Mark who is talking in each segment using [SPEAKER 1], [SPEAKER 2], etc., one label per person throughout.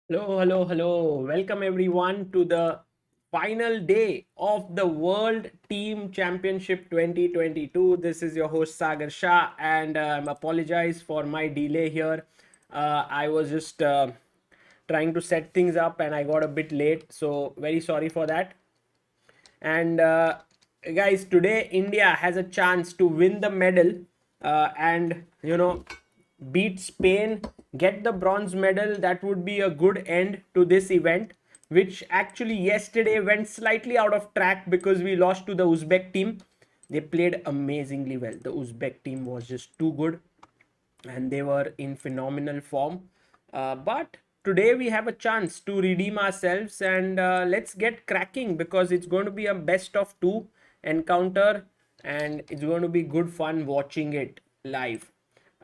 [SPEAKER 1] Hello, hello, hello. Welcome everyone to the final day of the World Team Championship 2022. This is your host Sagar Shah, and I apologize for my delay here. I was just trying to set things up and I got a bit late, so very sorry for that. And guys, today India has a chance to win the medal and beat Spain, get the bronze medal. That would be a good end to this event, which actually yesterday went slightly out of track because we lost to the Uzbek team. They played amazingly well. The Uzbek team was just too good and they were in phenomenal form. But today we have a chance to redeem ourselves, and let's get cracking because it's going to be a best of two encounter and it's going to be good fun watching it live.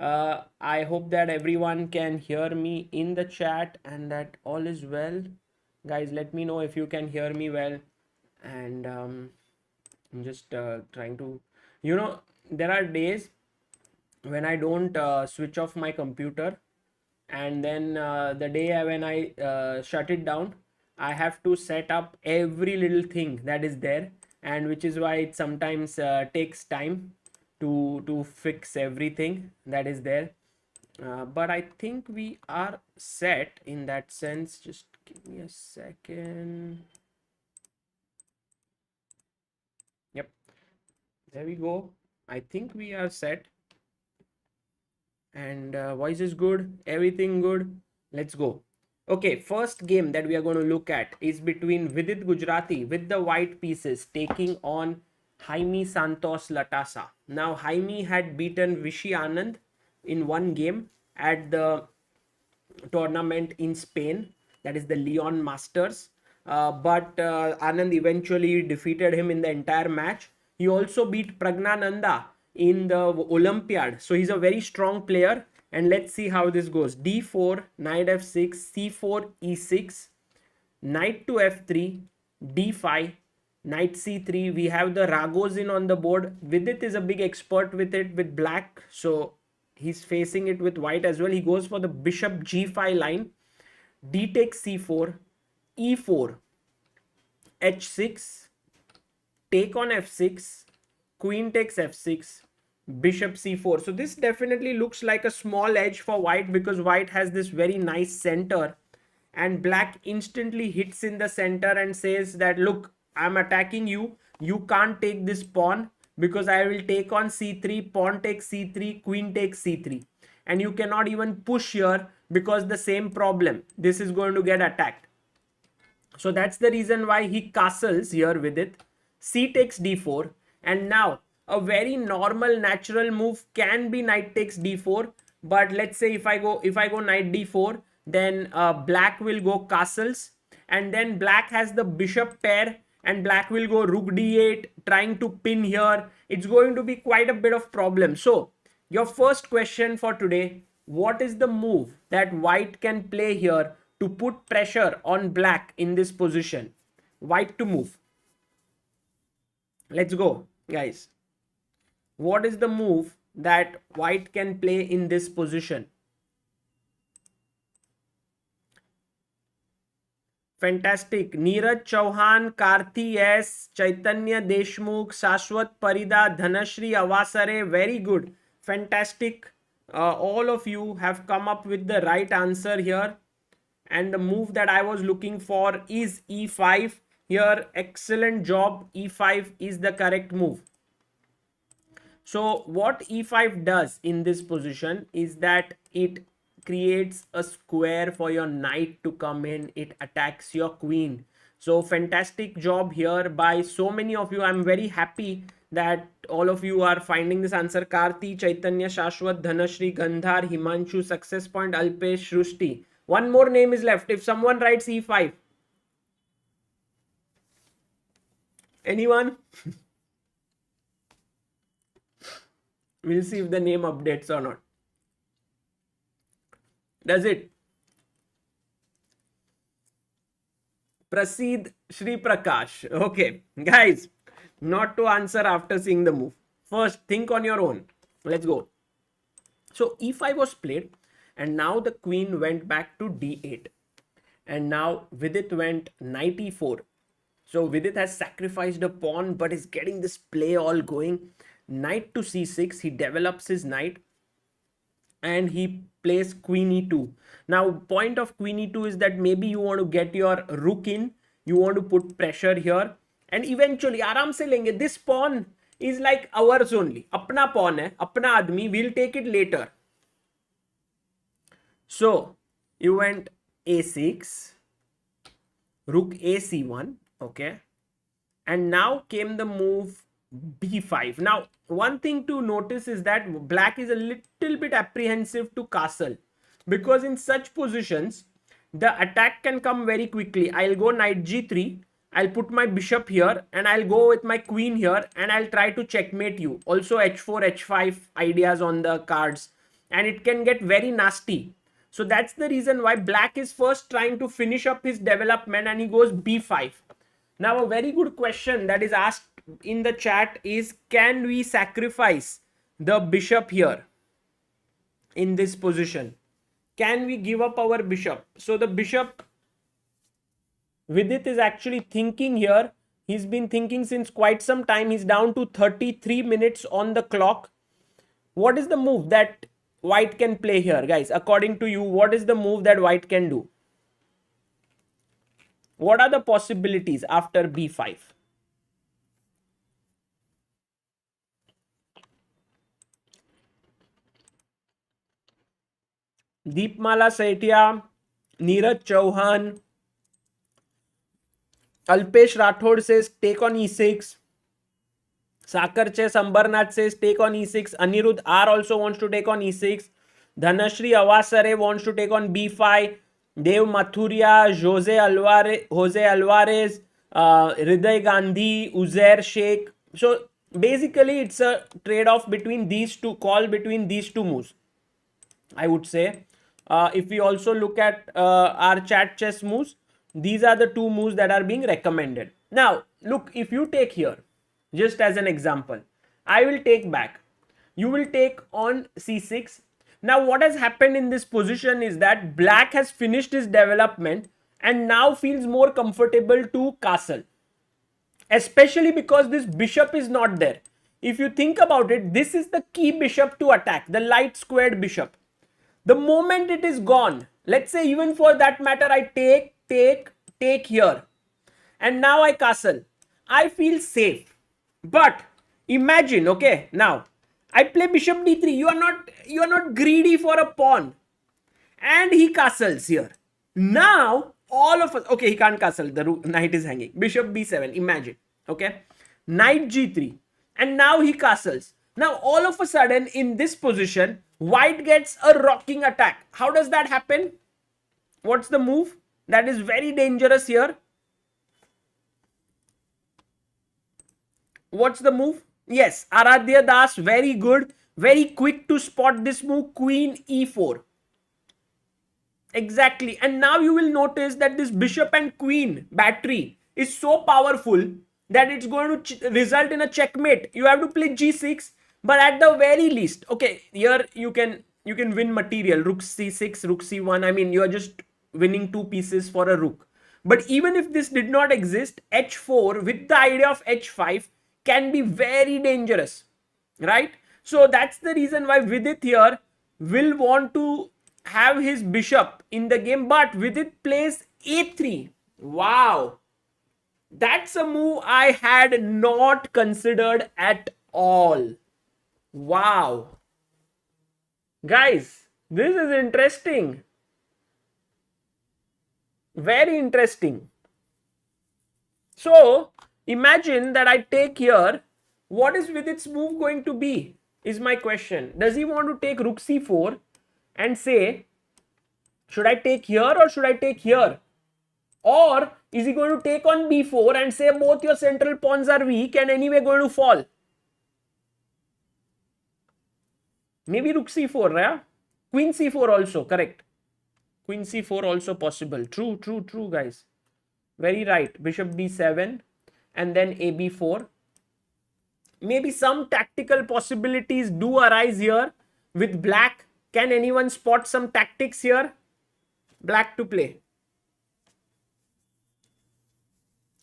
[SPEAKER 1] I hope that everyone can hear me in the chat and that all is well. Guys, let me know if you can hear me well. And I'm just trying to, there are days when I don't switch off my computer, and then the day when I shut it down, I have to set up every little thing that is there, and which is why it sometimes takes time to fix everything that is there. But I think we are set in that sense. Just give me a second. Yep, there we go. I think we are set. And voice is good, everything good. Let's go. Okay, first game that we are going to look at is between Vidit Gujarati with the white pieces taking on Jaime Santos Latasa. Now Jaime had beaten Vishy Anand in one game at the tournament in Spain, that is the Leon Masters. But Anand eventually defeated him in the entire match. He also beat Pragnananda in the Olympiad. So he's a very strong player. And let's see how this goes. D4, knight f6, c4, e6, knight to f3, d5, knight c3. We have the Ragozin on the board. Vidit is a big expert with it with black. So he's facing it with white as well. He goes for the bishop g5 line. D takes c4, e4, h6, take on f6, queen takes f6, bishop c4. So this definitely looks like a small edge for white because white has this very nice center, and black instantly hits in the center and says that, look, I'm attacking you. You can't take this pawn because I will take on c3, pawn takes c3, queen takes c3. And you cannot even push here because the same problem. This is going to get attacked. So that's the reason why he castles here with it. C takes d4, and now a very normal natural move can be knight takes d4. But let's say if I go knight d4, then black will go castles, and then black has the bishop pair, and black will go rook d8 trying to pin here. It's going to be quite a bit of problem. So your first question for today: what is the move that white can play here to put pressure on black in this position? White to move. Let's go, guys. What is the move that white can play in this position? Fantastic. Neeraj Chauhan, Karthi S, Chaitanya Deshmukh, Shashwat Parida, Dhanashri Avasare. Very good. Fantastic. All of you have come up with the right answer here. And the move that I was looking for is e5. Here, excellent job. E5 is the correct move. So what e5 does in this position is that it creates a square for your knight to come in. It attacks your queen. So fantastic job here by so many of you. I'm very happy that all of you are finding this answer. Karthi, Chaitanya, Shashwat, Dhanashri, Gandhar, Himanshu, Success Point, Alpesh, Shrushti. One more name is left. If someone writes e5. Anyone? We'll see if the name updates or not. Does it? Prasid Shri Prakash. Okay, guys, not to answer after seeing the move. First, think on your own. Let's go. So e5 was played, and now the queen went back to d8. And now Vidit went knight e4. So Vidit has sacrificed a pawn but is getting this play all going. Knight to c6, he develops his knight and he plays queen e2. Now point of queen e2 is that maybe you want to get your rook in, you want to put pressure here, and eventually आराम से लेंगे. This pawn is like ours only. अपना pawn है, अपना आदमी, we'll take it later. So you went a6, rook a c1, okay, and now came the move b5. Now one thing to notice is that black is a little bit apprehensive to castle, because in such positions the attack can come very quickly. I'll go knight g3, I'll put my bishop here, and I'll go with my queen here, and I'll try to checkmate you. Also h4 h5 ideas on the cards, and it can get very nasty. So that's the reason why black is first trying to finish up his development, and he goes b5. Now a very good question that is asked in the chat is, can we sacrifice the bishop here in this position? Can we give up our bishop? So the bishop, Vidit is actually thinking here. He's been thinking since quite some time. He's down to 33 minutes on the clock. What is the move that white can play here, guys? According to you, what is the move that white can do? What are the possibilities after b5? Deepmala Saitia, Neeraj Chauhan, Alpesh Rathod says take on e6. Sakar Chess Ambarnath says take on e6. Anirudh R also wants to take on e6. Dhanashri Avasare wants to take on b5. Dev Mathuria, Jose Alvarez, Hriday Gandhi, Uzair Sheikh. So basically it's a trade-off between these two, call between these two moves, I would say. If we also look at our chat chess moves, these are the two moves that are being recommended. Now look, if you take here, just as an example, I will take back, you will take on c6. Now what has happened in this position is that black has finished his development and now feels more comfortable to castle, especially because this bishop is not there. If you think about it, this is the key bishop to attack, the light squared bishop. The moment it is gone, let's say even for that matter, I take here, and now I castle, I feel safe. But imagine, okay, now I play bishop d3. You are not greedy for a pawn, and he castles here. Now all of us, okay, he can't castle, the knight is hanging. Bishop b7, imagine, okay, knight g3, and now he castles. Now all of a sudden in this position, white gets a rocking attack. How does that happen? What's the move that is very dangerous here? What's the move? Yes, Aradhya Das, very good, very quick to spot this move, queen e4. Exactly. And now you will notice that this bishop and queen battery is so powerful that it's going to result in a checkmate. You have to play g6, but at the very least, okay, here you can win material, rook c6, rook c1. I mean, you are just winning two pieces for a rook. But even if this did not exist, h4 with the idea of h5 can be very dangerous, right? So that's the reason why Vidit here will want to have his bishop in the game, but Vidit plays a3. Wow, that's a move I had not considered at all. Wow, guys, this is interesting, very interesting. So imagine that I take here. What is Vidit's move going to be is my question. Does he want to take rook c4 and say, should I take here or should I take here? Or is he going to take on b4 and say both your central pawns are weak and anyway going to fall? Maybe rook c4, right? Queen c4 also, correct. Queen c4 also possible. True, guys. Very right. Bishop d7 and then ab4. Maybe some tactical possibilities do arise here with black. Can anyone spot some tactics here? Black to play.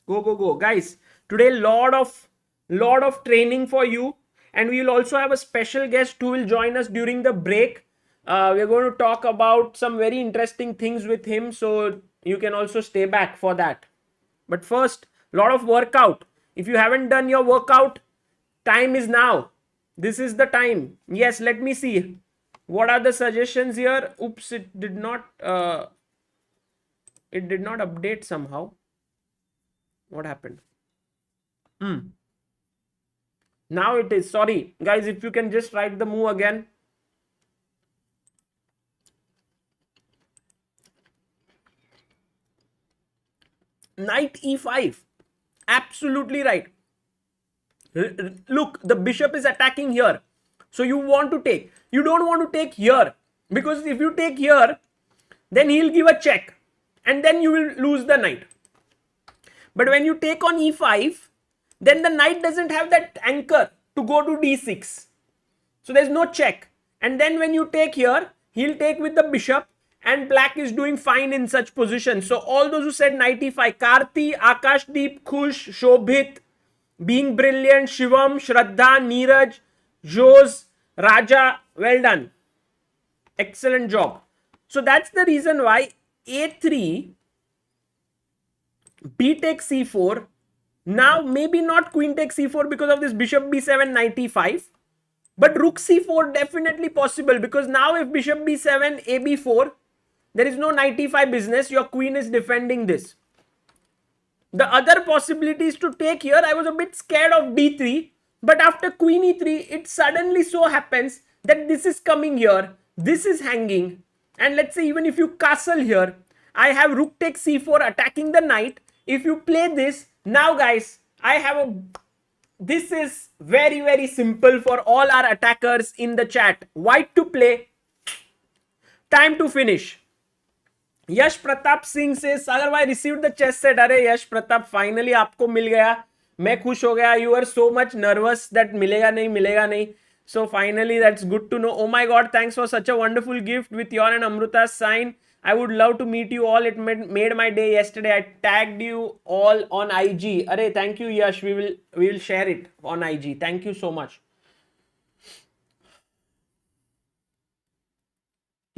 [SPEAKER 1] Go, go, go. Guys, today lot of training for you. And we will also have a special guest who will join us during the break. We're going to talk about some very interesting things with him. So you can also stay back for that. But first, lot of workout. If you haven't done your workout, time is now. This is the time. Yes, let me see. What are the suggestions here? Oops, it did not update somehow. What happened? Now it is. Sorry, guys, if you can just write the move again. Knight e5. Absolutely right. Look, the bishop is attacking here. So you want to take. You don't want to take here. Because if you take here, then he'll give a check. And then you will lose the knight. But when you take on e5, then the knight doesn't have that anchor to go to d6. So there's no check. And then when you take here, he'll take with the bishop. And black is doing fine in such positions. So all those who said knight e5, Karti, Akashdeep, Khush, Shobhit, being brilliant, Shivam, Shraddha, Neeraj, Jose, Raja, well done. Excellent job. So that's the reason why a3, b takes c4. Now maybe not queen takes c4 because of this bishop b7, knight e5. But rook c4 definitely possible, because now if bishop b7, a b4, there is no knight e5 business. Your queen is defending this. The other possibility is to take here. I was a bit scared of d3. But after queen e3, it suddenly so happens that this is coming here. This is hanging. And let's say even if you castle here, I have rook takes c4 attacking the knight. If you play this, now guys, I have a... This is very, very simple for all our attackers in the chat. White to play. Time to finish. Yash Pratap Singh says, Sagar bhai received the chess set. Arey Yash Pratap, finally aapko mil gaya. मैं खुश हो गया. You were so much nervous that मिलेगा नहीं. So finally that's good to know. Oh my god, thanks for such a wonderful gift with your and Amruta's sign. I would love to meet you all. It made my day yesterday. I tagged you all on IG. Arey, thank you Yash. We will share it on IG. Thank you so much.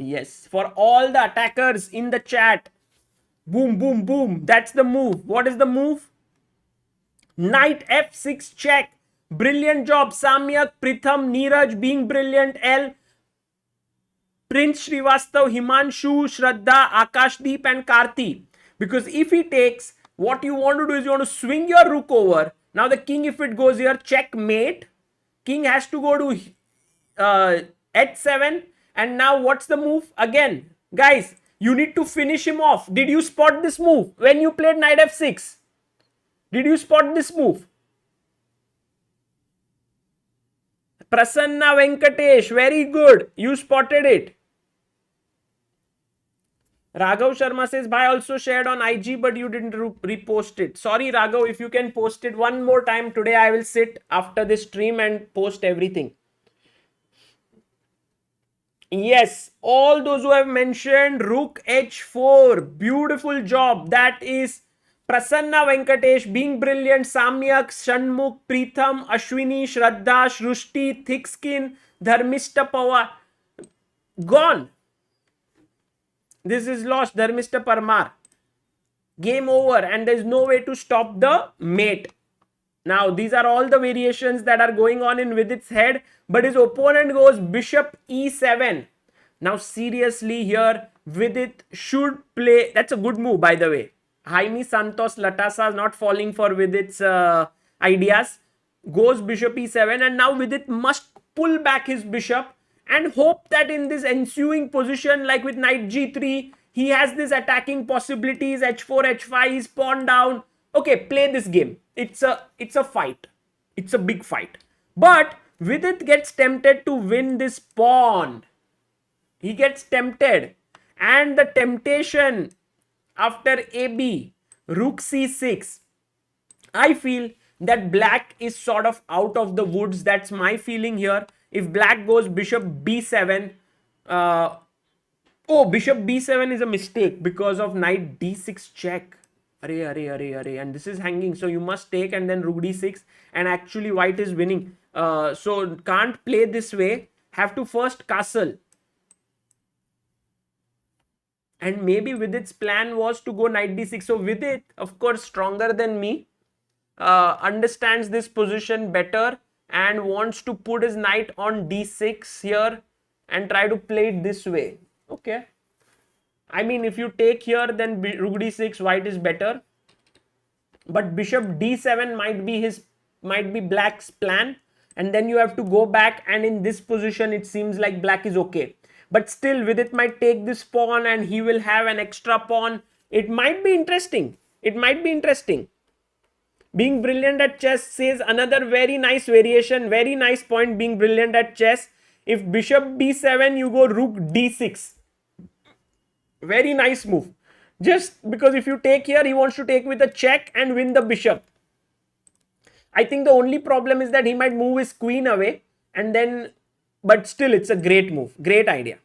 [SPEAKER 1] Yes, for all the attackers in the chat. Boom, boom, boom. That's the move. What is the move? Knight f6 check. Brilliant job. Samyak, Pritham, Neeraj being brilliant. L. Prince Srivastav, Himanshu, Shraddha, Akashdeep and Karti. Because if he takes, what you want to do is you want to swing your rook over. Now the king, if it goes here, checkmate. King has to go to h7. And now what's the move? Again, guys, you need to finish him off. Did you spot this move when you played knight f6? Did you spot this move? Prasanna Venkatesh, very good. You spotted it. Raghav Sharma says, bhai also shared on IG, but you didn't repost it. Sorry, Raghav, if you can post it one more time today, I will sit after this stream and post everything. Yes, all those who have mentioned rook h4, beautiful job. That is Prasanna Venkatesh being brilliant, Samyak, Shanmukh, Pritham, Ashwini, Shraddha, Shrushti, Thickskin, Dharmishta Pawar. Gone. This is lost, Dharmishta Parmar. Game over, and there is no way to stop the mate. Now, these are all the variations that are going on in Vidit's head. But his opponent goes bishop e7. Now, seriously here, Vidit should play... That's a good move, by the way. Jaime Santos Latasa is not falling for Vidit's ideas. Goes bishop e7. And now Vidit must pull back his bishop and hope that in this ensuing position, like with knight g3, he has this attacking possibilities. h4, h5, he's pawn down. Okay, play this game. It's a fight. It's a big fight. But Vidit gets tempted to win this pawn. He gets tempted. And the temptation after AB, rook c6. I feel that black is sort of out of the woods. That's my feeling here. If black goes bishop b7, bishop b7 is a mistake because of knight d6 check. And this is hanging, so you must take, and then rook d6, and actually white is winning. So can't play this way, have to first castle. And maybe with its plan was to go knight d6. So with it, of course, stronger than me, understands this position better and wants to put his knight on d6 here and try to play it this way. Okay. I mean, if you take here, then rook d6, white is better. But bishop d7 might be black's plan, and then you have to go back, and in this position it seems like black is okay. But still, with it might take this pawn, and he will have an extra pawn. It might be interesting. It might be interesting. Being brilliant at chess says another very nice variation, very nice point. Being brilliant at chess, if bishop b7, you go rook d6. Very nice move. Just because if you take here, he wants to take with a check and win the bishop. I think the only problem is that he might move his queen away, and then, but still it's a great move. Great idea.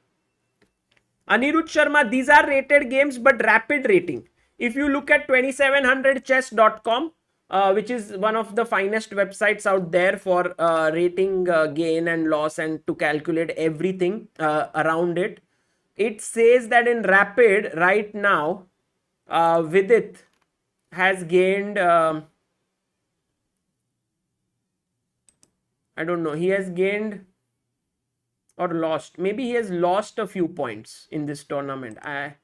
[SPEAKER 1] Anirudh Sharma, these are rated games, but rapid rating. If you look at 2700chess.com, which is one of the finest websites out there for rating gain and loss and to calculate everything around it, it says that in rapid right now, Vidit has gained, I don't know, he has gained or lost. Maybe he has lost a few points in this tournament. I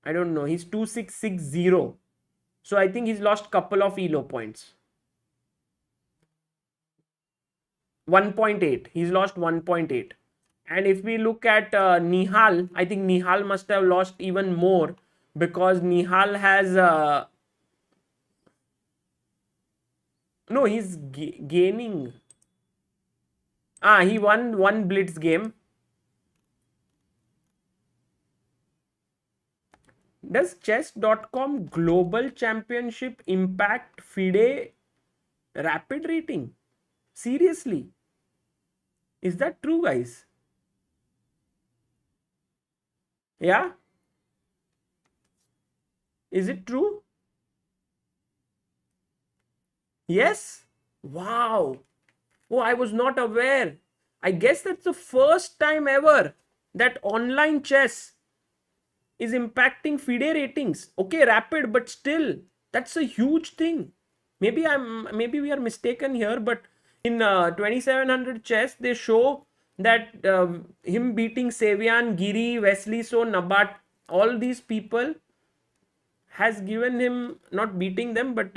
[SPEAKER 1] don't know. He's 2660. So I think he's lost couple of elo points. 1.8. He's lost 1.8. And if we look at Nihal, I think Nihal must have lost even more, because Nihal has no, he's gaining. He won one blitz game. Does chess.com global championship impact FIDE rapid rating? Seriously? Is that true, guys? Yeah? Is it true? Yes? Wow. Oh, I was not aware. I guess that's the first time ever that online chess is impacting FIDE ratings. Okay, rapid, but still, that's a huge thing. Maybe we are mistaken here, but in 2700 chess, they show that him beating Savian, Giri, Wesley So, Nabat, all these people has given him, not beating them, but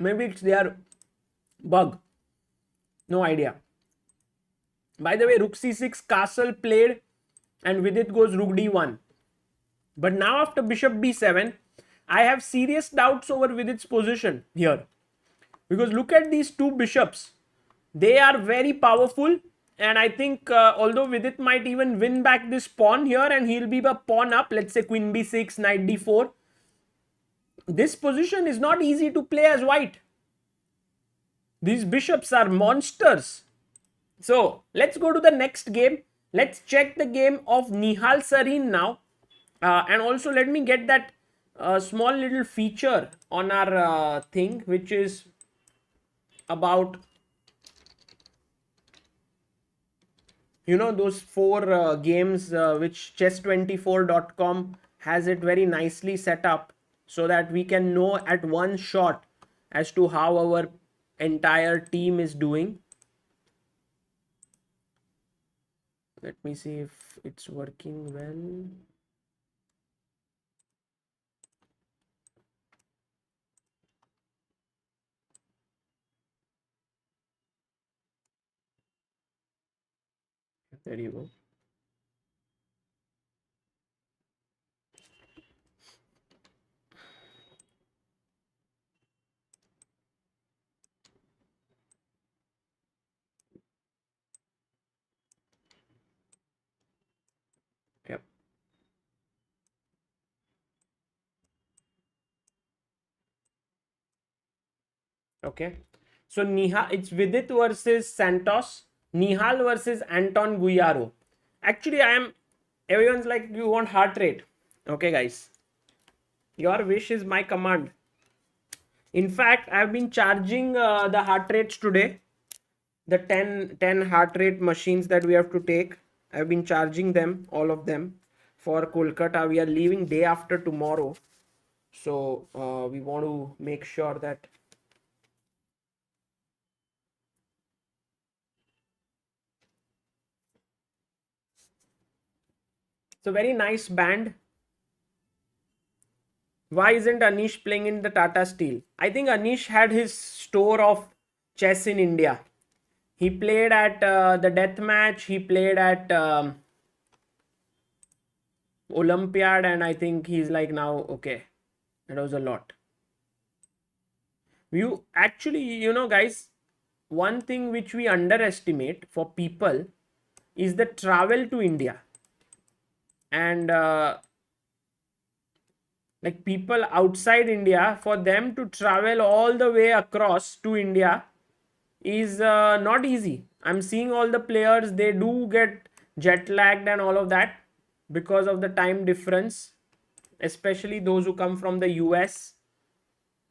[SPEAKER 1] maybe it's their bug. No idea. By the way, rook c6, castle played, and with it goes rook d1. But now after bishop b7, I have serious doubts over Vidit's position here. Because look at these two bishops. They are very powerful. And I think although Vidit might even win back this pawn here, and he'll be a pawn up, let's say queen b6, knight d4. This position is not easy to play as white. These bishops are monsters. So let's go to the next game. Let's check the game of Nihal Sarin now. And also let me get that small little feature on our thing, which is about, you know, those 4 games which chess24.com has it very nicely set up, so that we can know at one shot as to how our entire team is doing. Let me see if it's working well. There you go. Yep. Okay. So Nihal, it's Vidit versus Santos, Nihal versus Anton Guyaro. Actually, everyone's like, you want heart rate. Okay, guys. Your wish is my command. In fact, I've been charging the heart rates today. The 10 heart rate machines that we have to take. I've been charging them, all of them, for Kolkata. We are leaving day after tomorrow. So we want to make sure that it's a very nice band. Why isn't Anish playing in the Tata Steel? I think Anish had his store of chess in India. He played at the death match. He played at Olympiad, and I think he's like now okay. That was a lot. You actually, guys, one thing which we underestimate for people is the travel to India. And like people outside India, for them to travel all the way across to India is not easy. I'm seeing all the players, they do get jet lagged and all of that because of the time difference, especially those who come from the US.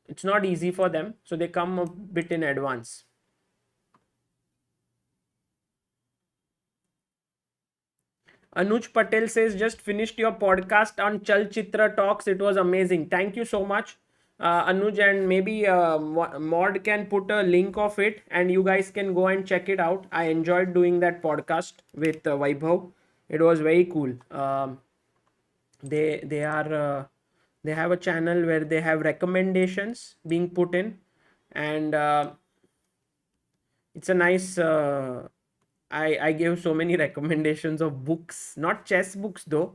[SPEAKER 1] It's not easy for them, so they come a bit in advance. Anuj Patel says, just finished your podcast on Chalchitra Talks. It was amazing. Thank you so much, Anuj. And maybe Mod can put a link of it and you guys can go and check it out. I enjoyed doing that podcast with Vaibhav. It was very cool. They have a channel where they have recommendations being put in, and it's a nice I gave so many recommendations of books, not chess books though,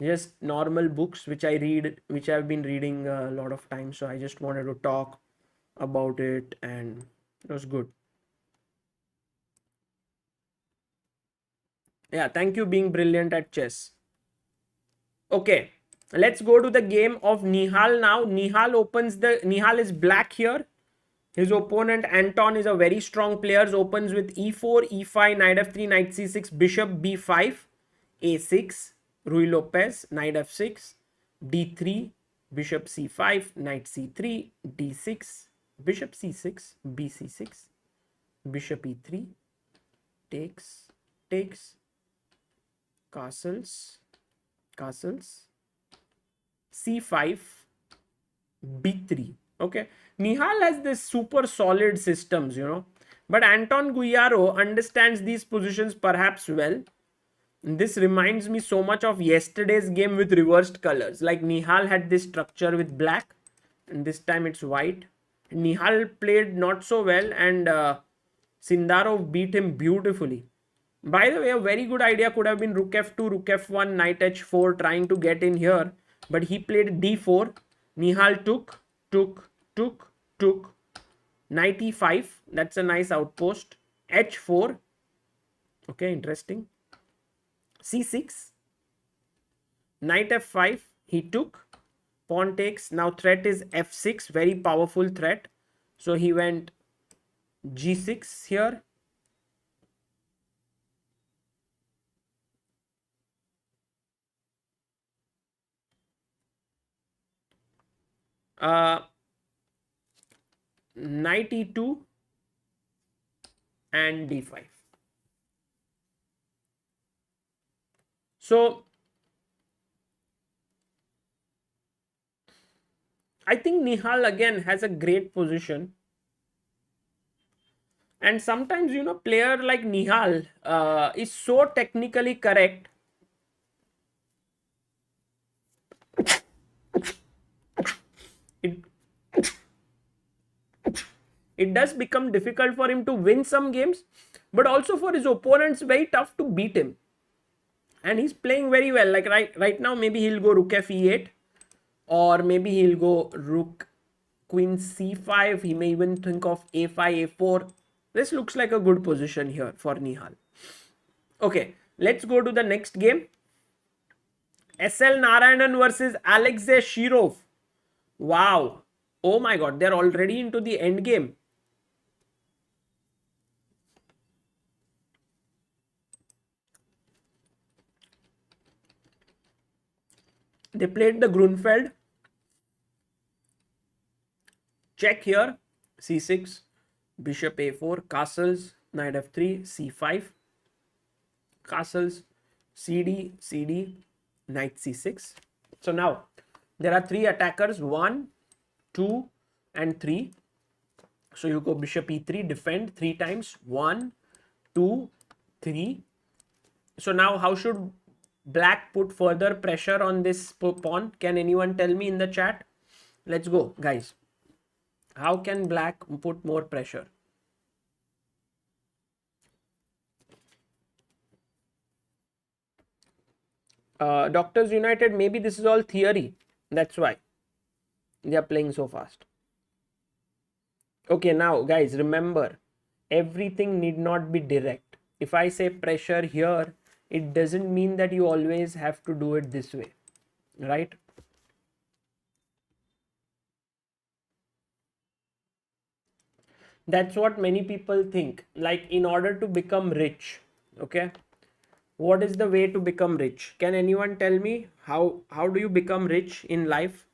[SPEAKER 1] just normal books which I read, which I've been reading a lot of times. So I just wanted to talk about it, and it was good. Yeah, thank you being brilliant at chess. Okay, let's go to the game of Nihal now. Nihal is black here. His opponent Anton is a very strong player. Opens with e4, e5, knight f3, knight c6, bishop b5, a6, Rui Lopez, knight f6, d3, bishop c5, knight c3, d6, bishop c6, bc6, bishop e3, takes, castles, c5, b3. Okay, Nihal has this super solid systems, but Anton Guiaro understands these positions perhaps well. This reminds me so much of yesterday's game with reversed colors. Like Nihal had this structure with black, and this time it's white. Nihal played not so well, and Sindarov beat him beautifully. By the way, a very good idea could have been rook f2, rook f1, knight h4, trying to get in here, but he played d4. Nihal took, knight e5, that's a nice outpost, h4, okay, interesting, c6, knight f5, he took, pawn takes, now threat is f6, very powerful threat, so he went g6 here, knight e2 and d5. So I think Nihal again has a great position, and sometimes player like Nihal is so technically correct. It does become difficult for him to win some games, but also for his opponents very tough to beat him. And he's playing very well. Like right now, maybe he'll go rook f e8, or maybe he'll go rook queen c5. He may even think of a5, a4. This looks like a good position here for Nihal. Okay, let's go to the next game. SL Narayanan versus Alexei Shirov. Wow. Oh my god, they're already into the end game. They played the Grunfeld. Check here, c6, bishop a4, castles, knight f3, c5, castles, cd, knight c6. So now there are three attackers, 1, 2 and 3. So you go bishop e3, defend 3 times, 1, 2, 3. So now how should black put further pressure on this pawn? Can anyone tell me in the chat? Let's go, guys. How can black put more pressure? Doctors United, maybe this is all theory. That's why they are playing so fast. Okay, now guys, remember, everything need not be direct. If I say pressure here, it doesn't mean that you always have to do it this way, right? That's what many people think. Like, in order to become rich, okay, what is the way to become rich? Can anyone tell me how do you become rich in life?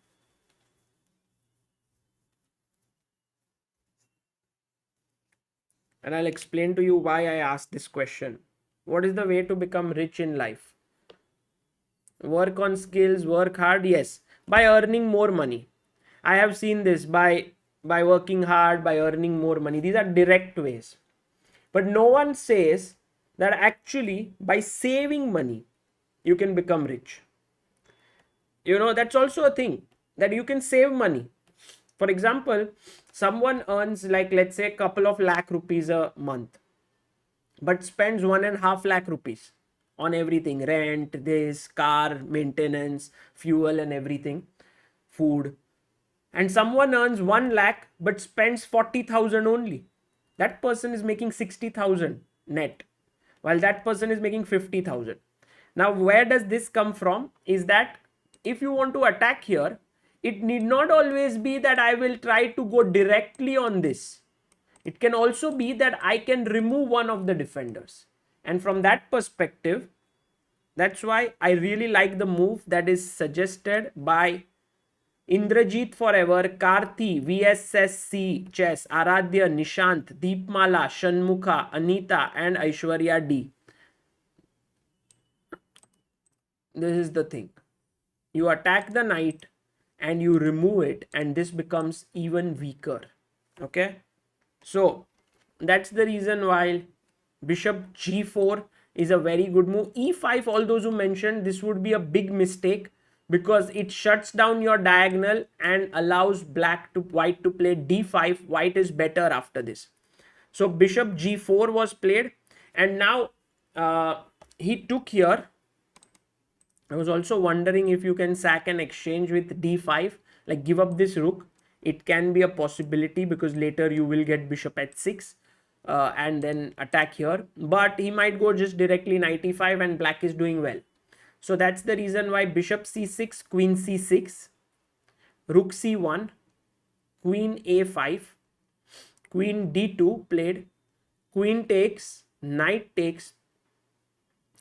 [SPEAKER 1] And I'll explain to you why I asked this question. What is the way to become rich in life? Work on skills, work hard, yes, by earning more money. I have seen this by working hard, by earning more money. These are direct ways. But no one says that actually by saving money, you can become rich. You know, that's also a thing, that you can save money. For example, someone earns, like, let's say, a couple of lakh rupees a month, but spends 1.5 lakh rupees on everything, rent, this, car, maintenance, fuel and everything, food. And someone earns 1 lakh but spends 40,000 only. That person is making 60,000 net, while that person is making 50,000. Now, where does this come from? Is that if you want to attack here, it need not always be that I will try to go directly on this. It can also be that I can remove one of the defenders. And from that perspective, that's why I really like the move that is suggested by Indrajit Forever, Karthi, VSSC Chess, Aradhya, Nishant, Deepmala, Shanmukha, Anita and Aishwarya D. This is the thing. You attack the knight and you remove it, and this becomes even weaker. Okay. So that's the reason why bishop g4 is a very good move. e5, all those who mentioned, this would be a big mistake, because it shuts down your diagonal and allows white to play d5. White is better after this. So bishop g4 was played, and now he took here. I was also wondering if you can sack an exchange with d5, like give up this rook. It can be a possibility, because later you will get bishop h6 and then attack here. But he might go just directly knight e5, and black is doing well. So that's the reason why bishop c6, queen c6, rook c1, queen a5, queen d2 played, queen takes, knight takes,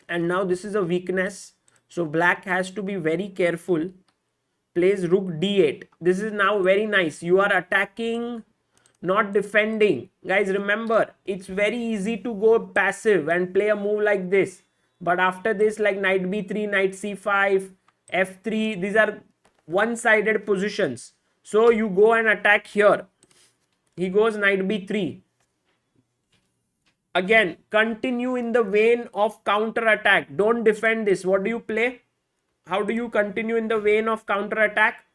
[SPEAKER 1] and now this is a weakness. So black has to be very careful. Plays rook d8. This is now very nice. You are attacking, not defending. Guys, remember, it's very easy to go passive and play a move like this. But after this, like knight b3, knight c5, f3, these are one-sided positions. So you go and attack here. He goes knight b3. Again, continue in the vein of counter attack. Don't defend this. What do you play? How do you continue in the vein of counter attack?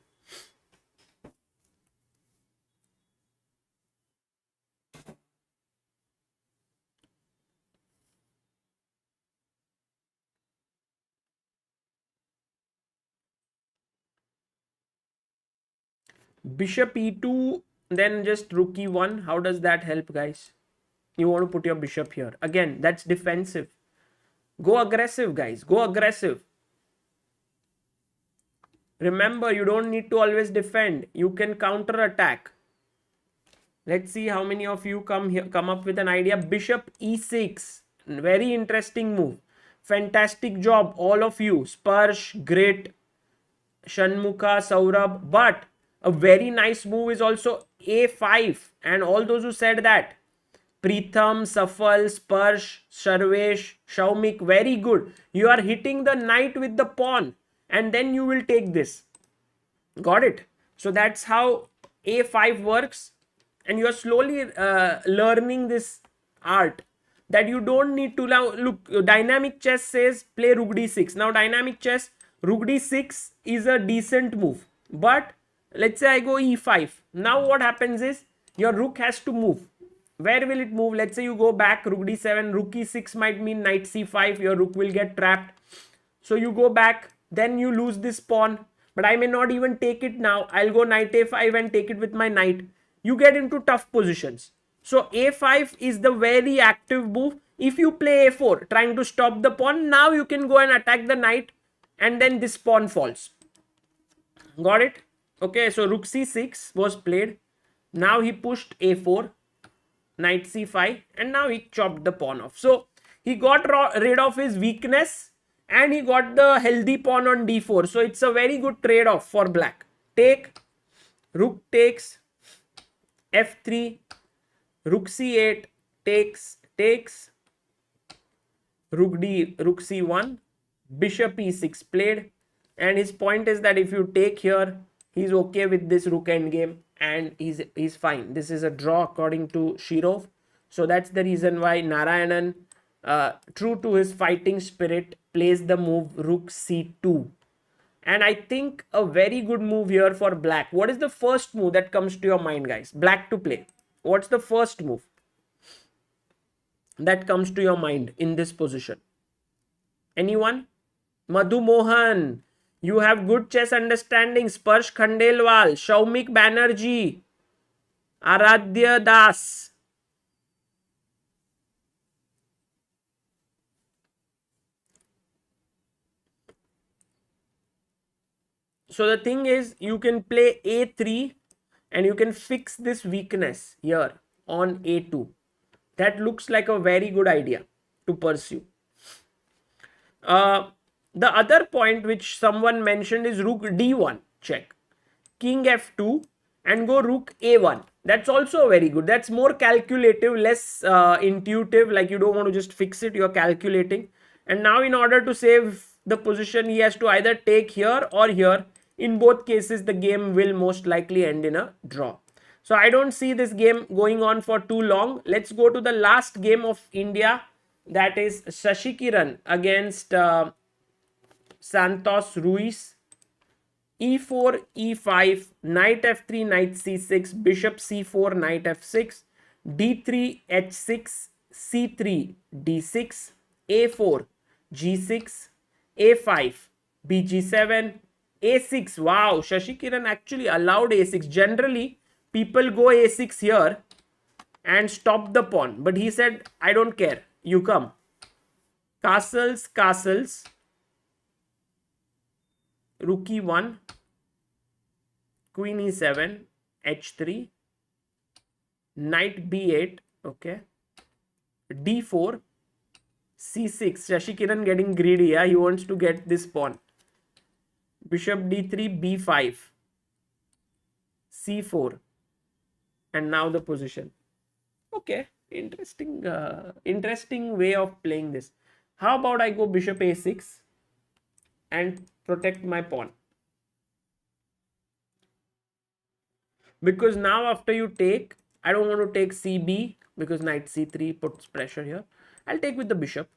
[SPEAKER 1] Bishop e2, then just rook e1. How does that help, guys? You want to put your bishop here. Again, that's defensive. Go aggressive, guys. Go aggressive. Remember, you don't need to always defend. You can counter attack. Let's see how many of you come up with an idea. Bishop e6. Very interesting move. Fantastic job, all of you. Sparsh, great. Shanmukha, Saurabh. But a very nice move is also a5. And all those who said that, Pritham, Safal, Sparsh, Sarvesh, Shaumik, very good. You are hitting the knight with the pawn, and then you will take this. Got it? So that's how a5 works, and you are slowly learning this art, that you don't need to. Now look, dynamic chess says play rook d6. Now dynamic chess, rook d6 is a decent move, but let's say I go e5. Now what happens is your rook has to move. Where will it move? Let's say you go back, rook d7, rook e6 might mean knight c5, your rook will get trapped. So you go back, then you lose this pawn, but I may not even take it now. I'll go knight a5 and take it with my knight. You get into tough positions. So a5 is the very active move. If you play a4 trying to stop the pawn, now you can go and attack the knight, and then this pawn falls. Got it? Okay, so rook c6 was played. Now he pushed a4, knight c5, and now he chopped the pawn off. So he got rid of his weakness, and he got the healthy pawn on d4. So it's a very good trade-off for black. Take, rook takes, f3, rook c8, takes, rook c1, bishop e6 played. And his point is that if you take here, he's okay with this rook endgame, and he's fine. This is a draw according to Shirov. So that's the reason why Narayanan, true to his fighting spirit, plays the move rook c2. And I think a very good move here for black. What is the first move that comes to your mind, guys? Black to play. What's the first move that comes to your mind in this position? Anyone? Madhu Mohan, you have good chess understanding. Sparsh Khandelwal, Shaumik Banerjee, Aradhya Das. So the thing is, you can play a3 and you can fix this weakness here on a2. That looks like a very good idea to pursue. The other point which someone mentioned is rook d1 check, king f2, and go rook a1. That's also very good. That's more calculative, less intuitive. Like you don't want to just fix it, you're calculating. And now in order to save the position, he has to either take here or here. In both cases, the game will most likely end in a draw. So I don't see this game going on for too long. Let's go to the last game of India. That is Shashi Kiran against Santos Ruiz. e4, e5, knight f3, knight c6, bishop c4, knight f6, d3, h6, c3, d6, a4, g6, a5, bg7, a6. Wow, Shashi Kiran actually allowed a6. Generally, people go a6 here and stop the pawn, but he said, I don't care, you come. Castles, rook e1, queen e7, h3, knight b8, okay, d4, c6. Shashi Kiran getting greedy, yeah, he wants to get this pawn. Bishop d3, b5, c4, and now the position. Okay, interesting way of playing this. How about I go bishop a6 and protect my pawn? Because now after you take, I don't want to take cb because knight c3 puts pressure here. I'll take with the bishop.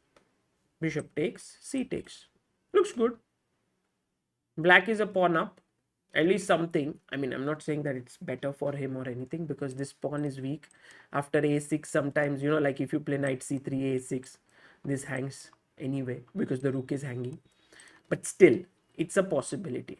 [SPEAKER 1] Bishop takes, c takes. Looks good. Black is a pawn up. At least something. I mean, I'm not saying that it's better for him or anything, because this pawn is weak. After a6, sometimes, you know, like if you play knight c3, a6, this hangs anyway because the rook is hanging. But still, it's a possibility.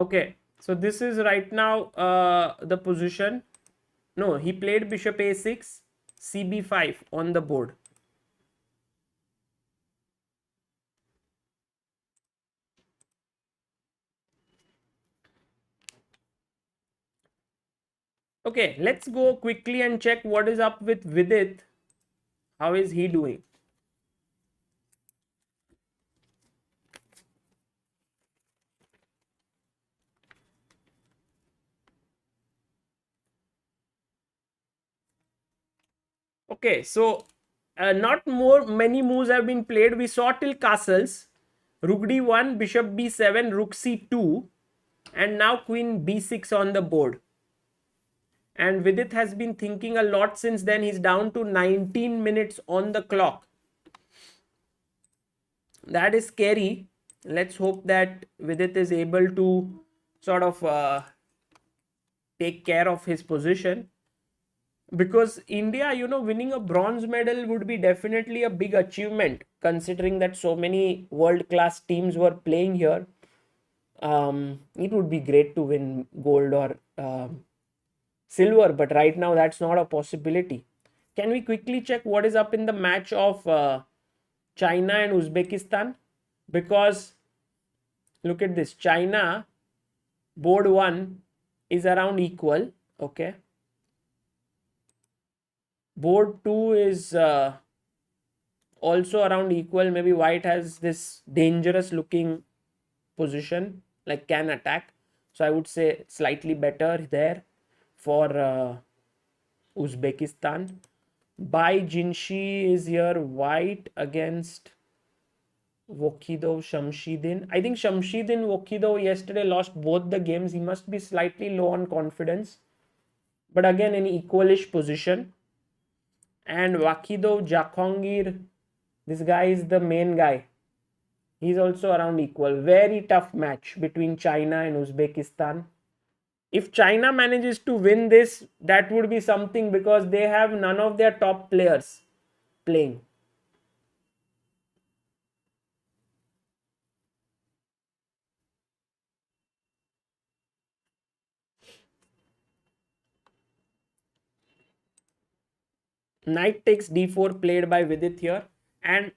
[SPEAKER 1] Okay, so this is right now the position. No, he played bishop a6, cb5 on the board. Okay, let's go quickly and check what is up with Vidit. How is he doing? Okay, so not more many moves have been played. We saw till castles, rook d1, bishop b7, rook c2, and now queen b6 on the board. And Vidit has been thinking a lot since then. He's down to 19 minutes on the clock. That is scary. Let's hope that Vidit is able to sort of take care of his position. Because India, winning a bronze medal would be definitely a big achievement, considering that so many world-class teams were playing here. It would be great to win gold or silver, but right now that's not a possibility. Can we quickly check what is up in the match of China and Uzbekistan? Because look at this, China board 1 is around equal, okay. Board 2 is also around equal. Maybe white has this dangerous looking position, like can attack. So I would say slightly better there for Uzbekistan. By Jinshi is here, white against Wokidov Shamshidin. I think Shamshidin Wokidov yesterday lost both the games. He must be slightly low on confidence. But again, an equalish position. And Wakidov Jakhongir, this guy is the main guy. He's also around equal. Very tough match between China and Uzbekistan. If China manages to win this, that would be something because they have none of their top players playing. Knight takes d4 played by Vidit here. And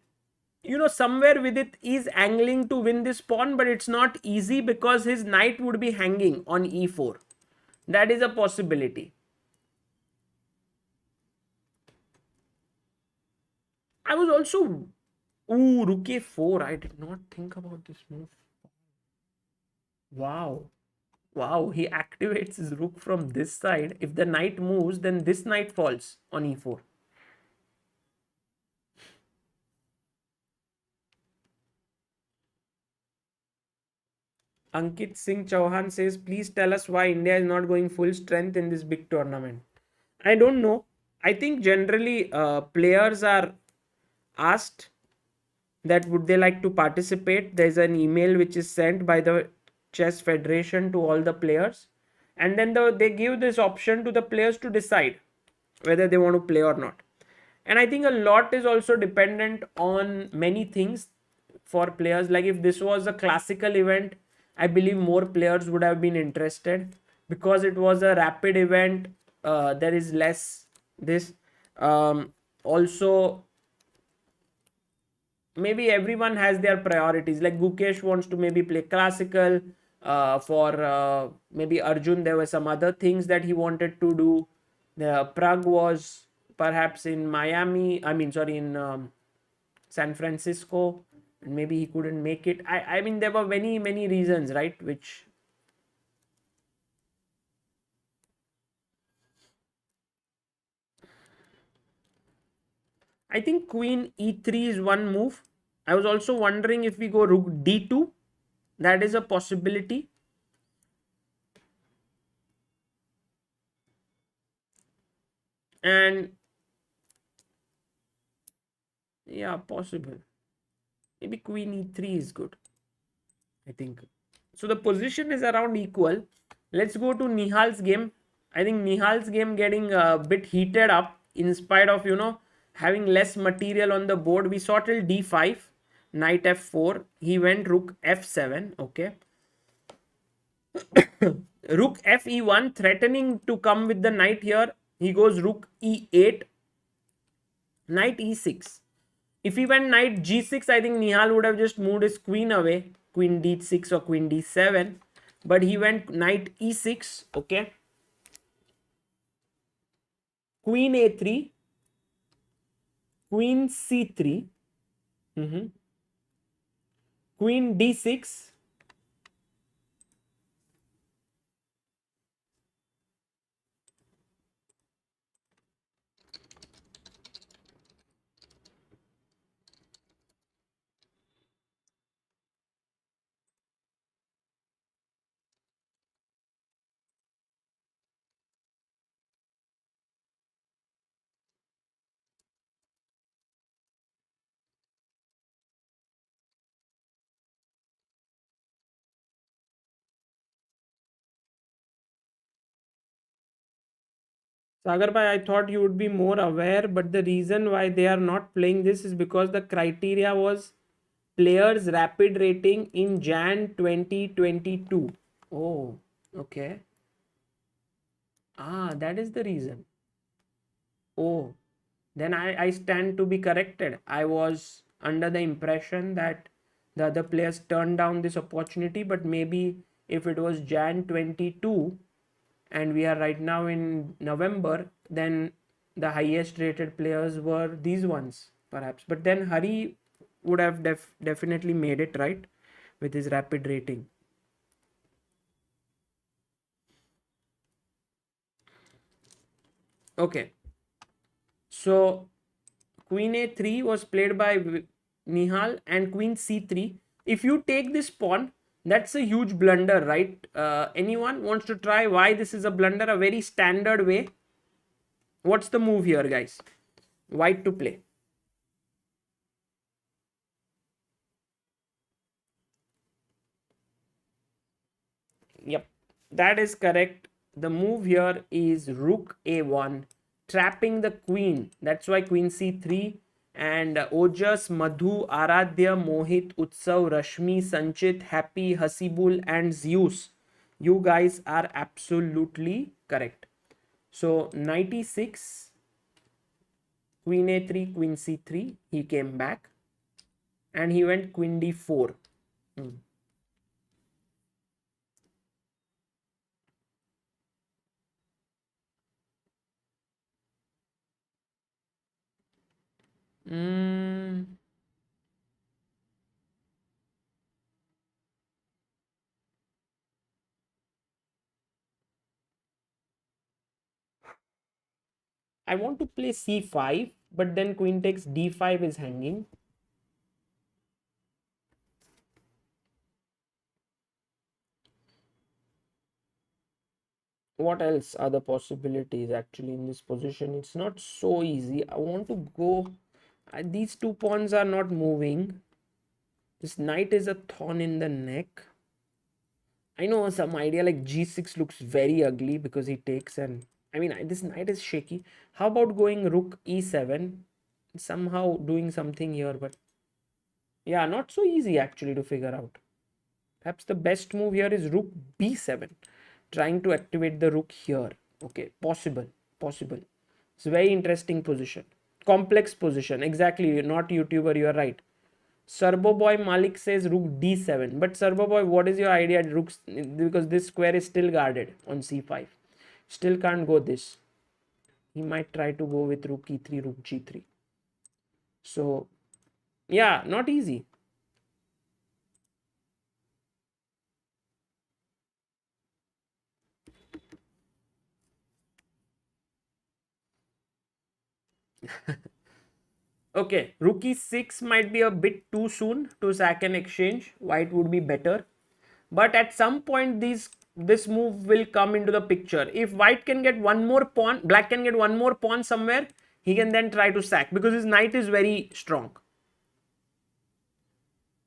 [SPEAKER 1] somewhere Vidit is angling to win this pawn, but it's not easy because his knight would be hanging on e4. That is a possibility. I was also... Ooh, rook a4. I did not think about this move. Wow. Wow, he activates his rook from this side. If the knight moves, then this knight falls on e4. Ankit Singh Chauhan says, please tell us why India is not going full strength in this big tournament. I don't know. I think generally players are asked that would they like to participate. There's an email which is sent by the Chess Federation to all the players. And then they give this option to the players to decide whether they want to play or not. And I think a lot is also dependent on many things for players. Like if this was a classical event, I believe more players would have been interested. Because it was a rapid event, there is less this. Also, maybe everyone has their priorities. Like Gukesh wants to maybe play classical. For maybe Arjun, there were some other things that he wanted to do. The Prague was perhaps in Miami. In San Francisco. And maybe he couldn't make it. I mean, there were many reasons, right? Which I think Queen e3 is one move. I was also wondering if we go rook d2. That is a possibility. And yeah, possible. Maybe Queen e3 is good, I think. So the position is around equal. Let's go to Nihal's game. I think Nihal's game getting a bit heated up in spite of, having less material on the board. We saw till d5, knight f4. He went rook f7, okay. Rook fe1, threatening to come with the knight here. He goes rook e8, knight e6. If he went knight g6, I think Nihal would have just moved his queen away, queen d6 or queen d7. But he went knight e6, okay. Queen a3, queen c3, queen d6. Sagar bhai, I thought you would be more aware, but the reason why they are not playing this is because the criteria was players rapid rating in Jan 2022. Oh, okay. Ah, that is the reason. Oh, then I stand to be corrected. I was under the impression that the other players turned down this opportunity, but maybe if it was Jan 22 and we are right now in November, then the highest rated players were these ones, perhaps. But then Hari would have definitely made it, right, with his rapid rating. Okay, so queen a3 was played by Nihal and queen c3. If you take this pawn, that's a huge blunder, right? Anyone wants to try why this is a blunder? A very standard way. What's the move here, guys? White to play. Yep, that is correct. The move here is rook a1, trapping the queen. That's why queen c3. And Ojas, Madhu, Aradhya, Mohit, Utsav, Rashmi, Sanchit, Happy, Hasibul, and Zeus. You guys are absolutely correct. So, 96, queen a3, queen c3. He came back and he went queen d4. Mm, I want to play c5, but then queen takes d5 is hanging. What else are the possibilities actually in this position? It's not so easy. I want to go. These two pawns are not moving. This knight is a thorn in the neck. I know some idea like g6 looks very ugly because he takes, and I mean this knight is shaky. How about going rook e7? Somehow doing something here, but yeah, not so easy actually to figure out. Perhaps the best move here is rook b7, trying to activate the rook here. Okay, possible, possible. It's a very interesting position. Complex position. Exactly, you're not YouTuber, you are right. Serbo Boy Malik says rook d7. But Serbo Boy, what is your idea at rooks? Because this square is still guarded on c5. Still can't go this. He might try to go with rook e3, rook g3. So, yeah, not easy. Okay, rook e6 might be a bit too soon to sack an exchange. White would be better. But at some point, this move will come into the picture. If white can get one more pawn, black can get one more pawn somewhere, he can then try to sack because his knight is very strong.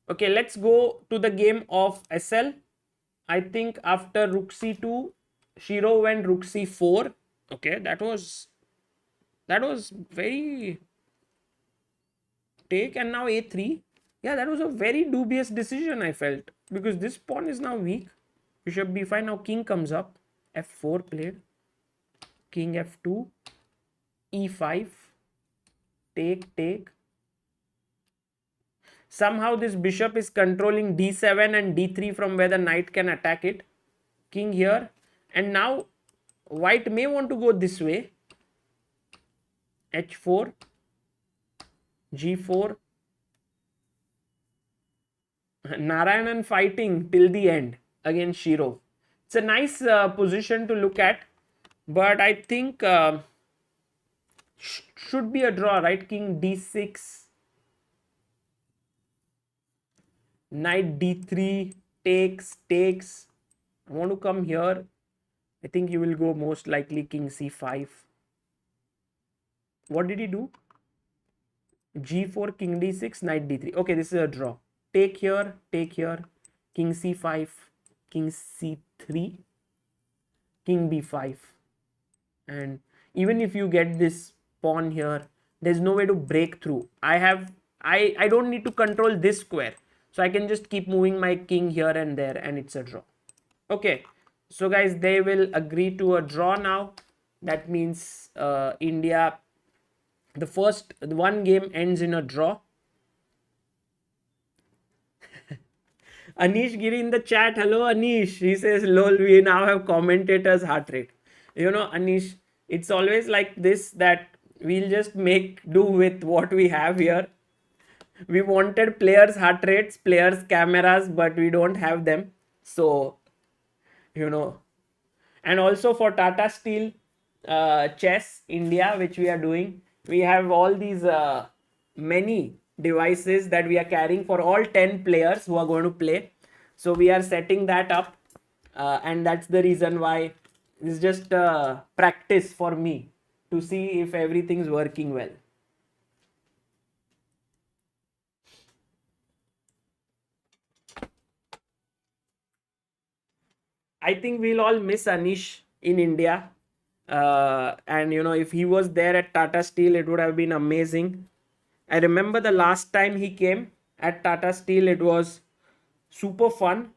[SPEAKER 1] Okay, let's go to the game of SL. I think after rook c2, Shiro went rook c4. Okay, that was very take, and now a3. Yeah, that was a very dubious decision, I felt, because this pawn is now weak. Bishop b5. Now king comes up. f4 played. King f2. e5. Take. Somehow this bishop is controlling d7 and d3 from where the knight can attack it. King here. And now white may want to go this way. h4. g4. Narayanan fighting till the end against Shirov. It's a nice position to look at, but I think should be a draw, right? King d6, knight d3, takes. I want to come here. I think you will go most likely king c5. What did he do? g4, king d6, knight d3. Okay, this is a draw. Take here, king c5, king c3, king b5. And even if you get this pawn here, there's no way to break through. I don't need to control this square, so I can just keep moving my king here and there, and it's a draw. Okay, so guys, they will agree to a draw now. That means India, the one game ends in a draw. Anish Giri in the chat. Hello, Anish. He says, lol, we now have commentators' heart rate. You know, Anish, it's always like this, that we'll just make do with what we have here. We wanted players' heart rates, players' cameras, but we don't have them. So, you know. And also for Tata Steel Chess India, which we are doing, we have all these many devices that we are carrying for all 10 players who are going to play. So we are setting that up, and that's the reason why it's just practice for me to see if everything's working well. I think we'll all miss Anish in India. And you know, if he was there at Tata Steel, it would have been amazing. I remember the last time he came at Tata Steel, it was super fun.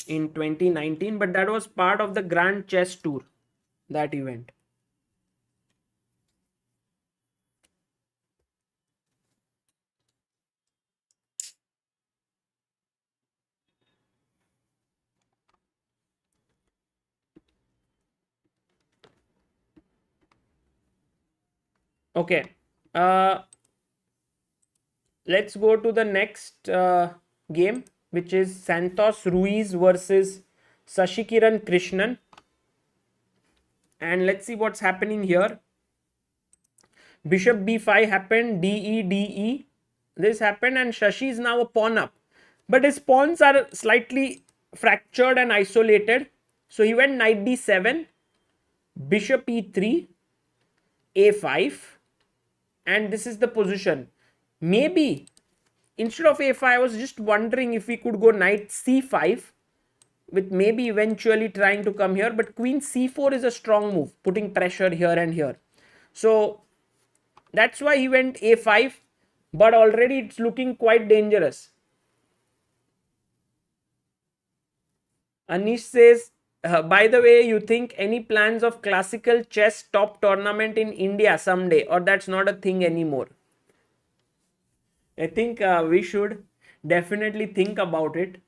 [SPEAKER 1] In 2019, but that was part of the Grand Chess Tour, that event. Okay, let's go to the next game, which is Santos Ruiz versus Sashikiran Krishnan. And let's see what's happening here. Bishop b5 happened, de. This happened, and Shashi is now a pawn up. But his pawns are slightly fractured and isolated. So he went knight d7, bishop e3, a5, and this is the position. Maybe instead of a5, I was just wondering if we could go knight c5, with maybe eventually trying to come here, but queen c4 is a strong move, putting pressure here and here. So that's why he went a5, but already it's looking quite dangerous. Anish says, by the way, you think any plans of classical chess top tournament in India someday, or that's not a thing anymore? I think we should definitely think about it.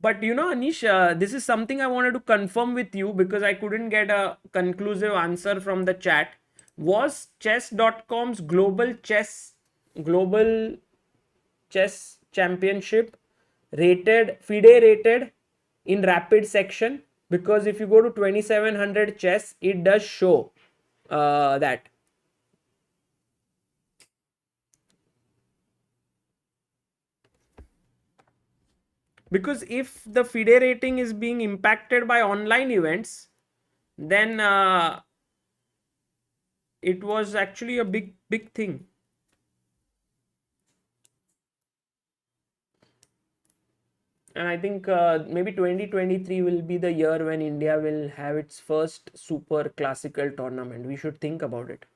[SPEAKER 1] But you know, Anish, this is something I wanted to confirm with you because I couldn't get a conclusive answer from the chat. Was chess.com's global chess championship FIDE rated in rapid section? Because if you go to 2700 chess, it does show that. Because if the FIDE rating is being impacted by online events, then it was actually a big thing. And I think maybe 2023 will be the year when India will have its first super classical tournament. We should think about it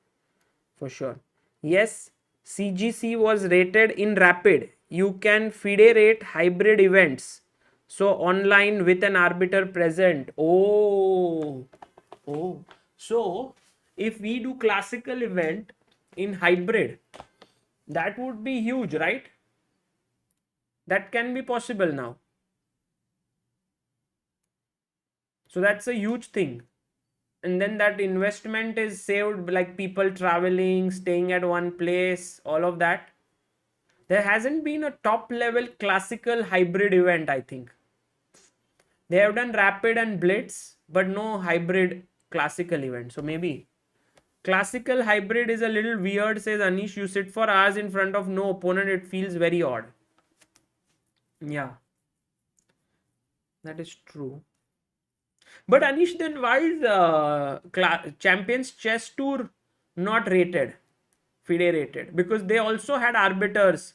[SPEAKER 1] for sure. Yes, CGC was rated in rapid. you can federate hybrid events. So online with an arbiter present. Oh. So if we do classical event in hybrid, that would be huge, right? That can be possible now. So that's a huge thing. And then that investment is saved, like people traveling, staying at one place, all of that. There hasn't been a top level classical hybrid event, I think. They have done rapid and blitz, but no hybrid classical event. So maybe classical hybrid is a little weird, says Anish. You sit for hours in front of no opponent, it feels very odd. Yeah, that is true. But Anish, then why is Champions Chess Tour not rated, FIDE rated? Because they also had arbiters.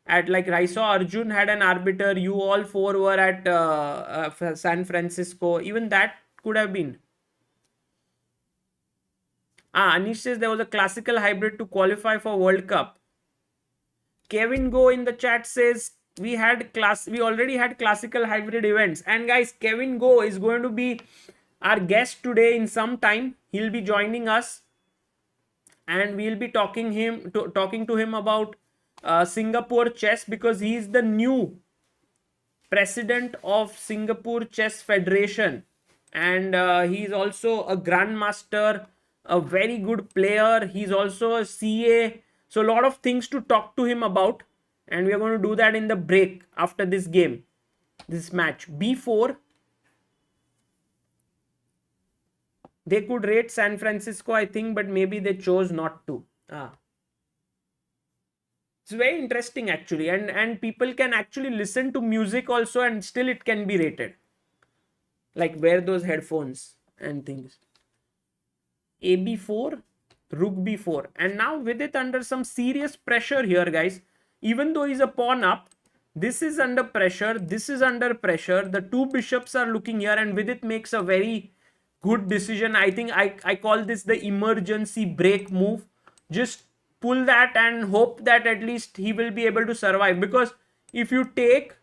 [SPEAKER 1] At like I saw Arjun had an arbiter. You all four were at San Francisco. Even that could have been. Anish says there was a classical hybrid to qualify for World Cup. Kevin Go in the chat says we already had classical hybrid events. And guys, Kevin Go is going to be our guest today in some time. He'll be joining us, and we'll be talking to him about Singapore chess, because he's the new president of Singapore Chess Federation, and he's also a grandmaster, a very good player. He's also a CA, so a lot of things to talk to him about, and we are going to do that in the break after this game, this match. B4, they could rate San Francisco, I think, but maybe they chose not to. It's very interesting actually, and people can actually listen to music also, and still it can be rated. Like wear those headphones and things. AB4, Rook B4, and now with it under some serious pressure here, guys. Even though he's a pawn up, this is under pressure, this is under pressure. The two bishops are looking here, and with it makes a very good decision. I think I call this the emergency break move. Just pull that and hope that at least he will be able to survive, because if you take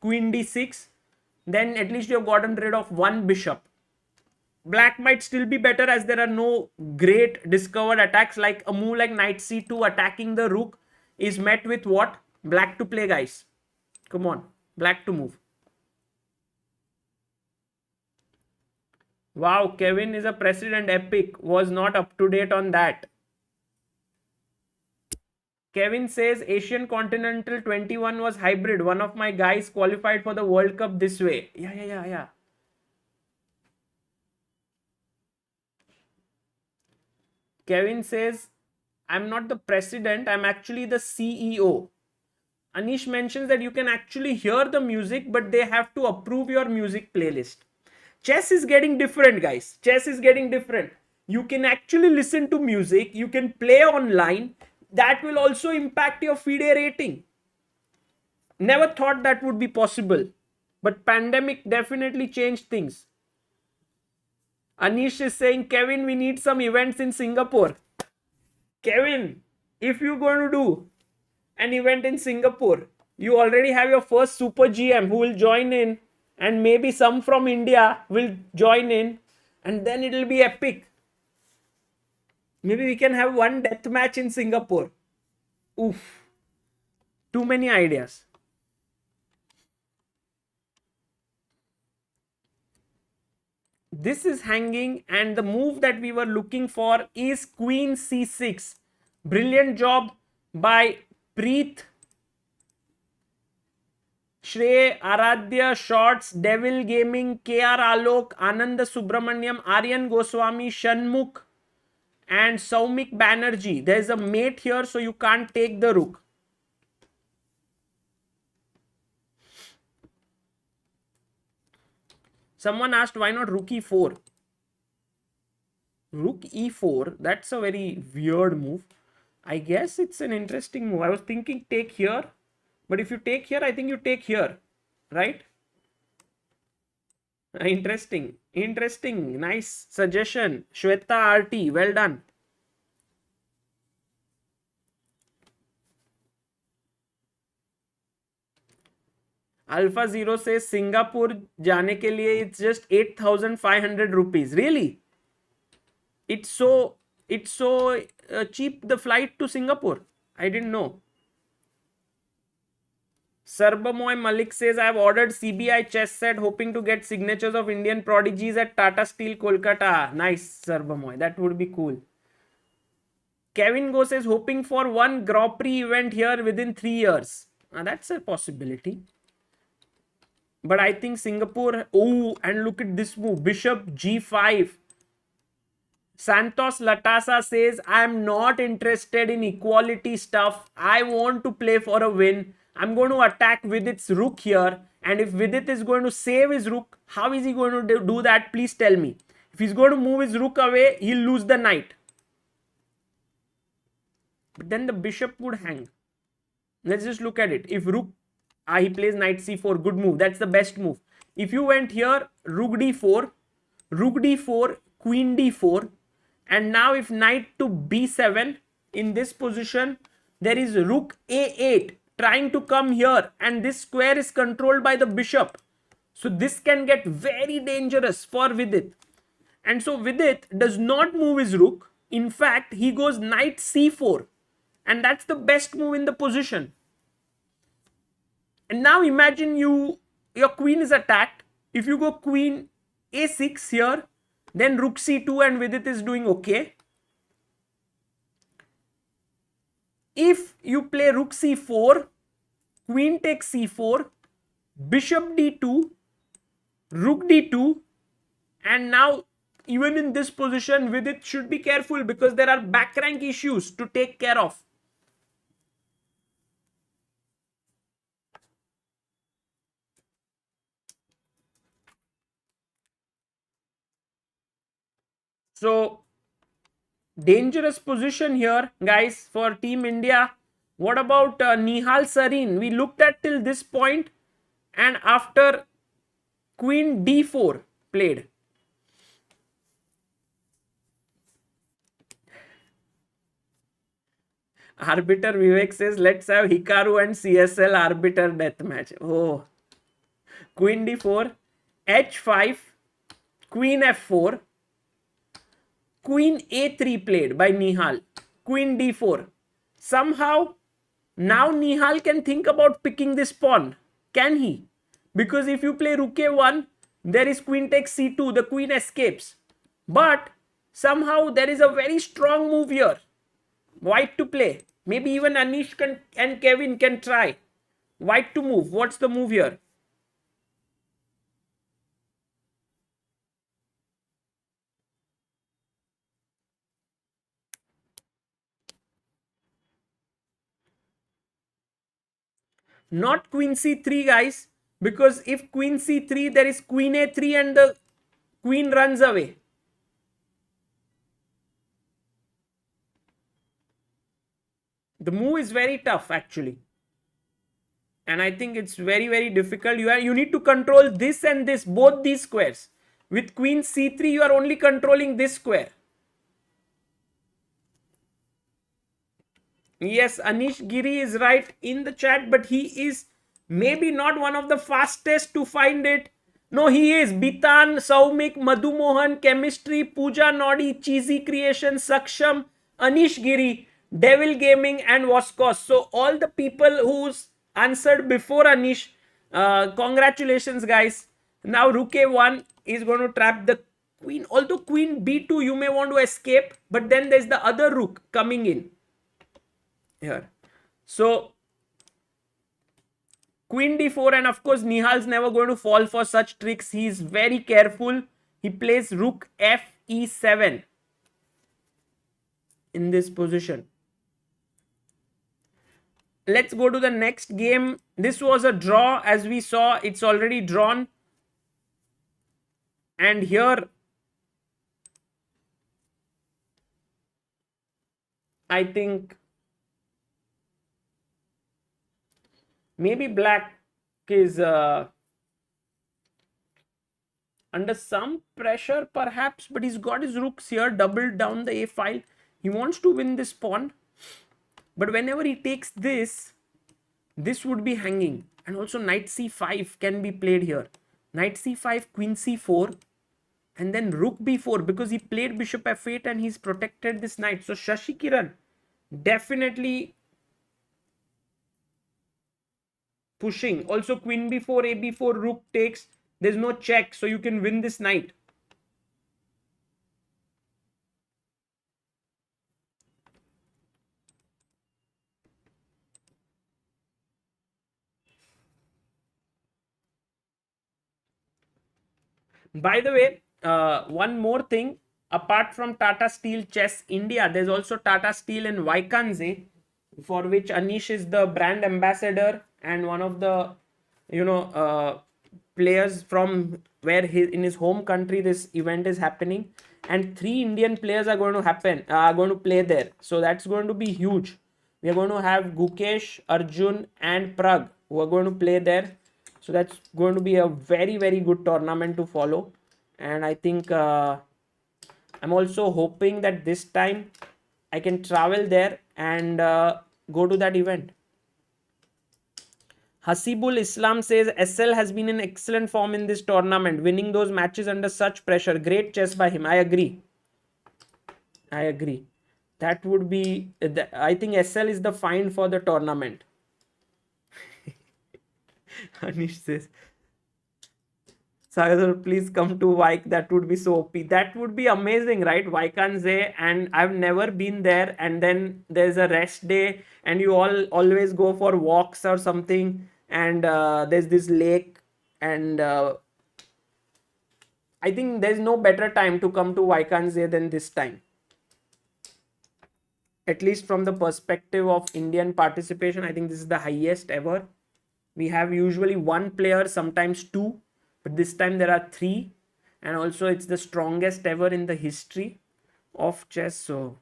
[SPEAKER 1] queen d6, then at least you have gotten rid of one bishop. Black might still be better, as there are no great discovered attacks. Like a move like knight c2 attacking the rook is met with what? Black to play, guys. Come on, black to move. Wow, Kevin is a president. Epic. Was not up to date on that. Kevin says Asian Continental 21 was hybrid. One of my guys qualified for the World Cup this way. Yeah. Kevin says, I'm not the president, I'm actually the CEO. Anish mentions that you can actually hear the music, but they have to approve your music playlist. Chess is getting different, guys. Chess is getting different. You can actually listen to music, you can play online. That will also impact your FIDE rating. Never thought that would be possible, but pandemic definitely changed things. Anish is saying, Kevin, we need some events in Singapore. Kevin, if you're going to do an event in Singapore, you already have your first super GM who will join in, and maybe some from India will join in, and then it will be epic. Maybe we can have one death match in Singapore. Oof. Too many ideas. This is hanging, and the move that we were looking for is queen c6. Brilliant job by Preet, Shrey, Aradhya, Shorts, Devil Gaming, KR Alok, Ananda Subramaniam, Aryan Goswami, Shanmukh, and Soumik Banerjee. There is a mate here, so you can't take the rook. Someone asked why not rook e4. Rook e4, that's a very weird move. I guess it's an interesting move. I was thinking take here, but if you take here, I think you take here, right? Interesting. Nice suggestion. Shweta RT, well done. Alpha Zero says Singapore जाने के लिए it's just 8,500 rupees. Really? It's so cheap, the flight to Singapore. I didn't know. Sarbamoy Malik says, I have ordered CBI chess set hoping to get signatures of Indian prodigies at Tata Steel Kolkata. Nice, Sarbamoy. That would be cool. Kevin Go says, hoping for one Grand Prix event here within 3 years. That's a possibility. But I think Singapore... Oh, and look at this move. Bishop G5. Santos Latasa says, I am not interested in equality stuff. I want to play for a win. I'm going to attack Vidit's rook here. And if Vidit is going to save his rook, how is he going to do that? Please tell me. If he's going to move his rook away, he'll lose the knight. But then the bishop would hang. Let's just look at it. If rook, he plays knight c4, good move. That's the best move. If you went here, rook d4, queen d4. And now if knight to b7, in this position, there is rook a8 trying to come here. And this square is controlled by the bishop. So this can get very dangerous for Vidit. And so Vidit does not move his rook. In fact, he goes knight c4. And that's the best move in the position. And now imagine your queen is attacked. If you go queen a6 here, then rook c2 and Vidit is doing okay. If you play rook c4, queen takes c4, bishop d2, rook d2, and now even in this position, Vidit should be careful because there are back rank issues to take care of. So, dangerous position here, guys, for Team India. What about Nihal Sarin? We looked at till this point, and after queen d4 played. Arbiter Vivek says, let's have Hikaru and CSL arbiter deathmatch. Oh. Queen d4, h5, queen f4, queen a3 played by Nihal, queen d4. Somehow, now Nihal can think about picking this pawn. Can he? Because if you play rook a1, there is queen takes c2, the queen escapes. But somehow there is a very strong move here. White to play. Maybe even Anish and Kevin can try. White to move. What's the move here? Not queen c3, guys. Because if queen c3, there is queen a3 and the queen runs away. The move is very tough actually. And I think it's very, very difficult. You need to control this and this, both these squares. With queen c3, you are only controlling this square. Yes, Anish Giri is right in the chat, but he is maybe not one of the fastest to find it. No, he is. Bitan, Saumik, Madhu Mohan, Chemistry, Pooja Nodi, Cheesy Creation, Saksham, Anish Giri, Devil Gaming and Waskos. So all the people who's answered before Anish, congratulations guys. Now rook a1 is going to trap the queen. Although queen b2 you may want to escape, but then there's the other rook coming in here. So queen d4, and of course Nihal's never going to fall for such tricks. He's very careful. He plays rook f e7 in this position. Let's go to the next game. This was a draw, as we saw. It's already drawn. And here I think maybe black is under some pressure perhaps, but he's got his rooks here, doubled down the a file. He wants to win this pawn. But whenever he takes this, this would be hanging, and also knight c5 can be played here. Knight c5, queen c4, and then rook b4, because he played bishop f8 and he's protected this knight. So Shashi Kiran definitely pushing. Also queen b4, a b4, rook takes. There's no check, so you can win this knight. By the way, one more thing, apart from Tata Steel Chess India, there's also Tata Steel in Vaikanze, for which Anish is the brand ambassador and one of the, players from where in his home country this event is happening, and 3 Indian players are going to play there. So that's going to be huge. We are going to have Gukesh, Arjun, and Prag who are going to play there. So that's going to be a very, very good tournament to follow. And I think I'm also hoping that this time I can travel there and go to that event. Hasibul Islam says SL has been in excellent form in this tournament, winning those matches under such pressure. Great chess by him. I agree. That would be, I think SL is the find for the tournament. Anish says, Sagar, please come to Vaik. That would be so OP. That would be amazing, right? Vaikanze, and I've never been there. And then there's a rest day, and you all always go for walks or something. And there's this lake, and I think there's no better time to come to Vaikanze than this time. At least from the perspective of Indian participation, I think this is the highest ever. We have usually one player, sometimes two, but this time there are 3, and also it's the strongest ever in the history of chess. So,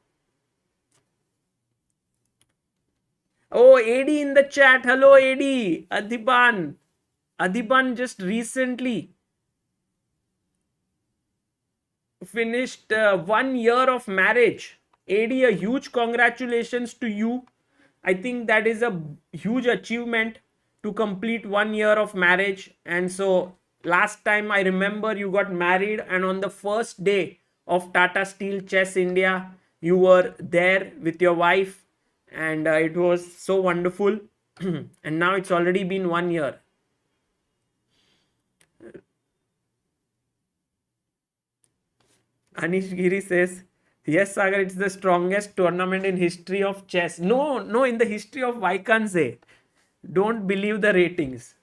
[SPEAKER 1] oh, AD in the chat. Hello, AD. Adiban just recently finished 1 year of marriage. AD, a huge congratulations to you. I think that is a huge achievement to complete 1 year of marriage. And so last time I remember you got married, and on the first day of Tata Steel Chess India, you were there with your wife, and it was so wonderful. And now it's already been 1 year. Anish Giri says, yes, Sagar, it's the strongest tournament in history of chess. No, in the history of Vaikanse. Don't believe the ratings.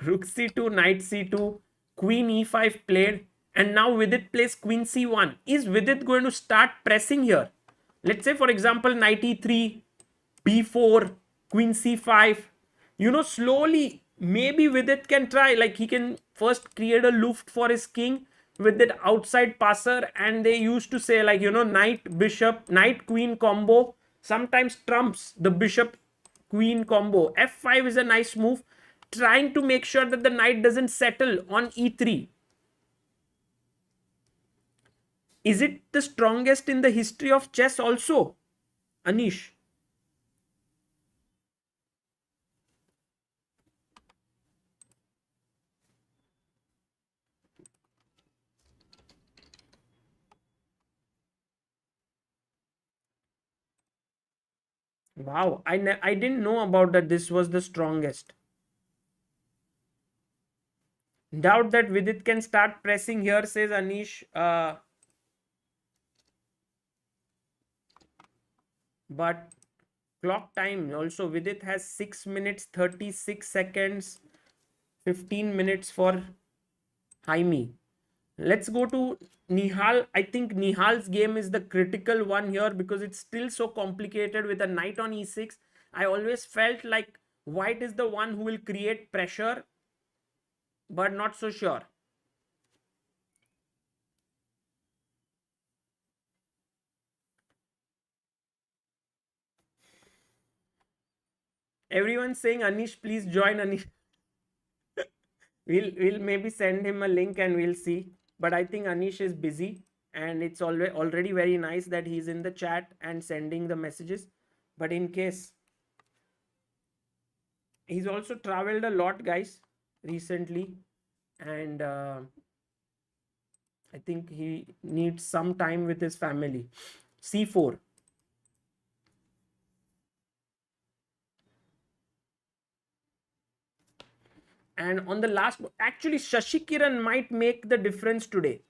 [SPEAKER 1] Rook c2, knight c2, queen e5 played, and now Vidit plays queen c1. Is Vidit going to start pressing here? Let's say, for example, knight e3, b4, queen c5. Slowly, maybe Vidit can try, like he can first create a luft for his king with that outside passer, and they used to say, like, knight bishop, knight queen combo sometimes trumps the bishop queen combo. f5 is a nice move, trying to make sure that the knight doesn't settle on e3. Is it the strongest in the history of chess also, Anish? Wow, I didn't know about that. This was the strongest. Doubt that Vidit can start pressing here, says Anish. But clock time also, Vidit has 6 minutes 36 seconds, 15 minutes for Jaime. Let's go to Nihal. I think Nihal's game is the critical one here because it's still so complicated with a knight on e6. I always felt like white is the one who will create pressure, but not so sure. Everyone's saying, Anish, please join. Anish. We'll maybe send him a link and we'll see. But I think Anish is busy, and it's already very nice that he's in the chat and sending the messages. But in case He's also traveled a lot, guys, recently, and I think he needs some time with his family. C4. And on the last, actually, Shashi Kiran might make the difference today,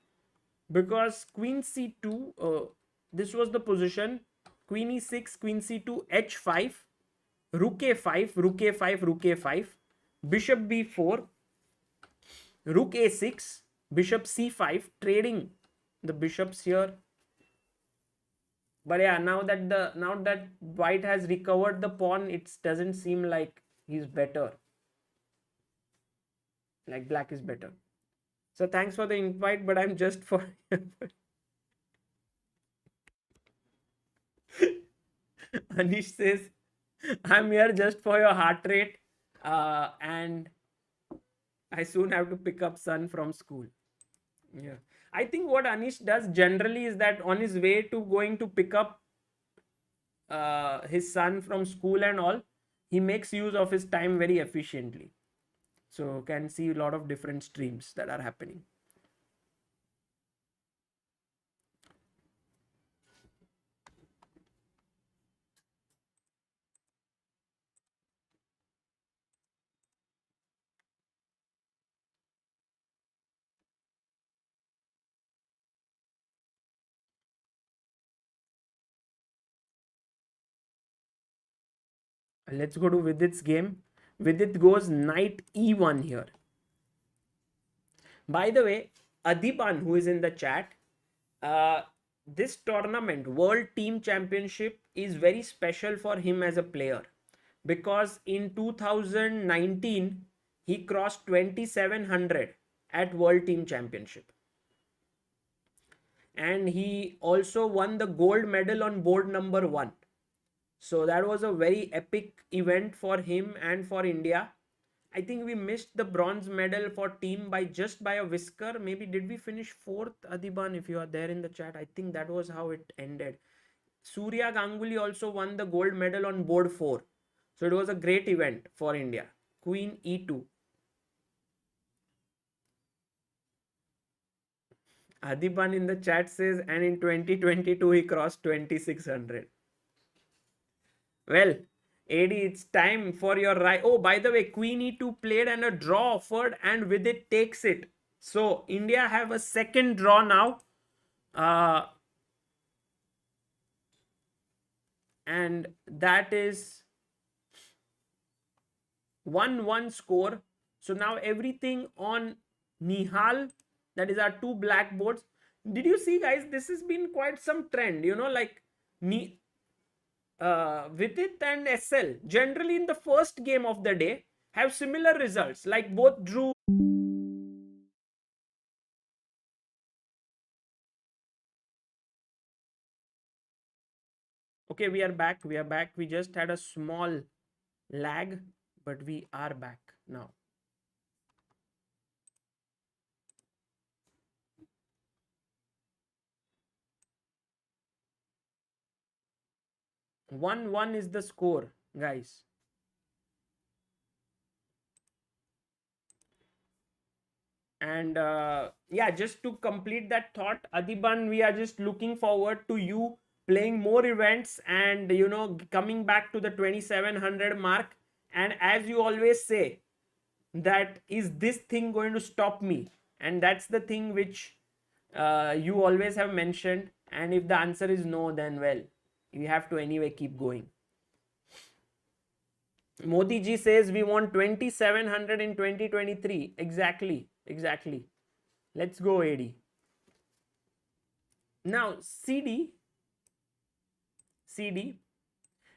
[SPEAKER 1] because Queen C2, this was the position. Queen E6, Queen C2, H5, Rook A5, Rook A5, Rook A5, Bishop B4, Rook A6, Bishop C5, trading the bishops here. But yeah, now that white has recovered the pawn, it doesn't seem like he's better. Like black is better. So thanks for the invite, but I'm just for Anish says, I'm here just for your heart rate. And I soon have to pick up son from school. Yeah. I think what Anish does generally is that on his way to going to pick up his son from school and all, he makes use of his time very efficiently. So can see a lot of different streams that are happening. Let's go to Vidit's game. Vidit goes knight e1 here. By the way, Adiban, who is in the chat, uh, this tournament, World Team Championship, is very special for him as a player, because in 2019 he crossed 2700 at World Team Championship, and he also won the gold medal on board number 1. So that was a very epic event for him and for India. I think we missed the bronze medal for team by just by a whisker. Maybe did we finish fourth, Adiban? If you are there in the chat, I think that was how it ended. Surya Ganguly also won the gold medal on board 4. So it was a great event for India. Queen E2. Adiban in the chat says, and in 2022 he crossed 2600. Well, AD, it's time for your right. Oh, by the way, Queen E2 played and a draw offered, and with it takes it. So India have a second draw now. And that is 1-1 score. So now everything on Nihal, that is our two blackboards. Did you see, guys? This has been quite some trend, like Vidit and SL generally in the first game of the day have similar results, like both drew. Okay, we are back. We are back. We just had a small lag, but we are back now. One is the score, guys. And yeah, just to complete that thought, Adiban, we are just looking forward to you playing more events and coming back to the 2700 mark. And as you always say, that is this thing going to stop me? And that's the thing which you always have mentioned. And if the answer is no, then well, you have to anyway keep going. Modi ji says we want 2700 in 2023. Exactly. Let's go, AD. Now, CD.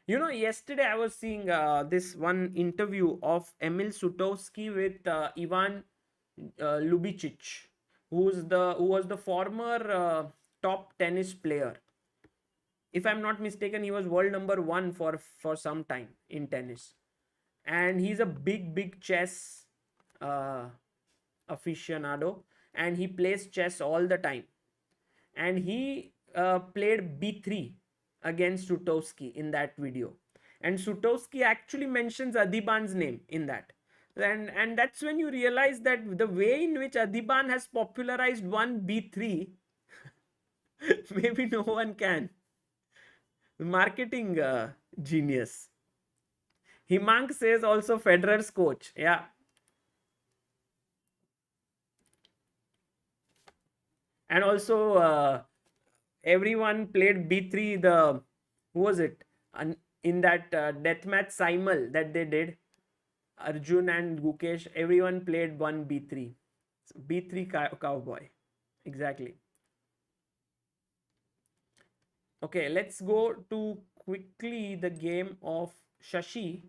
[SPEAKER 1] Yesterday I was seeing this one interview of Emil Sutovsky with Ivan Lubicic, who was the former top tennis player. If I'm not mistaken, he was world number 1 for some time in tennis, and he's a big chess aficionado, and he plays chess all the time. And he played b3 against Sutovsky in that video, And Sutowski actually mentions Adiban's name in that. And that's when you realize that the way in which Adiban has popularized 1b3, maybe no one can. Marketing genius. Himank says also Federer's coach. Yeah. And also everyone played b3, the who was it, in that deathmatch simul that they did, Arjun and Gukesh, everyone played one b3, b3 cowboy. Exactly. Okay, let's go to quickly the game of Shashi.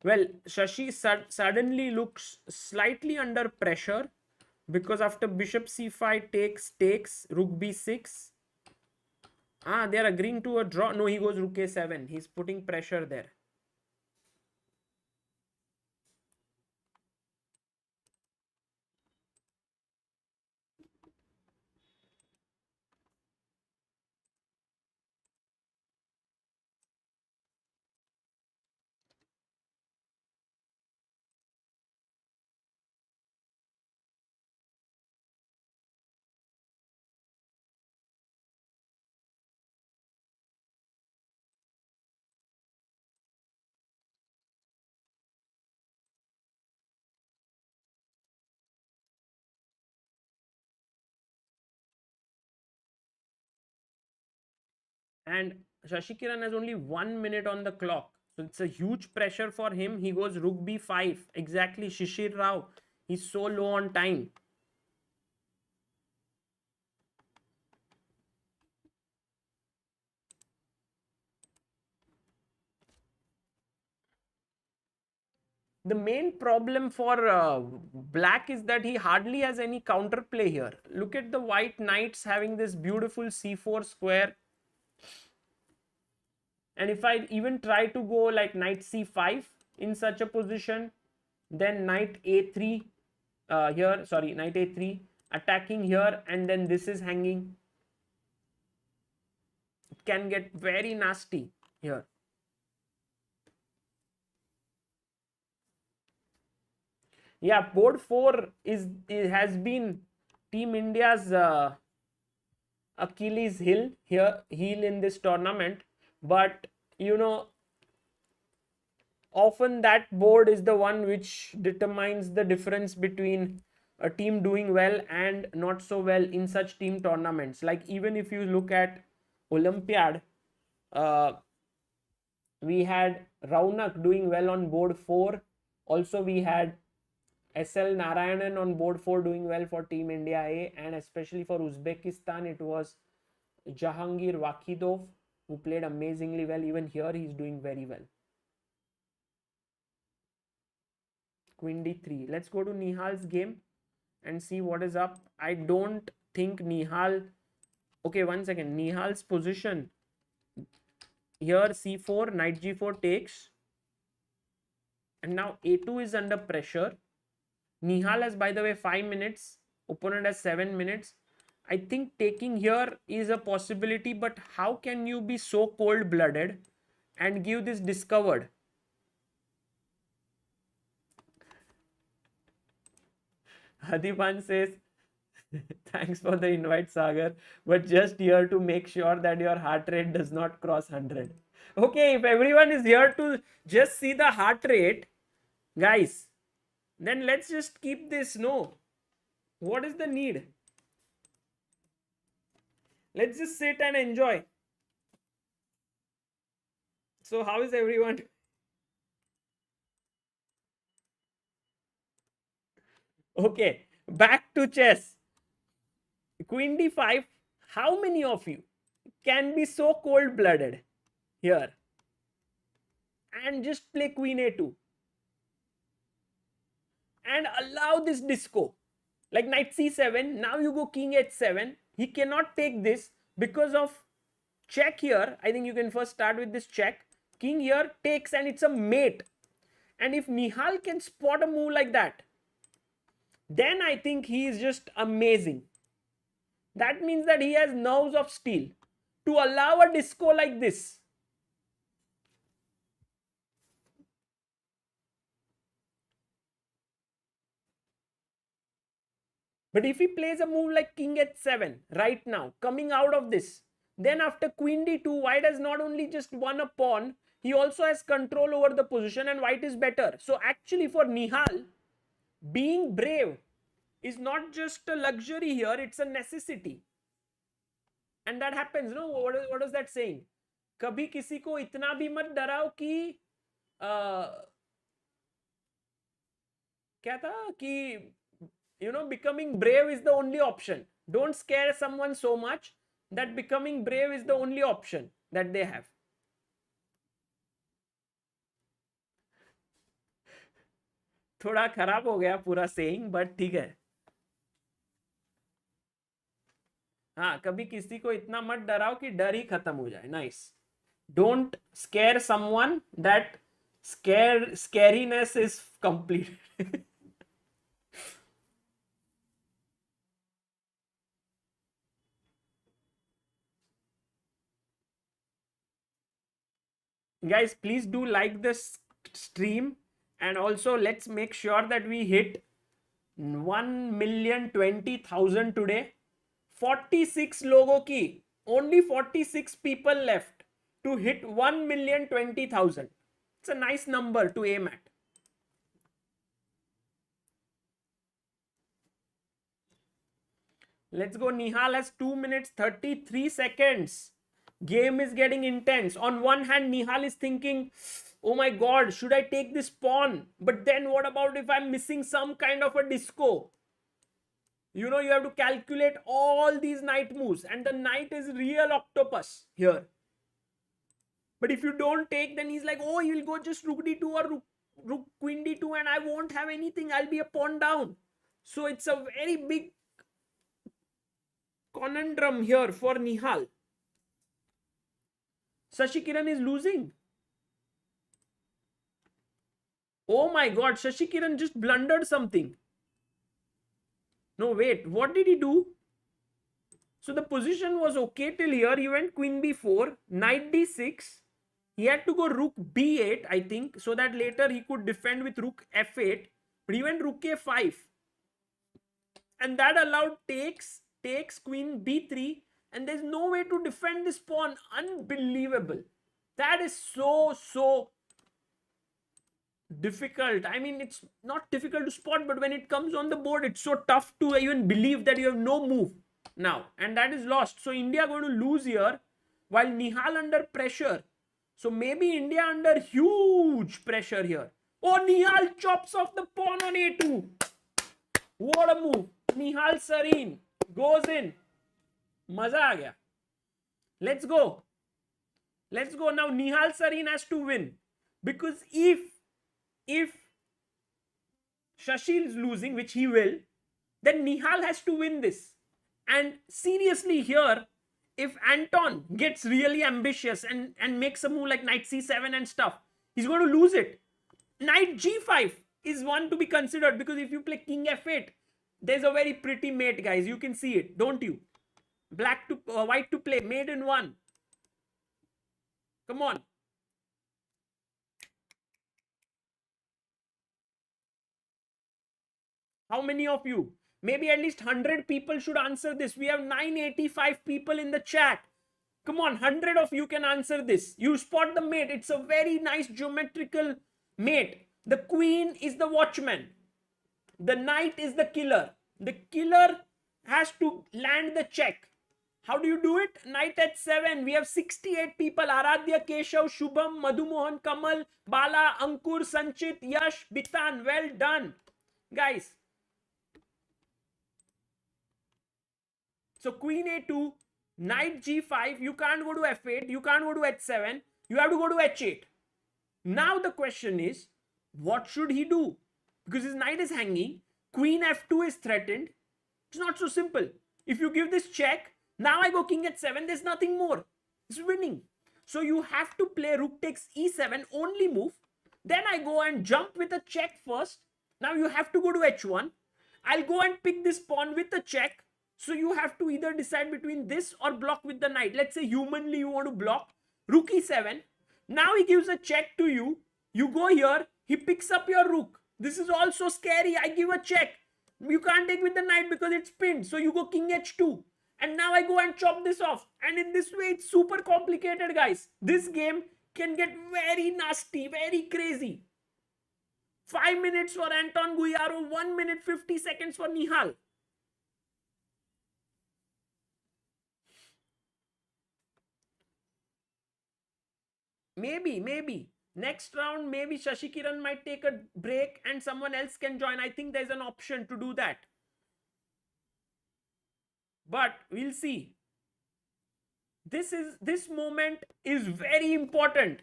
[SPEAKER 1] Well, Shashi suddenly looks slightly under pressure because after bishop c5 takes rook b6. They are agreeing to a draw. No, he goes rook a7. He's putting pressure there. And Shashi Kiran has only 1 minute on the clock. So it's a huge pressure for him. He goes rook b5. Exactly, Shishir Rao. He's so low on time. The main problem for black is that he hardly has any counterplay here. Look at the white knights having this beautiful c4 square. And if I even try to go like knight c5 in such a position, then knight a3 here, sorry, knight a3 attacking here, and then this is hanging. It can get very nasty here. Yeah, board 4 it has been Team India's Achilles heel in this tournament, but you know, often that board is the one which determines the difference between a team doing well and not so well in such team tournaments. Like even if you look at Olympiad, uh, we had Raunak doing well on board 4. Also we had SL Narayanan on board 4 doing well for Team India A, and especially for Uzbekistan it was Jahangir Wakhidov who played amazingly well. Even here he's doing very well. Queen d3. Let's go to Nihal's game and see what is up. I don't think Nihal... Okay, one second. Nihal's position here, c4, knight g4 takes, and now a2 is under pressure. Nihal has, by the way, 5 minutes. Opponent has 7 minutes. I think taking here is a possibility, but how can you be so cold-blooded and give this discovered? Hadipan says, thanks for the invite, Sagar, but just here to make sure that your heart rate does not cross 100. Okay, if everyone is here to just see the heart rate, guys, then let's just keep this. No, what is the need? Let's just sit and enjoy. So how is everyone? Okay, back to chess. Queen d5. How many of you can be so cold-blooded here and just play queen a2 and allow this disco? Like knight c7, now you go king h7. He cannot take this because of check here. I think you can first start with this check. King here takes and it's a mate. And if Nihal can spot a move like that, then I think he is just amazing. That means that he has nerves of steel. to allow a disco like this. But if he plays a move like king h7 right now, coming out of this, then after queen d2, white has not only just won a pawn, he also has control over the position and white is better. So actually for Nihal, being brave is not just a luxury here, it's a necessity. And that happens, no? What is that saying? कभी किसी को इतना भी मत डराओ कि क्या था कि becoming brave is the only option. Don't scare someone so much that becoming brave is the only option that they have. थोड़ा खराब हो गया पूरा सेइंग, बट ठीक है. हाँ, कभी किसी को इतना मत डराओ कि डर ही खत्म हो जाए. Nice. Don't scare someone that scariness is complete. Guys, please do like this stream, and also let's make sure that we hit 1,020,000 today. 46 लोगों की, only 46 people left to hit 1,020,000. It's a nice number to aim at. Let's go. Nihal has 2 minutes 33 seconds. Game is getting intense. On one hand, Nihal is thinking, oh my god, should I take this pawn? But then what about if I'm missing some kind of a disco? You have to calculate all these knight moves, and the knight is real octopus here. But if you don't take, then he's like, oh, he will go just rook d2 or rook queen d2 and I won't have anything. I'll be a pawn down. So it's a very big conundrum here for Nihal. Shashi Kiran is losing. Oh my god, Shashi Kiran just blundered something. No, wait, what did he do? So the position was okay till here. He went queen b4, knight d6. He had to go rook b8, I think, so that later he could defend with rook f8. But he went rook a5. And that allowed takes queen b3. And there's no way to defend this pawn. Unbelievable. That is so difficult. I mean, it's not difficult to spot, but when it comes on the board, it's so tough to even believe that you have no move now. And that is lost. So India going to lose here, while Nihal under pressure. So maybe India under huge pressure here. Oh, Nihal chops off the pawn on a2. What a move. Nihal Sareen goes in. Maza aa gaya. Let's go. Let's go. Now Nihal Sareen has to win. Because if Shashi is losing, which he will, then Nihal has to win this. And seriously here, if Anton gets really ambitious and makes a move like knight c7 and stuff, he's going to lose it. Knight g5 is one to be considered, because if you play king f8, there's a very pretty mate, guys. You can see it, don't you? White to play, mate in one. Come on. How many of you? Maybe at least 100 people should answer this. We have 985 people in the chat. Come on, 100 of you can answer this. You spot the mate. It's a very nice geometrical mate. The queen is the watchman. The knight is the killer. The killer has to land the check. How do you do it? Knight h7. We have 68 people. Aradhya, Keshav, Shubham, Madhumohan, Kamal, Bala, Ankur, Sanchit, Yash, Bitan. Well done, guys. So queen a2, knight g5. You can't go to f8. You can't go to h7. You have to go to h8. Now the question is, what should he do? Because his knight is hanging. Queen f2 is threatened. It's not so simple. If you give this check, now I go king h7. There's nothing more. It's winning. So you have to play rook takes e7, only move. Then I go and jump with a check first. Now you have to go to h1. I'll go and pick this pawn with a check. So you have to either decide between this or block with the knight. Let's say humanly you want to block. Rook e7. Now he gives a check to you. You go here. He picks up your rook. This is also scary. I give a check. You can't take with the knight because it's pinned. So you go king h2. And now I go and chop this off. And in this way, it's super complicated, guys. This game can get very nasty, very crazy. 5 minutes for Anton Guyaro, 1 minute 50 seconds for Nihal. Maybe. Next round, maybe Shashi Kiran might take a break and someone else can join. I think there's an option to do that. But we'll see. This moment is very important.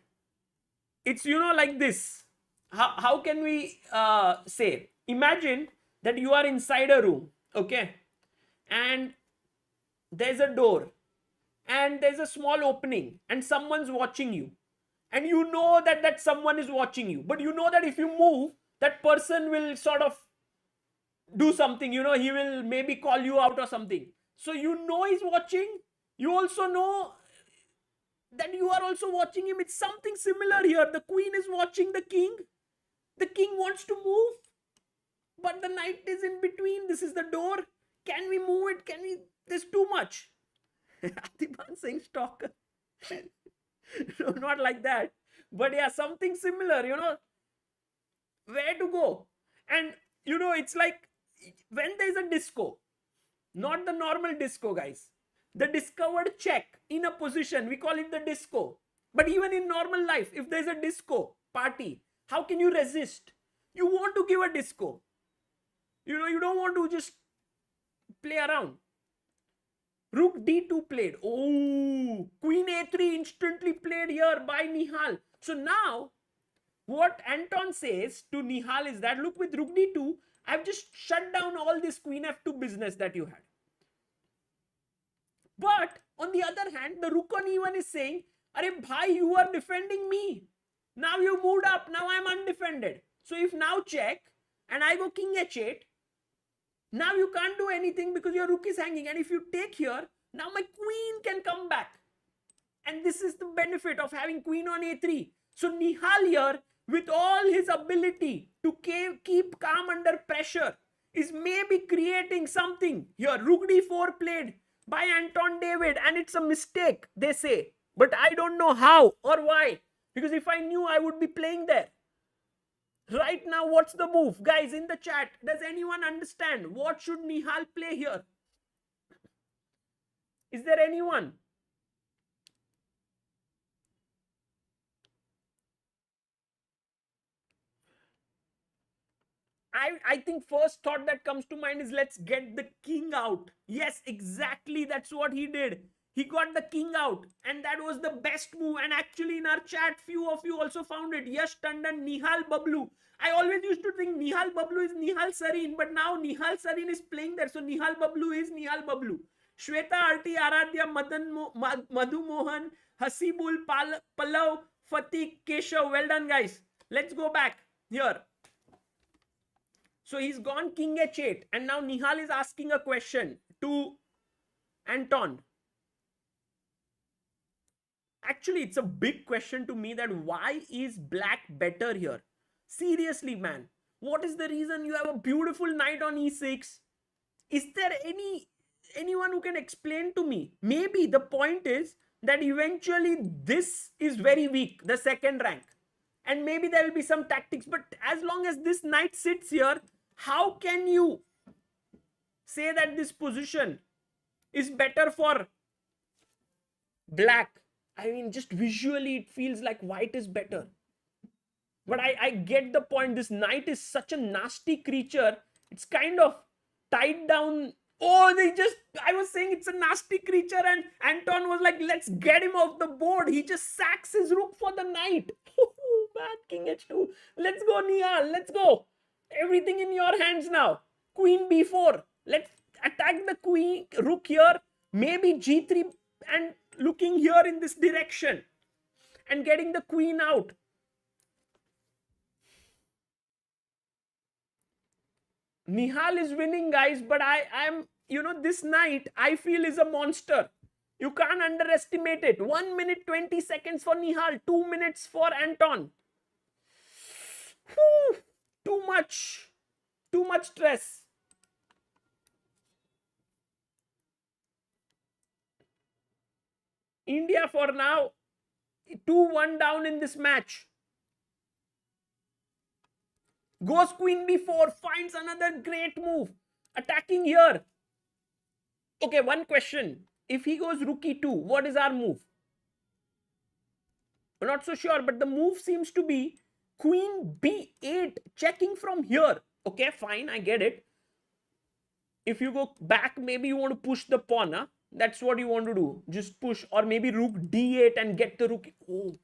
[SPEAKER 1] It's, like this. How can we say? Imagine that you are inside a room, okay? And there's a door. And there's a small opening. And someone's watching you. And you know that someone is watching you. But you know that if you move, that person will sort of do something. He will maybe call you out or something. So you know he's watching. You also know that you are also watching him. It's something similar here. The queen is watching the king. The king wants to move. But the knight is in between. This is the door. Can we move it? There's too much. Adiban saying stalker. No, not like that. But yeah, something similar, where to go. And, it's like when there's a disco, not the normal disco, guys. The discovered check in a position, we call it the disco. But even in normal life, if there's a disco party, how can you resist? You want to give a disco. You don't want to just play around. Rook d2 played. Oh, queen a3 instantly played here by Nihal. So now, what Anton says to Nihal is that, look, with rook d2, I've just shut down all this queen f2 business that you had. But on the other hand, the rook on e1 is saying, Arey bhai, you are defending me. Now you moved up. Now I'm undefended. So if now check and I go king h8, now you can't do anything because your rook is hanging. And if you take here, now my queen can come back. And this is the benefit of having queen on a3. So Nihal here, with all his ability to keep calm under pressure, is maybe creating something. Here, rook d4 played by Anton David. And it's a mistake, they say. But I don't know how or why. Because if I knew, I would be playing there. Right now, what's the move? Guys, in the chat, does anyone understand? What should Nihal play here? Is there anyone? I think first thought that comes to mind is let's get the king out. Yes, exactly. That's what he did. He got the king out. And that was the best move. And actually in our chat, few of you also found it. Yash Tandon, Nihal Bablu. I always used to think Nihal Bablu is Nihal Sareen. But now Nihal Sareen is playing there. So Nihal Bablu is Nihal Bablu. Shweta Arti, Aradhya, Madhu Mohan, Hasibul, Pallav, Fatih, Keshav. Well done, guys. Let's go back here. So he's gone king h8. And now Nihal is asking a question to Anton. Actually, it's a big question to me that why is black better here? Seriously, man. What is the reason you have a beautiful knight on e6? Is there anyone who can explain to me? Maybe the point is that eventually this is very weak, the second rank. And maybe there will be some tactics. But as long as this knight sits here, how can you say that this position is better for black? I mean, just visually, it feels like white is better. But I get the point. This knight is such a nasty creature. It's kind of tied down. Oh, I was saying it's a nasty creature. And Anton was like, let's get him off the board. He just sacks his rook for the knight. Oh, man, king h2. Let's go, Nihal. Let's go. Everything in your hands now. Queen b4. Let's attack the queen, rook here. Maybe g3 and looking here in this direction and getting the queen out. Nihal is winning, guys, but I'm this knight, I feel, is a monster. You can't underestimate it. 1 minute 20 seconds for Nihal, 2 minutes for Anton. Whew, too much. Too much stress. India for now 2-1 down in this match. Goes queen b4, finds another great move. Attacking here. Okay, one question. If he goes rook e2, what is our move? I'm not so sure, but the move seems to be queen b8, checking from here. Okay, fine, I get it. If you go back, maybe you want to push the pawn, huh? That's what you want to do. Just push, or maybe rook d8 and get the rook. Oh,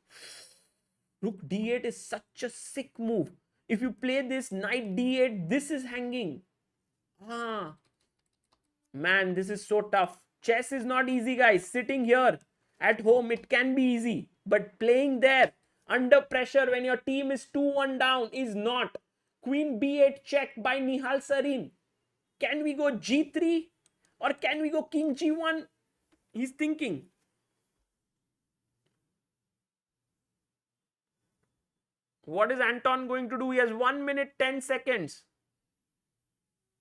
[SPEAKER 1] rook d8 is such a sick move. If you play this knight d8, this is hanging. Man, this is so tough. Chess is not easy, guys. Sitting here at home, it can be easy. But playing there under pressure when your team is 2-1 down is not. Queen b8 check by Nihal Sarin. Can we go g3 or can we go king g1? He's thinking. What is Anton going to do? He has 1 minute 10 seconds.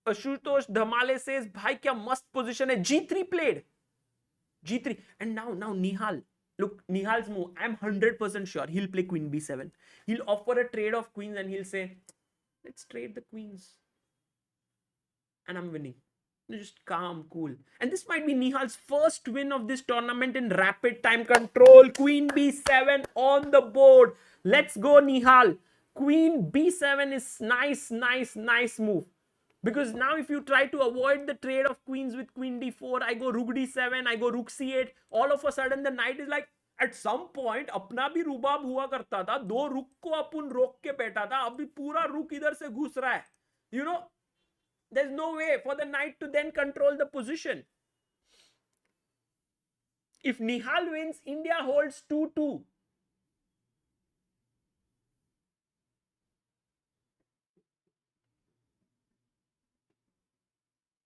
[SPEAKER 1] Ashutosh Dhamale says, bhai kya mast position hai. G3 played. G3. And now Nihal. Look, Nihal's move. I'm 100% sure he'll play queen b7. He'll offer a trade of queens and he'll say, let's trade the queens. And I'm winning. Just calm, cool. And this might be Nihal's first win of this tournament in rapid time control. Queen b7 on the board. Let's go, Nihal. Queen b7 is nice move. Because now if you try to avoid the trade of queens with queen d4, I go rook d7, I go rook c8, all of a sudden the knight is like, at some point, अपना भी रुबाब हुआ करता था, दो रुक को अपन रोक के बैठा था, अभी पूरा रुक इधर से घुस रहा है. There's no way for the knight to then control the position. If Nihal wins, India holds 2-2.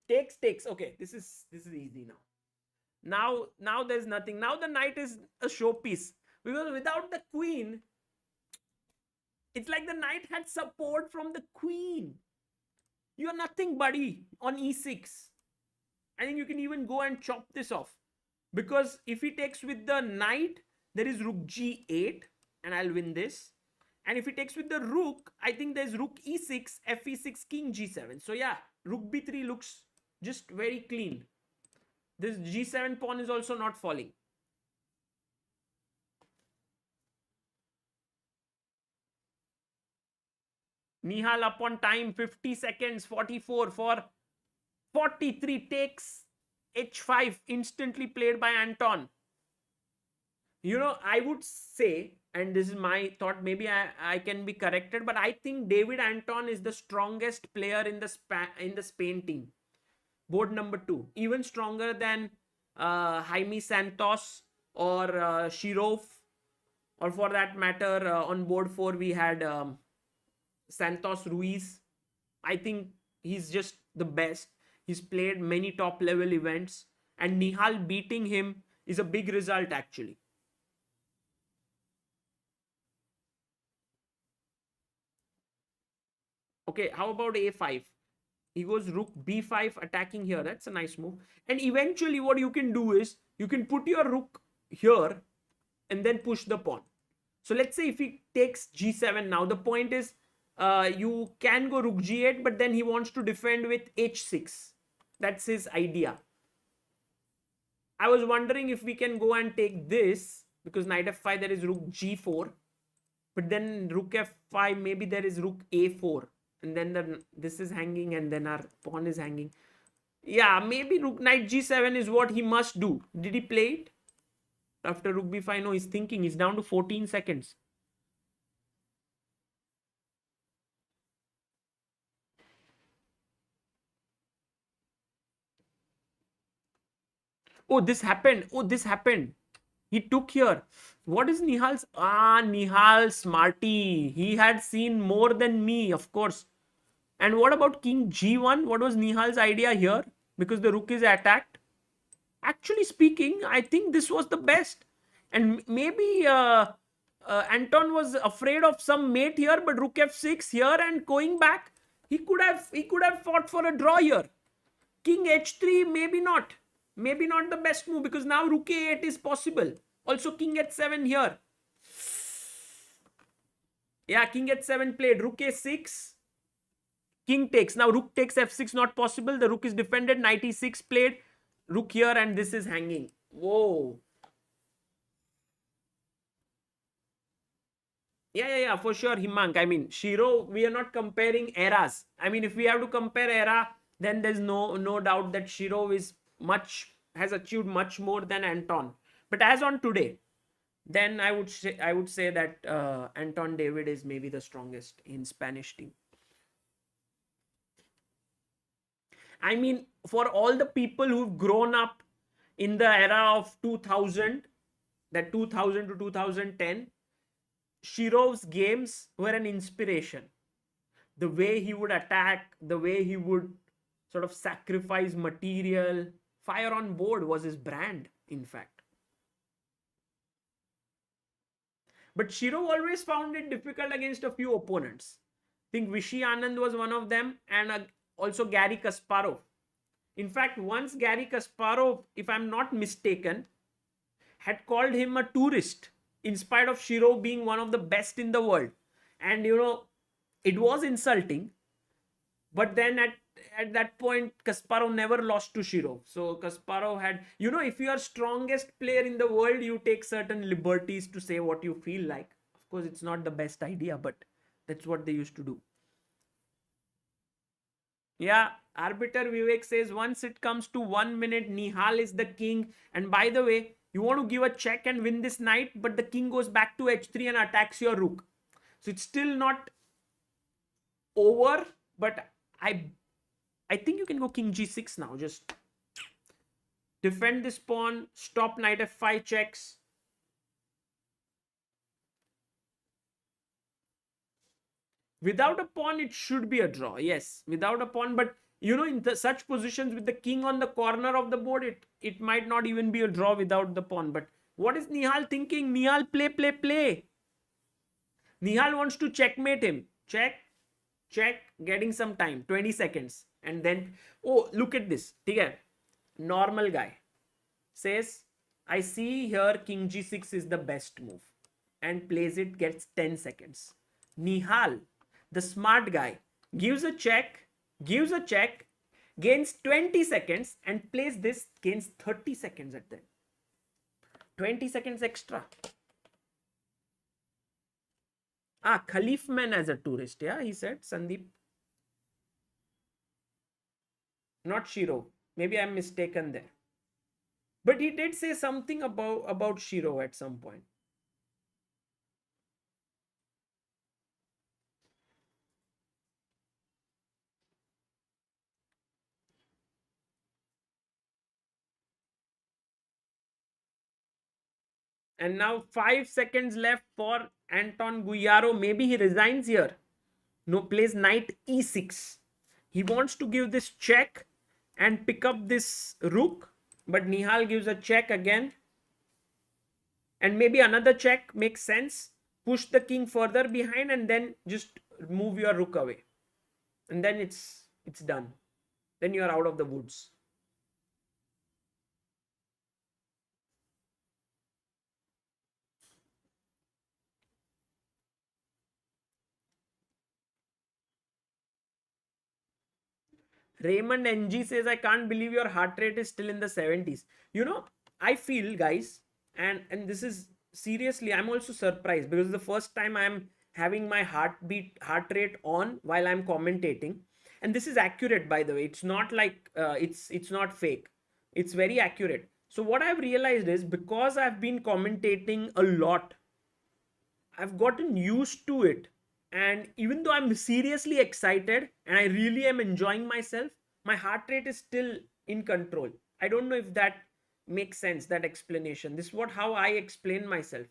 [SPEAKER 1] Takes. Okay, this is easy now. Now there's nothing. Now the knight is a showpiece. Because without the queen, it's like the knight had support from the queen. You're nothing, buddy, on e6. I think you can even go and chop this off. Because if he takes with the knight, there is rook g8 and I'll win this. And if he takes with the rook, I think there's rook e6, fe6, king g7. So yeah, rook b3 looks just very clean. This g7 pawn is also not falling. Nihal up on time, 50 seconds, 44 for 43, takes h5, instantly played by Anton. I would say, and this is my thought, maybe I can be corrected, but I think David Anton is the strongest player in the Spain team. Board number 2, even stronger than Jaime Santos or Shirov, or for that matter, on board 4 we had Santos Ruiz. I think he's just the best. He's played many top level events, and Nihal beating him is a big result actually. Okay, how about a5? He goes rook b5, attacking here. That's a nice move. And eventually what you can do is, you can put your rook here and then push the pawn. So let's say if he takes g7 now, the point is you can go rook g8, but then he wants to defend with h6. That's his idea. I was wondering if we can go and take this, because knight f5 there is rook g4, but then rook f5, maybe there is rook a4, and then this is hanging and then our pawn is hanging. Yeah, maybe rook knight g7 is what he must do. Did he play it after rook b5? No, he's thinking. He's down to 14 seconds. Oh, this happened. He took here. What is Nihal's? Nihal smarty. He had seen more than me, of course. And what about king g1? What was Nihal's idea here? because the rook is attacked. Actually speaking, I think this was the best. And maybe Anton was afraid of some mate here, but rook f6 here and going back, he could have fought for a draw here. King h3, maybe not. Maybe not the best move, because now rook a8 is possible. Also king h7 here. Yeah, king h7 played. Rook a6. King takes. Now rook takes f6, not possible. The rook is defended. Knight e6 played. Rook here, and this is hanging. Whoa. Yeah, for sure, Himank. I mean, Shiro, we are not comparing eras. I mean, if we have to compare era, then there's no doubt that Shiro has achieved much more than Anton. But as on today, then I would say that Anton David is maybe the strongest in Spanish team. I mean, for all the people who've grown up in the era of 2000, that 2000 to 2010, Shirov's games were an inspiration. The way he would attack, the way he would sort of sacrifice material, fire on board was his brand, in fact. But Shirov always found it difficult against a few opponents. I think Vishy Anand was one of them, and also Garry Kasparov. In fact, once Garry Kasparov, if I'm not mistaken, had called him a tourist, in spite of Shirov being one of the best in the world. And it was insulting. But then at that point, Kasparov never lost to Shirov. So Kasparov had, if you are strongest player in the world, you take certain liberties to say what you feel like. Of course, it's not the best idea, but that's what they used to do. Yeah, Arbiter Vivek says, once it comes to 1 minute, Nihal is the king. And by the way, you want to give a check and win this knight, but the king goes back to h3 and attacks your rook. So it's still not over, but I think you can go king g6 now. Just defend this pawn, stop knight f5 checks. Without a pawn, it should be a draw. Yes, without a pawn, but in such positions with the king on the corner of the board, it might not even be a draw without the pawn. But what is Nihal thinking? Nihal, play. Nihal wants to checkmate him. Check, getting some time, 20 seconds. And then, oh, look at this. Okay. Normal guy says, I see here king g6 is the best move. And plays it, gets 10 seconds. Nihal, the smart guy, gives a check, gains 20 seconds, and plays this, gains 30 seconds at that. 20 seconds extra. Khalifman as a tourist, yeah, he said, Sandeep. Not Shiro. Maybe I'm mistaken there. But he did say something about Shiro at some point. And now 5 seconds left for Anton Guyaro. Maybe he resigns here. No, plays knight e6. He wants to give this check and pick up this rook. But Nihal gives a check again. And maybe another check makes sense. Push the king further behind and then just move your rook away. And then it's done. Then you are out of the woods. Raymond NG says, I can't believe your heart rate is still in the 70s. I feel, guys, and this is seriously, I'm also surprised because the first time I'm having my heart rate on while I'm commentating. And this is accurate, by the way. It's not like, it's not fake. It's very accurate. So what I've realized is, because I've been commentating a lot, I've gotten used to it. And even though I'm seriously excited and I really am enjoying myself, my heart rate is still in control. I don't know if that makes sense, that explanation. This is how I explain myself.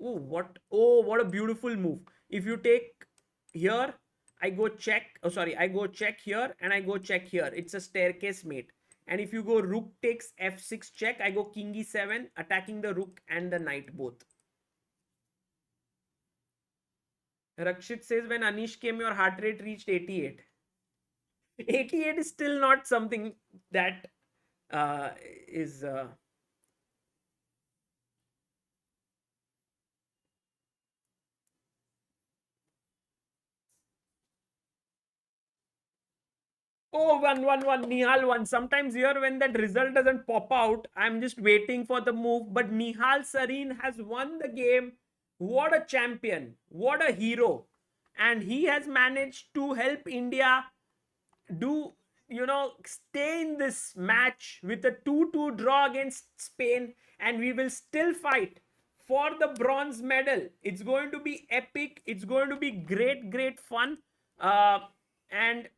[SPEAKER 1] Oh, what a beautiful move. If you take here, I go check. Oh, sorry. I go check here and I go check here. It's a staircase mate. And if you go rook takes f6 check, I go king e7, attacking the rook and the knight both. Rakshit says, when Anish came, your heart rate reached 88. 88 is still not something that uh, is. Oh, 1-1-1, Nihal won. Sometimes here when that result doesn't pop out, I'm just waiting for the move. But Nihal Sarin has won the game. What a champion. What a hero. And he has managed to help India do, stay in this match with a 2-2 draw against Spain. And we will still fight for the bronze medal. It's going to be epic. It's going to be great, great fun. And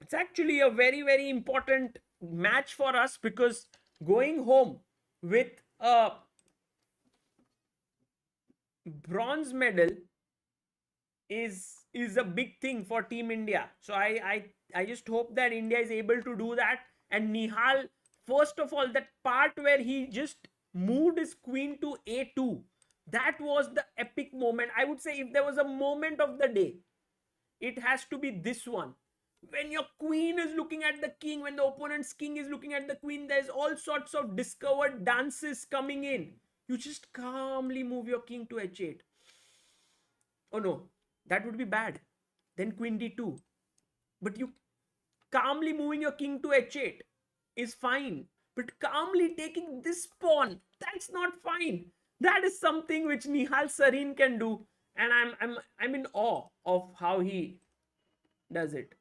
[SPEAKER 1] it's actually a very, very important match for us, because going home with a bronze medal is a big thing for Team India. So I just hope that India is able to do that. And Nihal, first of all, that part where he just moved his queen to a2, that was the epic moment. I would say if there was a moment of the day, it has to be this one. When your queen is looking at the king, when the opponent's king is looking at the queen, there's all sorts of discovered dances coming in. You just calmly move your king to h8. Oh no, that would be bad. Then queen d2. But you calmly moving your king to h8 is fine. But calmly taking this pawn, that's not fine. That is something which Nihal Sarin can do. And I'm in awe of how he does it.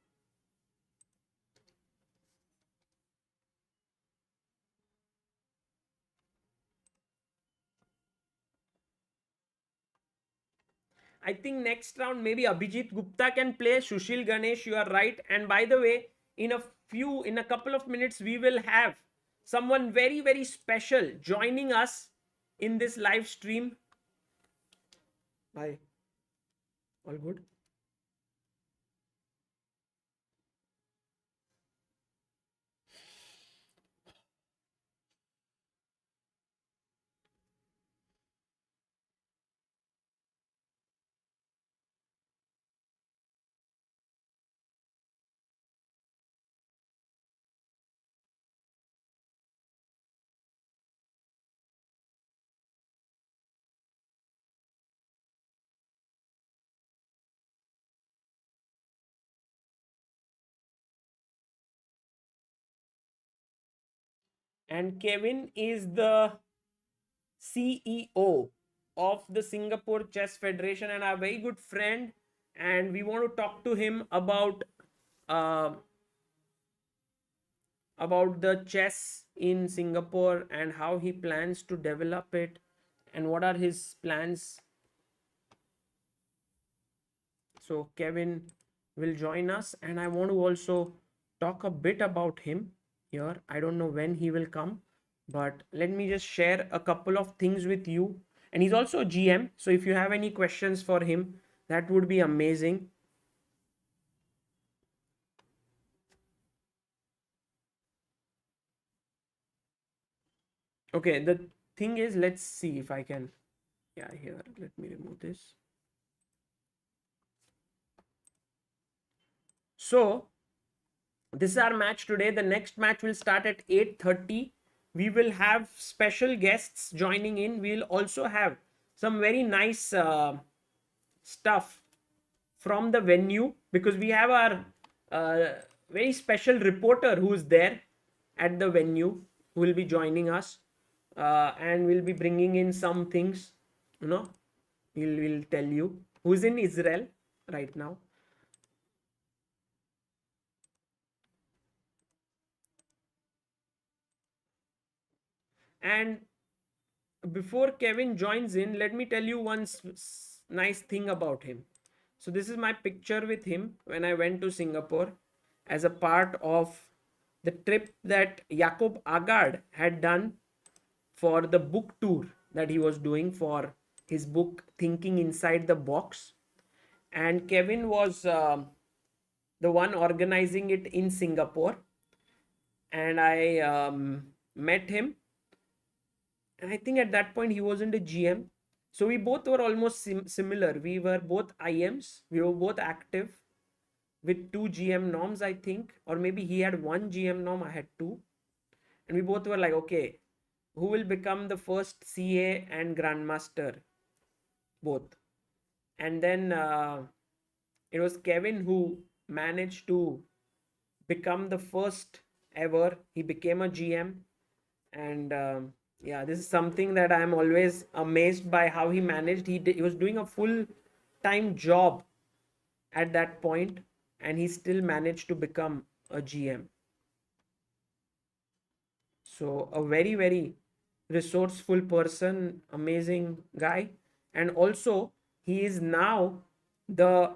[SPEAKER 1] I think next round maybe Abhijit Gupta can play. Sushil Ganesh, you are right. And by the way, in a couple of minutes, we will have someone very, very special joining us in this live stream. Bye. All good. And Kevin is the CEO of the Singapore Chess Federation and our very good friend. And we want to talk to him uh, about the chess in Singapore and how he plans to develop it and what are his plans. So Kevin will join us, and I want to also talk a bit about him here. I don't know when he will come, but let me just share a couple of things with you. And he's also a GM, so if you have any questions for him, that would be amazing. Okay, the thing is, let's see if I can. Yeah, here, let me remove this. So this is our match today. The next match will start at 8:30. We will have special guests joining in. We'll also have some very nice stuff from the venue, because we have our very special reporter who is there at the venue, who will be joining us, and we'll be bringing in some things. We'll tell you who's in Israel right now. And before Kevin joins in, let me tell you one nice thing about him. So this is my picture with him when I went to Singapore as a part of the trip that Jakob Agard had done for the book tour that he was doing for his book Thinking Inside the Box. and Kevin was the one organizing it in Singapore, and I met him, and I think at that point he wasn't a GM. So we both were almost similar. We were both IMs. We were both active with 2 GM norms, I think, or maybe he had 1 GM norm, I had 2, and we both were like, okay, who will become the first CA and Grandmaster, both. And then it was Kevin who managed to become the first ever. He became a GM, and yeah, this is something that I'm always amazed by how he managed. He was doing a full time job at that point, and he still managed to become a GM. So a very, very resourceful person, amazing guy. And also he is now the,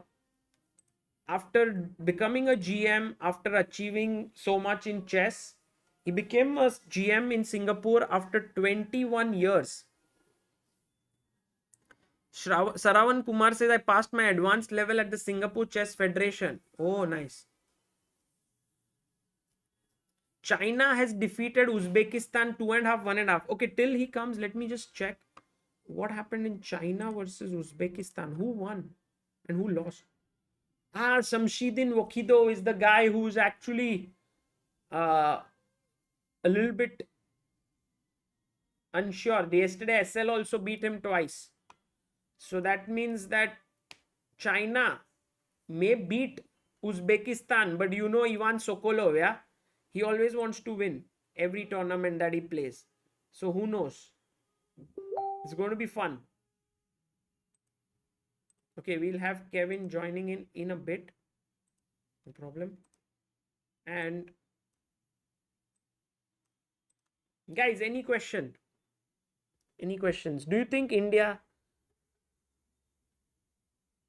[SPEAKER 1] after becoming a GM, after achieving so much in chess, he became a GM in Singapore after 21 years. Saravan Kumar says, I passed my advanced level at the Singapore Chess Federation. Oh, nice. China has defeated Uzbekistan 2.5, 1.5. Okay, till he comes, let me just check what happened in China versus Uzbekistan. Who won and who lost? Ah, Samshidin Wakido is the guy who's actually a little bit unsure. Yesterday, SL also beat him twice. So that means that China may beat Uzbekistan, but you know Ivan Sokolov, yeah? He always wants to win every tournament that he plays. So who knows? It's going to be fun. Okay, we'll have Kevin joining in a bit. No problem. And guys, any question? Any questions? Do you think India?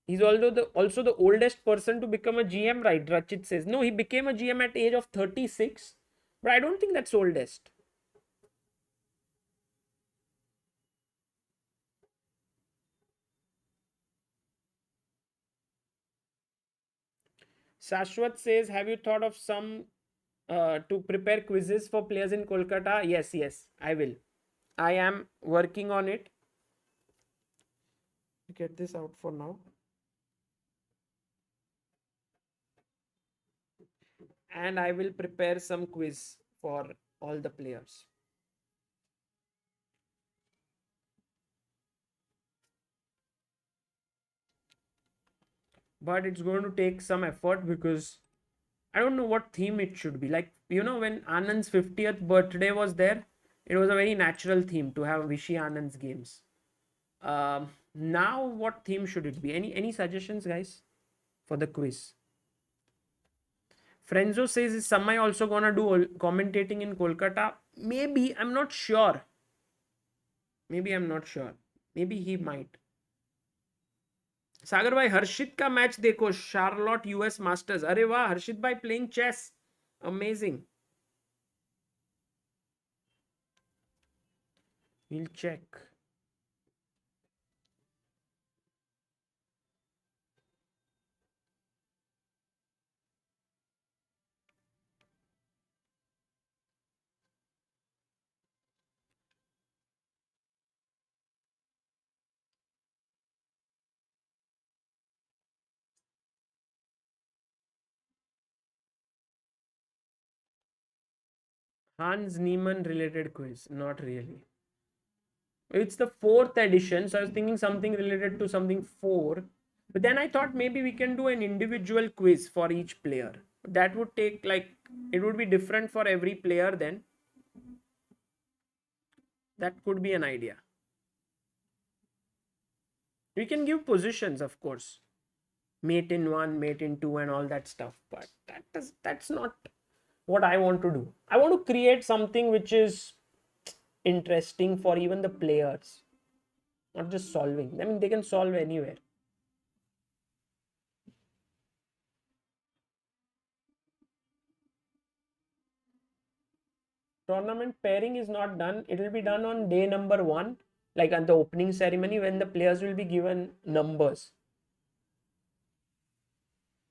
[SPEAKER 1] He's also the oldest person to become a GM, right? Rachit says. No, he became a GM at age of 36. But I don't think that's oldest. Sashwat says, have you thought of some to prepare quizzes for players in Kolkata? Yes, yes, I will. I am working on it. Get this out for now. And I will prepare some quiz for all the players. But it's going to take some effort because I don't know what theme it should be. Like, you know, when Anand's 50th birthday was there, it was a very natural theme to have Vishy Anand's games. Now, what theme should it be? Any suggestions, guys, for the quiz? Frenzo says, is Samay also gonna do commentating in Kolkata? Maybe, I'm not sure. Maybe he might. सागर भाई हर्षित का match देखो, शार्लॉट US masters. अरे वाह, हर्षित भाई playing chess, amazing. We'll check. Hans Niemann related quiz, not really. It's the 4th edition, so I was thinking something related to something 4. But then I thought maybe we can do an individual quiz for each player. That would take, like, it would be different for every player then. That could be an idea. We can give positions, of course. Mate in 1, mate in 2 and all that stuff. But that's not what I want to do. I want to create something which is interesting for even the players. Not just solving. I mean, they can solve anywhere. Tournament pairing is not done. It will be done on day number 1, like at the opening ceremony when the players will be given numbers.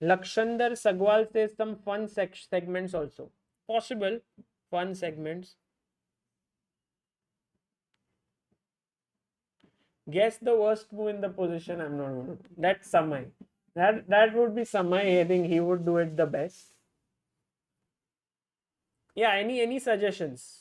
[SPEAKER 1] Lakshandar Sagwal says some fun segments also. Possible fun segments. Guess the worst move in the position. I'm not going to. That's Samay. That would be Samay. I think he would do it the best. Yeah. Any suggestions?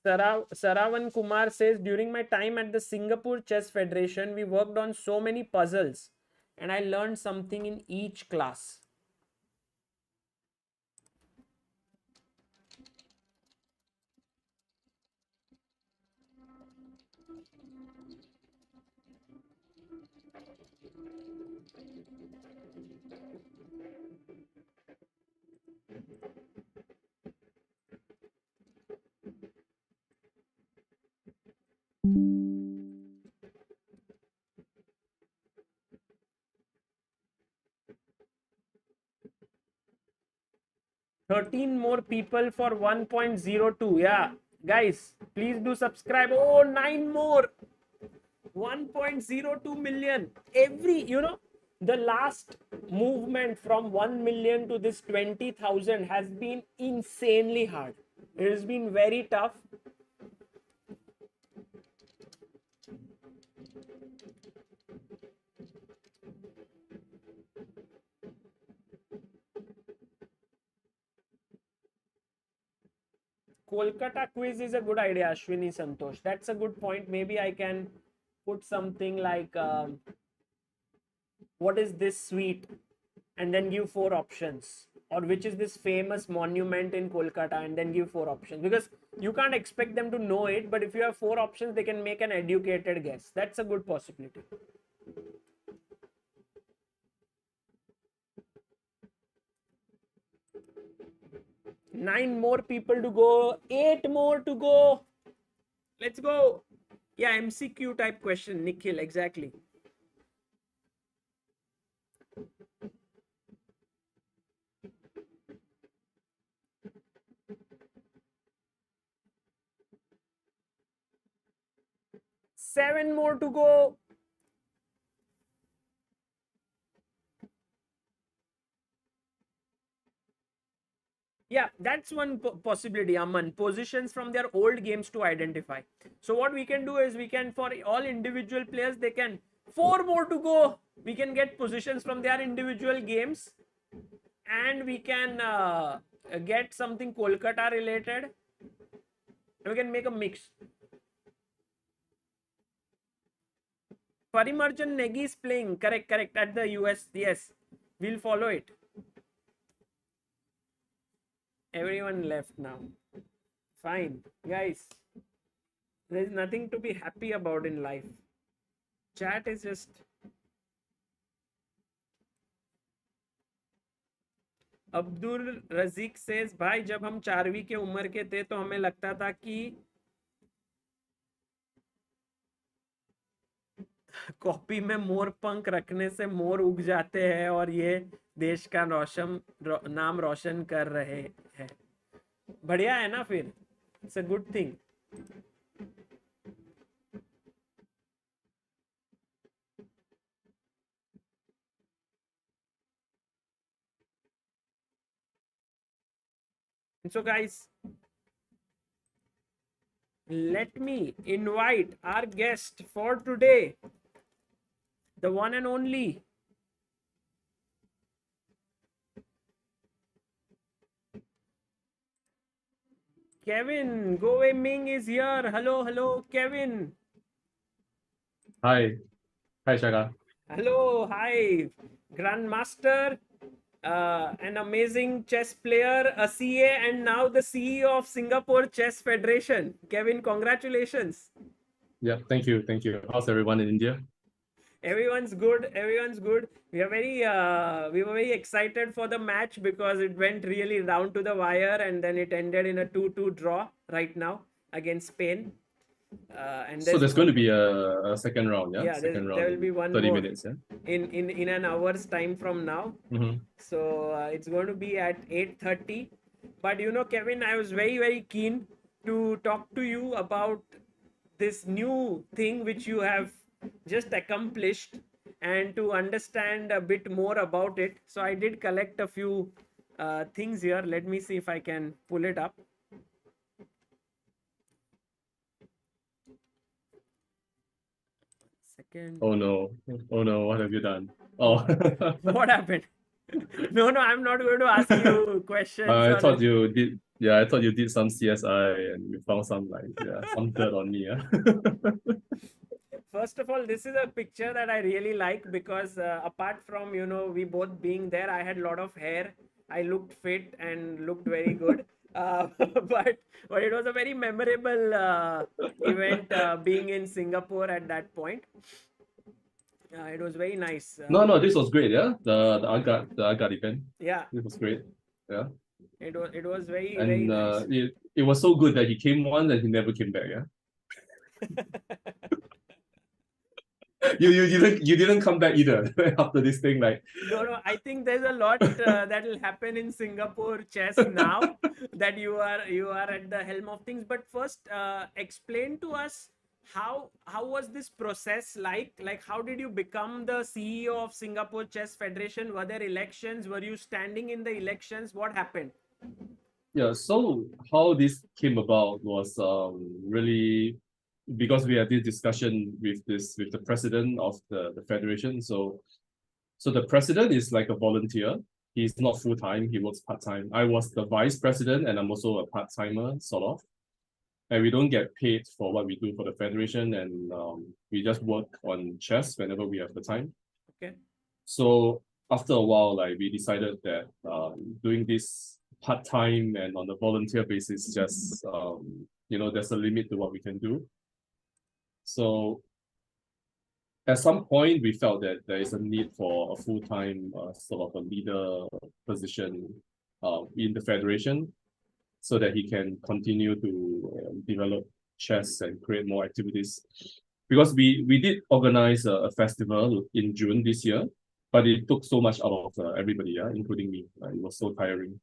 [SPEAKER 1] Saravan Kumar says, during my time at the Singapore Chess Federation, we worked on so many puzzles and I learned something in each class. $13 more people for 1.02. Yeah, guys, please do subscribe. Oh, 9 more. 1.02 million. The last movement from 1 million to this 20,000 has been insanely hard. It has been very tough. Kolkata quiz is a good idea, Ashwini Santosh. That's a good point. Maybe I can put something like, what is this sweet? And then give 4 options. Or which is this famous monument in Kolkata? And then give 4 options. Because you can't expect them to know it. But if you have 4 options, they can make an educated guess. That's a good possibility. Nine more people to go. 8 more to go. Let's go. Yeah, MCQ type question, Nikhil, exactly. Seven more to go. Yeah, that's one possibility, Aman. Positions from their old games to identify. So what we can do is we can, for all individual players, they can 4 more to go. We can get positions from their individual games, and we can get something Kolkata related. And we can make a mix. Parimarjan Negi is playing. Correct. At the US. Yes. We'll follow it. Everyone left now. Fine. Guys, there's nothing to be happy about in life. Chat is just... Abdul Razik says, भाई जब हम 4वीं के उम्र के थे तो हमें लगता था कि कॉपी में मोर पंख रखने से मोर उग जाते हैं और ये देश का नाम रोशन कर रहे हैं. बढ़िया है ना फिर. It's a good thing. So guys, let me invite our guest for today, the one and only Kevin Goe Ming is here. Hello, Kevin.
[SPEAKER 2] Hi, Shaga.
[SPEAKER 1] Hello, hi, Grandmaster, an amazing chess player, a CA, and now the CEO of Singapore Chess Federation. Kevin, congratulations.
[SPEAKER 2] Yeah, thank you. How's everyone in India?
[SPEAKER 1] Everyone's good. We were very excited for the match because it went really down to the wire, and then it ended in a 2-2 draw right now against Spain. And
[SPEAKER 2] so there's going to be a second round, yeah?
[SPEAKER 1] Yeah,
[SPEAKER 2] second round
[SPEAKER 1] there will be one
[SPEAKER 2] 30
[SPEAKER 1] more
[SPEAKER 2] minutes, yeah?
[SPEAKER 1] In an hour's time from now. So it's going to be at 8:30. But Kevin, I was very keen to talk to you about this new thing which you have just accomplished and to understand a bit more about it. So I did collect a few things here. Let me see if I can pull it up. Second.
[SPEAKER 2] Oh no. Oh no, what have you done? Oh.
[SPEAKER 1] What happened? No, I'm not going to ask you questions.
[SPEAKER 2] I thought you did, yeah, I thought you did some CSI and you found some some dirt on me. Yeah.
[SPEAKER 1] First of all, this is a picture that I really like because apart from, we both being there, I had a lot of hair. I looked fit and looked very good. But it was a very memorable event being in Singapore at that point. It was very nice.
[SPEAKER 2] No, this was great, yeah. The Agad event.
[SPEAKER 1] Yeah,
[SPEAKER 2] It was great. Yeah.
[SPEAKER 1] it was very, very
[SPEAKER 2] And
[SPEAKER 1] nice.
[SPEAKER 2] it was so good that he came once and he never came back, yeah. You didn't come back either after this thing, like.
[SPEAKER 1] No, I think there's a lot that will happen in Singapore chess now that you are at the helm of things. But first, explain to us how was this process like? Like, how did you become the CEO of Singapore Chess Federation? Were there elections? Were you standing in the elections? What happened?
[SPEAKER 2] Yeah, so how this came about was really because we had this discussion with the president of the federation. So the president is like a volunteer. He's not full-time, he works part-time. I was the vice president and I'm also a part-timer, sort of. And we don't get paid for what we do for the federation, and we just work on chess whenever we have the time.
[SPEAKER 1] Okay.
[SPEAKER 2] So after a while, like we decided that doing this part-time and on a volunteer basis, just there's a limit to what we can do. So at some point, we felt that there is a need for a full-time sort of a leader position in the federation, so that he can continue to develop chess and create more activities. Because we did organize a festival in June this year, but it took so much out of everybody, yeah, including me. It was so tiring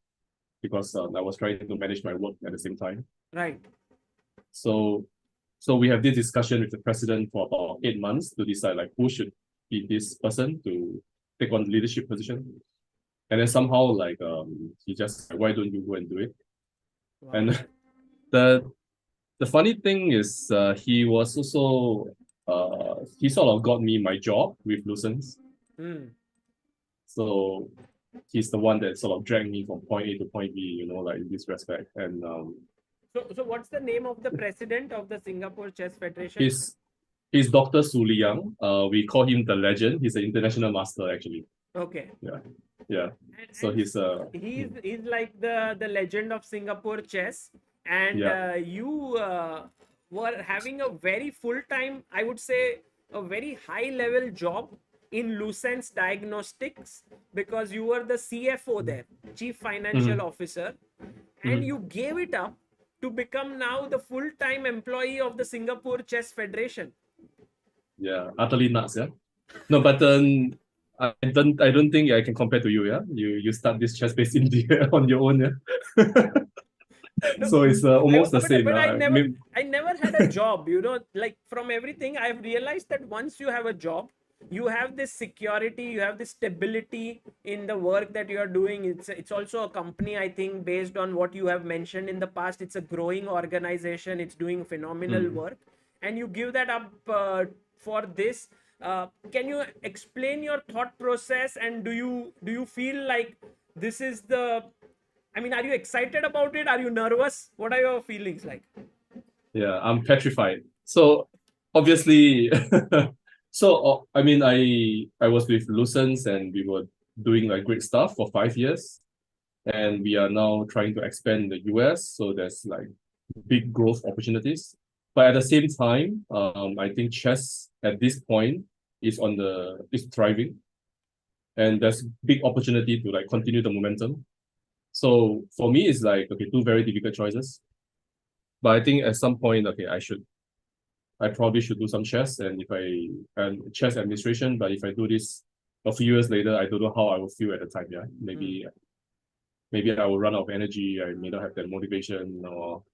[SPEAKER 2] because I was trying to manage my work at the same time.
[SPEAKER 1] Right.
[SPEAKER 2] So we have this discussion with the president for about 8 months to decide like who should be this person to take on the leadership position. And then somehow like he just said, why don't you go and do it?
[SPEAKER 1] Wow.
[SPEAKER 2] And the funny thing is he was also he sort of got me my job with Lucens. So he's the one that sort of dragged me from point A to point B, like in this respect. And
[SPEAKER 1] so what's the name of the president of the Singapore Chess Federation?
[SPEAKER 2] He's Dr. Su Liang. We call him the legend. He's an international master, actually.
[SPEAKER 1] Okay.
[SPEAKER 2] Yeah. So he's
[SPEAKER 1] like the legend of Singapore chess, and you were having a very full-time, I would say, a very high-level job in Lucent's Diagnostics, because you were the CFO there, Chief Financial Officer, and you gave it up to become now the full-time employee of the Singapore Chess Federation.
[SPEAKER 2] Yeah, utterly nuts, yeah. No, but I don't think I can compare to you, yeah. You start this ChessBase India on your own, yeah. So it's almost the same.
[SPEAKER 1] But I never had a job, like from everything I've realized that once you have a job, you have this security, you have this stability in the work that you are doing. It's also a company, I think, based on what you have mentioned in the past. It's a growing organization, it's doing phenomenal work, and you give that up for this. Can you explain your thought process, and do you feel like this is are you excited about it? Are you nervous? What are your feelings like?
[SPEAKER 2] Yeah, I'm petrified. So obviously, I was with Lucens and we were doing like great stuff for 5 years, and we are now trying to expand in the US. So there's like big growth opportunities. But at the same time, I think chess at this point is thriving, and there's big opportunity to like continue the momentum. So for me, it's like, okay, two very difficult choices. But I think at some point, okay, I probably should do some chess, and chess administration. But if I do this a few years later, I don't know how I will feel at the time. Yeah, maybe I will run out of energy. I may not have that motivation, or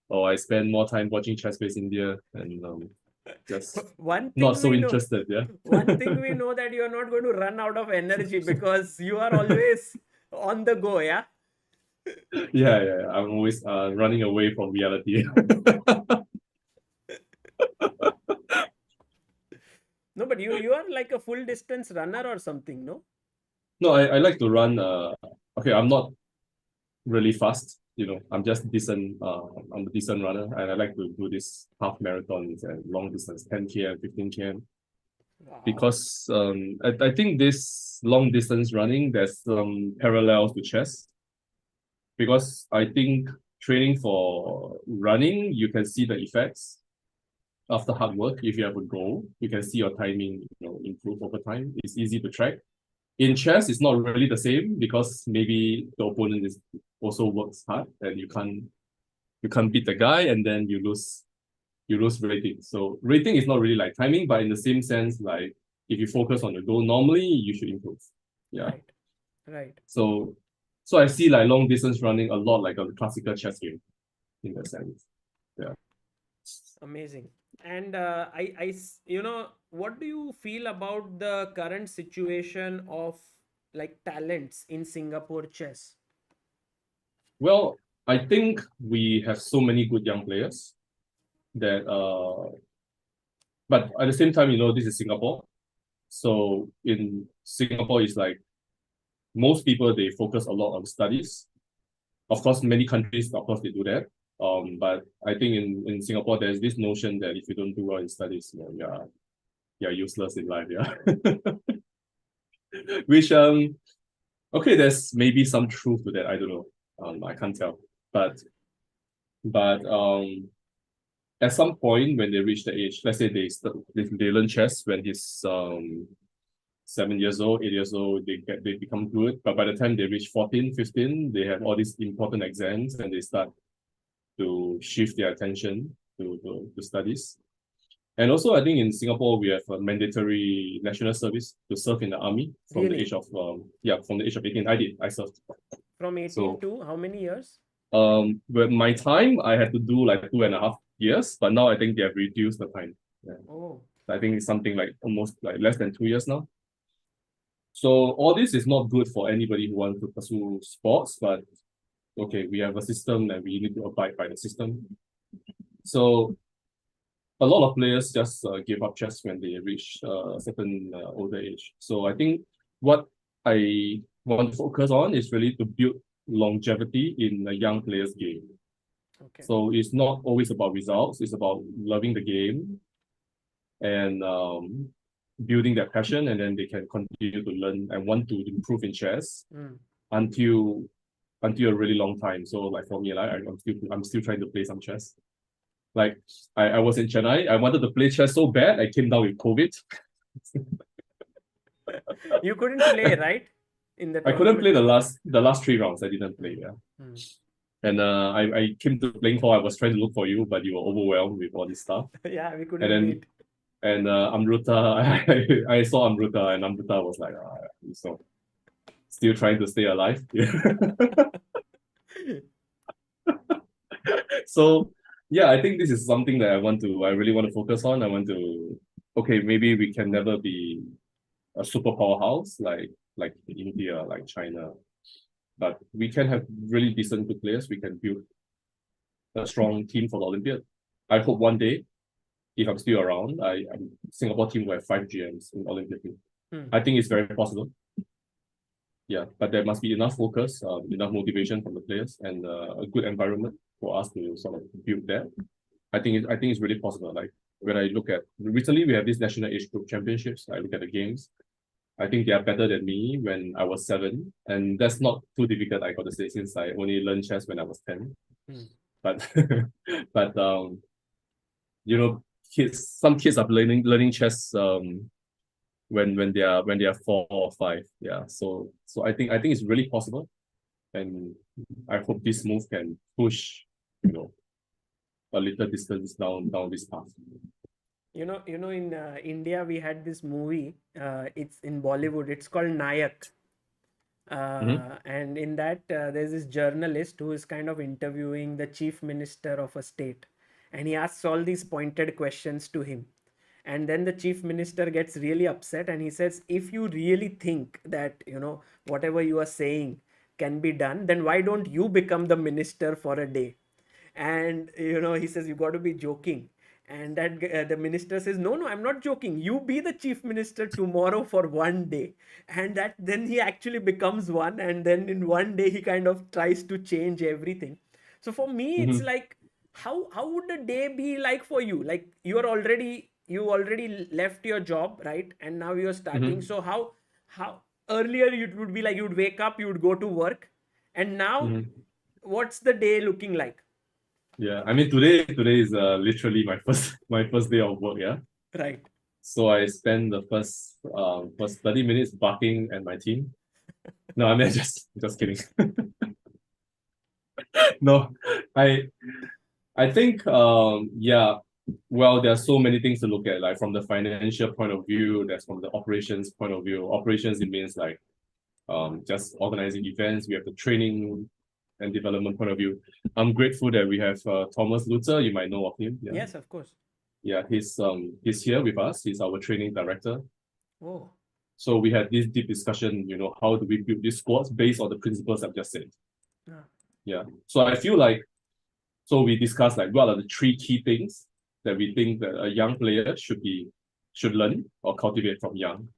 [SPEAKER 2] or I spend more time watching ChessBase India and just
[SPEAKER 1] One
[SPEAKER 2] not
[SPEAKER 1] thing
[SPEAKER 2] so
[SPEAKER 1] we know,
[SPEAKER 2] interested. Yeah.
[SPEAKER 1] one thing we know that you're not going to run out of energy because you are always on the go, yeah?
[SPEAKER 2] Yeah. I'm always running away from reality.
[SPEAKER 1] No, but you are like a full distance runner or something, no?
[SPEAKER 2] No, I like to run. Okay, I'm not really fast. You know, I'm just decent. I'm a decent runner, and I like to do this half marathons and long distance, 10 km, 15 km,
[SPEAKER 1] Wow.
[SPEAKER 2] because I think this long distance running there's some parallels to chess, because I think training for running you can see the effects after hard work. If you have a goal, you can see your timing, improve over time. It's easy to track. In chess, it's not really the same because maybe the opponent is also works hard and you can't beat the guy, and then you lose rating. So rating is not really like timing, but in the same sense, like if you focus on the goal, normally you should improve. Yeah.
[SPEAKER 1] Right. Right.
[SPEAKER 2] So I see like long distance running a lot like a classical chess game in that sense. Yeah.
[SPEAKER 1] Amazing. And what do you feel about the current situation of like talents in Singapore chess?
[SPEAKER 2] Well, I think we have so many good young players that but at the same time, this is Singapore. So in Singapore, it's like most people they focus a lot on studies. Of course, many countries, of course, they do that. But I think in Singapore, there's this notion that if you don't do well in studies, you're useless in life. Yeah. Which okay, there's maybe some truth to that. I don't know. I can't tell. But at some point when they reach the age, let's say they learn chess when he's 7 years old, 8 years old, they become good. But by the time they reach 14, 15, they have all these important exams and they start to shift their attention to studies. And also, I think in Singapore we have a mandatory national service to serve in the army from the age
[SPEAKER 1] Really?
[SPEAKER 2] of 18. I served.
[SPEAKER 1] From 18
[SPEAKER 2] So
[SPEAKER 1] to how many years?
[SPEAKER 2] but my time I had to do like 2.5 years, but now I think they have reduced the time. Yeah.
[SPEAKER 1] Oh,
[SPEAKER 2] I think it's something like almost like less than 2 years now. So all this is not good for anybody who wants to pursue sports, but okay, we have a system and we need to abide by the system. So a lot of players just give up chess when they reach a certain older age. So I think what I want to focus on is really to build longevity in a young player's game.
[SPEAKER 1] okay.
[SPEAKER 2] So it's not always about results, it's about loving the game and building their passion, and then they can continue to learn and want to improve in chess
[SPEAKER 1] Mm.
[SPEAKER 2] until a really long time. So like for me, like I'm still trying to play some chess. Like I was in Chennai, I wanted to play chess so bad, I came down with COVID.
[SPEAKER 1] You couldn't play, right? In the
[SPEAKER 2] I couldn't play
[SPEAKER 1] tournament.
[SPEAKER 2] the last 3 rounds. I didn't play,
[SPEAKER 1] Mm.
[SPEAKER 2] yeah.
[SPEAKER 1] Mm.
[SPEAKER 2] And I came to playing hall. I was trying to look for you, but you were overwhelmed with all this stuff.
[SPEAKER 1] Yeah, we
[SPEAKER 2] And
[SPEAKER 1] couldn't
[SPEAKER 2] then
[SPEAKER 1] meet.
[SPEAKER 2] Amruta, I saw Amruta, and Amruta was like, so still trying to stay alive. So yeah, I think this is something that I really want to focus on. Okay, maybe we can never be a super powerhouse like India, like China, but we can have really decent good players. We can build a strong team for the Olympiad. I hope one day, if I'm still around, Singapore team will have 5 GMs in Olympiad team.
[SPEAKER 1] Hmm.
[SPEAKER 2] I think it's very possible. Yeah, but there must be enough focus, enough motivation from the players, and a good environment for us to sort of build that. I think it's really possible. Like when I look at recently, we have this national age group championships. I look at the games. I think they are better than me when I was 7, and that's not too difficult. I got to say, since I only learned chess when I was 10.
[SPEAKER 1] Hmm.
[SPEAKER 2] But but some kids are learning chess when they are 4 or 5. Yeah. So I think it's really possible, and I hope this move can push a little distance down this path.
[SPEAKER 1] In India we had this movie. It's in Bollywood. It's called Nayak. And in that, there's this journalist who is kind of interviewing the chief minister of a state, and he asks all these pointed questions to him. And then the chief minister gets really upset and he says, if you really think that, whatever you are saying can be done, then why don't you become the minister for a day? And he says, you got to be joking. And that the minister says, no, no, I'm not joking, you be the chief minister tomorrow for one day. And that then he actually becomes one, and then in one day he kind of tries to change everything. So for me it's
[SPEAKER 2] Mm-hmm.
[SPEAKER 1] like, how would a day be like for you? Like, you already left your job, right? And now you're starting.
[SPEAKER 2] Mm-hmm.
[SPEAKER 1] So how earlier it would be like, you'd wake up, you'd go to work, and now
[SPEAKER 2] Mm-hmm.
[SPEAKER 1] what's the day looking like?
[SPEAKER 2] Yeah, I mean today is literally my first my first day of work. Yeah,
[SPEAKER 1] Right.
[SPEAKER 2] so I spent the first 30 minutes barking at my team. No, I mean just kidding. No, I I think yeah. Well, there are so many things to look at, like from the financial point of view. There's from the operations point of view. Operations, it means like just organizing events. We have the training and development point of view. I'm grateful that we have Thomas Luther. You might know of him. Yeah,
[SPEAKER 1] Yes, of course.
[SPEAKER 2] yeah. He's here with us. He's our training director.
[SPEAKER 1] Oh.
[SPEAKER 2] So we had this deep discussion. How do we build these squads based on the principles I've just said?
[SPEAKER 1] Yeah.
[SPEAKER 2] Yeah. So I feel like so we discussed like what are the three key things that we think that a young player should learn or cultivate from young.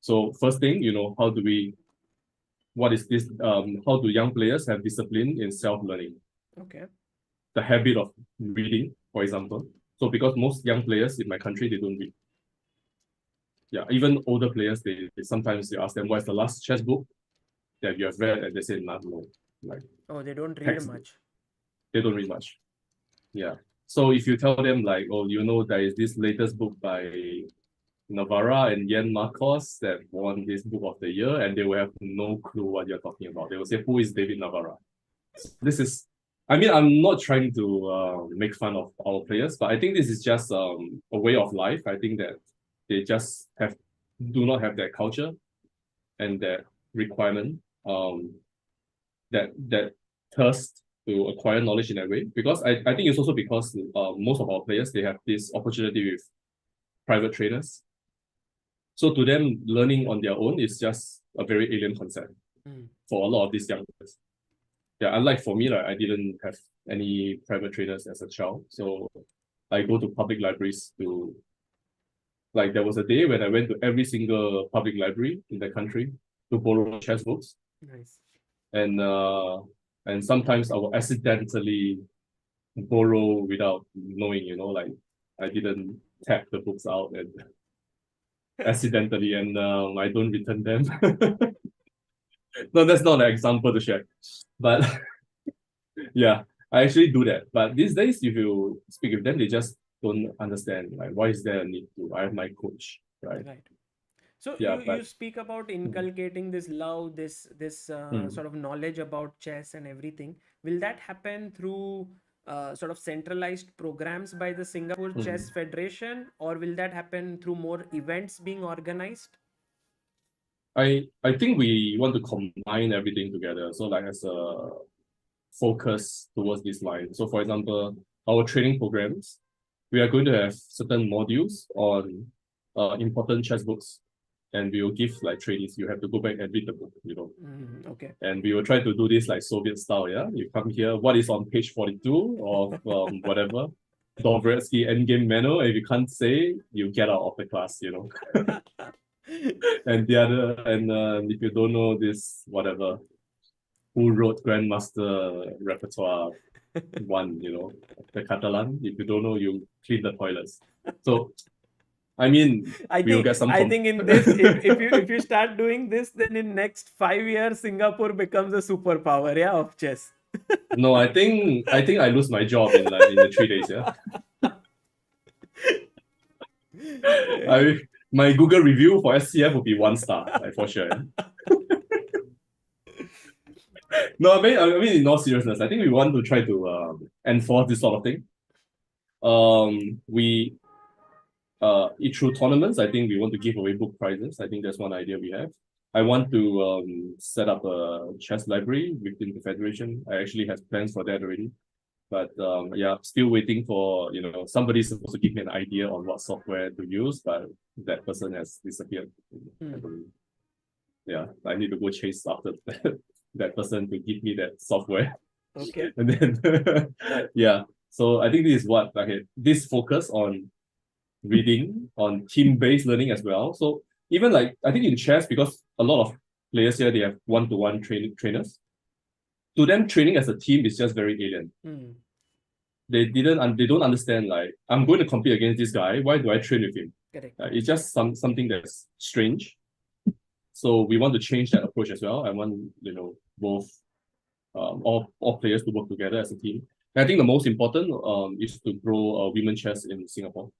[SPEAKER 2] So first thing, how do we what is this how do young players have discipline in self-learning?
[SPEAKER 1] Okay.
[SPEAKER 2] The habit of reading, for example. So because most young players in my country, they don't read. Yeah, even older players, they sometimes you ask them what's the last chess book that you have read, and they say not no. Like
[SPEAKER 1] Oh, they don't read
[SPEAKER 2] text,
[SPEAKER 1] much.
[SPEAKER 2] they don't read much. Yeah. So if you tell them like, oh, there is this latest book by Navarra and Yan Marcos that won this book of the year, and they will have no clue what you're talking about. They will say, who is David Navarra? This is, I mean, I'm not trying to make fun of our players, but I think this is just a way of life. I think that they just do not have that culture and that requirement, that thirst to acquire knowledge in that way. Because I think it's also because most of our players, they have this opportunity with private trainers. So to them, learning on their own is just a very alien concept for a lot of these young players. Yeah, unlike for me, like I didn't have any private trainers as a child. So I go to public libraries to like there was a day when I went to every single public library in the country to borrow chess books.
[SPEAKER 1] Nice.
[SPEAKER 2] And and sometimes I will accidentally borrow without knowing, like I didn't tap the books out and accidentally and I don't return them. No, that's not an example to share. But yeah, I actually do that. But these days, if you speak with them, they just don't understand. Like, why is there a need to? I have my coach, right?
[SPEAKER 1] Right. So
[SPEAKER 2] Yeah,
[SPEAKER 1] you
[SPEAKER 2] but
[SPEAKER 1] speak about
[SPEAKER 2] mm,
[SPEAKER 1] inculcating this love, this
[SPEAKER 2] mm,
[SPEAKER 1] sort of knowledge about chess and everything. Will that happen through sort of centralized programs by the Singapore Chess
[SPEAKER 2] mm.
[SPEAKER 1] Federation, or will that happen through more events being organized?
[SPEAKER 2] I think we want to combine everything together. So like as a focus towards this line. So for example, our training programs, we are going to have certain modules on important chess books, and we will give like trainees. You have to go back and read the book.
[SPEAKER 1] Okay.
[SPEAKER 2] And we will try to do this like Soviet style. Yeah, you come here. What is on page 42 of whatever Dvoretsky endgame manual? If you can't say, you get out of the class. And the other, and if you don't know this, whatever, who wrote Grandmaster Repertoire One, the Catalan. If you don't know, you clean the toilets. So I mean,
[SPEAKER 1] I
[SPEAKER 2] we will
[SPEAKER 1] think
[SPEAKER 2] get some.
[SPEAKER 1] I think in this, if you start doing this, then in next 5 years, Singapore becomes a superpower, yeah, of chess.
[SPEAKER 2] No, I think I lose my job in the 3 days. Yeah, I my Google review for SCF would be 1 star, like for sure. Yeah? No, I mean, in all seriousness, I think we want to try to enforce this sort of thing. We through tournaments, I think we want to give away book prizes. I think that's one idea we have. I want to set up a chess library within the federation. I actually have plans for that already. But yeah, still waiting for, somebody's supposed to give me an idea on what software to use, but that person has disappeared. Yeah, I need to go chase after that person to give me that software.
[SPEAKER 1] Okay.
[SPEAKER 2] And then yeah. So I think this is what this focus on reading, on team-based learning as well. So even like I think in chess, because a lot of players here they have one-to-one trainers. To them, training as a team is just very alien. They don't understand like I'm going to compete against this guy. Why do I train with him?
[SPEAKER 1] Correct.
[SPEAKER 2] It's just something that's strange. So we want to change that approach as well. I want both all players to work together as a team. And I think the most important is to grow women chess in Singapore.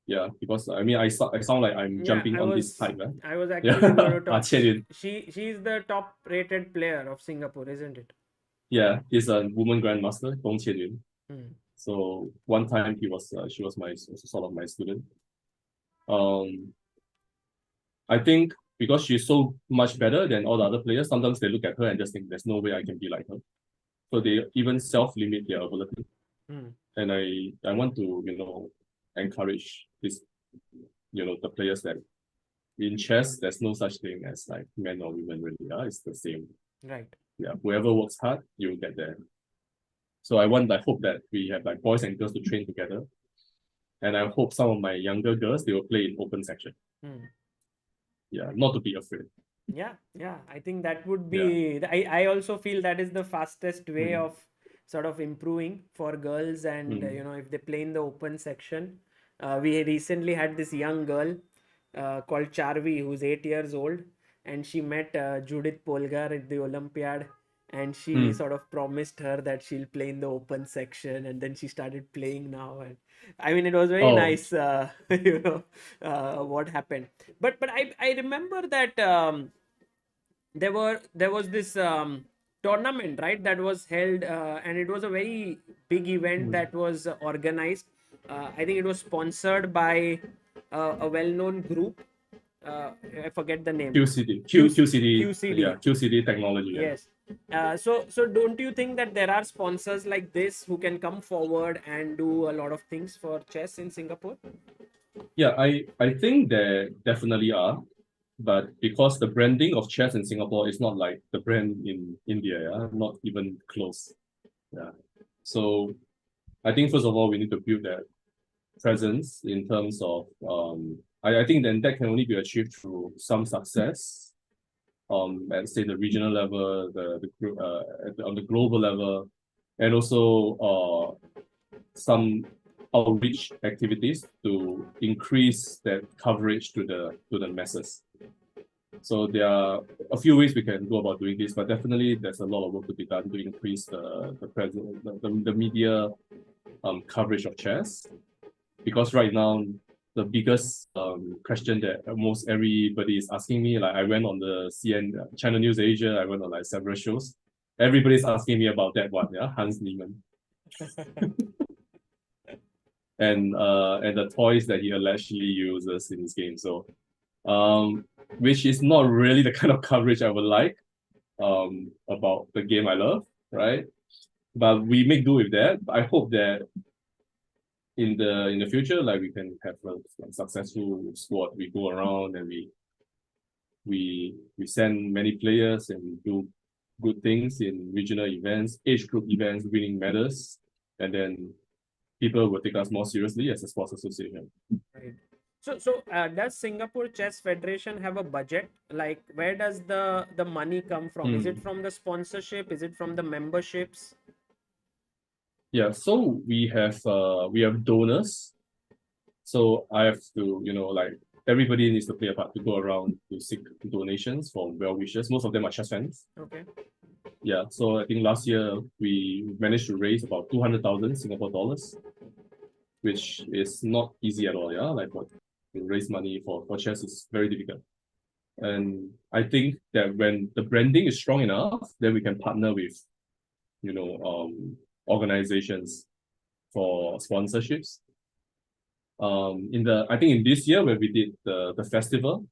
[SPEAKER 2] Yeah, because I mean I sound like I'm jumping on this hype.
[SPEAKER 1] I was actually going to talk.
[SPEAKER 2] Qian Yun.
[SPEAKER 1] She's the top rated player of Singapore, isn't it?
[SPEAKER 2] Yeah, he's a woman grandmaster, Gong Qian Yun. So one time she was my sort of my student. I think because she's so much better than all the other players, sometimes they look at her and just think there's no way I can be like her. So they even self-limit their ability. And I want to, encourage this, the players that in chess, there's no such thing as like men or women really. It's the same.
[SPEAKER 1] Right.
[SPEAKER 2] Yeah. Whoever works hard, you'll get there. So I hope that we have like boys and girls to train together. And I hope some of my younger girls, they will play in open section. Yeah, not to be afraid.
[SPEAKER 1] Yeah, I think that would be I also feel that is the fastest way of sort of improving for girls. And if they play in the open section, we recently had this young girl called Charvi, who's 8 years old, and she met Judith Polgar at the Olympiad, and she sort of promised her that she'll play in the open section, and then she started playing now. And I mean, it was very nice, what happened. But I remember that there was this tournament, right, that was held, and it was a very big event that was organized. I think it was sponsored by a well-known group. I forget the name.
[SPEAKER 2] QCD. Yeah, QCD technology.
[SPEAKER 1] Yes. So don't you think that there are sponsors like this who can come forward and do a lot of things for chess in Singapore?
[SPEAKER 2] Yeah, I think there definitely are. But because the branding of chess in Singapore is not like the brand in India, not even close. Yeah. So I think first of all we need to build that presence in terms of I think then that can only be achieved through some success at say the regional level, on the global level, and also some outreach activities to increase that coverage to the masses. So there are a few ways we can go about doing this, but definitely there's a lot of work to be done to increase the presence, the media coverage of chess. Because right now the biggest question that almost everybody is asking me, like I went on the Channel News Asia, I went on like several shows. Everybody's asking me about that one, Hans Niemann. and the toys that he allegedly uses in his game. So which is not really the kind of coverage I would like about the game I love, right? But we make do with that. I hope that in the future, like we can have a successful squad. We go around and we send many players and do good things in regional events, age group events, winning medals, and then people will take us more seriously as a sports association.
[SPEAKER 1] Right. So does Singapore Chess Federation have a budget? Like, where does the money come from? Is it from the sponsorship? Is it from the memberships?
[SPEAKER 2] Yeah, so we have donors. So I have to, like everybody needs to play a part to go around to seek donations from well-wishers. Most of them are chess fans.
[SPEAKER 1] Okay.
[SPEAKER 2] Yeah, so I think last year we managed to raise about 200,000 Singapore dollars, which is not easy at all. Yeah, like to raise money for chess is very difficult. And I think that when the branding is strong enough, then we can partner with, organizations for sponsorships. I think in this year when we did the festival,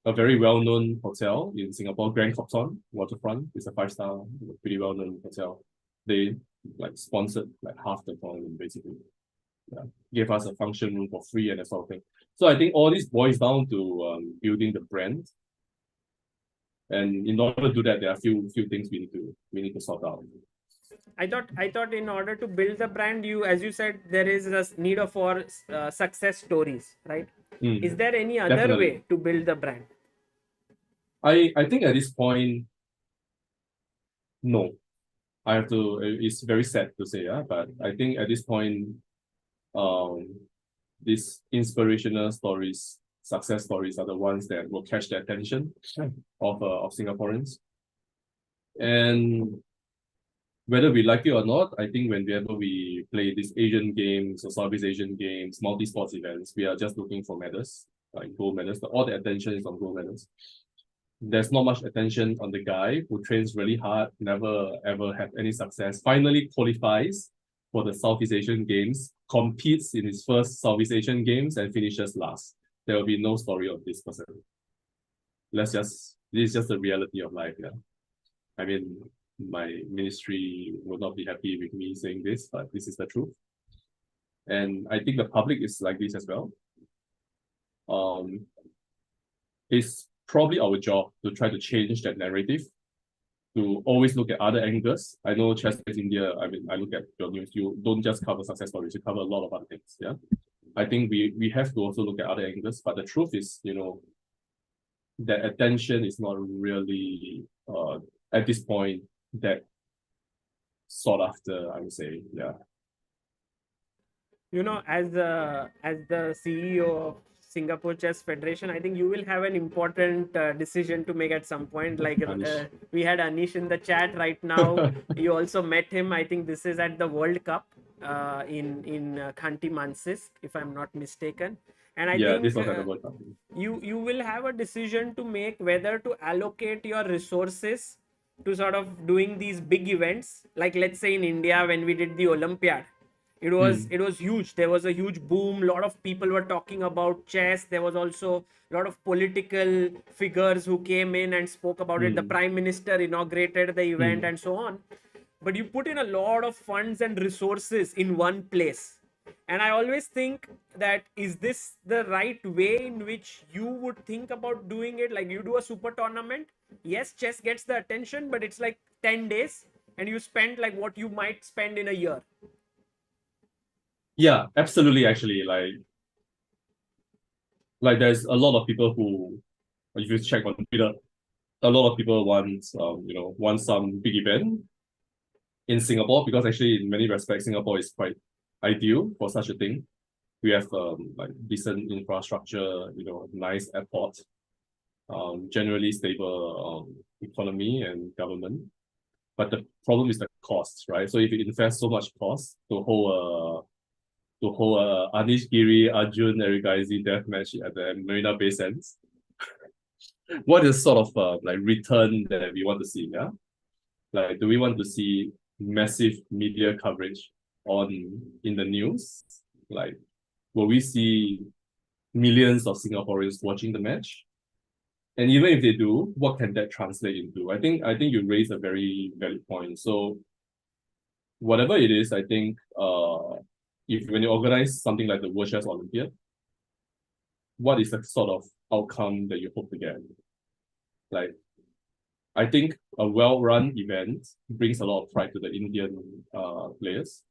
[SPEAKER 2] a very well-known hotel in Singapore, Grand Copthorne Waterfront. It's a 5-star, pretty well-known hotel. They like sponsored like half the tournament basically. Yeah, gave us a function room for free and that sort of thing. So I think all this boils down to building the brand. And in order to do that, there are few things we need to sort out.
[SPEAKER 1] I thought in order to build the brand, you, as you said, there is a need of for success stories, right? Is there any other
[SPEAKER 2] Definitely.
[SPEAKER 1] way to build the brand?
[SPEAKER 2] I think at this point, no. I have to. It's very sad to say, but I think at this point, these inspirational stories, success stories, are the ones that will catch the attention of Singaporeans. And whether we like it or not, I think whenever we play these Asian games or Southeast Asian games, multi-sports events, we are just looking for medals, like gold medals. All the attention is on gold medals. There's not much attention on the guy who trains really hard, never ever had any success, finally qualifies for the Southeast Asian Games, competes in his first Southeast Asian Games and finishes last. There will be no story of this person. This is just the reality of life, yeah. I mean, my ministry will not be happy with me saying this, but this is the truth. And I think the public is like this as well. It's probably our job to try to change that narrative, to always look at other angles. I know ChessBase India, I mean, I look at your news, you don't just cover success stories, you cover a lot of other things, yeah? I think we have to also look at other angles, but the truth is, that attention is not really, at this point, that sought after, I would say, yeah.
[SPEAKER 1] As the CEO of Singapore Chess Federation, I think you will have an important decision to make at some point. Like we had Anish in the chat right now. You also met him. I think this is at the World Cup in Khanti Mansis, if I'm not mistaken. And I think
[SPEAKER 2] this was at the World Cup.
[SPEAKER 1] You will have a decision to make whether to allocate your resources to sort of doing these big events. Like let's say in India when we did the Olympiad. It was huge. There was a huge boom. A lot of people were talking about chess. There was also a lot of political figures who came in and spoke about it. The Prime Minister inaugurated the event and so on. But you put in a lot of funds and resources in one place. And I always think that, is this the right way in which you would think about doing it? Like you do a super tournament. Yes, chess gets the attention, but it's like 10 days and you spend like what you might spend in a year.
[SPEAKER 2] Yeah, absolutely. Actually, like there's a lot of people who, if you check on Twitter, a lot of people want some big event in Singapore, because actually in many respects Singapore is quite ideal for such a thing. We have like decent infrastructure, nice airport, generally stable economy and government. But the problem is the costs, right? So if you invest so much cost to hold Anish Giri, Arjun, Erigaizi death match at the Marina Bay Sands, what is sort of like return that we want to see? Yeah, like do we want to see massive media coverage in the news? Like, will we see millions of Singaporeans watching the match? And even if they do, what can that translate into? I think you raised a very valid point. So whatever it is, I think if when you organize something like the World Chess Olympiad, what is the sort of outcome that you hope to get? Like, I think a well-run event brings a lot of pride to the Indian players.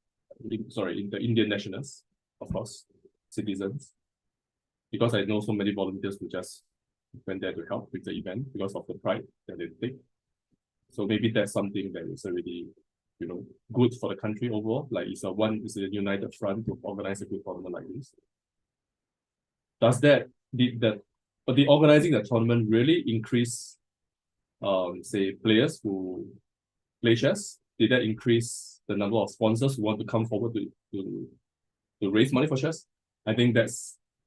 [SPEAKER 2] The Indian nationals, of course, citizens. Because I know so many volunteers who just went there to help with the event because of the pride that they take. So maybe that's something that is already, good for the country overall. Like it's a united front to organize a good tournament like this. Does the organizing the tournament really increase, say, players who play chess? Did that increase the number of sponsors who want to come forward to raise money for chess? I think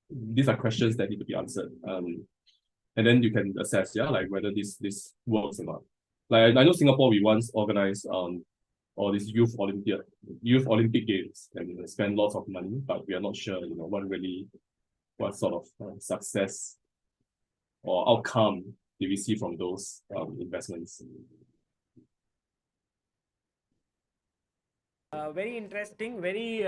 [SPEAKER 2] these are questions that need to be answered. And then you can assess, like whether this works or not. Like I know Singapore, we once organized all these youth Olympic games, and spend lots of money, but we are not sure, what sort of success or outcome did we see from those investments?
[SPEAKER 1] Very interesting. Very,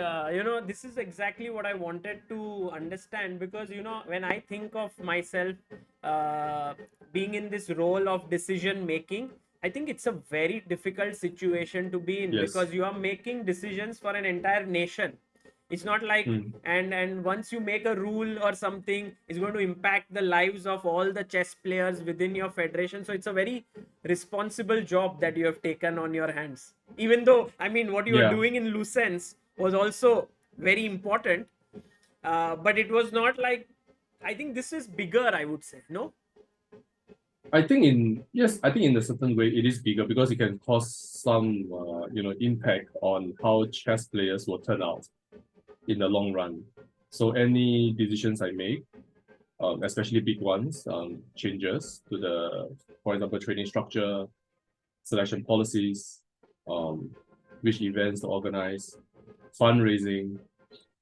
[SPEAKER 1] this is exactly what I wanted to understand, because, when I think of myself uh, being in this role of decision making, I think it's a very difficult situation to be in,
[SPEAKER 2] Yes.
[SPEAKER 1] because you are making decisions for an entire nation. It's not like, and once you make a rule or something, it's going to impact the lives of all the chess players within your federation. So it's a very responsible job that you have taken on your hands. Even though, I mean, what you were
[SPEAKER 2] Yeah.
[SPEAKER 1] doing in Lucens was also very important, but it was not like, I think this is bigger, I would say. No.
[SPEAKER 2] I think in a certain way it is bigger because it can cause some impact on how chess players will turn out in the long run. So any decisions I make, especially big ones, changes to the, for example, training structure, selection policies, which events to organize, fundraising.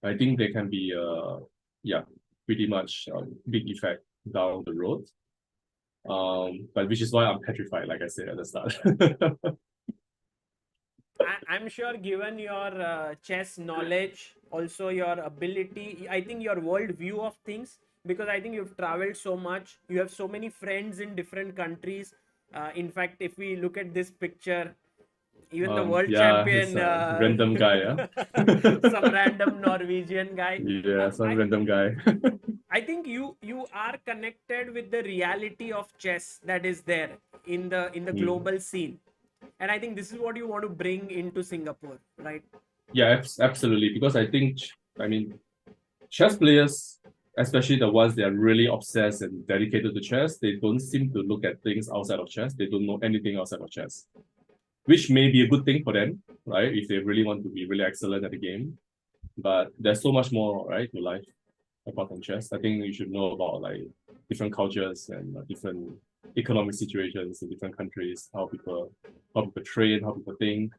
[SPEAKER 2] I think there can be pretty much big effect down the road. But which is why I'm petrified, like I said at the start.
[SPEAKER 1] I'm sure, given your chess knowledge, also your ability, I think your world view of things, because I think you've traveled so much, you have so many friends in different countries. In fact, if we look at this picture, even the world
[SPEAKER 2] It's
[SPEAKER 1] champion,
[SPEAKER 2] a random guy,
[SPEAKER 1] some random Norwegian guy.
[SPEAKER 2] Yeah, some random guy.
[SPEAKER 1] I think you are connected with the reality of chess that is there in the global scene, and I think this is what you want to bring into Singapore, right?
[SPEAKER 2] Yeah, absolutely. Because I mean, chess players, especially the ones that are really obsessed and dedicated to chess, they don't seem to look at things outside of chess. They don't know anything outside of chess, which may be a good thing for them, right? If they really want to be really excellent at the game. But there's so much more, right, to life apart from chess. I think you should know about like different cultures and different economic situations in different countries, how people train, how people think.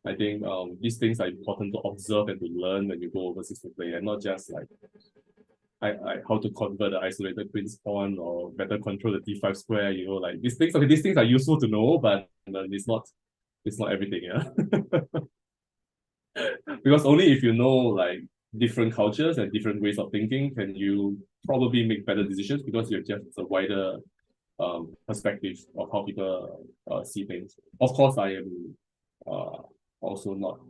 [SPEAKER 2] I think these things are important to observe and to learn when you go overseas to play, and not just like how to convert the isolated queen's pawn or better control the d5 square. Like these things. Okay, these things are useful to know, but it's not everything. Yeah, because only if you know like different cultures and different ways of thinking can you probably make better decisions, because you have just a wider perspective of how people see things. Of course, I am also not.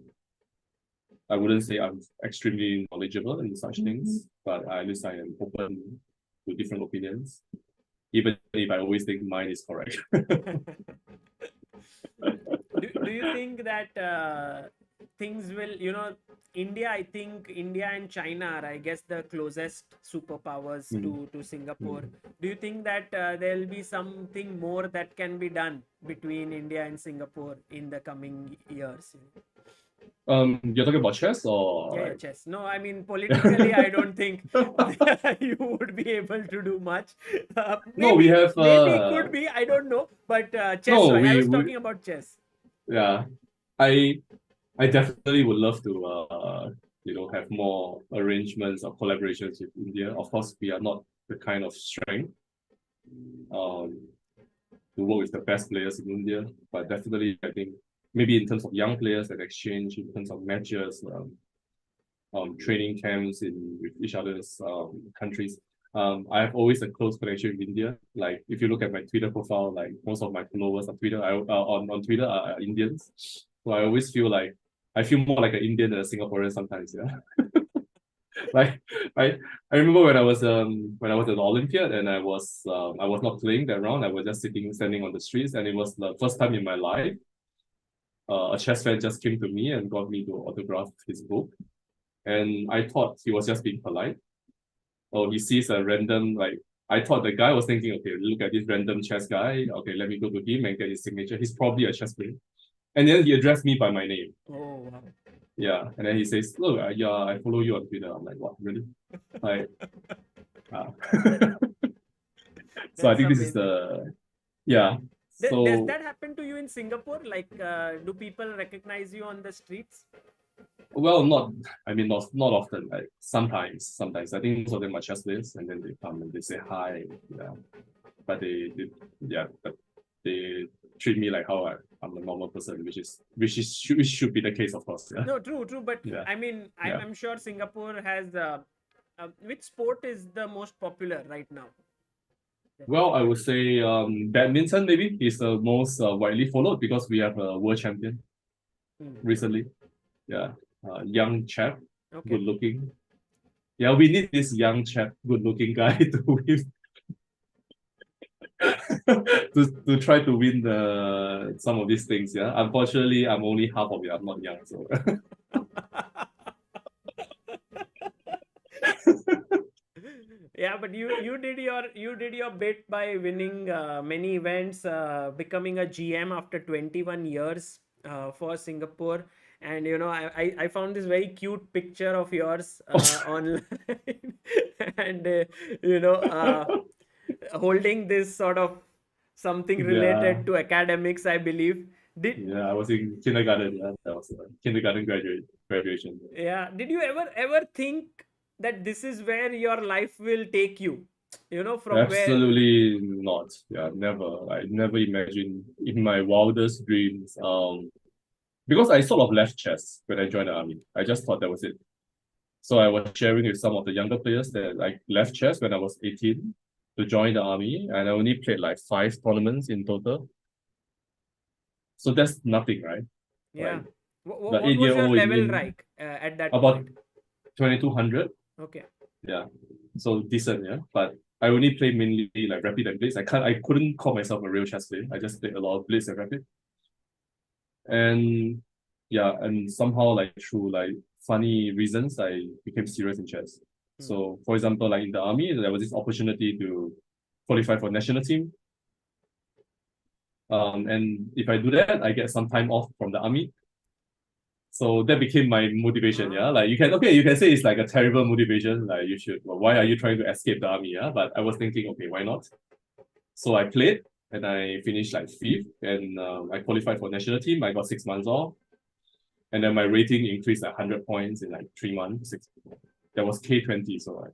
[SPEAKER 2] I wouldn't say I'm extremely knowledgeable in such things, but at least I am open to different opinions, even if I always think mine is correct.
[SPEAKER 1] Do you think that things will, India, I think India and China are, I guess, the closest superpowers to Singapore. Do you think that there'll be something more that can be done between India and Singapore in the coming years?
[SPEAKER 2] You're talking about chess or
[SPEAKER 1] Yeah, chess. No, I mean, politically, I don't think you would be able to do much.
[SPEAKER 2] No, we have
[SPEAKER 1] maybe could be, I don't know. But chess,
[SPEAKER 2] no,
[SPEAKER 1] I was talking about chess.
[SPEAKER 2] yeah, I I definitely would love to have more arrangements or collaborations with India. Of course, we are not the kind of strength to work with the best players in India, but definitely I think maybe in terms of young players and exchange, in terms of matches, training camps with each other's countries. I have always a close connection with India. Like if you look at my Twitter profile, like most of my followers on Twitter, on Twitter are Indians. So I always feel like I feel more like an Indian than a Singaporean sometimes. Yeah. Like I remember when I was at the Olympiad and I was not playing that round. I was just standing on the streets, and it was the first time in my life a chess fan just came to me and got me to autograph his book. And I thought he was just being polite. Or he sees a random, like, I thought the guy was thinking, okay, look at this random chess guy. Okay, let me go to him and get his signature. He's probably a chess player. And then he addressed me by my name.
[SPEAKER 1] Oh, wow.
[SPEAKER 2] Yeah. And then he says, look, yeah, I follow you on Twitter. I'm like, what, really? Like, so I think this is yeah.
[SPEAKER 1] Does
[SPEAKER 2] So
[SPEAKER 1] that happen to you in Singapore? Like, do people recognize you on the streets?
[SPEAKER 2] Well, not often. Like sometimes. I think most of them are chess players, and then they come and they say hi. Yeah, but but they treat me like how I'm a normal person, which should be the case, of course. Yeah,
[SPEAKER 1] No, true. But
[SPEAKER 2] yeah,
[SPEAKER 1] I mean,
[SPEAKER 2] yeah.
[SPEAKER 1] I'm sure Singapore has. Which sport is the most popular right now?
[SPEAKER 2] Well, I would say badminton maybe is the most widely followed because we have a world champion
[SPEAKER 1] Hmm.
[SPEAKER 2] recently. Yeah, young chap,
[SPEAKER 1] Okay.
[SPEAKER 2] good looking. Yeah, we need this young chap, good looking guy to win to try to win the some of these things. Yeah, unfortunately, I'm only half of it. I'm not young, so
[SPEAKER 1] Yeah, but you did your bit by winning many events, becoming a GM after 21 years for Singapore. And I found this very cute picture of yours online, and holding this sort of something
[SPEAKER 2] yeah,
[SPEAKER 1] related to academics, I believe. Did
[SPEAKER 2] yeah. I was in kindergarten. Yeah, that was kindergarten graduation.
[SPEAKER 1] did you ever think that this is where your life will take you? From where.
[SPEAKER 2] Absolutely not. Yeah, never. I never imagined in my wildest dreams. Because I sort of left chess when I joined the army. I just thought that was it. So I was sharing with some of the younger players that I left chess when I was 18 to join the army, and I only played like 5 tournaments in total. So that's nothing, right?
[SPEAKER 1] Yeah.
[SPEAKER 2] Like the
[SPEAKER 1] What
[SPEAKER 2] eight
[SPEAKER 1] was
[SPEAKER 2] year
[SPEAKER 1] your
[SPEAKER 2] old in
[SPEAKER 1] level
[SPEAKER 2] me,
[SPEAKER 1] like at that
[SPEAKER 2] about
[SPEAKER 1] point?
[SPEAKER 2] 2200.
[SPEAKER 1] Okay.
[SPEAKER 2] Yeah. So decent, yeah. But I only play mainly like rapid and blitz. I couldn't call myself a real chess player. I just played a lot of blitz and rapid. And yeah, and somehow like through like funny reasons I became serious in chess.
[SPEAKER 1] Hmm.
[SPEAKER 2] So for example, like in the army, there was this opportunity to qualify for national team. And if I do that, I get some time off from the army. So that became my motivation. Yeah,
[SPEAKER 1] Ah.
[SPEAKER 2] like you can say it's like a terrible motivation. Like you should, well, why are you trying to escape the army? Yeah, but I was thinking, okay, why not? So I played and I finished like fifth, and I qualified for national team. I got 6 months off, and then my rating increased like 100 points in like 3 months. That was K20, so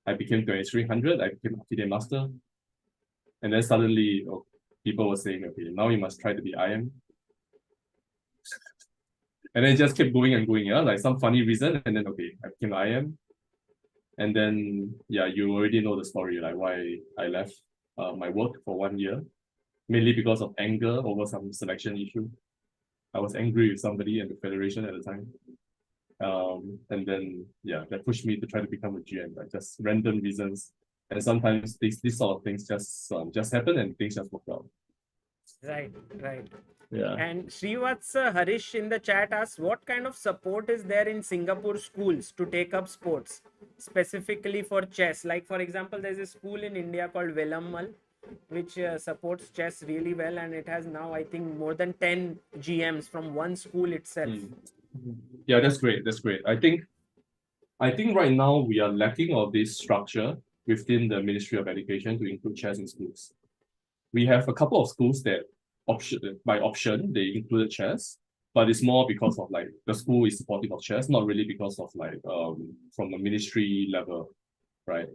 [SPEAKER 2] I became 2300. I became a FIDE master, and then suddenly people were saying, okay, now you must try to be IM, and then it just kept going and going. Yeah, like some funny reason, and then okay, I became IM, and then yeah, you already know the story, like why I left my work for 1 year, mainly because of anger over some selection issue. I was angry with somebody and the federation at the time. And then yeah, that pushed me to try to become a GM, like just random reasons. And sometimes these sort of things just happen and things just work out.
[SPEAKER 1] Right, right.
[SPEAKER 2] Yeah.
[SPEAKER 1] And Srivatsa Harish in the chat asks, what kind of support is there in Singapore schools to take up sports, specifically for chess? Like, for example, there's a school in India called Velammal, which supports chess really well, and it has now, I think, more than 10 GMs from one school itself.
[SPEAKER 2] Mm. Yeah, that's great. That's great. I think right now we are lacking of this structure within the Ministry of Education to include chess in schools. We have a couple of schools that by option they included chess, but it's more because of like the school is supportive of chess, not really because of like from a ministry level, right?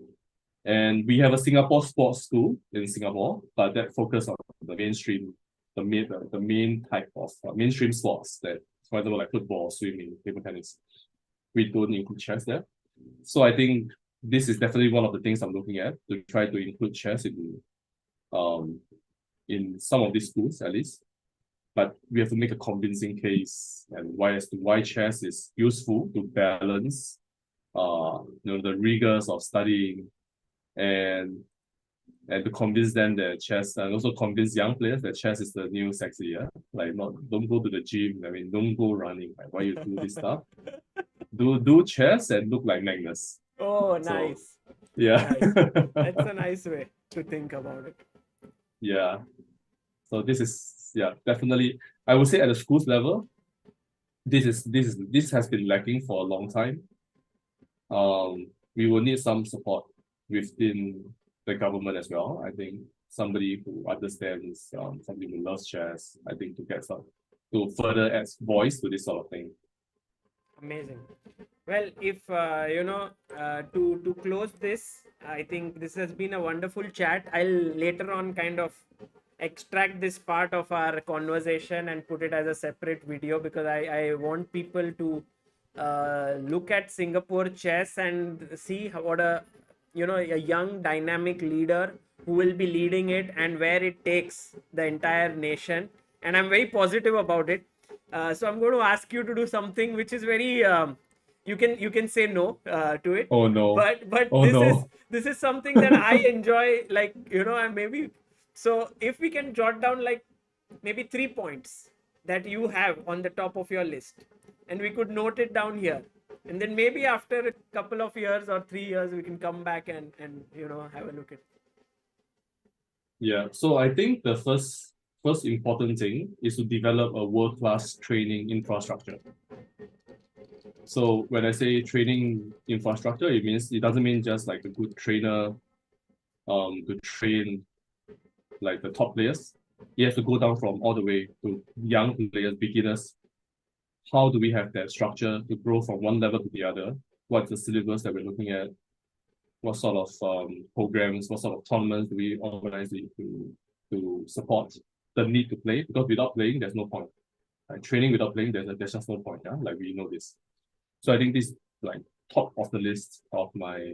[SPEAKER 2] And we have a Singapore sports school in Singapore, but that focus on the mainstream, the main type of mainstream sports that, for example, like football, swimming, table tennis. We don't include chess there. So I think this is definitely one of the things I'm looking at to try to include chess um in some of these schools at least. But we have to make a convincing case and why as to why chess is useful to balance the rigors of studying and to convince them that chess and also convince young players that chess is the new sexy, yeah. Like not don't go to the gym. I mean, don't go running. Like why you do this stuff? Do chess and look like Magnus.
[SPEAKER 1] Oh,
[SPEAKER 2] So
[SPEAKER 1] nice.
[SPEAKER 2] yeah.
[SPEAKER 1] Nice. That's a nice way to think about it.
[SPEAKER 2] Yeah. So this is yeah, definitely I would say at the schools level, this has been lacking for a long time. We will need some support within the government as well. I think somebody who understands, somebody who loves chess, I think to get some to further add voice to this sort of thing.
[SPEAKER 1] Amazing. Well, if to close this, I think this has been a wonderful chat. I'll later on kind of extract this part of our conversation and put it as a separate video, because I want people to look at Singapore chess and see what a young dynamic leader who will be leading it and where it takes the entire nation. And I'm very positive about it. So I'm going to ask you to do something which is very you can say no to it,
[SPEAKER 2] Oh no.
[SPEAKER 1] but
[SPEAKER 2] Oh no.
[SPEAKER 1] this is something that I enjoy, like, and maybe, so if we can jot down like maybe 3 points that you have on the top of your list, and we could note it down here, and then maybe after a couple of years or 3 years we can come back and have a look at it.
[SPEAKER 2] Yeah. So I think the first important thing is to develop a world-class training infrastructure. So when I say training infrastructure, it doesn't mean just like a good trainer to train like the top players. You have to go down from all the way to young players, beginners. How do we have that structure to grow from one level to the other? What's the syllabus that we're looking at? What sort of programs, what sort of tournaments do we organize to support the need to play? Because without playing, there's no point. Like training without playing, there's just no point. Yeah, like we know this. So I think this like top of the list of my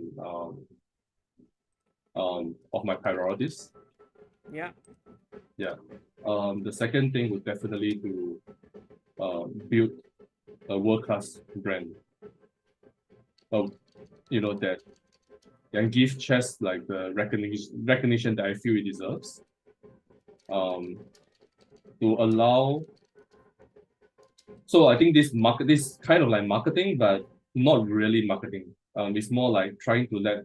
[SPEAKER 2] priorities.
[SPEAKER 1] Yeah.
[SPEAKER 2] Yeah. The second thing would definitely to build a world-class brand. That and give chess like the recognition that I feel it deserves. To allow. So I think this kind of like marketing, but not really marketing. It's more like trying to let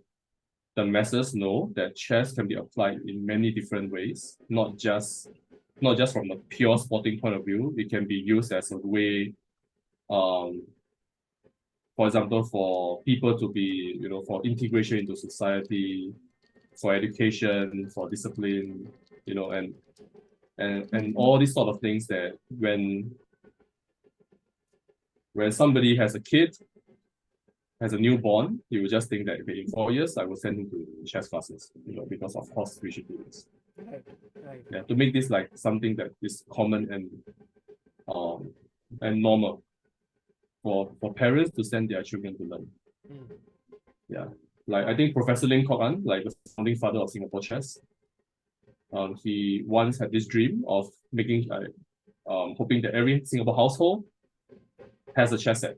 [SPEAKER 2] the masses know that chess can be applied in many different ways, not just from a pure sporting point of view. It can be used as a way, for example, for people to be, for integration into society, for education, for discipline, and all these sort of things that when somebody has a kid, has a newborn, you will just think that, okay, in 4 years, I will send him to chess classes, because of course we should do this.
[SPEAKER 1] Right.
[SPEAKER 2] Yeah, to make this like something that is common and normal for parents to send their children to learn. Yeah, like I think Professor Ling Kok An, like the founding father of Singapore chess, he once had this dream of making, hoping that every Singapore household has a chess set.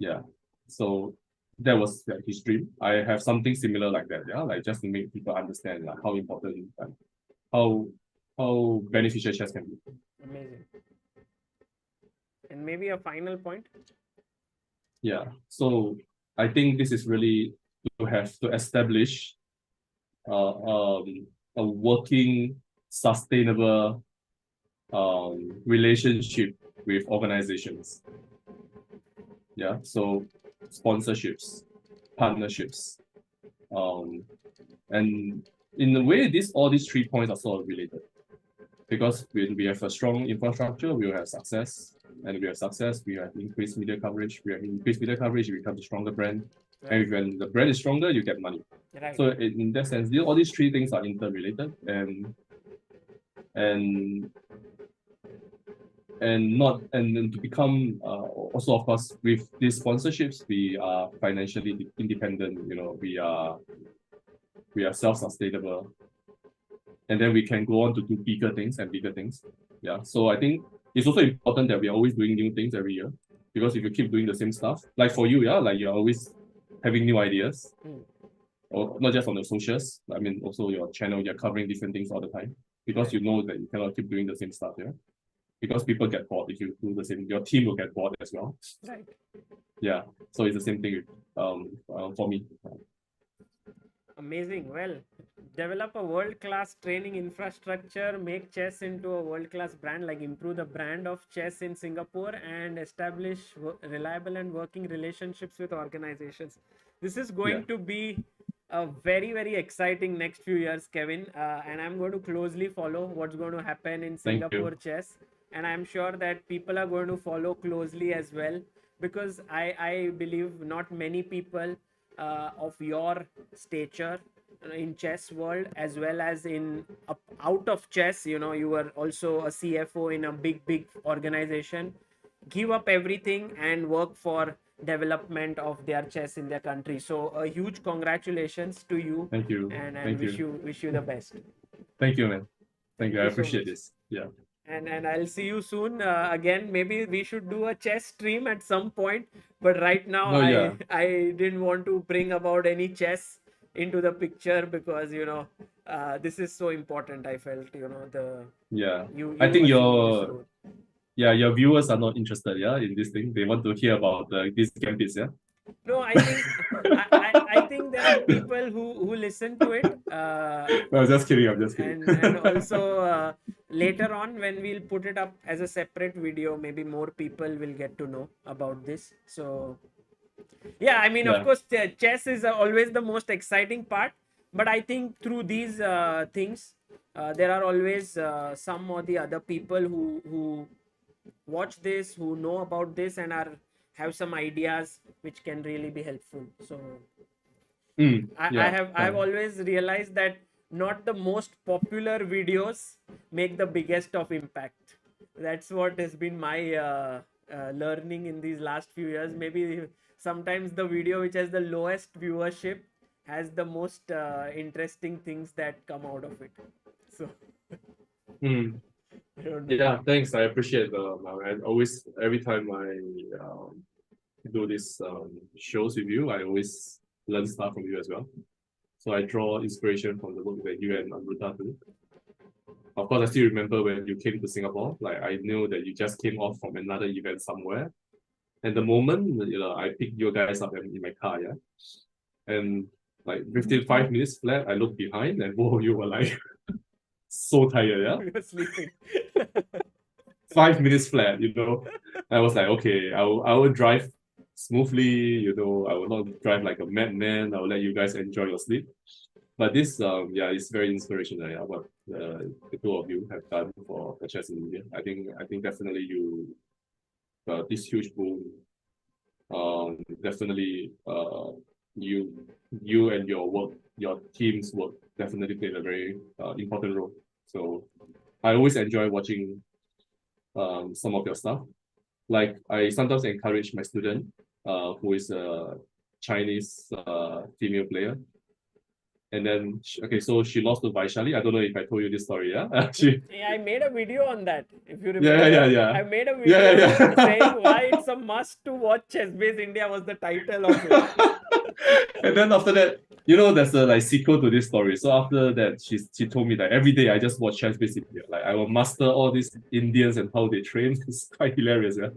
[SPEAKER 2] Yeah, so that was like his dream. I have something similar like that. Yeah, like just to make people understand like how important, how beneficial chess can be.
[SPEAKER 1] Amazing. And maybe a final point.
[SPEAKER 2] Yeah, so I think this is really to have to establish a working, sustainable relationship with organizations. Yeah, so sponsorships, partnerships, and in a way, all these 3 points are sort of related. Because when we have a strong infrastructure, we will have success. And we have success, we have increased media coverage. We have increased media coverage, you become a stronger brand. Right. And when the brand is stronger, you get money. Right. So in that sense, all these 3 things are interrelated, and to become also, of course, with these sponsorships, we are financially independent. We are self-sustainable, and then we can go on to do bigger things and bigger things. Yeah, so I think it's also important that we are always doing new things every year, because if you keep doing the same stuff, like for you, yeah, like you're always having new ideas, or not just on the socials. I mean, also your channel, you're covering different things all the time, because you know that you cannot keep doing the same stuff. Yeah, because people get bored if you do the same. Your team will get bored as well. Right. Yeah, so it's the same thing for me.
[SPEAKER 1] Amazing. Well, develop a world-class training infrastructure, make chess into a world-class brand, like improve the brand of chess in Singapore, and establish reliable and working relationships with organizations. This is going to be a very, very exciting next few years, Kevin. And I'm going to closely follow what's going to happen in Singapore chess. and I'm sure that people are going to follow closely as well, because I believe not many people of your stature in chess world, as well as in out of chess, you were also a CFO in a big organization, give up everything and work for development of their chess in their country. So a huge congratulations to you,
[SPEAKER 2] Thank you.
[SPEAKER 1] and
[SPEAKER 2] Thank
[SPEAKER 1] wish
[SPEAKER 2] you.
[SPEAKER 1] you the best.
[SPEAKER 2] Thank you, man. Thank you. I
[SPEAKER 1] You so
[SPEAKER 2] appreciate
[SPEAKER 1] much.
[SPEAKER 2] this. Yeah.
[SPEAKER 1] And I'll see you soon again. Maybe we should do a chess stream at some point. But right now,
[SPEAKER 2] No, yeah.
[SPEAKER 1] I didn't want to bring about any chess into the picture, because this is so important. I felt the
[SPEAKER 2] Yeah. I
[SPEAKER 1] you
[SPEAKER 2] think
[SPEAKER 1] assuming this role.
[SPEAKER 2] your viewers are not interested, yeah, in this thing. They want to hear about these gambits, yeah.
[SPEAKER 1] No, I think I think there are people who listen to it.
[SPEAKER 2] No, just kidding. I'm just kidding.
[SPEAKER 1] And also later on, when we'll put it up as a separate video, maybe more people will get to know about this. So yeah, I mean, of
[SPEAKER 2] Yeah.
[SPEAKER 1] course, chess is always the most exciting part, but I think through these things, there are always some or the other people who watch this, who know about this, and are have some ideas which can really be helpful. So I
[SPEAKER 2] Yeah.
[SPEAKER 1] have always realized that not the most popular videos make the biggest of impact. That's what has been my learning in these last few years. Maybe sometimes the video which has the lowest viewership has the most interesting things that come out of it. So
[SPEAKER 2] Mm.
[SPEAKER 1] I don't know.
[SPEAKER 2] Yeah, thanks. I appreciate I always every time I do this shows with you, I always learn stuff from you as well. So I draw inspiration from the work that you and Amruta do. Of course, I still remember when you came to Singapore. Like I knew that you just came off from another event somewhere, and the moment I picked you guys up in my car, yeah, and like 5 minutes flat, I looked behind and whoa, you were like so tired, yeah.
[SPEAKER 1] We were sleeping.
[SPEAKER 2] 5 minutes flat, I was like, okay, I will drive smoothly, I will not drive like a madman. I will let you guys enjoy your sleep. But this, yeah, it's very inspirational. Yeah, what the two of you have done for the chess in India. I think definitely this huge boom. Definitely, you and your work, your team's work, definitely played a very important role. So I always enjoy watching some of your stuff. Like I sometimes encourage my student, who is a Chinese female player, and then so she lost to Vaishali. I don't know if I told you this story. Yeah,
[SPEAKER 1] Yeah, I made a video on that. If you
[SPEAKER 2] yeah,
[SPEAKER 1] remember,
[SPEAKER 2] yeah, yeah,
[SPEAKER 1] I made a
[SPEAKER 2] yeah,
[SPEAKER 1] video
[SPEAKER 2] yeah,
[SPEAKER 1] saying
[SPEAKER 2] yeah.
[SPEAKER 1] why it's a must to watch ChessBase India was the title of it.
[SPEAKER 2] And then after that, there's a like sequel to this story. So after that, she told me that every day I just watch ChessBase India. Like I will master all these Indians and how they train. It's quite hilarious, yeah.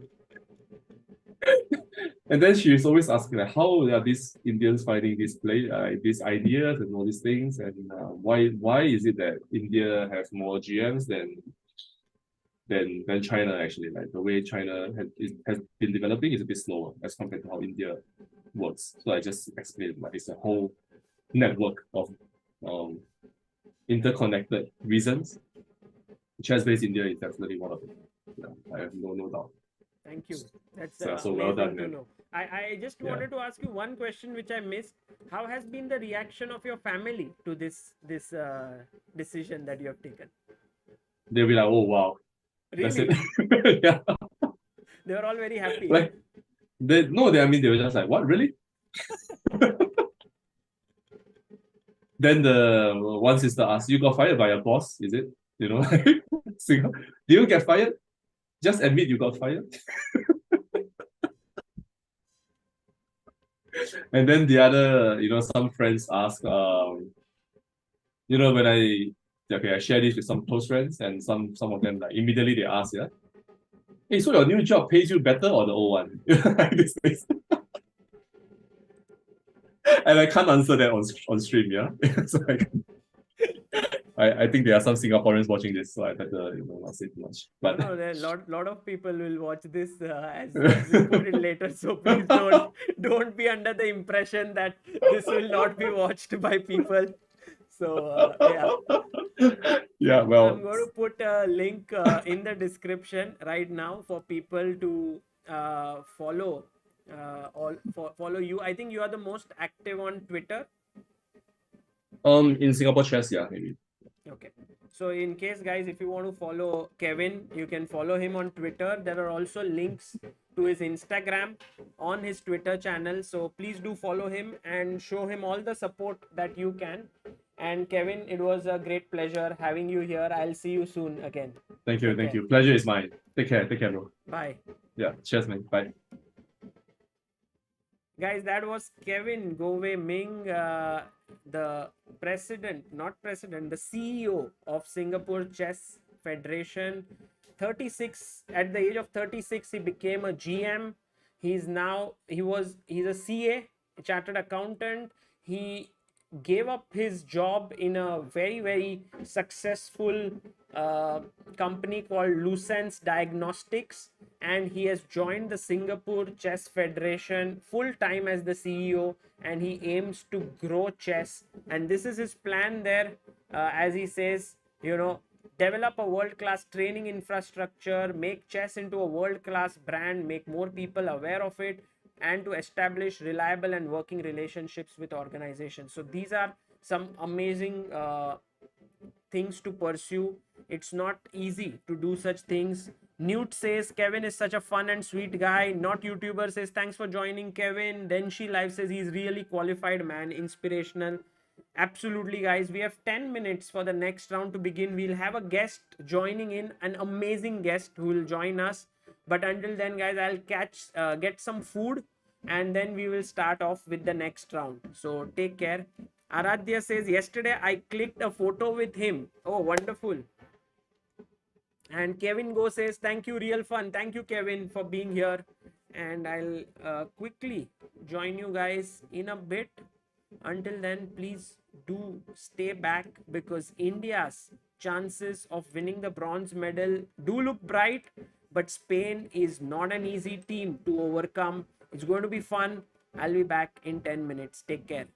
[SPEAKER 2] And then she's always asking like, how are these Indians finding these ideas and all these things, and why is it that India have more GMs than China actually? Like the way China has been developing is a bit slower as compared to how India works. So I just explained like it's a whole network of um, interconnected reasons. ChessBase India is definitely one of them. Yeah, I have no doubt.
[SPEAKER 1] Thank you. That's
[SPEAKER 2] So well
[SPEAKER 1] amazing
[SPEAKER 2] done,
[SPEAKER 1] to
[SPEAKER 2] man.
[SPEAKER 1] know. I just wanted to ask you one question which I missed. How has been the reaction of your family to this decision that you have taken?
[SPEAKER 2] They'll be like, oh wow, that's
[SPEAKER 1] Really?
[SPEAKER 2] it. Yeah.
[SPEAKER 1] They were all very happy.
[SPEAKER 2] Like they were just like, what, really? Then the one sister asked, you got fired by your boss, is it? Do you get fired? Just admit you got fired. And then the other, some friends ask, when I share this with some close friends, and some of them like immediately they ask, yeah, hey, so your new job pays you better or the old one? These things. And I can't answer that on stream, yeah. So I think there are some Singaporeans watching this, so I better not say too much. But
[SPEAKER 1] no, there are lot of people will watch this as we put it later. So please don't be under the impression that this will not be watched by people. So yeah.
[SPEAKER 2] Yeah,
[SPEAKER 1] I'm
[SPEAKER 2] well,
[SPEAKER 1] going to put a link in the description right now for people to follow follow you. I think you are the most active on Twitter.
[SPEAKER 2] in Singapore chess, yeah, maybe.
[SPEAKER 1] Okay. So in case guys, if you want to follow Kevin, you can follow him on Twitter. There are also links to his Instagram on his Twitter channel. So please do follow him and show him all the support that you can. And Kevin, it was a great pleasure having you here. I'll see you soon again.
[SPEAKER 2] Thank you,
[SPEAKER 1] Take
[SPEAKER 2] thank
[SPEAKER 1] care.
[SPEAKER 2] you. Pleasure is mine. Take care, bro.
[SPEAKER 1] Bye.
[SPEAKER 2] Yeah, cheers, man. Bye.
[SPEAKER 1] Guys, that was Kevin Gove Ming, the the CEO of Singapore Chess Federation. 36, at the age of 36, he became a GM. He's a CA, chartered accountant. He gave up his job in a very, very successful company called Lucence Diagnostics, and he has joined the Singapore Chess Federation full time as the CEO, and he aims to grow chess. And this is his plan there, as he says, develop a world class training infrastructure, make chess into a world class brand, make more people aware of it, and to establish reliable and working relationships with organizations. So these are some amazing things to pursue. It's not easy to do such things. Newt says Kevin is such a fun and sweet guy. Not YouTuber says thanks for joining, Kevin. Then she live says he's really qualified man, inspirational. Absolutely, guys. We have 10 minutes for the next round to begin. We'll have a guest joining in, an amazing guest who will join us. But until then, guys, I'll get some food, and then we will start off with the next round. So take care. Aradhya says, yesterday I clicked a photo with him. Oh, wonderful. And Kevin Go says, thank you, real fun. Thank you, Kevin, for being here. And I'll quickly join you guys in a bit. Until then, please do stay back, because India's chances of winning the bronze medal do look bright, but Spain is not an easy team to overcome. It's going to be fun. I'll be back in 10 minutes. Take care.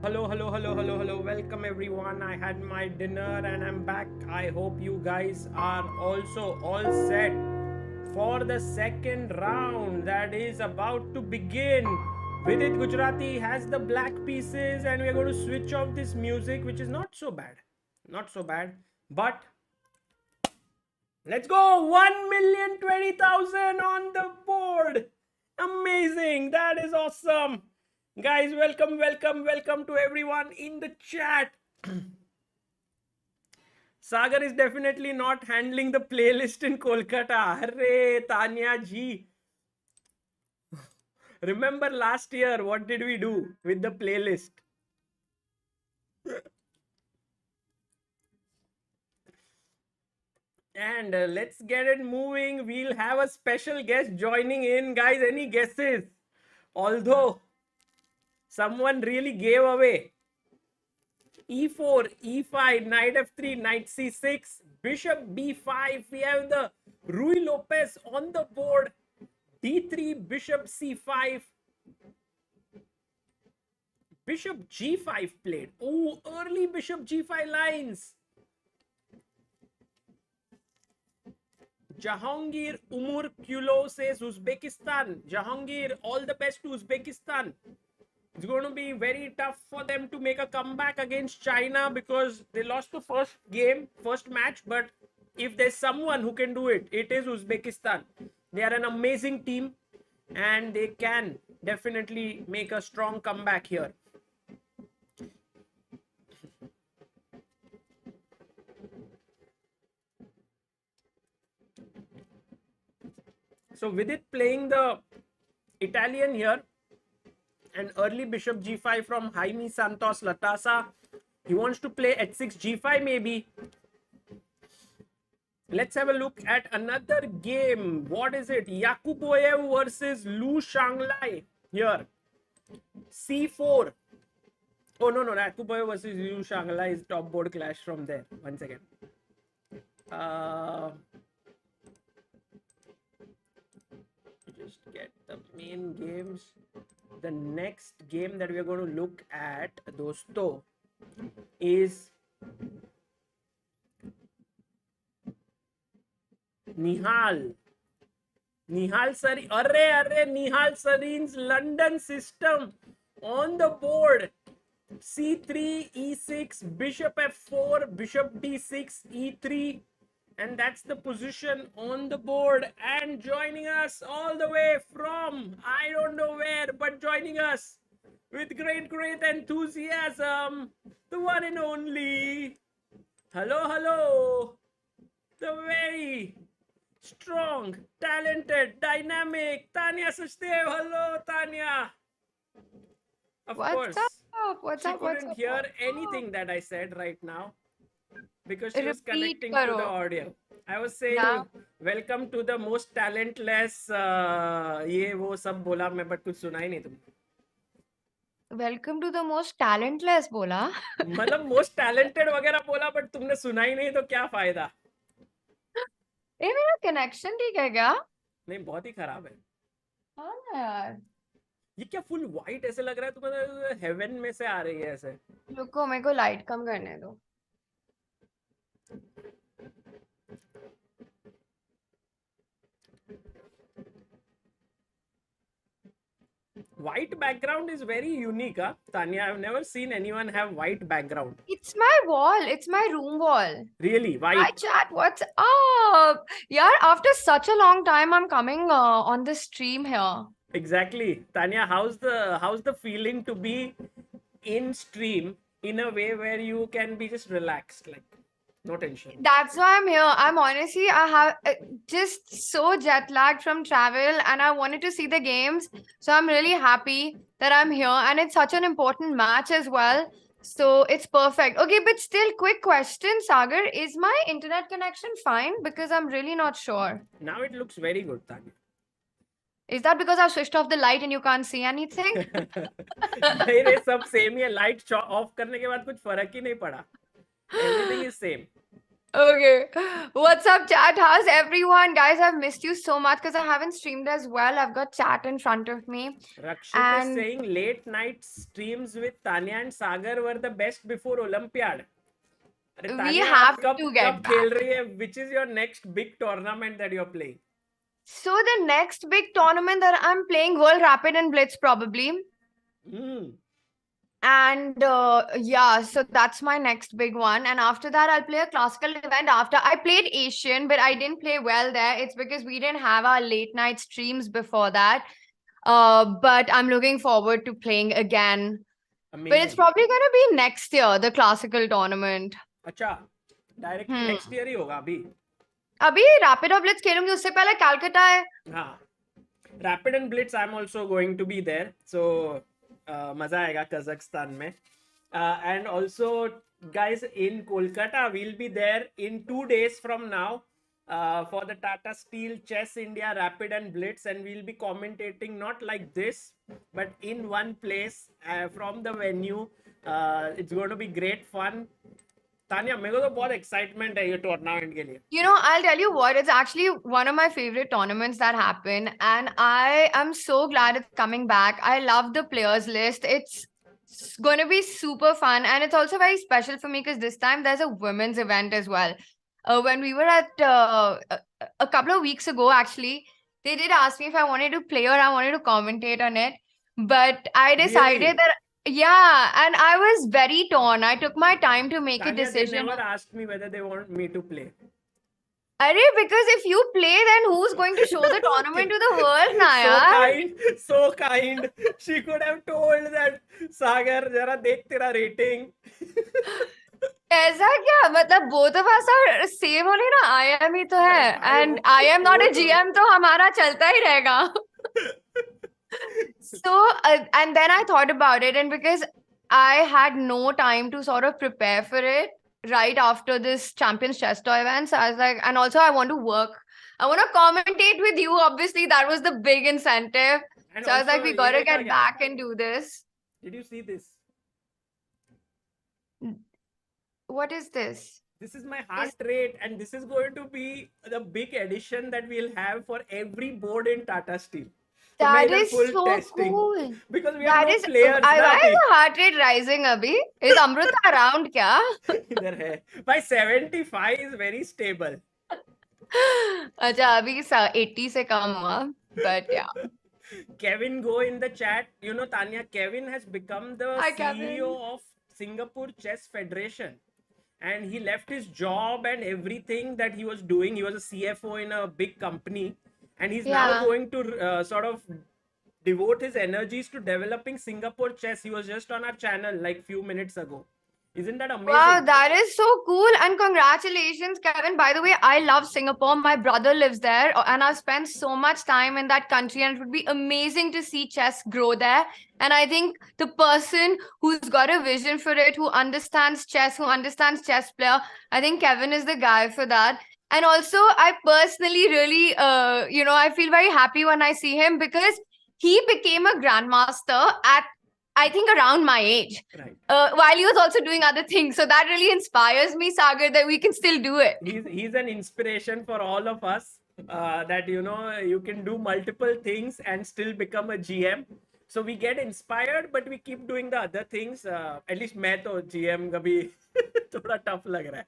[SPEAKER 1] Hello. Welcome everyone. I had my dinner and I'm back. I hope you guys are also all set for the second round that is about to begin. Vidit Gujarati has the black pieces and we're going to switch off this music, which is not so bad. Not so bad. But let's go. 1,020,000 on the board. Amazing. That is awesome. Guys, welcome to everyone in the chat. Sagar is definitely not handling the playlist in Kolkata. Arre, Tanya ji. Remember last year, what did we do with the playlist? And let's get it moving. We'll have a special guest joining in. Guys, any guesses? Although someone really gave away. E4, E5, knight F3, knight C6, bishop B5. We have the Rui Lopez on the board. D3, bishop C5. Bishop G5 played. Oh, early bishop G5 lines. Jahangir Umur Kulo says Uzbekistan. Jahangir, all the best to Uzbekistan. It's going to be very tough for them to make a comeback against China because they lost the first match. But if there's someone who can do it, it is Uzbekistan. They are an amazing team and they can definitely make a strong comeback here. So with it playing the Italian here, an early bishop G5 from Jaime Santos Latasa. He wants to play h6 G5 maybe. Let's have a look at another game. What is it? Yakuboyev versus Lu Shanglai here. C4. Oh, no. Yakuboyev versus Lu Shanglai is top board clash from there. One second. Just get the main games. The next game that we are going to look at, dosto, is Nihal Sarin. Arre, Nihal Sarin's London system on the board. C3, E6, bishop F4, bishop D6, E3. And that's the position on the board. And joining us all the way from, I don't know where, but joining us with great enthusiasm, the one and only. Hello. The very strong, talented, dynamic Tanya Sachdev. Hello, Tanya. Of course.
[SPEAKER 3] What's
[SPEAKER 1] she
[SPEAKER 3] up?
[SPEAKER 1] couldn't hear anything that I said right now because she was connecting to the audio. I was saying, welcome to the most talentless. ये वो सब बोला मैं, but कुछ सुना ही नहीं तुमने.
[SPEAKER 3] Welcome to the most talentless बोला.
[SPEAKER 1] मतलब most talented वगैरह बोला, but तुमने सुना ही नहीं तो क्या फायदा?
[SPEAKER 3] ए मेरा connection ठीक है क्या?
[SPEAKER 1] नहीं, बहुत ही खराब है.
[SPEAKER 3] हाँ ना यार.
[SPEAKER 1] ये क्या full white ऐसे लग रहा है, तुम्हें heaven में से आ रही है ऐसे.
[SPEAKER 3] रुको मेरे को light कम करने दो.
[SPEAKER 1] White background is very unique, huh? Tanya, I've never seen anyone have white background.
[SPEAKER 3] It's my wall. It's my room wall.
[SPEAKER 1] Really? White?
[SPEAKER 3] Hi chat, what's up? Yeah, after such a long time, I'm coming on this stream here.
[SPEAKER 1] Exactly. Tanya, how's the feeling to be in stream in a way where you can be just relaxed, like no tension?
[SPEAKER 3] That's why I'm here. I'm honestly, I have just so jet lagged from travel and I wanted to see the games. So I'm really happy that I'm here and it's such an important match as well. So it's perfect. Okay, but still, quick question, Sagar. Is my internet connection fine? Because I'm really not sure.
[SPEAKER 1] Now it looks very good, Tanya.
[SPEAKER 3] Is that because I've switched off the light and you can't see anything?
[SPEAKER 1] नहीं रे, सब same ही है. Light off करने के बाद कुछ फर्क ही नहीं पड़ा. Everything is same.
[SPEAKER 3] Okay. What's up, chat? How's everyone? Guys, I've missed you so much because I haven't streamed as well. I've got chat in front of me.
[SPEAKER 1] Rakshit is
[SPEAKER 3] And
[SPEAKER 1] saying late night streams with Tanya and Sagar were the best before Olympiad. अरे
[SPEAKER 3] we
[SPEAKER 1] Tania
[SPEAKER 3] have
[SPEAKER 1] आप कब
[SPEAKER 3] to get
[SPEAKER 1] कब खेल
[SPEAKER 3] back.
[SPEAKER 1] रही है? Which is your next big tournament that you're playing?
[SPEAKER 3] So the next big tournament that I'm playing, World Rapid and Blitz probably.
[SPEAKER 1] Hmm.
[SPEAKER 3] And yeah, so that's my next big one. And after that, I'll play a classical event. After I played Asian, but I didn't play well there. It's because we didn't have our late night streams before that. But I'm looking forward to playing again. But it's
[SPEAKER 1] Amazing.
[SPEAKER 3] probably going to be next year, the classical tournament.
[SPEAKER 1] अच्छा, direct next year ही होगा अभी.
[SPEAKER 3] अभी rapid और blitz खेलूंगी, उससे पहले कलकत्ता है.
[SPEAKER 1] हाँ, rapid and blitz I am also going to be there, so मजा आएगा कजाकिस्तान में. And also guys, in Kolkata we'll be there in 2 days from now for the Tata Steel Chess India Rapid and Blitz, and we'll be commentating not like this but in one place from the venue. It's going to be great fun. Tania, मेरे को तो बहुत excitement है ये tournament के लिए.
[SPEAKER 3] You know, I'll tell you what, it's actually one of my favorite tournaments that happen, and I am so glad it's coming back. I love the players list. It's going to be super fun, and it's also very special for me because this time there's a women's event as well. When we were at a couple of weeks ago, actually, they did ask me if I wanted to play or I wanted to commentate on it, but I decided
[SPEAKER 1] Really?
[SPEAKER 3] that yeah, and I was very torn. I took my time to make a
[SPEAKER 1] Tanya, they
[SPEAKER 3] decision.
[SPEAKER 1] never asked me whether they want me to play.
[SPEAKER 3] Arey, because if you play, then who's going to show the tournament to the world, na
[SPEAKER 1] So
[SPEAKER 3] yaar?
[SPEAKER 1] kind, so kind. She could have told that Sagar, जरा देख तेरा rating.
[SPEAKER 3] ऐसा क्या मतलब both of us are same only ना, IM ही तो है,
[SPEAKER 1] भाई,
[SPEAKER 3] and
[SPEAKER 1] वो-
[SPEAKER 3] I am not
[SPEAKER 1] वो
[SPEAKER 3] a
[SPEAKER 1] तो-
[SPEAKER 3] GM, तो हमारा चलता ही रहेगा. So and then I thought about it, and because I had no time to sort of prepare for it right after this Champions Chess Toy event, so I was like, and also I want to work, I want to commentate with you. Obviously, that was the big incentive.
[SPEAKER 1] And
[SPEAKER 3] So I was like,
[SPEAKER 1] also,
[SPEAKER 3] we gotta
[SPEAKER 1] ये देखा
[SPEAKER 3] get
[SPEAKER 1] क्या?
[SPEAKER 3] back and do this.
[SPEAKER 1] Did you see this?
[SPEAKER 3] What is this?
[SPEAKER 1] This is my heart rate, and this is going to be the big addition that we'll have for every board in Tata Steel. So
[SPEAKER 3] That
[SPEAKER 1] मेरा
[SPEAKER 3] is
[SPEAKER 1] full
[SPEAKER 3] so
[SPEAKER 1] testing.
[SPEAKER 3] cool.
[SPEAKER 1] Because we
[SPEAKER 3] That
[SPEAKER 1] have no
[SPEAKER 3] is.
[SPEAKER 1] players.
[SPEAKER 3] Why
[SPEAKER 1] ना
[SPEAKER 3] is
[SPEAKER 1] अभी.
[SPEAKER 3] the heart rate rising, Abhi? Is Amruta around kya?
[SPEAKER 1] इधर है. By 75 is very stable.
[SPEAKER 3] अच्छा अभी 80 से कम हुआ, but yeah.
[SPEAKER 1] Kevin Go in the chat. You know, Tanya, Kevin has become the
[SPEAKER 3] Hi,
[SPEAKER 1] CEO
[SPEAKER 3] Kevin.
[SPEAKER 1] of Singapore Chess Federation. And he left his job and everything that he was doing. He was a CFO in a big company. And he's now
[SPEAKER 3] Yeah.
[SPEAKER 1] going to sort of devote his energies to developing Singapore chess. He was just on our channel like few minutes ago. Isn't that amazing?
[SPEAKER 3] Wow, that is so cool. And congratulations, Kevin. By the way, I love Singapore. My brother lives there, and I've spent so much time in that country, and it would be amazing to see chess grow there. And I think the person who's got a vision for it, who understands chess, who understands chess player, I think Kevin is the guy for that. And also, I personally really, I feel very happy when I see him because he became a grandmaster at, I think, around my age,
[SPEAKER 1] Right.
[SPEAKER 3] while he was also doing other things. So that really inspires me, Sagar, that we can still do it.
[SPEAKER 1] He's an inspiration for all of us, that, you know, you can do multiple things and still become a GM. So we get inspired, but we keep doing the other things. At least मैं तो GM कभी थोड़ा tough लग रहा है.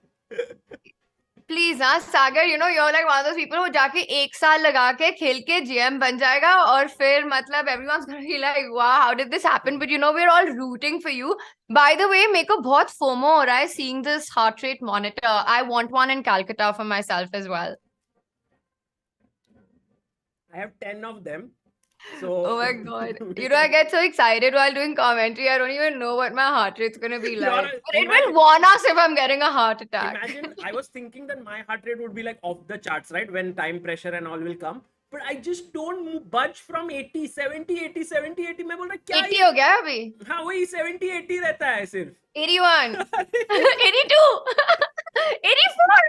[SPEAKER 3] Please, Sagar, you're like one of those people who जाके 1 साल लगा के खेल के GM बन जाएगा और फिर मतलब everyone's gonna be like, wow, how did this happen? But we're all rooting for you. By the way, मेरे को बहुत FOMO हो रहा है seeing this heart rate monitor. I want one in Calcutta for myself as well.
[SPEAKER 1] I have 10 of them. So
[SPEAKER 3] Oh my god. I get so excited while doing commentary. I don't even know what my heart rate's gonna be
[SPEAKER 1] You're
[SPEAKER 3] like.
[SPEAKER 1] a-
[SPEAKER 3] But it
[SPEAKER 1] imagine-
[SPEAKER 3] will warn us if I'm getting a heart attack.
[SPEAKER 1] Imagine, I was thinking that my heart rate would be like off the charts, right? When time pressure and all will come. But I just don't budge from 80, 70, 80, 70, 80. मैं बोल रहा क्या
[SPEAKER 3] 80 हो गया अभी?
[SPEAKER 1] हाँ वही 70, 80 रहता है सिर्फ.
[SPEAKER 3] 81. 82. 84.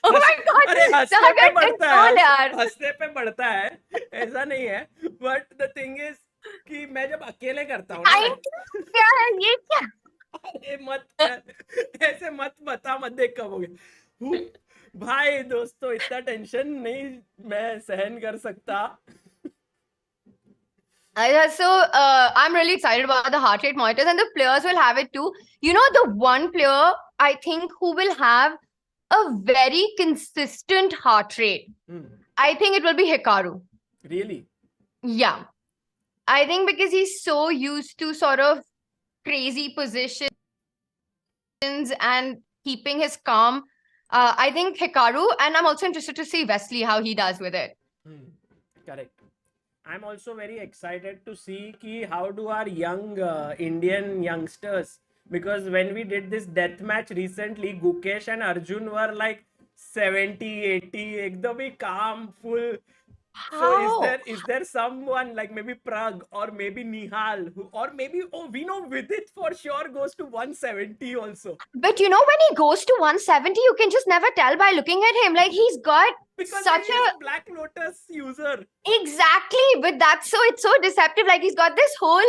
[SPEAKER 3] Oh my god.
[SPEAKER 1] अरे हंसने पे
[SPEAKER 3] Sagar,
[SPEAKER 1] बढ़ता
[SPEAKER 3] control
[SPEAKER 1] है,
[SPEAKER 3] यार.
[SPEAKER 1] हंसने पे बढ़ता है, ऐसा नहीं है. But the thing is कि मैं जब अकेले करता हूँ ना,
[SPEAKER 3] 90 क्या है ये क्या?
[SPEAKER 1] अरे मत कर, ऐसे मत बता, मत देख कब हो गया। भाई दोस्तों, इतना टेंशन नहीं मैं सहन कर सकता।
[SPEAKER 3] I'm really excited about the heart rate monitors, and the players will have it too. You know, the one player I think who will have a very consistent heart rate, I think it will be Hikaru.
[SPEAKER 1] Really?
[SPEAKER 3] Yeah. I think because he's so used to sort of crazy positions and keeping his calm. I think Hikaru, and I'm also interested to see Wesley how he does with it.
[SPEAKER 1] Correct. I'm also very excited to see how do our young Indian youngsters, because when we did this death match recently, Gukesh and Arjun were like 70, 80, ekdam hi calm, full. So
[SPEAKER 3] How?
[SPEAKER 1] is there someone like maybe Prag or maybe Nihal or maybe, oh, we know Vidit for sure goes to 170 also,
[SPEAKER 3] But you know, when he goes to 170, you can just never tell by looking at him. Like he's got
[SPEAKER 1] because
[SPEAKER 3] such
[SPEAKER 1] he is a Black Lotus user.
[SPEAKER 3] exactly, but it's so deceptive. Like he's got this whole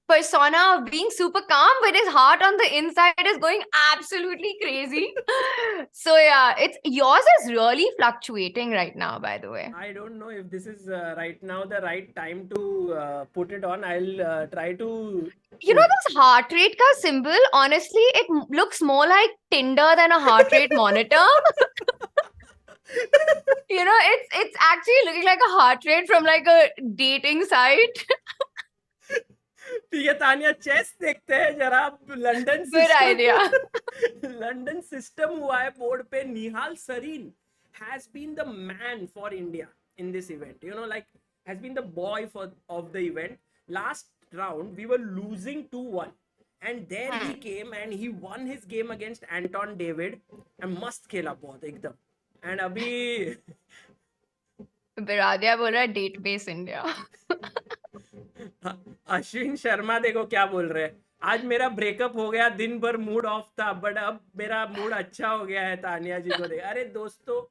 [SPEAKER 3] persona of being super calm, but his heart on the inside is going absolutely crazy. So yeah, it's yours is really fluctuating right now, by the way.
[SPEAKER 1] I don't know if this is right now the right time to put it on. I'll try to.
[SPEAKER 3] You know, this heart rate ka symbol, honestly, it looks more like Tinder than a heart rate monitor. You know, it's actually looking like a heart rate from like a dating site.
[SPEAKER 1] ठीक है Tania, chess देखते हैं जरा। London
[SPEAKER 3] Good idea.
[SPEAKER 1] London system हुआ है board पे। Nihal Sarin has been the man for India in this event. You know, like has been the boy of the event. Last round we were losing 2-1, and there he came and he won his game against Anton David and मस्त खेला बहुत एकदम। And अभी
[SPEAKER 3] बिरादिया बोल रहा है डेट बेस इंडिया।
[SPEAKER 1] अश्विन शर्मा देखो क्या बोल रहे हैं, आज मेरा ब्रेकअप हो गया, दिन भर मूड ऑफ था, बट अब मेरा मूड अच्छा हो गया है तानिया जी को देख। अरे दोस्तों,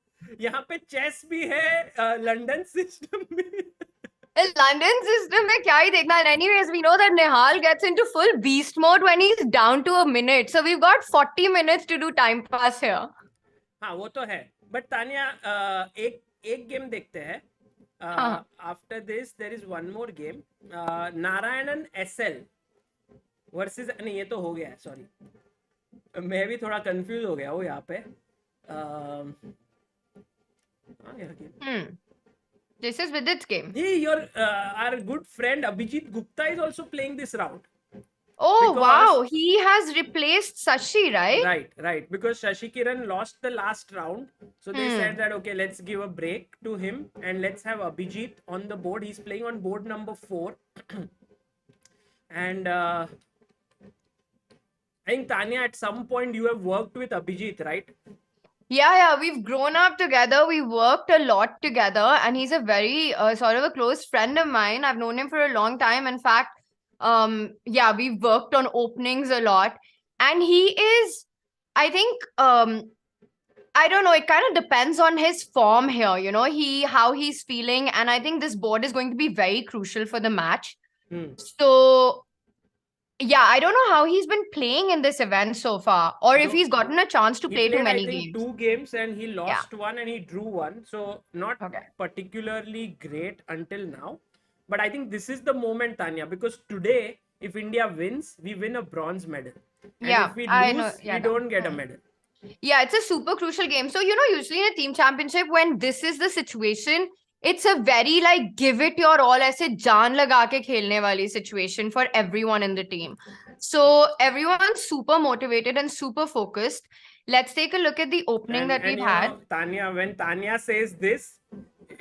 [SPEAKER 1] यहाँ पे चेस भी है, लंदन सिस्टम भी।
[SPEAKER 3] London system में क्या ही देखना। Anyways, we know that Nihal gets into full beast mode when he's down to a minute. So we've got 40 minutes to do time pass here.
[SPEAKER 1] हाँ वो तो है, बट तानिया एक गेम देखते हैं। After this there is one more game, Narayanan SL versus, नहीं ये तो हो गया है, सॉरी मैं भी थोड़ा कंफ्यूज हो गया हूँ यहाँ पे।
[SPEAKER 3] This is with its game.
[SPEAKER 1] Hey, our good friend Abhijit Gupta is also playing this round.
[SPEAKER 3] Oh, wow. He has replaced Sashi, right?
[SPEAKER 1] Right. Because Shashi Kiran lost the last round. So they said that, okay, let's give a break to him and let's have Abhijit on the board. He's playing on board number 4. And I think, Tanya, at some point you have worked with Abhijit, right?
[SPEAKER 3] Yeah. We've grown up together. We worked a lot together. And he's a very sort of a close friend of mine. I've known him for a long time. In fact, we've worked on openings a lot. And he is, I think, I don't know, it kind of depends on his form here, you know, how he's feeling. And I think this board is going to be very crucial for the match. So yeah, I don't know how he's been playing in this event so far, or if he's gotten a chance to play too many games.
[SPEAKER 1] 2 games and he lost one and he drew one. So not particularly great until now. But I think this is the moment, Tanya, because today, if India wins, we win a bronze medal. And if we lose, we don't get a medal.
[SPEAKER 3] Yeah, it's a super crucial game. So, you know, usually in a team championship, when this is the situation, it's a very like give it your all, ऐसे जान लगा के खेलने वाली situation for everyone in the team. So everyone's super motivated and super focused. Let's take a look at the opening that we've had.
[SPEAKER 1] Know, Tanya, when Tanya says this,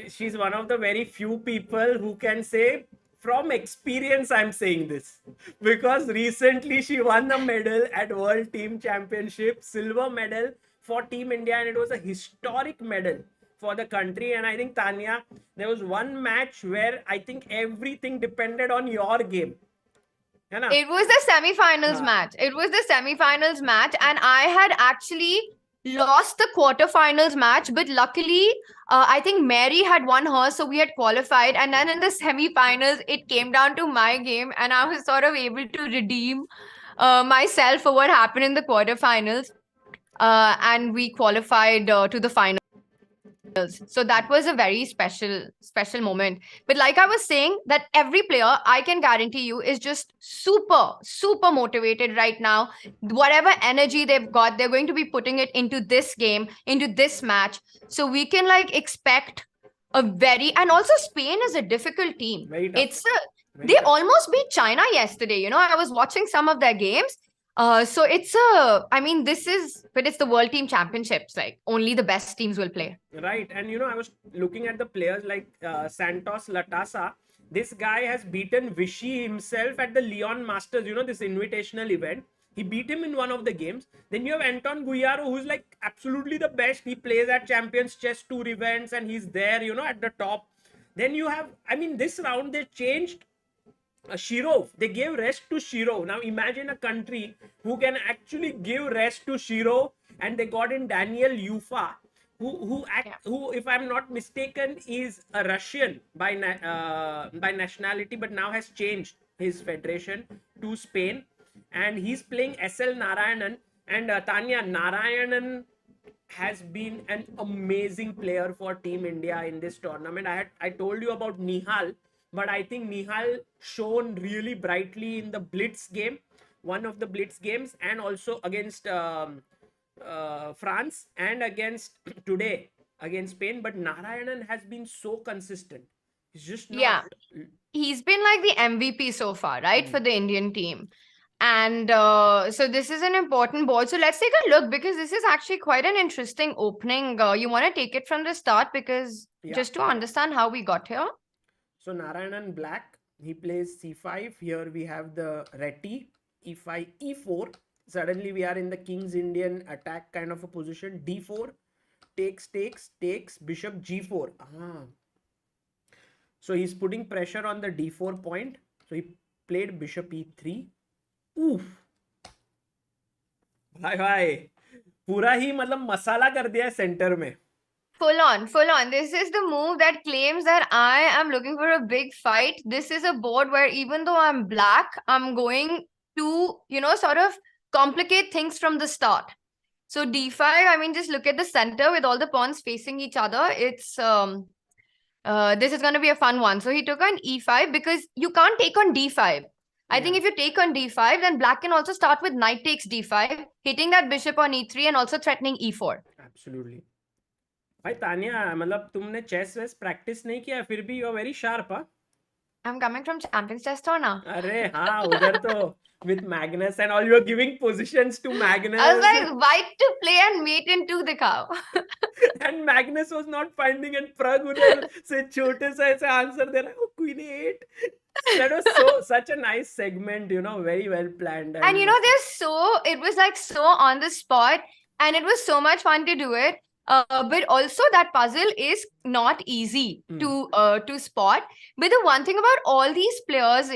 [SPEAKER 1] she's one of the very few people who can say, from experience, I'm saying this. Because recently she won a medal at World Team Championship, silver medal for Team India, and it was a historic medal for the country. And I think, Tanya, there was one match where I think everything depended on your game.
[SPEAKER 3] It was the semi-finals match. It was the semi-finals match, and I had actually lost the quarterfinals match, but luckily I think Mary had won hers, so we had qualified. And then in the semi-finals, it came down to my game, and I was sort of able to redeem myself for what happened in the quarterfinals, and we qualified to the finals. So that was a very special moment. But like I was saying, that every player, I can guarantee you, is just super motivated right now. Whatever energy they've got, they're going to be putting it into this game, into this match. So we can like expect a very, and also Spain is a difficult team.
[SPEAKER 1] Very tough.
[SPEAKER 3] It's
[SPEAKER 1] Very
[SPEAKER 3] they
[SPEAKER 1] tough.
[SPEAKER 3] almost beat China yesterday. You know, I was watching some of their games. So it's but it's the World Team Championships. Like only the best teams will play.
[SPEAKER 1] Right, and you know, I was looking at the players like Santos Latasa. This guy has beaten Vichy himself at the Lyon Masters, you know, this invitational event. He beat him in one of the games. Then you have Anton Guyaro, who's like absolutely the best. He plays at Champions Chess Tour events and he's there, you know, at the top. Then you have, I mean, this round they changed Shirov. They gave rest to Shirov. Now imagine a country who can actually give rest to Shirov, and they got in Daniel Yufa, who if I'm not mistaken is a Russian by nationality, but now has changed his federation to Spain, and he's playing SL Narayanan. And Tanya, Narayanan has been an amazing player for Team India in this tournament. I told you about Nihal, but I think Nihal shone really brightly in the blitz game, one of the blitz games, and also against France and against today against Spain. But Narayanan has been so consistent. He's just not...
[SPEAKER 3] He's been like the MVP so far, right, for the Indian team. And so this is an important board. So let's take a look, because this is actually quite an interesting opening. You want to take it from the start, because just to understand how we got here.
[SPEAKER 1] So Narayanan black, he plays c5. Here we have the Reti, e5, e4. Suddenly we are in the King's Indian attack kind of a position. d4, takes, bishop g4. So he's putting pressure on the d4 point. So he played bishop e3. Oof. भाई पूरा ही मतलब मसाला कर दिया है centre में.
[SPEAKER 3] Full on. This is the move that claims that I am looking for a big fight. This is a board where even though I'm black, I'm going to, you know, sort of complicate things from the start. So d5, I mean, just look at the center with all the pawns facing each other. It's this is going to be a fun one. So he took on e5 because you can't take on d5. I think if you take on d5, then black can also start with knight takes d5, hitting that bishop on e3 and also threatening e4.
[SPEAKER 1] Absolutely. भाई तानिया, मतलब तुमने chess वेस practice नहीं किया, फिर भी you are very sharp.
[SPEAKER 3] I'm coming from Champions Chess Tour now.
[SPEAKER 1] अरे हाँ, उधर तो with Magnus and all, you are giving positions to Magnus.
[SPEAKER 3] I was like, white to play and mate into the cow.
[SPEAKER 1] And Magnus was not finding, and Prag उधर से छोटे से ऐसे answer दे रहा है, Queen 8. That was such a nice segment, you know, very well planned.
[SPEAKER 3] And you know, it was like so on the spot, and it was so much fun to do it. But also that puzzle is not easy to spot. But the one thing about all these players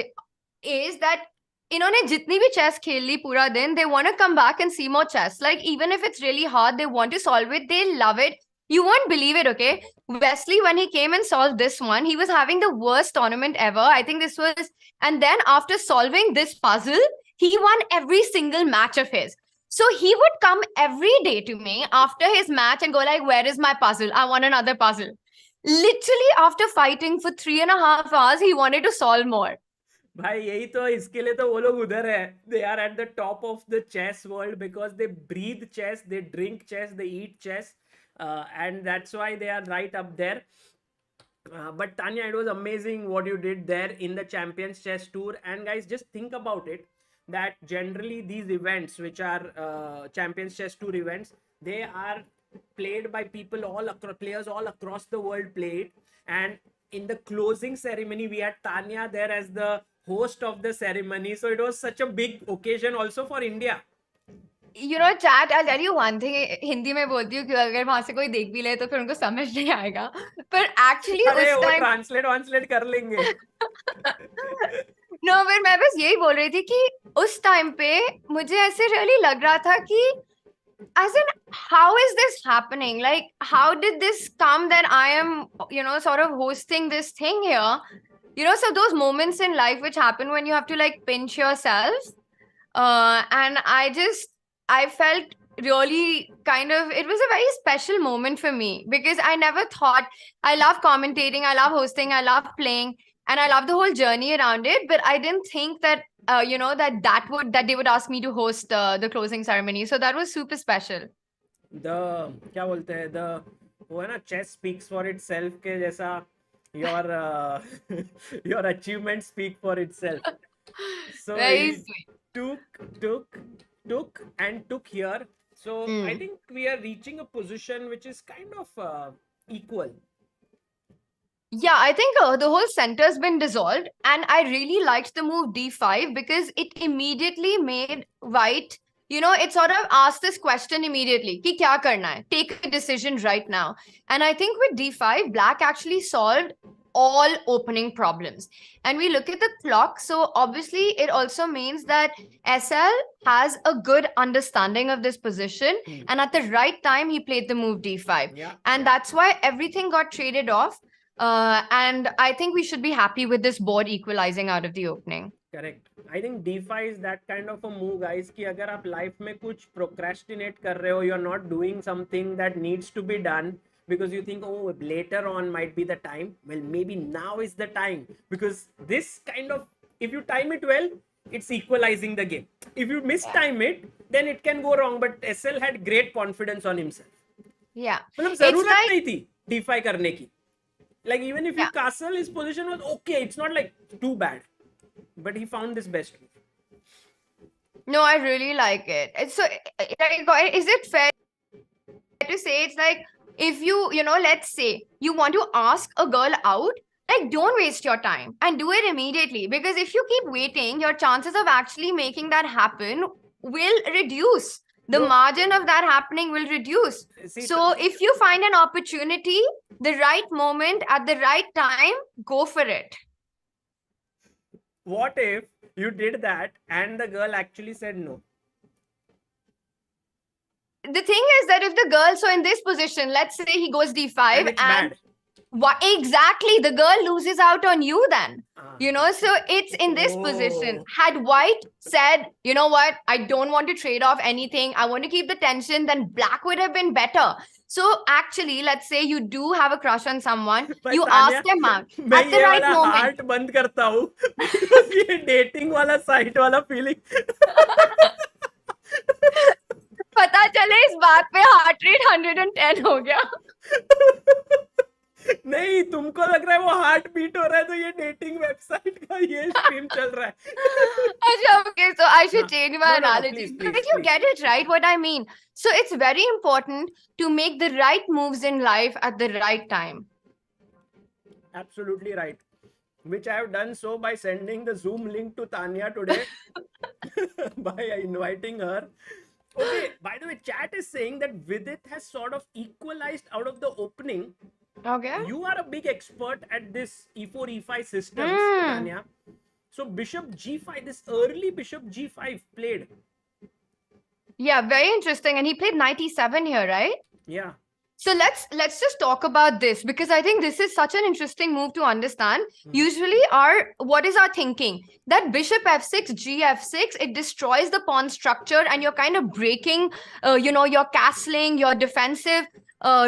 [SPEAKER 3] is that इन्होंने जितनी भी chess खेल ली पूरा दिन, they want to come back and see more chess. Like even if it's really hard, they want to solve it. They love it. You won't believe it, okay? Wesley, when he came and solved this one, he was having the worst tournament ever. I think this was, and then after solving this puzzle, he won every single match of his. So he would come every day to me after his match and go like, where is my puzzle? I want another puzzle. Literally after fighting for 3.5 hours, he wanted to solve more.
[SPEAKER 1] भाई यही तो, इसके लिए तो वो लोग उधर है. They are at the top of the chess world because they breathe chess, they drink chess, they eat chess, and that's why they are right up there. But Tanya, it was amazing what you did there in the Champions Chess Tour. And guys, just think about it, that generally these events, which are Champions Chess Tour events, they are played by people players all across the world play it. And in the closing ceremony, we had Tanya there as the host of the ceremony. So it was such a big occasion also for India.
[SPEAKER 3] You know, chat, I'll tell you one thing. Hindi में बोलती हूँ कि अगर वहां से कोई देख भी ले तो फिर उनको समझ नहीं आएगा. पर actually
[SPEAKER 1] अरे
[SPEAKER 3] उस
[SPEAKER 1] वो
[SPEAKER 3] time
[SPEAKER 1] translate कर लेंगे.
[SPEAKER 3] No, but मैं बस यही बोल रही थी कि उस time पे मुझे ऐसे really लग रहा था कि as in, how is this happening? Like, how did this come that I am, you know, sort of hosting this thing here? You know, so those moments in life which happen when you have to like pinch yourself. And I felt really it was a very special moment for me because I never thought. I love commentating, I love hosting, I love playing, and I love the whole journey around it. But I didn't think that, that they would ask me to host the closing ceremony. So that was super special.
[SPEAKER 1] क्या बोलते हैं वो है ना, chess speaks for itself के जैसा your your achievements speak for itself. So
[SPEAKER 3] Very
[SPEAKER 1] he
[SPEAKER 3] sweet.
[SPEAKER 1] took here. So I think we are reaching a position which is kind of equal.
[SPEAKER 3] Yeah, I think the whole center's been dissolved, and I really liked the move d5 because it immediately made white, it sort of asked this question immediately, ki kya karna hai? Take a decision right now. And I think with d5, black actually solved all opening problems. And we look at the clock, so obviously it also means that SL has a good understanding of this position, and at the right time he played the move d5.
[SPEAKER 1] Yeah.
[SPEAKER 3] And that's why everything got traded off. And I think we should be happy with this board equalizing out of the opening.
[SPEAKER 1] Correct. I think DeFi is that kind of a move, guys, कि अगर आप life में कुछ procrastinate कर रहे हो, you're not doing something that needs to be done because you think, oh, later on might be the time. Well, maybe now is the time, because this kind of, if you time it well, it's equalizing the game. If you mistime it, then it can go wrong. But SL had great confidence on himself.
[SPEAKER 3] Yeah.
[SPEAKER 1] मतलब जरूरत नहीं थी DeFi करने की. Like, even if you castle, his position was okay. It's not like too bad. But he found this best move.
[SPEAKER 3] No, I really like it. It's so, is it fair to say it's like, if let's say you want to ask a girl out, like, don't waste your time and do it immediately, because if you keep waiting, your chances of actually making that happen will reduce. The margin of that happening will reduce. So if you find an opportunity, the right moment at the right time, go for it.
[SPEAKER 1] What if you did that and the girl actually said no?
[SPEAKER 3] The thing is that if the girl, so in this position, let's say he goes d5
[SPEAKER 1] and it's bad.
[SPEAKER 3] Exactly, the girl loses out on you then. So it's in this position. Had white said, you know what, I don't want to trade off anything, I want to keep the tension, then black would have been better. So actually, let's say you do have a crush on someone, you ask them out at the right moment.
[SPEAKER 1] heart बंद करता हूँ because ये dating वाला site वाला feeling.
[SPEAKER 3] पता चले इस बात पे heart rate 110 हो गया.
[SPEAKER 1] नहीं, तुमको लग रहा है वो हार्ट बीट हो रहा है, तो ये डेटिंग वेबसाइट का ये स्ट्रीम चल रहा है.
[SPEAKER 3] अच्छा, okay, so I should change my analogy. But you get it right, what I mean. So it's very important to make the right moves in life at the right time.
[SPEAKER 1] Absolutely right. Which I have done so by sending the Zoom link to Tanya today by inviting her. Okay, by the way, chat is saying that Vidit has sort of equalized out of the opening.
[SPEAKER 3] Okay.
[SPEAKER 1] You are a big expert at this e4, e5 systems, Tanya. So bishop g5, this early bishop g5 played.
[SPEAKER 3] Yeah, very interesting. And he played knight e7 here, right?
[SPEAKER 1] Yeah.
[SPEAKER 3] So let's just talk about this, because I think this is such an interesting move to understand. Usually what is our thinking? That bishop f6, g f6, it destroys the pawn structure and you're kind of breaking, your castling, your defensive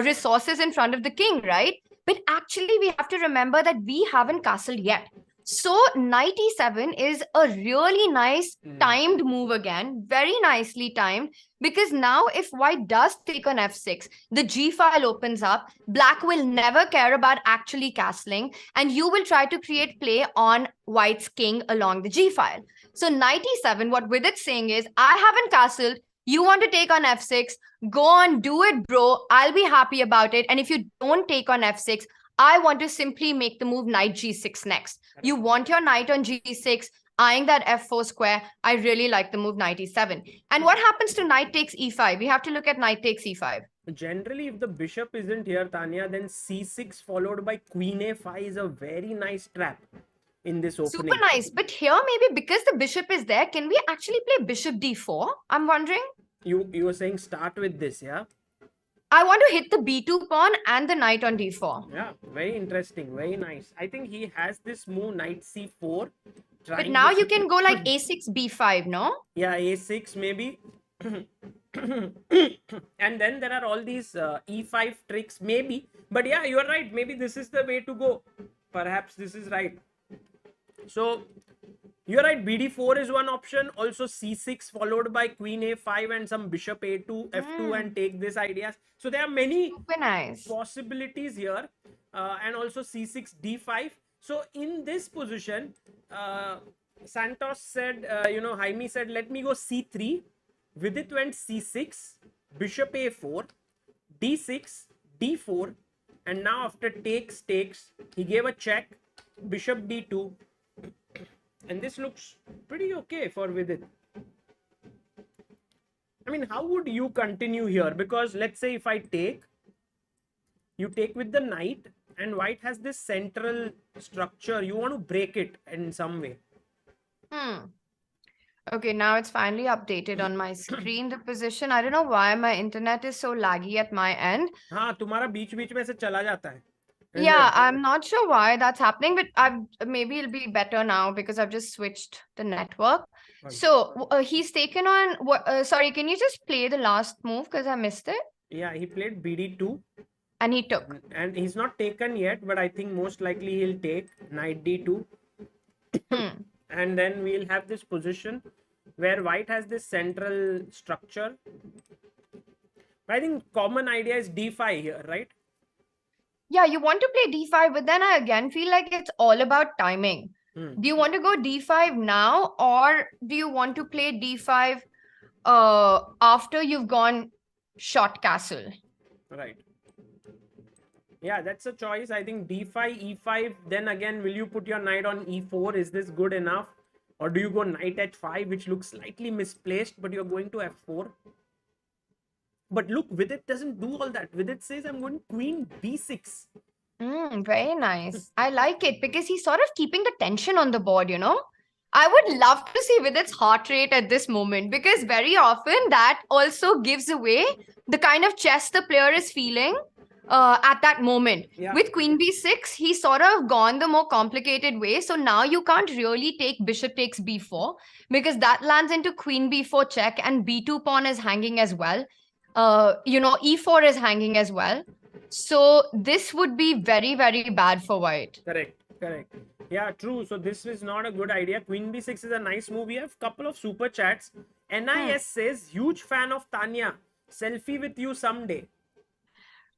[SPEAKER 3] resources in front of the king, right? But actually we have to remember that we haven't castled yet. So knight e7 is a really nice timed move again, very nicely timed, because now if white does take on f6, the g file opens up, black will never care about actually castling, and you will try to create play on white's king along the g file. So knight e7, what Vidit's saying is, I haven't castled, you want to take on f6, go on, do it, bro, I'll be happy about it. And if you don't take on f6, I want to simply make the move knight g6 next. You want your knight on g6, eyeing that f4 square. I really like the move knight e7. And what happens to knight takes e5? We have to look at knight takes e5.
[SPEAKER 1] Generally, if the bishop isn't here, Tanya, then c6 followed by queen a5 is a very nice trap in this opening.
[SPEAKER 3] Super nice. But here, maybe because the bishop is there, can we actually play bishop d4? I'm wondering.
[SPEAKER 1] You were saying start with this, yeah?
[SPEAKER 3] I want to hit the b2 pawn and the knight on d4.
[SPEAKER 1] Yeah, very interesting, very nice. I think he has this move knight c4
[SPEAKER 3] But
[SPEAKER 1] trying
[SPEAKER 3] now
[SPEAKER 1] this-
[SPEAKER 3] you can go like a6, b5, no?
[SPEAKER 1] Yeah, a6 maybe. And then there are all these e5 tricks maybe, but yeah, you're right, maybe this is the way to go. Perhaps this is right. So you're right, bd4 is one option, also c6 followed by queen a5 and some bishop a2 f2 and take this ideas. So there are many
[SPEAKER 3] Super nice.
[SPEAKER 1] possibilities here, and also c6 d5. So in this position, Santos said, Jaime said, let me go c3. Vidit went c6, bishop a4, d6, d4, and now after takes, he gave a check, bishop d2, and this looks pretty okay for Vidit. I mean, how would you continue here? Because let's say if I take, you take with the knight, and white has this central structure. You want to break it in some way.
[SPEAKER 3] Okay, now it's finally updated on my screen, the position. I don't know why my internet is so laggy at my end.
[SPEAKER 1] हाँ, तुम्हारा बीच बीच में से चला जाता है. Is
[SPEAKER 3] Yeah,
[SPEAKER 1] it?
[SPEAKER 3] I'm not sure why that's happening, but maybe it'll be better now because I've just switched the network.
[SPEAKER 1] Right.
[SPEAKER 3] So he's taken on what? Sorry, can you just play the last move because I missed it?
[SPEAKER 1] Yeah, he played bd2,
[SPEAKER 3] And he took.
[SPEAKER 1] and he's not taken yet, but I think most likely he'll take knight d2. And then we'll have this position where white has this central structure. But I think common idea is d5 here, right?
[SPEAKER 3] Yeah, you want to play d5, but then I again feel like it's all about timing. Do you want to go d5 now, or do you want to play d5 after you've gone short castle?
[SPEAKER 1] Right. Yeah, that's a choice. I think d5, e5. Then again, will you put your knight on e4? Is this good enough? Or do you go knight h5, which looks slightly misplaced, but you're going to f4? But look, Vidit doesn't do all that. Vidit says, I'm going queen b6.
[SPEAKER 3] Very nice. I like it because he's sort of keeping the tension on the board, you know? I would love to see with its heart rate at this moment because very often that also gives away the kind of chess the player is feeling at that moment.
[SPEAKER 1] Yeah.
[SPEAKER 3] With queen b6, he's sort of gone the more complicated way. So now you can't really take bishop takes b4 because that lands into queen b4 check and b2 pawn is hanging as well. E4 is hanging as well. So this would be very, very bad for white.
[SPEAKER 1] Correct. Yeah, true. So this is not a good idea. Queen b6 is a nice move. We have a couple of super chats. NIS says, huge fan of Tanya. Selfie with you someday.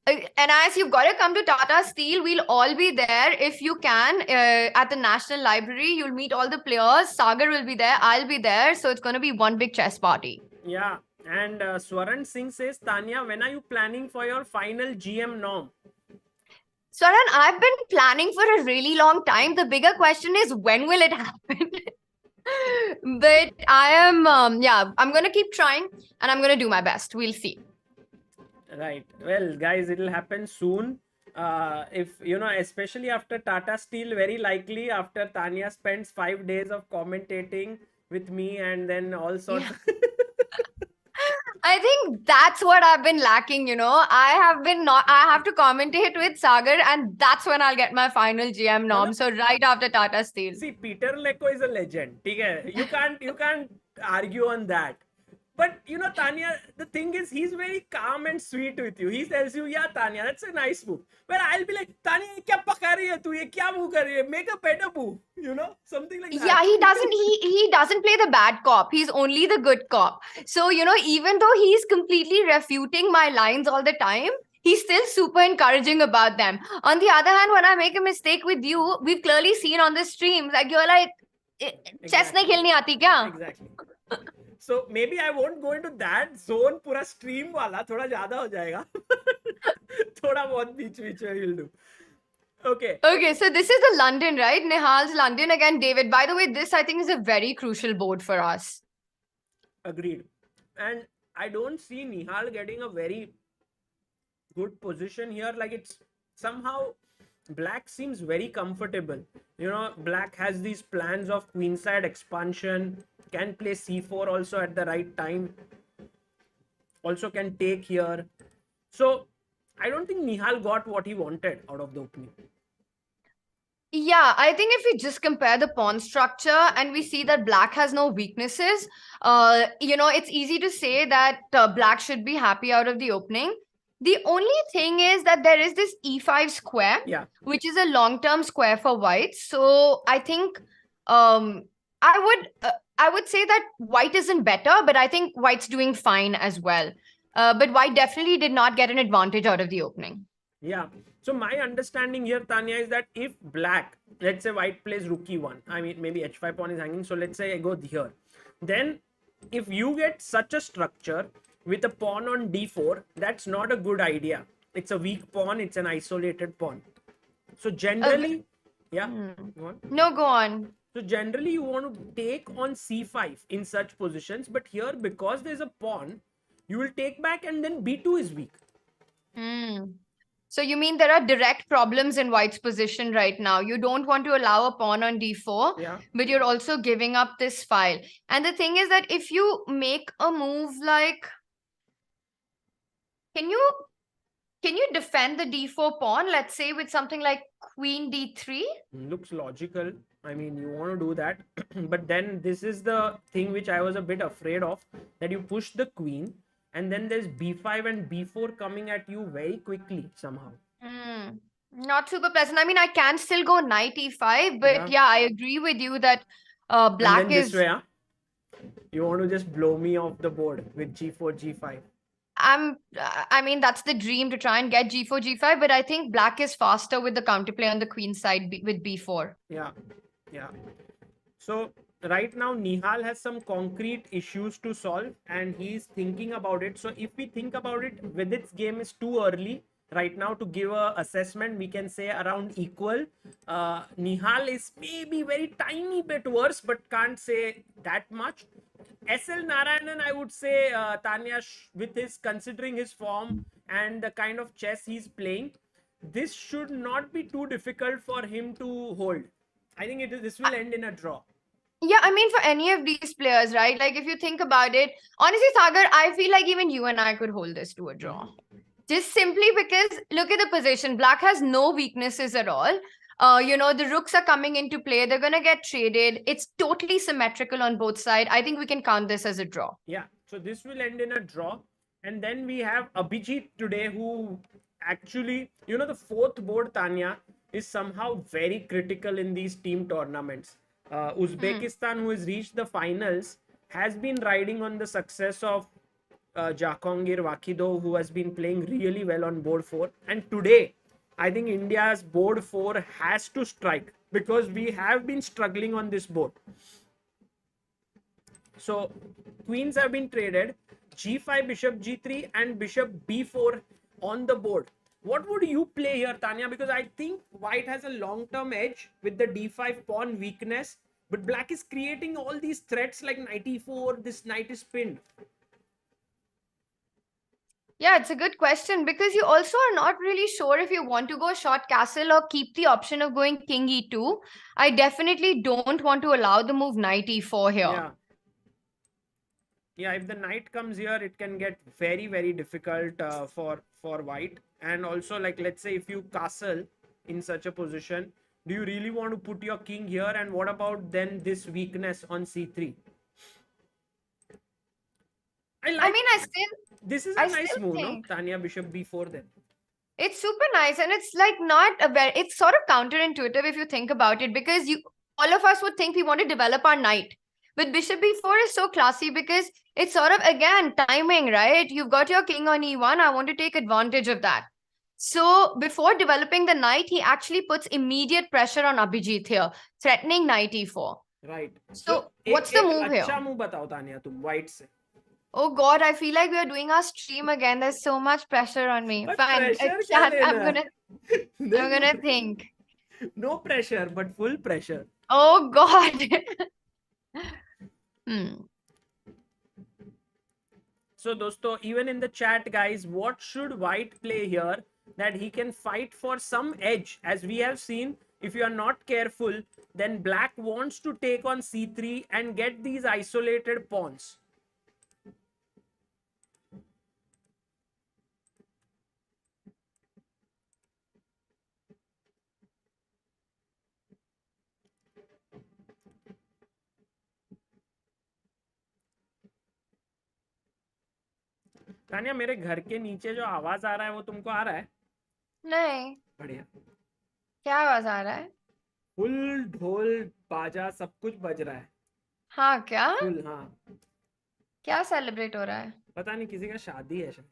[SPEAKER 3] And as you've got to come to Tata Steel, we'll all be there if you can at the National Library. You'll meet all the players. Sagar will be there. I'll be there. So it's going to be one big chess party.
[SPEAKER 1] Yeah. And Swaran Singh says, Tanya, when are you planning for your final GM norm?
[SPEAKER 3] Swaran, I've been planning for a really long time. The bigger question is, when will it happen? But I am, I'm going to keep trying and I'm going to do my best. We'll see.
[SPEAKER 1] Right. Well, guys, it'll happen soon. If, especially after Tata Steel, very likely after Tanya spends 5 days of commentating with me and then all sorts.
[SPEAKER 3] Yeah. I think that's what I've been lacking, I have to commentate with Sagar and that's when I'll get my final GM norm. So right after Tata Steel.
[SPEAKER 1] See, Peter Lecco is a legend. Okay? You can't argue on that. But Tanya, the thing is, he's very calm and sweet with you. He tells you, yeah, Tanya, that's a nice move. But I'll be like, Tanya, kya pakha rahi hai tu? Ye kya move kar rahi hai? Make a better move. Something like that.
[SPEAKER 3] Yeah, he doesn't play the bad cop. He's only the good cop. So, even though he's completely refuting my lines all the time, he's still super encouraging about them. On the other hand, when I make a mistake with you, we've clearly seen on the streams, like you're like, chess nahi khelni aati kya?
[SPEAKER 1] Exactly. So maybe I won't go into that zone. Pura stream wala thoda zyada ho jayega. Thoda bahut beech mein we'll do. Okay,
[SPEAKER 3] so this is the London, right? Nihal's London again, David. By the way, this I think is a very crucial board for us.
[SPEAKER 1] Agreed. And I don't see Nihal getting a very good position here. Like, it's somehow black seems very comfortable. Black has these plans of queenside expansion, can play c4 also at the right time, also can take here. So I don't think Nihal got what he wanted out of the opening.
[SPEAKER 3] Yeah, I think if we just compare the pawn structure and we see that black has no weaknesses, it's easy to say that black should be happy out of the opening. The only thing is that there is this e5 square,
[SPEAKER 1] Yeah.
[SPEAKER 3] which is a long-term square for white. So I think um, I would say that white isn't better, but I think white's doing fine as well. But white definitely did not get an advantage out of the opening.
[SPEAKER 1] Yeah. So my understanding here, Tanya, is that if black, let's say white plays rook e1, I mean maybe h5 pawn is hanging. So let's say I go here. Then if you get such a structure with a pawn on d4, that's not a good idea. It's a weak pawn. It's an isolated pawn. So generally, yeah. Go on.
[SPEAKER 3] No, go on.
[SPEAKER 1] So generally you want to take on c5 in such positions. But here, because there's a pawn, you will take back and then b2 is weak.
[SPEAKER 3] So you mean there are direct problems in white's position right now. You don't want to allow a pawn on d4,
[SPEAKER 1] Yeah.
[SPEAKER 3] but you're also giving up this file. And the thing is that if you make a move like, can you defend the d4 pawn, let's say with something like queen d3?
[SPEAKER 1] Looks logical. I mean, you want to do that. But then this is the thing which I was a bit afraid of, that you push the queen and then there's b5 and b4 coming at you very quickly somehow.
[SPEAKER 3] Not super pleasant. I mean, I can still go knight e5, but yeah, I agree with you that black
[SPEAKER 1] and then
[SPEAKER 3] is...
[SPEAKER 1] this way, huh? You want to just blow me off the board with g4, g5.
[SPEAKER 3] I mean, that's the dream, to try and get g4, g5, but I think black is faster with the counterplay on the queen side with b4.
[SPEAKER 1] Yeah. So right now Nihal has some concrete issues to solve and he's thinking about it. So if we think about it, Vidit's game is too early right now to give a assessment. We can say around equal. Nihal is maybe very tiny bit worse, but can't say that much. SL Narayanan, I would say, Tanya, with his considering his form and the kind of chess he's playing, this should not be too difficult for him to hold. I think this will end in a draw.
[SPEAKER 3] Yeah, I mean, for any of these players, right? Like, if you think about it, honestly, Sagar, I feel like even you and I could hold this to a draw. Just simply because, look at the position. Black has no weaknesses at all. The rooks are coming into play. They're going to get traded. It's totally symmetrical on both sides. I think we can count this as a draw.
[SPEAKER 1] Yeah, so this will end in a draw. And then we have Abhijit today, who actually, the fourth board, Tanya, is somehow very critical in these team tournaments. Uzbekistan, who has reached the finals, has been riding on the success of Jahangir Wakidov, who has been playing really well on board 4. And today, I think India's board 4 has to strike, because we have been struggling on this board. So queens have been traded, g5, bishop g3 and bishop b4 on the board. What would you play here, Tanya? Because I think white has a long-term edge with the d5 pawn weakness, but black is creating all these threats like knight e4, this knight is pinned.
[SPEAKER 3] Yeah, it's a good question, because you also are not really sure if you want to go short castle or keep the option of going king e2. I definitely don't want to allow the move knight e4 here.
[SPEAKER 1] Yeah, if the knight comes here, it can get very, very difficult for white. And also, like, let's say if you castle in such a position, do you really want to put your king here? And what about then this weakness on c3? This is a nice move, no? Tanya, bishop b4 then.
[SPEAKER 3] It's super nice, and it's like it's sort of counterintuitive if you think about it, because all of us would think we want to develop our knight. But bishop b4 is so classy because it's sort of, again, timing, right? You've got your king on e1. I want to take advantage of that. So before developing the knight, he actually puts immediate pressure on Abhijit here, threatening knight e4.
[SPEAKER 1] Right.
[SPEAKER 3] So what's the move here?
[SPEAKER 1] अच्छा move बताओ Tanya, तुम white से.
[SPEAKER 3] Oh God, I feel like we are doing our stream again. There's so much pressure on me.
[SPEAKER 1] But
[SPEAKER 3] fine, I'm gonna think.
[SPEAKER 1] No pressure, but full pressure.
[SPEAKER 3] Oh God.
[SPEAKER 1] So dosto, even in the chat, guys, what should white play here that he can fight for some edge? As we have seen, if you are not careful, then black wants to take on c3 and get these isolated pawns. Tania मेरे घर के नीचे जो आवाज आ रहा है वो तुमको आ रहा है?
[SPEAKER 3] नहीं,
[SPEAKER 1] बढ़िया।
[SPEAKER 3] क्या आवाज आ रहा है?
[SPEAKER 1] फुल ढोल बाजा सब कुछ बज रहा है।
[SPEAKER 3] हाँ क्या?
[SPEAKER 1] फुल, हाँ।
[SPEAKER 3] क्या सेलिब्रेट हो रहा है?
[SPEAKER 1] पता नहीं, किसी का शादी है शायद।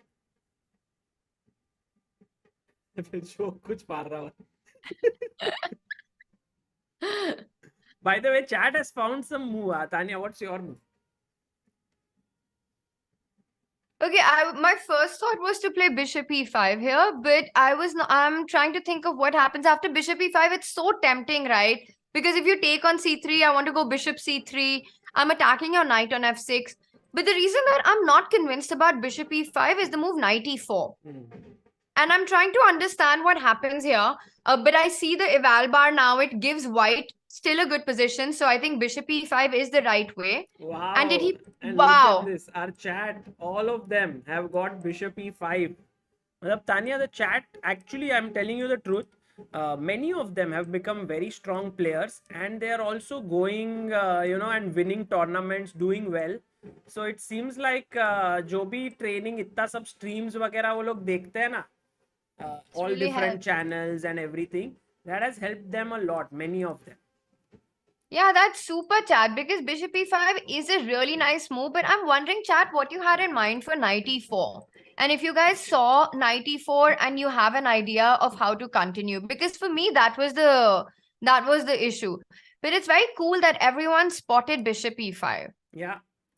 [SPEAKER 1] फिर जो कुछ मार रहा हो। By the way, chat has found some move. Tanya, what's your move?
[SPEAKER 3] Okay, my first thought was to play bishop e5 here, but I'm trying to think of what happens after bishop e5. It's so tempting, right? Because if you take on c3, I want to go bishop c3. I'm attacking your knight on f6. But the reason that I'm not convinced about bishop e5 is the move knight e4. And I'm trying to understand what happens here. But I see the eval bar now. It gives white still a good position. So I think bishop e5 is the right way.
[SPEAKER 1] Wow.
[SPEAKER 3] And did he?
[SPEAKER 1] And
[SPEAKER 3] Wow.
[SPEAKER 1] look at this. Our chat, all of them have got bishop e5. Tanya, the chat, actually, I'm telling you the truth. Many of them have become very strong players, and they are also going, and winning tournaments, doing well. So it seems like जो भी training इतना सब streams वगैरह वो लोग देखते हैं ना, all
[SPEAKER 3] really
[SPEAKER 1] different
[SPEAKER 3] helped.
[SPEAKER 1] channels and everything, that has helped them a lot, many of them.
[SPEAKER 3] Yeah, that's super, chat, because bishop e5 is a really nice move. But I'm wondering, chat, what you had in mind for knight e4. And if you guys saw knight e4 and you have an idea of how to continue, because for me that was the issue. But it's very cool that everyone spotted bishop e5.
[SPEAKER 1] Yeah.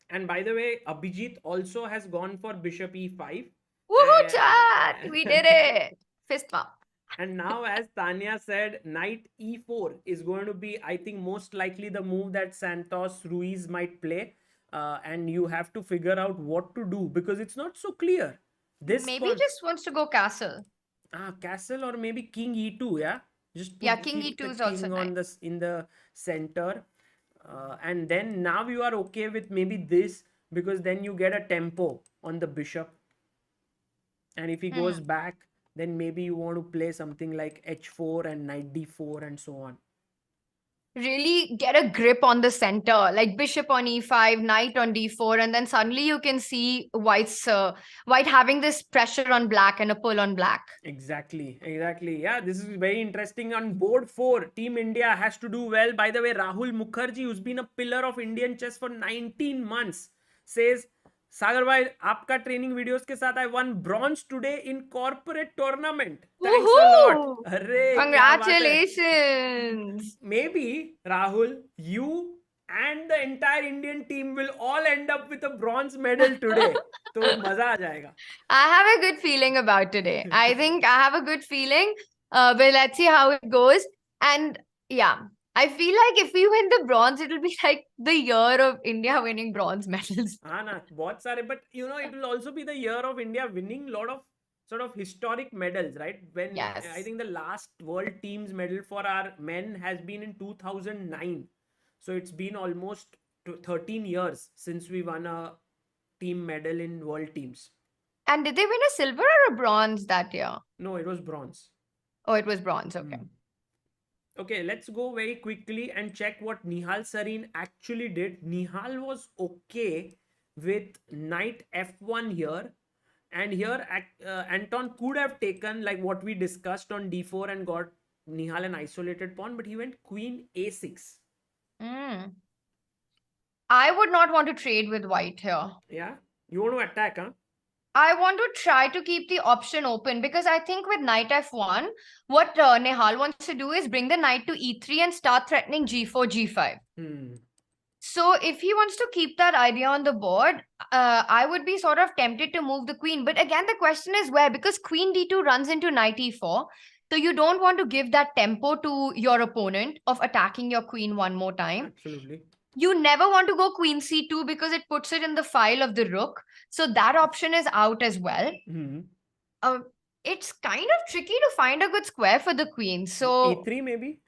[SPEAKER 1] And by the way, Abhijit also has gone for bishop e5.
[SPEAKER 3] Woohoo, chat! We did it! Fist bump.
[SPEAKER 1] And now, as Tanya said, knight e4 is going to be, I think, most likely the move that Santos Ruiz might play. And you have to figure out what to do because it's not so clear. This
[SPEAKER 3] Maybe he just wants to go castle.
[SPEAKER 1] Castle, or maybe king e2, yeah? Just
[SPEAKER 3] Yeah, king
[SPEAKER 1] keep
[SPEAKER 3] e2
[SPEAKER 1] the
[SPEAKER 3] is also
[SPEAKER 1] king on
[SPEAKER 3] nice.
[SPEAKER 1] in the center. And then now you are okay with maybe this because then you get a tempo on the bishop. And if he goes back, then maybe you want to play something like h4 and knight d4 and so on.
[SPEAKER 3] Really get a grip on the center, like bishop on e5, knight on d4, and then suddenly you can see white having this pressure on black and a pull on black.
[SPEAKER 1] Exactly. Yeah, this is very interesting. On board 4, Team India has to do well. By the way, Rahul Mukherjee, who's been a pillar of Indian chess for 19 months, says, Sagar bhai, आपका training videos के साथ I won bronze today in corporate tournament. Thanks a lot. अरे क्या बात है.
[SPEAKER 3] Congratulations.
[SPEAKER 1] Maybe, Rahul, you and the entire Indian team will all end up with a bronze medal today. तो मजा आ जाएगा.
[SPEAKER 3] I have a good feeling about today. I think I have a good feeling. But let's see how it goes. And yeah, I feel like if we win the bronze, it'll be like the year of India winning bronze medals.
[SPEAKER 1] हाँ ना, बहुत सारे. But it will also be the year of India winning a lot of sort of historic medals, right? When
[SPEAKER 3] Yes.
[SPEAKER 1] I think the last World Teams medal for our men has been in 2009. So it's been almost 13 years since we won a team medal in World Teams.
[SPEAKER 3] And did they win a silver or a bronze that year?
[SPEAKER 1] No, it was bronze.
[SPEAKER 3] Oh, it was bronze. Okay.
[SPEAKER 1] Okay, let's go very quickly and check what Nihal Sareen actually did. Nihal was okay with knight f1 here. And here, Anton could have taken like what we discussed on d4 and got Nihal an isolated pawn, but he went queen a6.
[SPEAKER 3] I would not want to trade with white here.
[SPEAKER 1] Yeah? You want to attack, huh?
[SPEAKER 3] I want to try to keep the option open because I think with knight f1, what Nehal wants to do is bring the knight to e3 and start threatening g4, g5. So if he wants to keep that idea on the board, I would be sort of tempted to move the queen. But again, the question is where? Because queen d2 runs into knight e4. So you don't want to give that tempo to your opponent of attacking your queen one more time.
[SPEAKER 1] Absolutely.
[SPEAKER 3] You never want to go queen c2 because it puts it in the file of the rook. So that option is out as well. It's kind of tricky to find a good square for the queen. So
[SPEAKER 1] e3 maybe?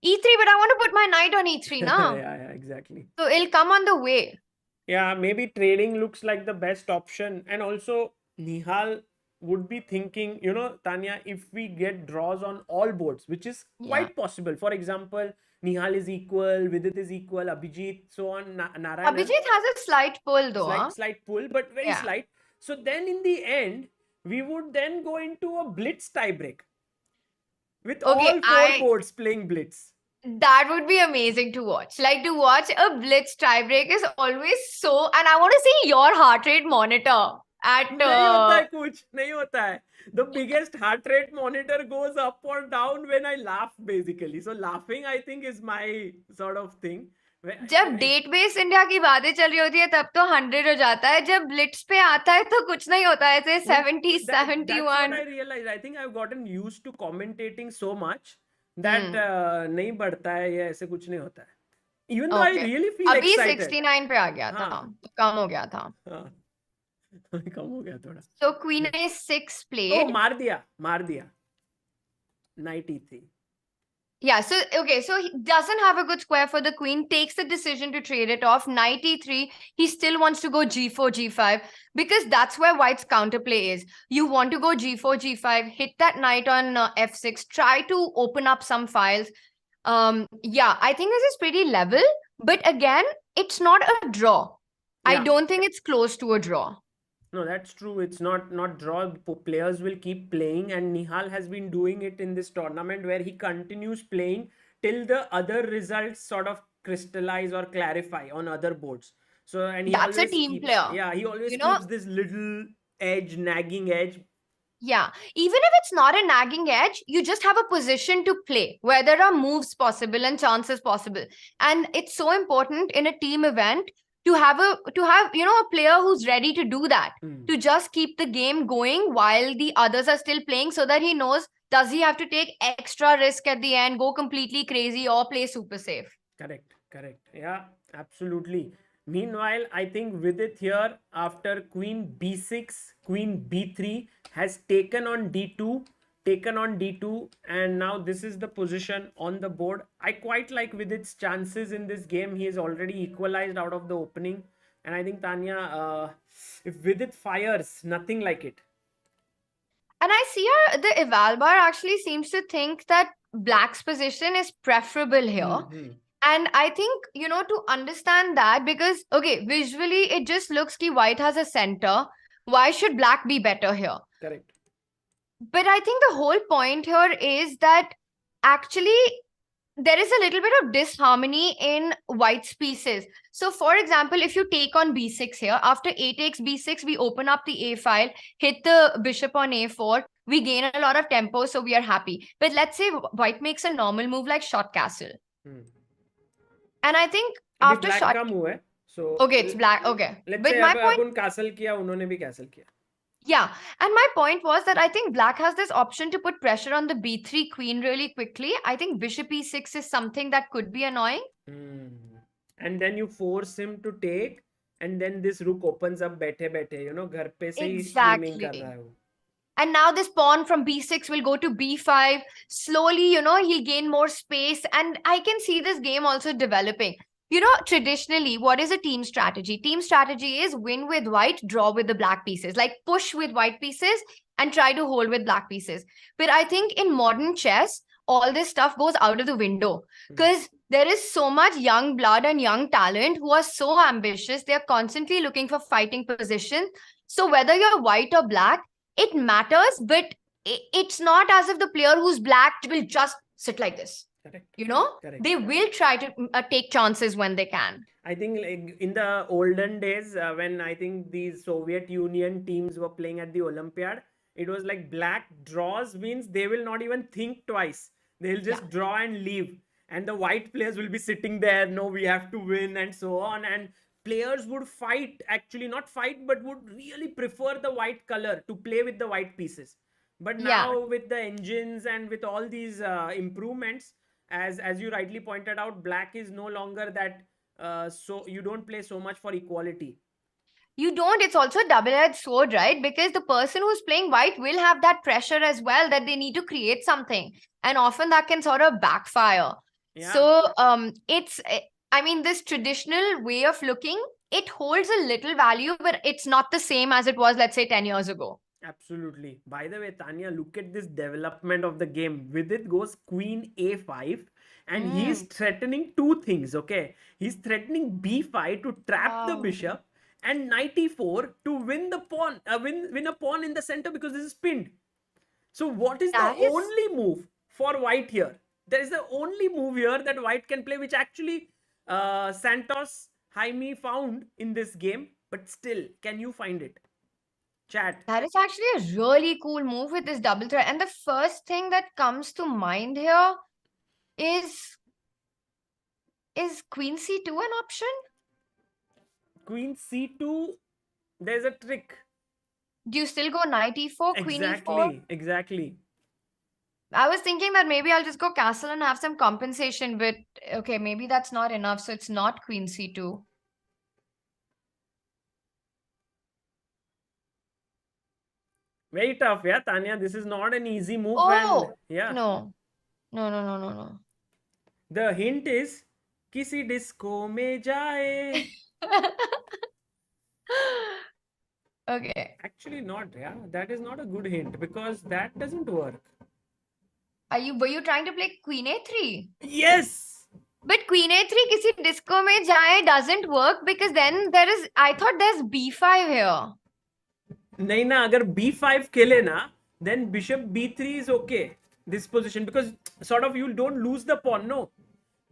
[SPEAKER 3] e3, but I want to put my knight on e3 now.
[SPEAKER 1] Yeah, exactly.
[SPEAKER 3] So it'll come on the way.
[SPEAKER 1] Yeah, maybe trading looks like the best option. And also, Nihal would be thinking, Tanya, if we get draws on all boards, which is quite possible. For example, Nihal is equal, Vidit is equal, Abhijit, so on, Narayana.
[SPEAKER 3] Abhijit has a slight pull though.
[SPEAKER 1] Slight pull, but very slight. So then in the end, we would then go into a blitz tiebreak with
[SPEAKER 3] Okay,
[SPEAKER 1] all four boards playing blitz.
[SPEAKER 3] that would be amazing to watch. Like, to watch a blitz tiebreak is always so, and I want to see your heart rate monitor at
[SPEAKER 1] नहीं होता है कुछ, नहीं होता है. The biggest heart rate monitor goes up or down when I laugh, basically. So laughing, I think, is my sort of thing.
[SPEAKER 3] जब date बेस India की बातें चल रही होती है तब तो 100 हो जाता है, जब ब्लिट्स पे आता है तो कुछ नहीं होता है, ऐसे 70
[SPEAKER 1] That's
[SPEAKER 3] 71.
[SPEAKER 1] what I realized. I think I've gotten used to commentating so much that नहीं बढ़ता है, ये ऐसे कुछ नहीं होता है. Even though I really feel
[SPEAKER 3] अभी
[SPEAKER 1] excited.
[SPEAKER 3] 69 पे आ गया था, तो कम हो गया था.
[SPEAKER 1] कम हो गया थोड़ा.
[SPEAKER 3] So Queen A6 played.
[SPEAKER 1] Oh, मार दिया. Knight E3.
[SPEAKER 3] Yeah, so okay, so he doesn't have a good square for the queen, takes the decision to trade it off. Knight E3, he still wants to go G4, G5, because that's where white's counterplay is. You want to go G4, G5, hit that knight on F6, try to open up some files. Yeah, I think this is pretty level, but again, it's not a draw. I don't think it's close to a draw.
[SPEAKER 1] No, that's true. It's not draw. Players will keep playing, and Nihal has been doing it in this tournament where he continues playing till the other results sort of crystallize or clarify on other boards. So, and he
[SPEAKER 3] That's a
[SPEAKER 1] always
[SPEAKER 3] team
[SPEAKER 1] keeps,
[SPEAKER 3] player.
[SPEAKER 1] Yeah, he always keeps this little edge, nagging edge.
[SPEAKER 3] Yeah, even if it's not a nagging edge, you just have a position to play where there are moves possible and chances possible. And it's so important in a team event to have a player who's ready to do that, to just keep the game going while the others are still playing, so that he knows, does he have to take extra risk at the end, go completely crazy, or play super safe.
[SPEAKER 1] Correct. Yeah, absolutely. Meanwhile, I think Vidit here, after Queen B6, Queen B3 has taken on D2, and now this is the position on the board. I quite like Vidit's chances in this game. He is already equalized out of the opening, and I think, Tanya, if Vidit fires, nothing like it.
[SPEAKER 3] And I see the Evalbar actually seems to think that black's position is preferable here. And I think, to understand that, because, okay, visually it just looks like white has a center. Why should black be better here?
[SPEAKER 1] Correct.
[SPEAKER 3] But I think the whole point here is that actually there is a little bit of disharmony in white's pieces. So, for example, if you take on B6 here, after A takes B6, we open up the A file, hit the bishop on A4, we gain a lot of tempo, so we are happy. But let's say white makes a normal move like short castle. And I think after
[SPEAKER 1] black
[SPEAKER 3] short...
[SPEAKER 1] का move है. So
[SPEAKER 3] okay, it's black. Okay.
[SPEAKER 1] Let's
[SPEAKER 3] but
[SPEAKER 1] say
[SPEAKER 3] my point...
[SPEAKER 1] upon castle किया, उन्होंने भी castle किया.
[SPEAKER 3] Yeah, and my point was that I think black has this option to put pressure on the B3 queen really quickly. I think bishop E6 is something that could be annoying.
[SPEAKER 1] And then you force him to take, and then this rook opens up बैठे घर पे से ही streaming कर रहा है वो.
[SPEAKER 3] And now this pawn from B6 will go to B5. Slowly, he'll gain more space. And I can see this game also developing. Traditionally, what is a team strategy? Team strategy is win with white, draw with the black pieces. Like push with white pieces and try to hold with black pieces. But I think in modern chess, all this stuff goes out of the window. Because there is so much young blood and young talent who are so ambitious. They're constantly looking for fighting position. So whether you're white or black, it matters, but it's not as if the player who's black will just sit like this.
[SPEAKER 1] Correct.
[SPEAKER 3] Correct. They will try to take chances when they can.
[SPEAKER 1] I think like in the olden days, when I think the Soviet Union teams were playing at the Olympiad, it was like black draws means they will not even think twice. They'll just draw and leave. And the white players will be sitting there, no, we have to win, and so on. And players would fight, actually not fight, but would really prefer the white color to play with the white pieces. But now with the engines and with all these improvements, as you rightly pointed out, black is no longer that, so you don't play so much for equality.
[SPEAKER 3] You don't. It's also a double-edged sword, right? Because the person who's playing white will have that pressure as well, that they need to create something. And often that can sort of backfire. Yeah. So I mean, this traditional way of looking, it holds a little value, but it's not the same as it was, let's say, 10 years ago.
[SPEAKER 1] Absolutely. By the way, Tanya, look at this development of the game. With it goes Queen A5, and he's threatening two things, okay? He's threatening B5 to trap the bishop, and knight e4 to win the pawn, win a pawn in the center because this is pinned. So what is the
[SPEAKER 3] That is-
[SPEAKER 1] only move for white here? There is the only move here that white can play, which actually Santos Jaime found in this game. But still, can you find it? Chat.
[SPEAKER 3] That is actually a really cool move with this double threat. And the first thing that comes to mind here is queen c2 an option?
[SPEAKER 1] Queen c2, there's a trick.
[SPEAKER 3] Do you still go knight e4, queen e4?
[SPEAKER 1] Exactly.
[SPEAKER 3] I was thinking that maybe I'll just go castle and have some compensation, but okay, maybe that's not enough. So it's not queen c2.
[SPEAKER 1] Very tough, yeah, Tanya. This is not an easy move.
[SPEAKER 3] Oh,
[SPEAKER 1] and yeah.
[SPEAKER 3] no. No.
[SPEAKER 1] The hint is किसी disco में जाए.
[SPEAKER 3] Okay.
[SPEAKER 1] Actually not, yeah. That is not a good hint because that doesn't work.
[SPEAKER 3] Were you trying to play queen a3?
[SPEAKER 1] Yes.
[SPEAKER 3] But queen a3 kisi disco mein jaye doesn't work because then I thought there's b5 here.
[SPEAKER 1] नहीं ना, अगर b5 खेले ना, then bishop b3 is okay. This position, because sort of you don't lose the pawn, no.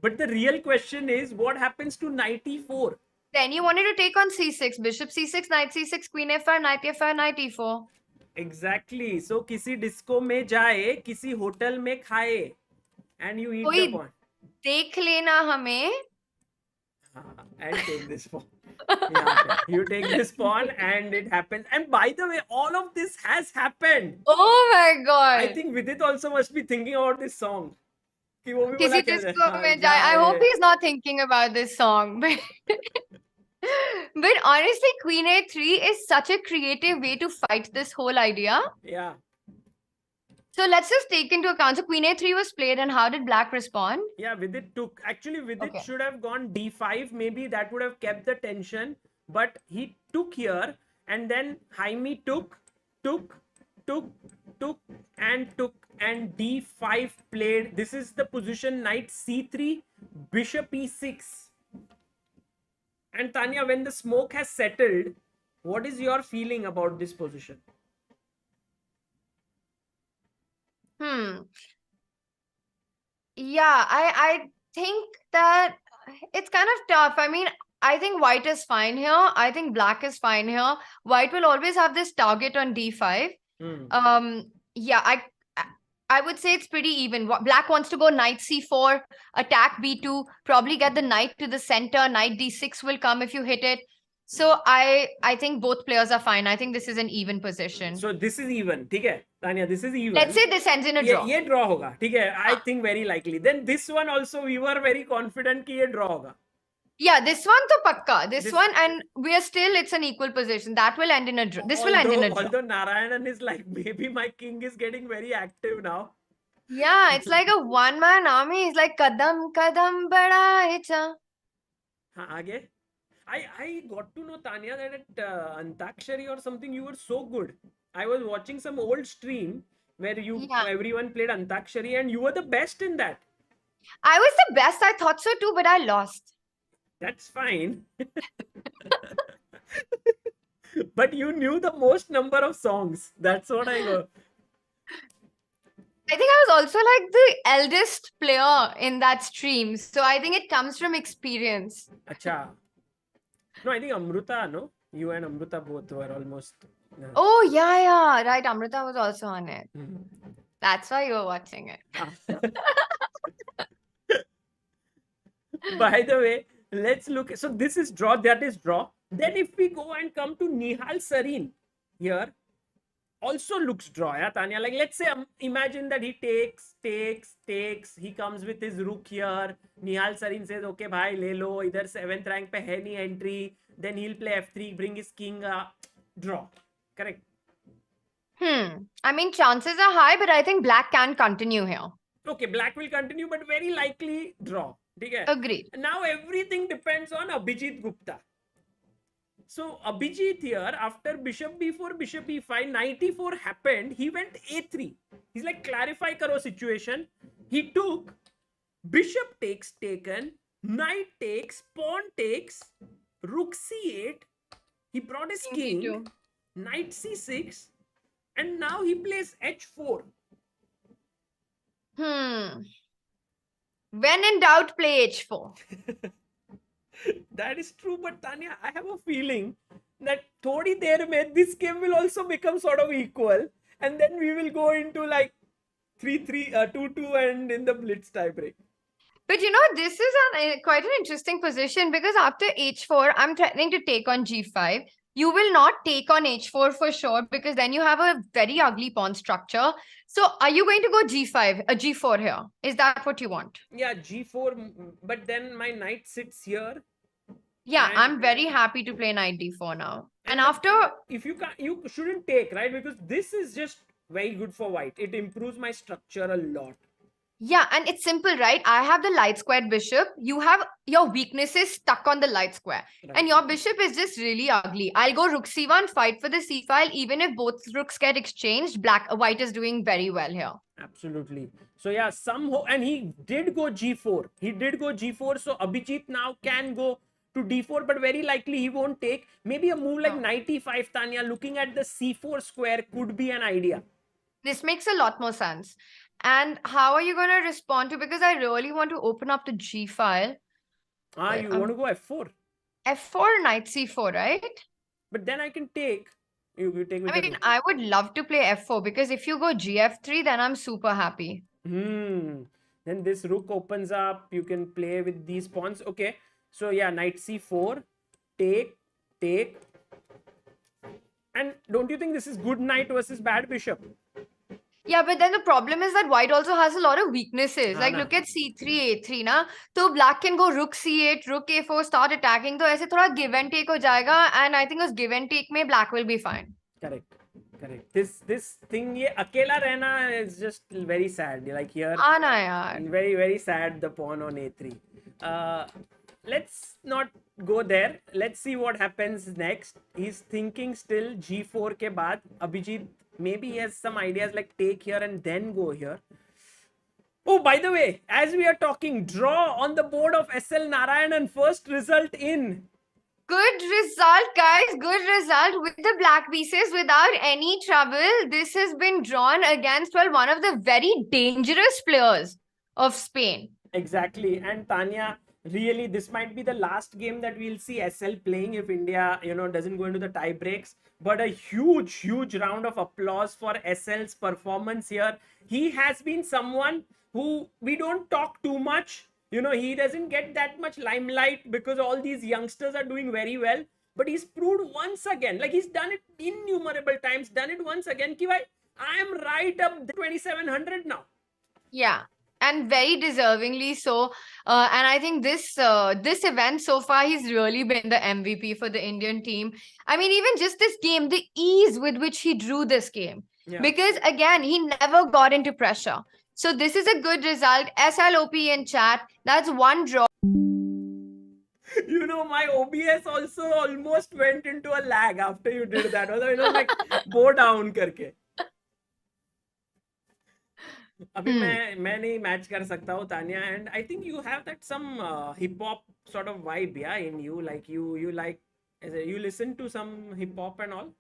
[SPEAKER 1] But the real question is what happens to knight e4?
[SPEAKER 3] Then you wanted to take on c6, bishop c6, knight c6, queen a5, knight a5, knight e4.
[SPEAKER 1] Exactly. So किसी disco में जाए, किसी hotel में खाए, and you eat
[SPEAKER 3] कोई
[SPEAKER 1] the pawn.
[SPEAKER 3] देख लेना हमें.
[SPEAKER 1] And take this pawn. Yeah, okay. You take this pawn and it happens. And by the way, all of this has happened.
[SPEAKER 3] Oh my god.
[SPEAKER 1] I think Vidit also must be thinking about this song. कि वो भी
[SPEAKER 3] किसी
[SPEAKER 1] बोला कैसे,
[SPEAKER 3] disco
[SPEAKER 1] हाँ,
[SPEAKER 3] में जाए. I
[SPEAKER 1] जाए.
[SPEAKER 3] hope he's not thinking about this song. But honestly, queen a3 is such a creative way to fight this whole idea.
[SPEAKER 1] Yeah.
[SPEAKER 3] So let's just take into account. So queen a3 was played, and how did black respond?
[SPEAKER 1] Yeah, Vidit took. Actually, Vidit
[SPEAKER 3] Okay.
[SPEAKER 1] should have gone d5. Maybe that would have kept the tension. But he took here, and then Jaime took, and d5 played. This is the position knight c3, bishop e6. And Tanya, when the smoke has settled, what is your feeling about this position?
[SPEAKER 3] Yeah, I think that it's kind of tough. I mean, I think white is fine here. I think black is fine here. White will always have this target on d5. Yeah, I would say it's pretty even. Black wants to go knight c4, attack b2, probably get the knight to the center. Knight d6 will come if you hit it. So I think both players are fine. I think this is an even position.
[SPEAKER 1] So this is even, ठीक है, Tanya. This is even.
[SPEAKER 3] Let's say this ends in a draw.
[SPEAKER 1] ये draw होगा, ठीक है. I think very likely. Then this one also we were very confident कि ये draw होगा.
[SPEAKER 3] Yeah, this one to pakka. This one, and we are still, it's an equal position. That will end in a draw. This will end in a draw.
[SPEAKER 1] Although Narayanan is like, maybe my king is getting very active now.
[SPEAKER 3] Yeah, it's like a one-man army. It's like kadam kadam bada cha.
[SPEAKER 1] हाँ, आगे. I got to know, Tanya, that at Antakshari or something you were so good. I was watching some old stream where everyone played Antakshari and you were the best in that.
[SPEAKER 3] I was the best. I thought so too, but I lost.
[SPEAKER 1] That's fine. But you knew the most number of songs. That's what I got.
[SPEAKER 3] I think I was also like the eldest player in that stream. So I think it comes from experience.
[SPEAKER 1] Acha. No, I think Amruta, no? You and Amruta both were almost.
[SPEAKER 3] Oh, yeah. Right. Amrita was also on it. That's why you were watching it.
[SPEAKER 1] By the way, let's look. So this is draw. That is draw. Then if we go and come to Nihal Sarin here, also looks draw, yeah, Tanya. Like, let's say, imagine that he takes. He comes with his rook here. Nihal Sarin says, okay, bhai, le lo. Idhar 7th rank pe hai nahi entry. Then he'll play f3, bring his king. Draw. Correct.
[SPEAKER 3] I mean, chances are high, but I think black can continue here.
[SPEAKER 1] Okay, black will continue, but very likely draw. Okay?
[SPEAKER 3] Agreed.
[SPEAKER 1] Now everything depends on Abhijit Gupta. So Abhijit here, after bishop b4, bishop e5, knight e4 happened, he went a3. He's like, clarify karo situation. He took bishop takes taken, knight takes, pawn takes, rook c8, He brought his
[SPEAKER 3] King
[SPEAKER 1] king,
[SPEAKER 3] C2.
[SPEAKER 1] knight c6, and now he plays h4.
[SPEAKER 3] When in doubt, play h4.
[SPEAKER 1] That is true, but Tanya, I have a feeling that thodi der mein this game will also become sort of equal, and then we will go into like 3-3, 2-2, and in the blitz tiebreak.
[SPEAKER 3] But you know, this is quite an interesting position because after h4, I'm threatening to take on g5. You will not take on h4 for sure because then you have a very ugly pawn structure. So are you going to go g5, g4 here? Is that what you want?
[SPEAKER 1] Yeah, g4, but then my knight sits here.
[SPEAKER 3] Yeah,
[SPEAKER 1] And-
[SPEAKER 3] I'm very happy to play knight d4 now. And
[SPEAKER 1] then
[SPEAKER 3] after,
[SPEAKER 1] if you can't, you shouldn't take, right? Because this is just very good for white. It improves my structure a lot.
[SPEAKER 3] yeah, and it's simple, right? I have the light squared bishop. You have your weaknesses stuck on the light square.
[SPEAKER 1] Right.
[SPEAKER 3] And your bishop is just really ugly. I'll go rook c1, fight for the c file. Even if both rooks get exchanged, white is doing very well here.
[SPEAKER 1] Absolutely. So yeah, and he did go g4. He did go g4. So Abhijit now can go to d4, but very likely he won't take. Maybe a move like
[SPEAKER 3] No.
[SPEAKER 1] knight e5, Tanya, looking at the c4 square could be an idea.
[SPEAKER 3] This makes a lot more sense. And how are you going to respond to? Because I really want to open up the g file. Wait,
[SPEAKER 1] You want to go f4,
[SPEAKER 3] f4, knight c4, right?
[SPEAKER 1] but then I can take. You take with
[SPEAKER 3] I
[SPEAKER 1] the
[SPEAKER 3] mean,
[SPEAKER 1] rook.
[SPEAKER 3] I would love to play f4 because if you go gf3, then I'm super happy.
[SPEAKER 1] Then this rook opens up. You can play with these pawns. Okay. So yeah, knight c4, take. And don't you think this is good knight versus bad bishop?
[SPEAKER 3] Yeah, but then the problem is that white also has a lot of weaknesses. Like
[SPEAKER 1] na.
[SPEAKER 3] look at c3, a3 na. So black can go rook c8, rook a4, start attacking. So ऐसे थोड़ा give and take हो जाएगा. And I think उस give and take में black will be fine.
[SPEAKER 1] Correct. This thing, ये अकेला रहना is just very sad. Like here,
[SPEAKER 3] आना यार.
[SPEAKER 1] very very sad. The pawn on a3. Let's not go there. Let's see what happens next. He's thinking still g4 के बाद. Abhijit maybe he has some ideas like take here and then go here. Oh, by the way, as we are talking, draw on the board of SL Narayanan, first result in.
[SPEAKER 3] Good result, guys. Good result with the black pieces without any trouble. This has been drawn against, well, one of the very dangerous players of Spain.
[SPEAKER 1] Exactly. And Tanya, really, this might be the last game that we'll see SL playing if India, doesn't go into the tie breaks. But a huge round of applause for SL's performance here. He has been someone who we don't talk too much. He doesn't get that much limelight because all these youngsters are doing very well. But he's proved once again, like he's done it innumerable times, done it once again. Ki bhai, I am right up 2700 now.
[SPEAKER 3] Yeah, and very deservingly so. And I think this event so far, he's really been the MVP for the Indian team. I mean, even just this game, the ease with which he drew this game.
[SPEAKER 1] Yeah.
[SPEAKER 3] Because again, he never got into pressure. So this is a good result. SLOP in chat. That's one draw.
[SPEAKER 1] My OBS also almost went into a lag after you did that. Also, like bow down करके. अभी मैं नहीं match कर सकता हूँ Tanya, and I think you have that some hip hop sort of vibe, yeah, in you. Like you like you listen to some hip hop and all.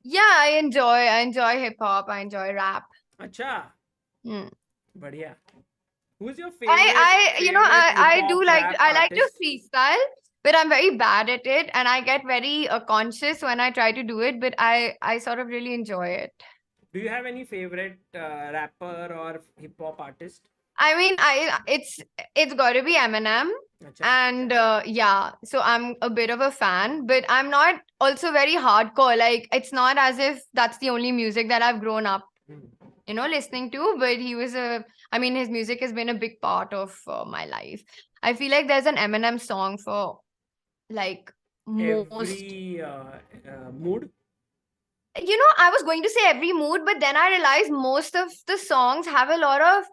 [SPEAKER 3] Yeah, I enjoy hip hop. I enjoy rap.
[SPEAKER 1] अच्छा.
[SPEAKER 3] Hmm.
[SPEAKER 1] बढ़िया. Who's your favorite?
[SPEAKER 3] I do like
[SPEAKER 1] rap
[SPEAKER 3] I like to
[SPEAKER 1] artist?
[SPEAKER 3] freestyle, but I'm very bad at it, and I get very conscious when I try to do it. But I sort of really enjoy it.
[SPEAKER 1] Do you have any favorite rapper or hip hop artist?
[SPEAKER 3] I mean, it's got to be Eminem,
[SPEAKER 1] Acha.
[SPEAKER 3] and yeah, so I'm a bit of a fan, but I'm not also very hardcore. Like it's not as if that's the only music that I've grown up, listening to. But his music has been a big part of my life. I feel like there's an Eminem song for like most.
[SPEAKER 1] Every mood.
[SPEAKER 3] I was going to say every mood, but then I realized most of the songs have a lot of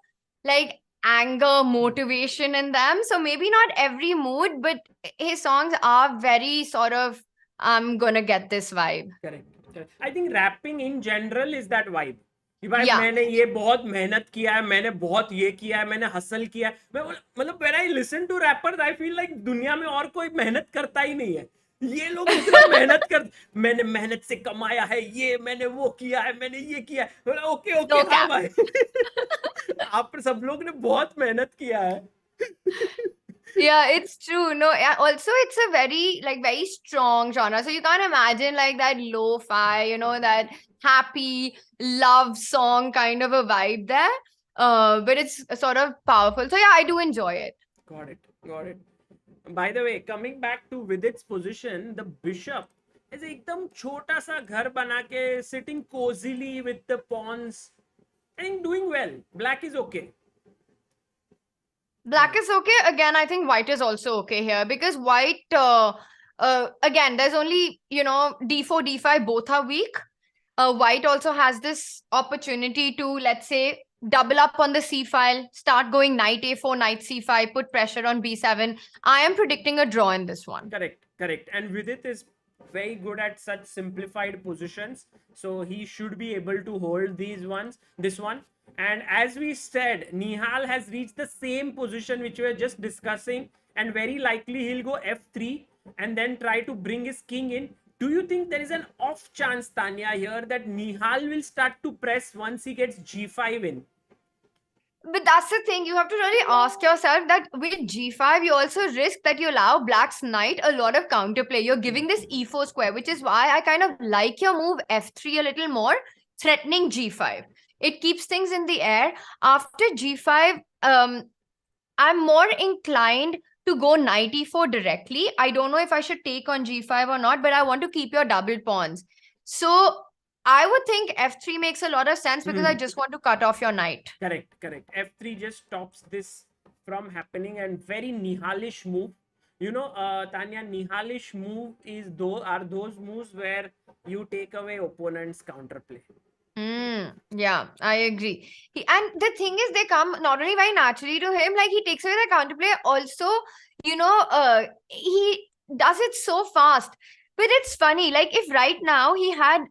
[SPEAKER 3] like anger, motivation in them. So maybe not every mood, but his songs are very sort of, I'm gonna get this vibe.
[SPEAKER 1] Correct. I think rapping in general is that vibe. कि भाई
[SPEAKER 3] Yeah.
[SPEAKER 1] मैंने ये बहुत मेहनत किया है, मैंने बहुत ये किया है, मैंने हसल किया है. मतलब when I listen to rappers, I feel like दुनिया में और कोई मेहनत करता ही नहीं है. ये लोग इतना मेहनत कर, मैंने मेहनत से कमाया है ये, मैंने वो किया है, मैंने ये किया है. बोला, ओके ओके,
[SPEAKER 3] No
[SPEAKER 1] हाँ
[SPEAKER 3] cap.
[SPEAKER 1] भाई. आप सब लोग ने बहुत मेहनत किया है.
[SPEAKER 3] Yeah, it's true. No, yeah, also it's a very strong genre. So you can't imagine like that lo-fi, that happy love song kind of a vibe there. But it's sort of powerful. So yeah, I do enjoy it.
[SPEAKER 1] Got it. Got it. By the way, coming back to Vidit's position, the bishop is एकदम छोटा सा घर बना के sitting cozily with the pawns. I think doing well. Black is okay.
[SPEAKER 3] Black is okay. Again, I think white is also okay here because white, again, there's only, d4, d5, both are weak. White also has this opportunity to, let's say, double up on the c file, start going knight a4, knight c5, put pressure on b7. I am predicting a draw in this one.
[SPEAKER 1] Correct, correct. And Vidit is very good at such simplified positions, so he should be able to hold this one. And as we said, Nihal has reached the same position which we were just discussing, and very likely he'll go f3 and then try to bring his king in. Do you think there is an off chance, Tanya, here that Nihal will start to press once he gets g5 in?
[SPEAKER 3] But that's the thing, you have to really ask yourself that with g5, you also risk that you allow black's knight a lot of counterplay. You're giving this e4 square, which is why I kind of like your move f3 a little more, threatening g5. It keeps things in the air. After g5, I'm more inclined to go knight e4 directly. I don't know if I should take on g5 or not, but I want to keep your double pawns. So I would think f3 makes a lot of sense because I just want to cut off your knight.
[SPEAKER 1] Correct, correct. f3 just stops this from happening, and very Nihalish move. Tanya, Nihalish move are those moves where you take away opponent's counterplay.
[SPEAKER 3] Yeah, I agree. And the thing is, they come not only very naturally to him, like he takes away the counterplay. Also, he does it so fast. But it's funny, like if right now he had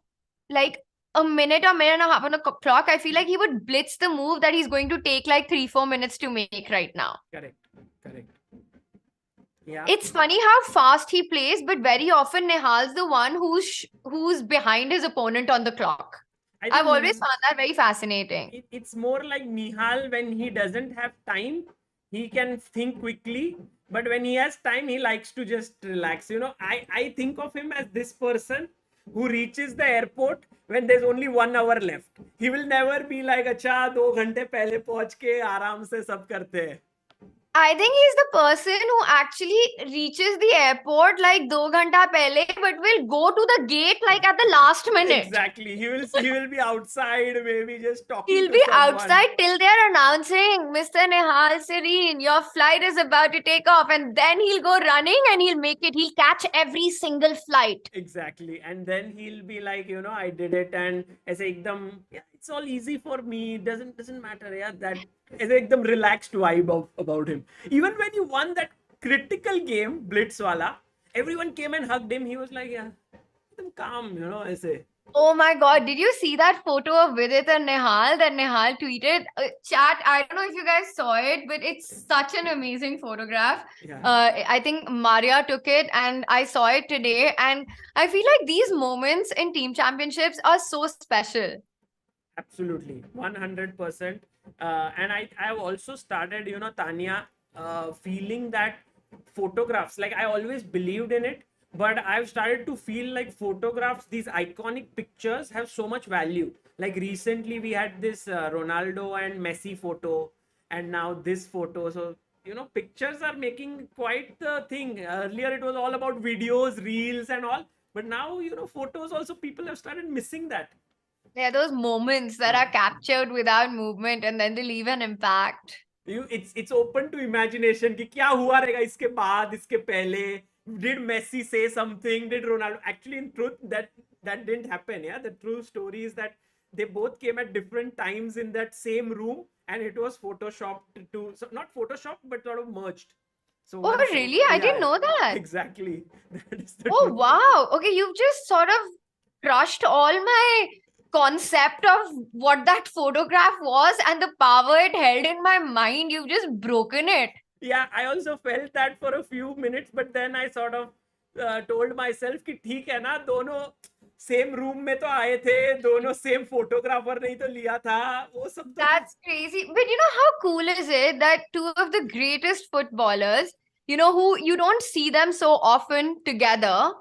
[SPEAKER 3] like a minute or minute and a half on the clock, I feel like he would blitz the move that he's going to take like 3-4 minutes to make right now.
[SPEAKER 1] Correct, correct. Yeah.
[SPEAKER 3] It's funny how fast he plays, but very often Nihal's the one who's behind his opponent on the clock. I've always found that very fascinating.
[SPEAKER 1] It's more like Nihal, when he doesn't have time, he can think quickly. But when he has time, he likes to just relax. I think of him as this person who reaches the airport when there's only 1 hour left. He will never be like, अच्छा 2 घंटे पहले पहुंच के आराम से सब करते हैं.
[SPEAKER 3] I think he's the person who actually reaches the airport like 2 ghanta pehle, but will go to the gate like at the last minute.
[SPEAKER 1] Exactly. He will be outside, maybe just talking.
[SPEAKER 3] He'll be outside till they're announcing, Mr. Nihal Serene, your flight is about to take off, and then he'll go running and he'll make it. He'll catch every single flight.
[SPEAKER 1] Exactly. And then he'll be like, I did it, and as ekdam, yeah, it's all easy for me. It doesn't matter. Yeah, that is ekdam relaxed vibe about him. Even when he won that critical game, Blitz wala, everyone came and hugged him. He was like, yeah, calm, aise.
[SPEAKER 3] Oh my God, did you see that photo of Vidit and Nihal that Nihal tweeted? Chat, I don't know if you guys saw it, but it's such an amazing photograph.
[SPEAKER 1] Yeah.
[SPEAKER 3] I think Maria took it and I saw it today. And I feel like these moments in team championships are so special.
[SPEAKER 1] Absolutely, 100%. And I've also started, Tanya, feeling that photographs, like I always believed in it, but I've started to feel like photographs, these iconic pictures have so much value. Like recently we had this Ronaldo and Messi photo, and now this photo. So, pictures are making quite the thing. Earlier it was all about videos, reels and all, but now, photos also, people have started missing that.
[SPEAKER 3] Yeah, those moments that are captured without movement and then they leave an impact.
[SPEAKER 1] It's open to imagination कि क्या हुआ रहेगा इसके बाद, इसके पहले. Did Messi say something? Did Ronaldo? Actually, in truth, that didn't happen. Yeah, the true story is that they both came at different times in that same room, and it was photoshopped not photoshopped, but sort of merged. So
[SPEAKER 3] oh, really? I didn't know that.
[SPEAKER 1] Exactly. That is the
[SPEAKER 3] truth.
[SPEAKER 1] Truth.
[SPEAKER 3] Wow. Okay, you've just sort of crushed all my concept of what that photograph was and the power it held in my mind. You've just broken it.
[SPEAKER 1] Yeah, I also felt that for a few minutes, but then I sort of told myself कि ठीक है ना, दोनों same room में तो आए थे, दोनों सेम फोटोग्राफर नहीं तो लिया था, वो सब तो
[SPEAKER 3] That's crazy. But you know how cool is it that two of the greatest footballers, you know, who you don't see them so often together,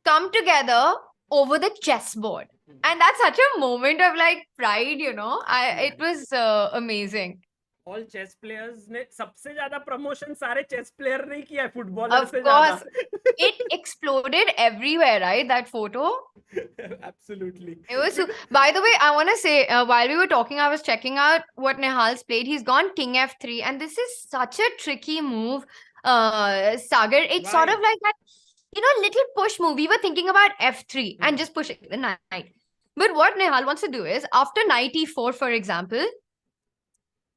[SPEAKER 3] come together over the chessboard. And that's such a moment of like pride, you know. It was amazing.
[SPEAKER 1] All chess players ने सबसे ज्यादा promotion सारे chess player ने किया है footballer
[SPEAKER 3] Of
[SPEAKER 1] से
[SPEAKER 3] course,
[SPEAKER 1] ज्यादा.
[SPEAKER 3] it exploded everywhere, right? That photo.
[SPEAKER 1] Absolutely.
[SPEAKER 3] It was. By the way, I want to say, while we were talking, I was checking out what Nihal's played. He's gone King F3, and this is such a tricky move, Sagar. It's sort
[SPEAKER 1] Why?
[SPEAKER 3] of like that, you know, little push move. We were thinking about F3 and just pushing the knight. But what Nihal wants to do is, after knight E4, for example,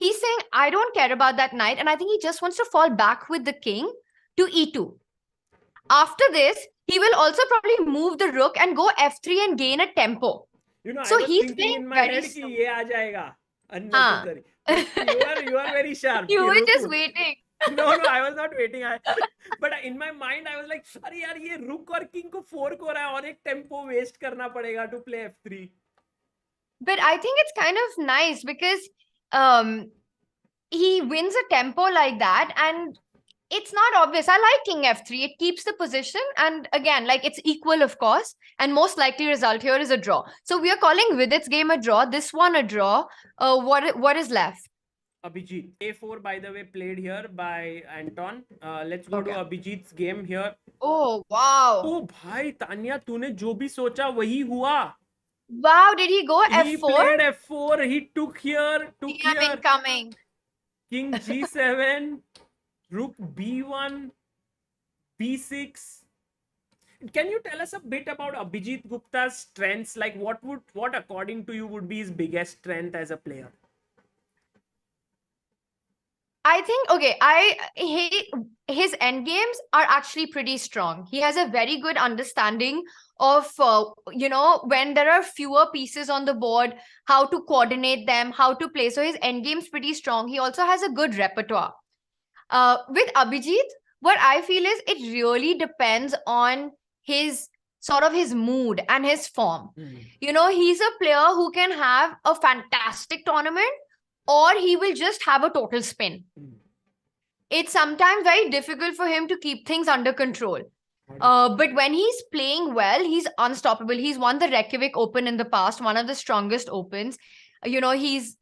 [SPEAKER 3] he's saying, I don't care about that knight, and I think he just wants to fall back with the king to E2. After this, he will also probably move the rook and go F3 and gain a tempo.
[SPEAKER 1] You know,
[SPEAKER 3] So
[SPEAKER 1] I was
[SPEAKER 3] he's
[SPEAKER 1] thinking
[SPEAKER 3] playing
[SPEAKER 1] in my
[SPEAKER 3] very
[SPEAKER 1] head कि
[SPEAKER 3] slow.
[SPEAKER 1] ये आ जाएगा unnecessary. But you are very sharp.
[SPEAKER 3] You
[SPEAKER 1] कि
[SPEAKER 3] were
[SPEAKER 1] रुक
[SPEAKER 3] just
[SPEAKER 1] रुक.
[SPEAKER 3] waiting.
[SPEAKER 1] No, I was not waiting. But in my mind, I was like, अरे यार ये रुक और किंग को फोर्क हो रहा है और एक टेम्पो वेस्ट करना पड़ेगा to play F3.
[SPEAKER 3] But I think it's kind of nice because he wins a tempo like that, and it's not obvious. I like King F3. It keeps the position, and again, like it's equal, of course. And most likely result here is a draw. So we are calling Vidit's game a draw. This one a draw. What is left?
[SPEAKER 1] Abhijit. A4, by the way, played here by Anton. Let's go to
[SPEAKER 3] Okay.
[SPEAKER 1] Abhijit's game here.
[SPEAKER 3] Oh wow!
[SPEAKER 1] ओ भाई तानिया, तूने जो भी सोचा वही हुआ.
[SPEAKER 3] Wow! Did he go
[SPEAKER 1] He
[SPEAKER 3] F4?
[SPEAKER 1] played F4. He took here.
[SPEAKER 3] I'm incoming.
[SPEAKER 1] King G7. Rook B1. B6. Can you tell us a bit about Abhijit Gupta's strengths? Like what according to you would be his biggest strength as a player?
[SPEAKER 3] I think his end games are actually pretty strong. He has a very good understanding of you know, when there are fewer pieces on the board, how to coordinate them, how to play. So his end game's pretty strong. He also has a good repertoire. With Abhijit, what I feel is it really depends on his sort of his mood and his form. You know, he's a player who can have a fantastic tournament, or he will just have a total spin. It's sometimes very difficult for him to keep things under control. But when he's playing well, he's unstoppable. He's won the Reykjavik Open in the past, one of the strongest opens. You know, he's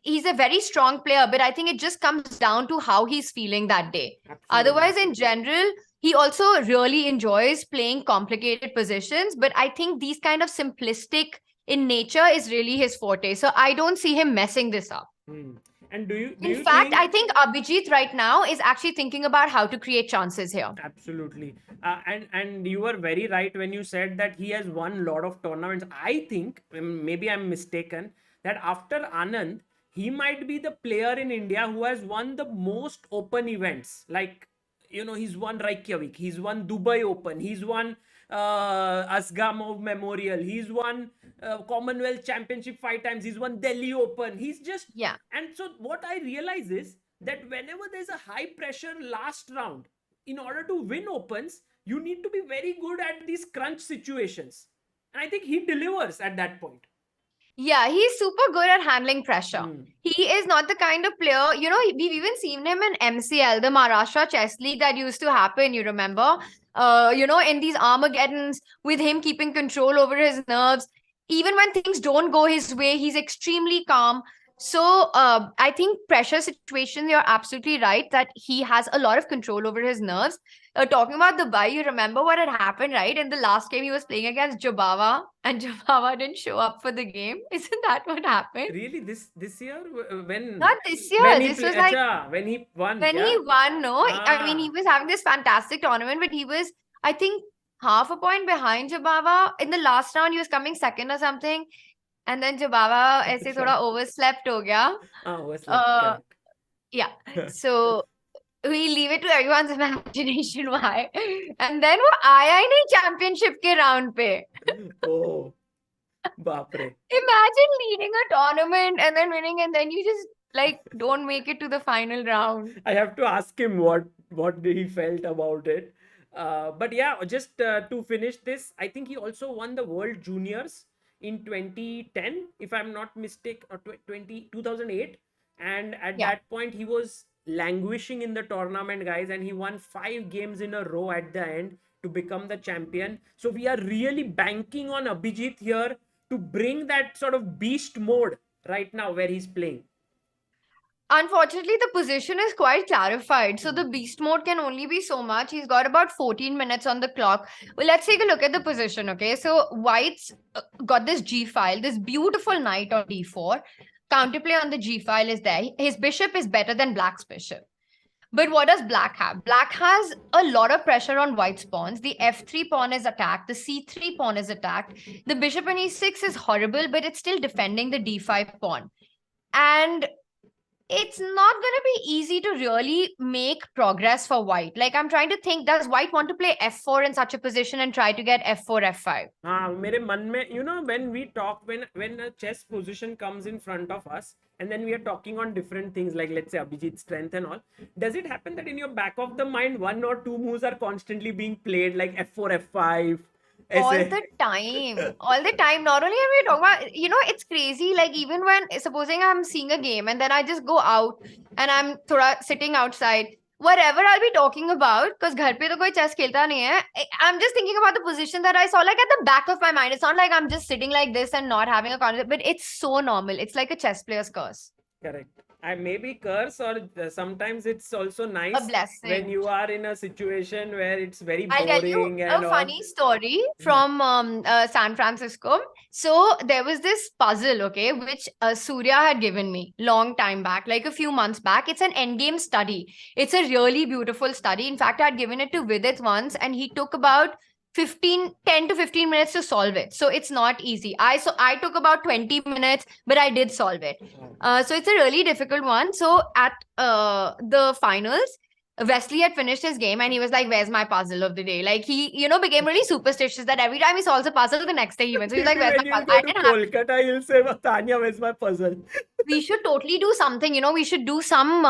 [SPEAKER 3] a very strong player, but I think it just comes down to how he's feeling that day.
[SPEAKER 1] Absolutely.
[SPEAKER 3] Otherwise, in general, he also really enjoys playing complicated positions, but I think these kind of simplistic in nature is really his forte. So I don't see him messing this up.
[SPEAKER 1] And do you
[SPEAKER 3] In fact, I think Abhijit right now is actually thinking about how to create chances here.
[SPEAKER 1] Absolutely. And you were very right when you said that he has won a lot of tournaments. I think, maybe I'm mistaken, that after Anand, he might be the player in India who has won the most open events. Like, you know, he's won Reykjavik, he's won Dubai Open, he's won Asgamov Memorial, he's won Commonwealth Championship 5 times, he's won Delhi Open. He's just,
[SPEAKER 3] Yeah.
[SPEAKER 1] And so what I realize is that whenever there's a high pressure last round, in order to win opens, you need to be very good at these crunch situations. And I think he delivers at that point.
[SPEAKER 3] Yeah, he's super good at handling pressure. He is not the kind of player, you know, we've even seen him in MCL, the Maharashtra Chess League that used to happen, you remember? You know, in these Armageddons, with him keeping control over his nerves. Even when things don't go his way, he's extremely calm. So I think pressure situations, you're absolutely right that he has a lot of control over his nerves. Talking about Dubai, you remember what had happened, right? In the last game, he was playing against Jabava, and Jabava didn't show up for the game. Isn't that what happened?
[SPEAKER 1] Really, this year, when
[SPEAKER 3] Not this year.
[SPEAKER 1] when he
[SPEAKER 3] This was
[SPEAKER 1] play-
[SPEAKER 3] like
[SPEAKER 1] Acha, when he won.
[SPEAKER 3] when
[SPEAKER 1] yeah?
[SPEAKER 3] he won. No, I mean, he
[SPEAKER 1] Ah.
[SPEAKER 3] was having this fantastic tournament, but he was, I think, half a point behind Jabava. In the last round, he was coming second or something, and then Jabava ऐसे थोड़ा overslept हो गया.
[SPEAKER 1] Was
[SPEAKER 3] Uh, Yeah. So we leave it to everyone's imagination why. And then वो आया ही नहीं championship के round पे.
[SPEAKER 1] Oh, बाप रे.
[SPEAKER 3] Imagine leading a tournament and then winning, and then you just like don't make it to the final round.
[SPEAKER 1] I have to ask him what he felt about it. But yeah, just to finish this, I think he also won the World Juniors in 2010, if I'm not mistaken, or 2008. And at
[SPEAKER 3] Yeah.
[SPEAKER 1] that point, he was languishing in the tournament, guys, and he won 5 games in a row at the end to become the champion. So we are really banking on Abhijit here to bring that sort of beast mode right now where he's playing.
[SPEAKER 3] Unfortunately, the position is quite clarified. So the beast mode can only be so much. He's got about 14 minutes on the clock. Well, let's take a look at the position, okay? So White's got this G file, this beautiful knight on D4. Counterplay on the G file is there. His bishop is better than Black's bishop. But what does Black have? Black has a lot of pressure on White's pawns. The F3 pawn is attacked. The C3 pawn is attacked. The bishop on E6 is horrible, but it's still defending the D5 pawn. And it's not going to be easy to really make progress for White. Like, I'm trying to think, does White want to play F4 in such a position and try to get F4, F5?
[SPEAKER 1] मेरे मन में, you know, when we talk, when a chess position comes in front of us, and then we are talking on different things, like let's say Abhijit's strength and all, does it happen that in your back of the mind, 1 or 2 moves are constantly being played, like F4, F5?
[SPEAKER 3] All
[SPEAKER 1] ऐसे?
[SPEAKER 3] the time. All the time. Not only are we talking about, you know, it's crazy. Like, even when, supposing I'm seeing a game and then I just go out and I'm sitting outside, whatever I'll be talking about, because ghar pe to koi chess khelta nahi hai, I'm just thinking about the position that I saw, like at the back of my mind. It's not like I'm just sitting like this and not having a concept, but it's so normal. It's like a chess player's curse.
[SPEAKER 1] Correct. I may be curse, or sometimes it's also nice
[SPEAKER 3] A blessing.
[SPEAKER 1] when you are in a situation where it's very
[SPEAKER 3] I'll tell you
[SPEAKER 1] boring and
[SPEAKER 3] a
[SPEAKER 1] all.
[SPEAKER 3] funny story from San Francisco. So there was this puzzle, okay, which Surya had given me long time back, like a few months back. It's an endgame study. It's a really beautiful study. In fact, I had given it to Vidit once, and he took about 10 to 15 minutes to solve it. So it's not easy. I took about 20 minutes, but I did solve it. So it's a really difficult one. So at the finals, Wesley had finished his game and he was like, "Where's my puzzle of the day?" Like, he, you know, became really superstitious that every time he solves a puzzle, the next day he wins. So he's like, "Where's
[SPEAKER 1] When
[SPEAKER 3] my
[SPEAKER 1] you
[SPEAKER 3] puzzle?"
[SPEAKER 1] go
[SPEAKER 3] I
[SPEAKER 1] to
[SPEAKER 3] didn't have.
[SPEAKER 1] Kolkata, he'll say, Tanya, where's my puzzle?
[SPEAKER 3] We should totally do something, you know, we should do some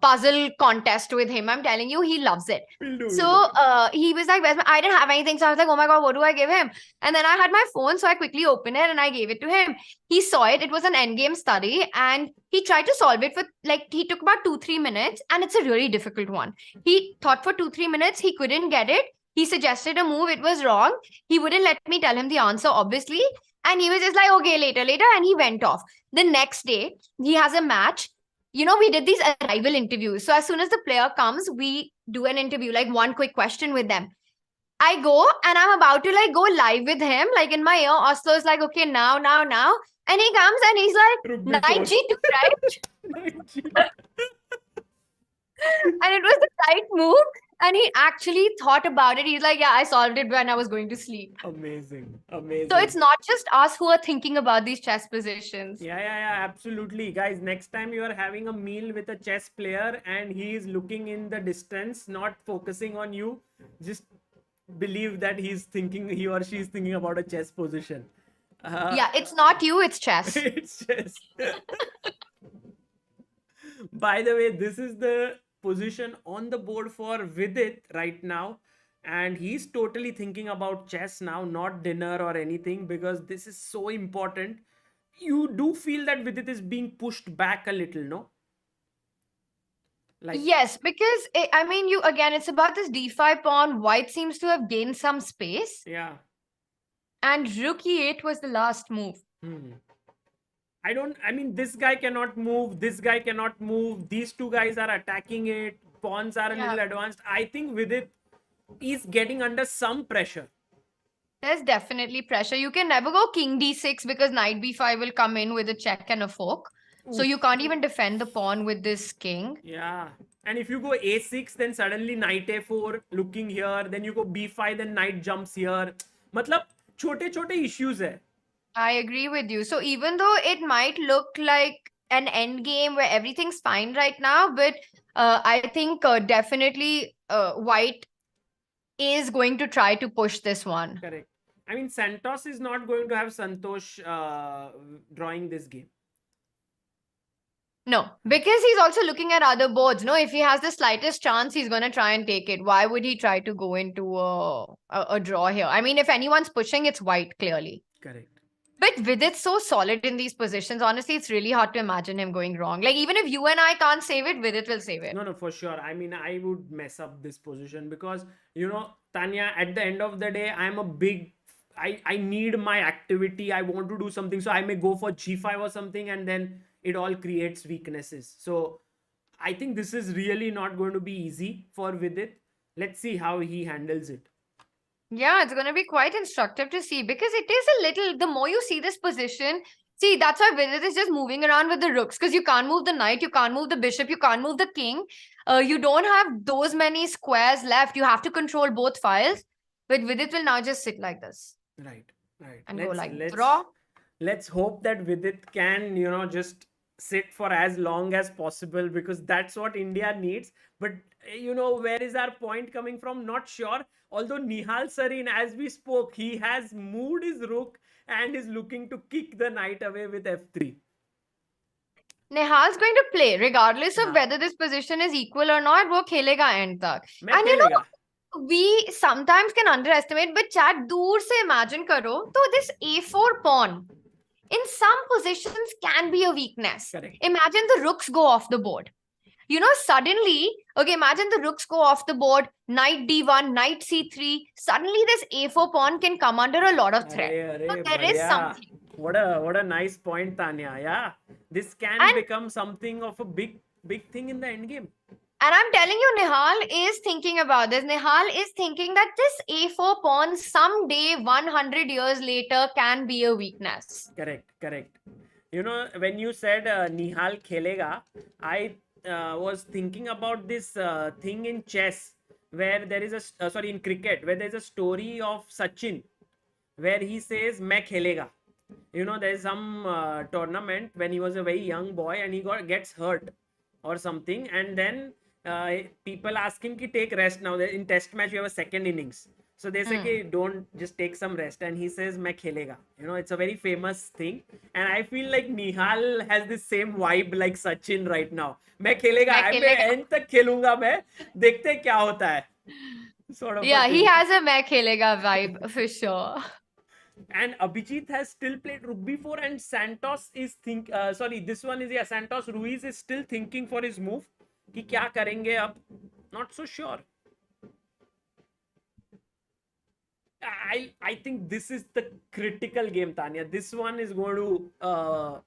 [SPEAKER 3] puzzle contest with him. I'm telling you, he loves it.
[SPEAKER 1] We'll do.
[SPEAKER 3] So he was like, "Where's my?" I didn't have anything. So I was like, "Oh my God, what do I give him?" And then I had my phone. So I quickly opened it and I gave it to him. He saw it. It was an endgame study. And he tried to solve it for, like, he took about 2-3 minutes. And it's a really difficult one. He thought for 2-3 minutes. He couldn't get it. He suggested a move. It was wrong. He wouldn't let me tell him the answer, obviously. And he was just like, "Okay, later. And he went off. The next day, he has a match. You know, we did these arrival interviews. So as soon as the player comes, we do an interview, like one quick question with them. I go and I'm about to like go live with him, like in my ear. Oslo's like, "Okay, now. And he comes and he's like, "Knight G2, right?" And it was the right move. And he actually thought about it. He's like, "Yeah, I solved it when I was going to sleep."
[SPEAKER 1] Amazing. Amazing.
[SPEAKER 3] So it's not just us who are thinking about these chess positions.
[SPEAKER 1] Yeah, absolutely. Guys, next time you are having a meal with a chess player and he is looking in the distance, not focusing on you, just believe that he or she is thinking about a chess position.
[SPEAKER 3] Yeah, it's not you, it's chess.
[SPEAKER 1] It's chess. By the way, this is the position on the board for Vidit right now. And he's totally thinking about chess now, not dinner or anything, because this is so important. You do feel that Vidit is being pushed back a little, no? Like,
[SPEAKER 3] yes, because I mean, it's about this d5 pawn. White seems to have gained some space.
[SPEAKER 1] yeah.
[SPEAKER 3] And rook e8 was the last move.
[SPEAKER 1] I mean, this guy cannot move. This guy cannot move. These two guys are attacking it. Pawns are a little advanced. I think Vidit is getting under some pressure.
[SPEAKER 3] There's definitely pressure. You can never go king d6 because knight b5 will come in with a check and a fork. So you can't even defend the pawn with this king.
[SPEAKER 1] Yeah. And if you go a6, then suddenly knight a4 looking here. Then you go b5, then knight jumps here. Matlab, chote issues hai.
[SPEAKER 3] I agree with you. So even though it might look like an end game where everything's fine right now, but I think definitely White is going to try to push this one.
[SPEAKER 1] Correct. I mean, Santos is not going to have Santosh drawing this game.
[SPEAKER 3] No, because he's also looking at other boards. No, if he has the slightest chance, he's going to try and take it. Why would he try to go into a draw here? I mean, if anyone's pushing, it's white, clearly.
[SPEAKER 1] Correct.
[SPEAKER 3] But Vidit's so solid in these positions, honestly, it's really hard to imagine him going wrong. Like, even if you and I can't save it, Vidit will save it.
[SPEAKER 1] No, for sure. I mean, I would mess up this position because, Tanya, at the end of the day, I need my activity. I want to do something. So I may go for G5 or something, and then it all creates weaknesses. So I think this is really not going to be easy for Vidit. Let's see how he handles it.
[SPEAKER 3] Yeah, it's going to be quite instructive to see because it is a little, the more you see this position, see, that's why Vidit is just moving around with the rooks because you can't move the knight, you can't move the bishop, you can't move the king. You don't have those many squares left. You have to control both files. But Vidit will now just sit like this.
[SPEAKER 1] Right.
[SPEAKER 3] And go like draw.
[SPEAKER 1] Let's hope that Vidit can, just sit for as long as possible because that's what India needs. But, where is our point coming from? Not sure. Although Nihal Sarin, as we spoke, he has moved his rook and is looking to kick the knight away with f3.
[SPEAKER 3] Nihal's going to play regardless of whether this position is equal or not. वो खेलेगा end तक. And we sometimes can underestimate, but chat दूर से imagine करो तो this a4 pawn in some positions can be a weakness.
[SPEAKER 1] Correct.
[SPEAKER 3] Imagine the rooks go off the board. Suddenly, okay, imagine the rooks go off the board, knight d1, knight c3. Suddenly, this a4 pawn can come under a lot of threat. So there is something.
[SPEAKER 1] What a nice point, Tanya. Yeah, this can become something of a big thing in the endgame.
[SPEAKER 3] And I'm telling you, Nihal is thinking about this. Nihal is thinking that this a4 pawn someday, 100 years later, can be a weakness.
[SPEAKER 1] Correct. When you said Nihal khelega, I was thinking about this thing in chess where there is in cricket, where there's a story of Sachin where he says "Main khelega." There's some tournament when he was a very young boy and he gets hurt or something, and then people ask him to take rest. Now in test match you have a second innings, so they say okay, don't, just take some rest, and he says "Main khelega." It's a very famous thing, and I feel like Nihal has the same vibe like Sachin right now. "Main khelega, मैं end तक खेलूंगा मैं, देखते क्या होता है." Sort of.
[SPEAKER 3] Yeah, he has a "main khelega" vibe for sure.
[SPEAKER 1] And Abhijit has still played rook b4, and Santos is Santos Ruiz is still thinking for his move. कि क्या करेंगे अब? Not so sure. I think this is the critical game, Tanya. This one is going to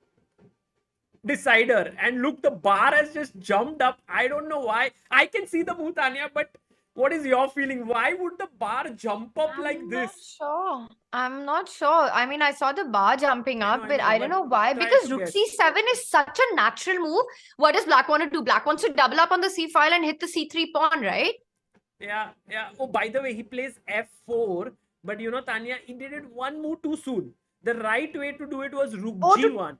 [SPEAKER 1] decider. And look, the bar has just jumped up. I don't know why. I can see the move, Tanya, but what is your feeling? Why would the bar jump up like this?
[SPEAKER 3] I'm not sure. I mean, I saw the bar jumping up, but I don't know why. Because rook c7 is such a natural move. What does black want to do? Black wants to double up on the c file and hit the c3 pawn, right?
[SPEAKER 1] Yeah. Oh, by the way, he plays f4. But Tanya, he did it one move too soon. The right way to do it was rook g1.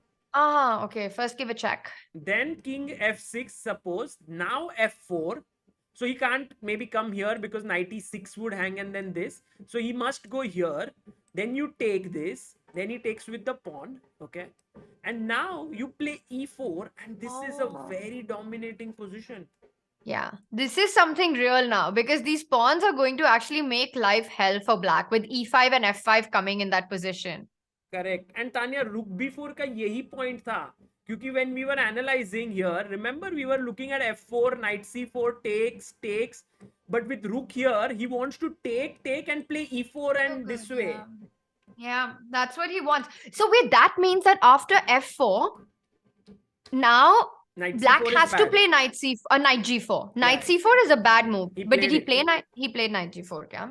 [SPEAKER 3] Okay. First give a check.
[SPEAKER 1] Then king f6, suppose. Now f4. So he can't maybe come here because knight e6 would hang, and then this. So he must go here. Then you take this. Then he takes with the pawn. Okay. And now you play e4. And this is a very dominating position.
[SPEAKER 3] Yeah. This is something real now because these pawns are going to actually make life hell for black with e5 and f5 coming in that position.
[SPEAKER 1] Correct. And Tanya, rook b4 ka yahi point tha. Because when we were analyzing here, remember we were looking at f4, knight c4, takes. But with rook here, he wants to take and play e4 and this way.
[SPEAKER 3] Yeah, that's what he wants. So wait, that means that after f4, now black has to play knight g4. Knight c4 is a bad move. But did he play knight? He played knight g4, yeah?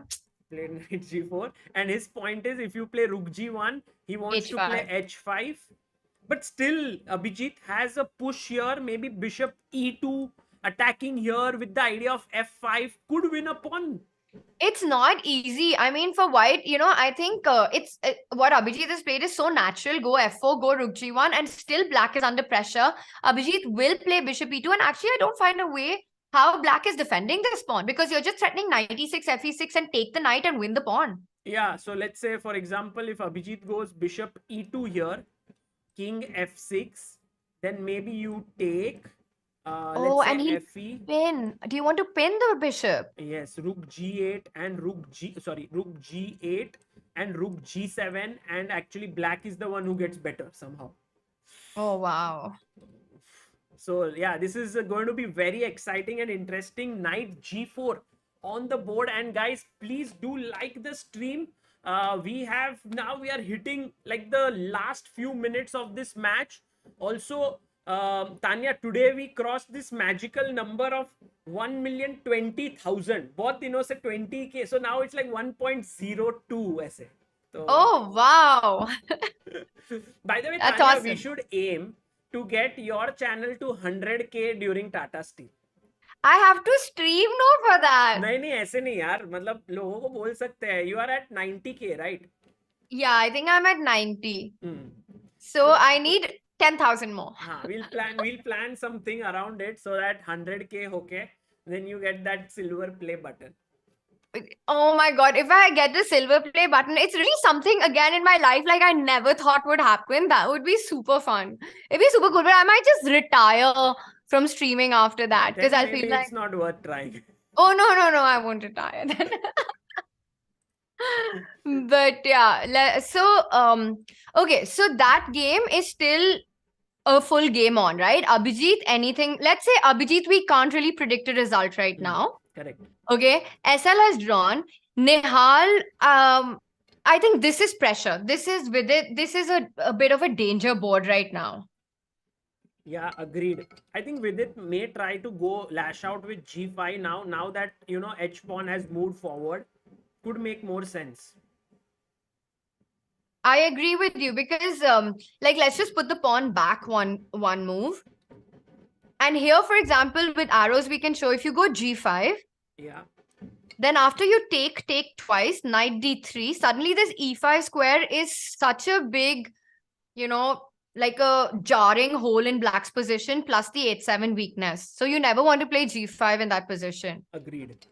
[SPEAKER 1] Played knight g4. And his point is, if you play rook g1, he wants to play h5. But still, Abhijit has a push here. Maybe bishop e2 attacking here with the idea of f5 could win a pawn.
[SPEAKER 3] It's not easy. I mean, for white, I think what Abhijit has played is so natural. Go f4, go rook g1, and still black is under pressure. Abhijit will play bishop e2, and actually I don't find a way how black is defending this pawn because you're just threatening knight e6, fe6 and take the knight and win the pawn.
[SPEAKER 1] Yeah, so let's say, for example, if Abhijit goes bishop e2 here, king f6, Then maybe you take,
[SPEAKER 3] Oh,
[SPEAKER 1] let's
[SPEAKER 3] and
[SPEAKER 1] say
[SPEAKER 3] he'll
[SPEAKER 1] fe.
[SPEAKER 3] pin. Do you want to pin the bishop?
[SPEAKER 1] Yes, rook g8 and rook g8 and rook g7, and actually black is the one who gets better somehow.
[SPEAKER 3] Oh, wow.
[SPEAKER 1] So yeah, this is going to be very exciting and interesting. Knight g4 on the board. And guys, please do like the stream. We are hitting like the last few minutes of this match. Also, Tanya, today we crossed this magical number of 1,020,000. Both दिनों से 20K. So now it's like 1.02 ऐसे. So,
[SPEAKER 3] Oh, wow.
[SPEAKER 1] by the way,
[SPEAKER 3] That's
[SPEAKER 1] Tanya, we
[SPEAKER 3] awesome.
[SPEAKER 1] should aim to get your channel to 100K during Tata Steel.
[SPEAKER 3] I have to stream no for that.
[SPEAKER 1] नहीं नहीं ऐसे नहीं यार, मतलब लोगों को बोल सकते हैं. You are at 90K, right?
[SPEAKER 3] Yeah, I think I'm at 90.
[SPEAKER 1] Hmm.
[SPEAKER 3] So I need 10,000 more.
[SPEAKER 1] We'll plan something around it so that 100K okay, then you get that silver play button.
[SPEAKER 3] Oh my God, if I get the silver play button, it's really something again in my life like I never thought would happen. That would be super fun. It'd be super cool, but I might just retire from streaming after that because
[SPEAKER 1] Then
[SPEAKER 3] I'll
[SPEAKER 1] maybe
[SPEAKER 3] feel like,
[SPEAKER 1] it's not worth trying.
[SPEAKER 3] oh no, I won't retire then. But yeah, okay, so that game is still a full game on, right? Abhijit, anything? Let's say Abhijit, we can't really predict a result right now.
[SPEAKER 1] Correct.
[SPEAKER 3] Okay, SL has drawn. Nihal, I think this is pressure. This is a bit of a danger board right now.
[SPEAKER 1] Yeah, agreed. I think Vidit may try to go lash out with g5 now. Now that h pawn has moved forward, could make more sense.
[SPEAKER 3] I agree with you because like let's just put the pawn back one move. And here, for example, with arrows, we can show if you go g5.
[SPEAKER 1] Yeah.
[SPEAKER 3] Then after you take twice, knight d3, suddenly this e5 square is such a big, like a jarring hole in black's position plus the h7 weakness. So you never want to play g5 in that position.
[SPEAKER 1] Agreed.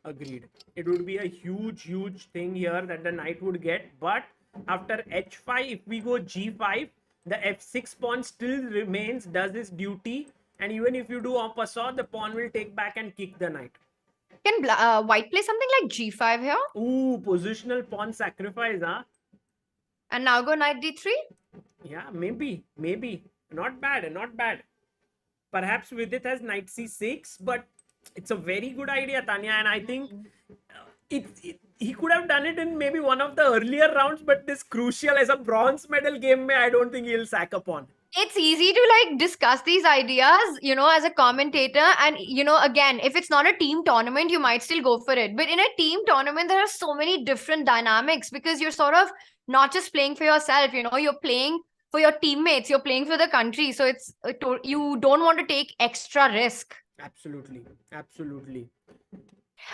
[SPEAKER 1] It would be a huge thing here that the knight would get. But after h5, if we go g5, the f6 pawn still remains, does its duty. And even if you do en passant, the pawn will take back and kick the knight.
[SPEAKER 3] Can white play something like g5 here?
[SPEAKER 1] Ooh, positional pawn sacrifice, huh?
[SPEAKER 3] And now go knight d3?
[SPEAKER 1] Yeah, maybe. Not bad. Perhaps with it as knight c6, but it's a very good idea, Tanya. And I think he could have done it in maybe one of the earlier rounds, but this crucial as a bronze medal game, I don't think he'll sack a pawn.
[SPEAKER 3] It's easy to like discuss these ideas, as a commentator. And, again, if it's not a team tournament, you might still go for it. But in a team tournament, there are so many different dynamics because you're sort of not just playing for yourself, you're playing for your teammates, you're playing for the country. So it's you don't want to take extra risk.
[SPEAKER 1] Absolutely.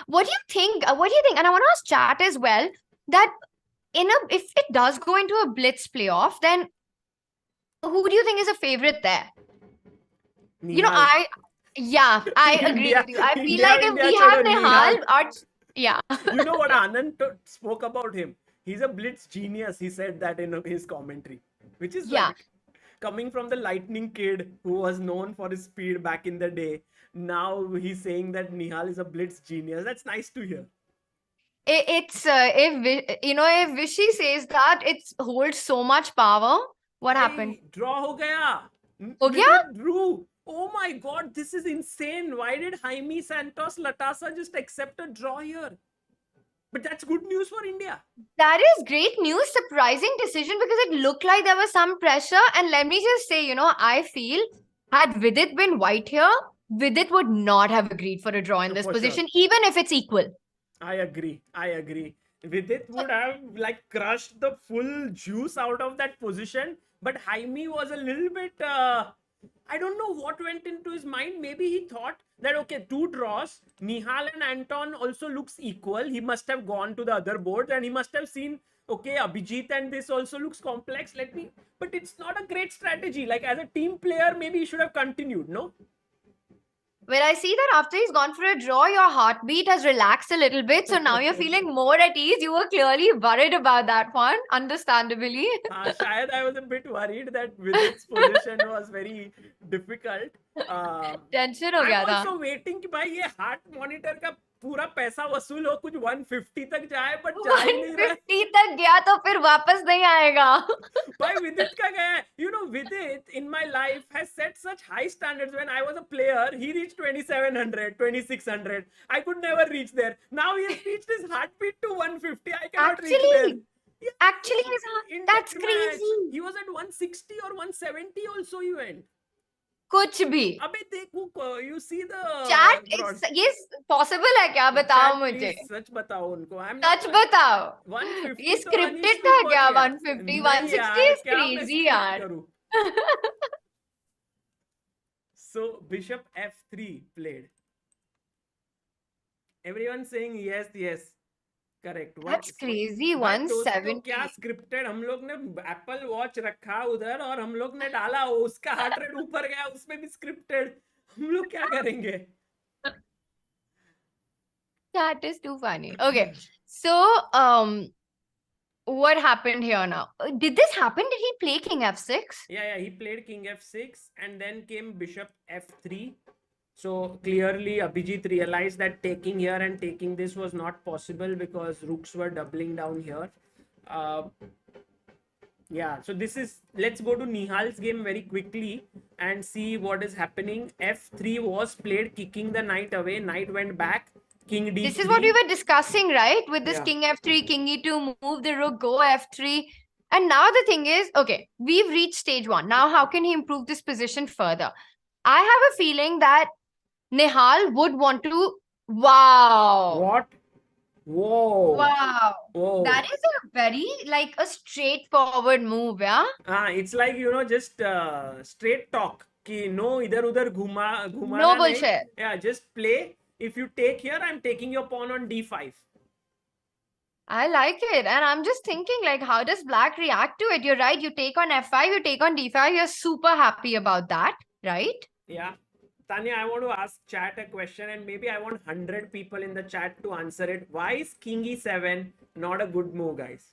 [SPEAKER 3] What do you think? And I want to ask chat as well that if it does go into a blitz playoff, then who do you think is a favorite there?
[SPEAKER 1] Nihal.
[SPEAKER 3] I agree with you. I feel like if we have Nihal, yeah.
[SPEAKER 1] You know what Anand spoke about him? He's a blitz genius. He said that in his commentary, which is like coming from the lightning kid who was known for his speed back in the day. Now he's saying that Nihal is a blitz genius. That's nice to hear.
[SPEAKER 3] It's if Vishy says that, it holds so much power. What happened?
[SPEAKER 1] Draw ho gaya.
[SPEAKER 3] Ho gaya?
[SPEAKER 1] Drew. Oh my God, this is insane. Why did Jaime Santos Latasa just accept a draw here? But that's good news for India.
[SPEAKER 3] That is great news. Surprising decision because it looked like there was some pressure. And let me just say, I feel had Vidit been white here, Vidit would not have agreed for a draw in this position, even if it's equal.
[SPEAKER 1] I agree. Vidit would have like crushed the full juice out of that position. But Jaime was a little bit, I don't know what went into his mind. Maybe he thought that, okay, 2 draws, Nihal and Anton also looks equal. He must have gone to the other boards and he must have seen, okay, Abhijit and this also looks complex. But it's not a great strategy. Like as a team player, maybe he should have continued, no?
[SPEAKER 3] Well, I see that after he's gone for a draw, your heartbeat has relaxed a little bit. So now you're feeling more at ease. You were clearly worried about that one, understandably.
[SPEAKER 1] शायद I was a bit worried that Vidit's position was very difficult.
[SPEAKER 3] Tension हो
[SPEAKER 1] I'm
[SPEAKER 3] गया था.
[SPEAKER 1] also waiting कि भाई ये heart monitor का पूरा पैसा वसूल हो, कुछ 150 तक जाए, but जा ही नहीं रहा है.
[SPEAKER 3] 150 तक गया तो फिर वापस नहीं आएगा.
[SPEAKER 1] भाई Vidit का गया है. You know, Vidit in my life has set such high standards. When I was a player, he reached 2700, 2600. I could never reach there. Now he has reached his heartbeat to 150. I cannot reach there.
[SPEAKER 3] Actually,
[SPEAKER 1] Yeah,
[SPEAKER 3] actually, his
[SPEAKER 1] in
[SPEAKER 3] that's
[SPEAKER 1] that match,
[SPEAKER 3] crazy.
[SPEAKER 1] he was at 160 or 170 also he went.
[SPEAKER 3] कुछ भी.
[SPEAKER 1] अबे देखो, you see the
[SPEAKER 3] Chat,
[SPEAKER 1] broad-
[SPEAKER 3] ये possible है क्या? बताओ
[SPEAKER 1] Chat,
[SPEAKER 3] मुझे.
[SPEAKER 1] please, सच बताओ उनको. I'm
[SPEAKER 3] सच
[SPEAKER 1] not-
[SPEAKER 3] बताओ.
[SPEAKER 1] 150
[SPEAKER 3] ये
[SPEAKER 1] तो
[SPEAKER 3] scripted
[SPEAKER 1] अनिश
[SPEAKER 3] था
[SPEAKER 1] को
[SPEAKER 3] क्या?
[SPEAKER 1] पहुंच गया.
[SPEAKER 3] 150,
[SPEAKER 1] नहीं
[SPEAKER 3] 160
[SPEAKER 1] यार,
[SPEAKER 3] is
[SPEAKER 1] क्या मैं
[SPEAKER 3] crazy
[SPEAKER 1] script
[SPEAKER 3] यार.
[SPEAKER 1] करूं? So Bishop F3 played. Everyone saying yes. Correct.
[SPEAKER 3] That's crazy.
[SPEAKER 1] भाई दोस्तों,
[SPEAKER 3] 170.
[SPEAKER 1] क्या स्क्रिप्टेड. हम लोग ने एप्पल वॉच रखा उधर और हम लोग ने डाला, उसका हार्ट रेट ऊपर गया, उसमें भी स्क्रिप्टेड. हम लोग क्या करेंगे?
[SPEAKER 3] That is too funny. Okay. So, what happened here now? Did this happen? Did he play King F6?
[SPEAKER 1] Yeah, he played King F6 and then came Bishop F3. So clearly Abhijit realized that taking here and taking this was not possible because rooks were doubling down here. Yeah, so let's go to Nihal's game very quickly and see what is happening. F3 was played, kicking the knight away. Knight went back. King D3.
[SPEAKER 3] This is what we were discussing, right? With this
[SPEAKER 1] Yeah.
[SPEAKER 3] King F3, King E2, move the rook, go F3. And now the thing is, okay, we've reached stage 1. Now, how can he improve this position further? I have a feeling that Nihal would want to. Wow.
[SPEAKER 1] What? Whoa.
[SPEAKER 3] Wow.
[SPEAKER 1] Whoa.
[SPEAKER 3] That is a very, like, a straightforward move, yeah?
[SPEAKER 1] It's like, just straight talk. Ki no idhar udhar ghumana
[SPEAKER 3] No
[SPEAKER 1] nahi.
[SPEAKER 3] bullshit.
[SPEAKER 1] Yeah, just play. If you take here, I'm taking your pawn on D5.
[SPEAKER 3] I like it. And I'm just thinking, like, how does Black react to it? You're right. You take on F5, you take on D5. You're super happy about that, right?
[SPEAKER 1] Yeah. Tanya, I want to ask chat a question and maybe I want 100 people in the chat to answer it. Why is King E7 not a good move, guys?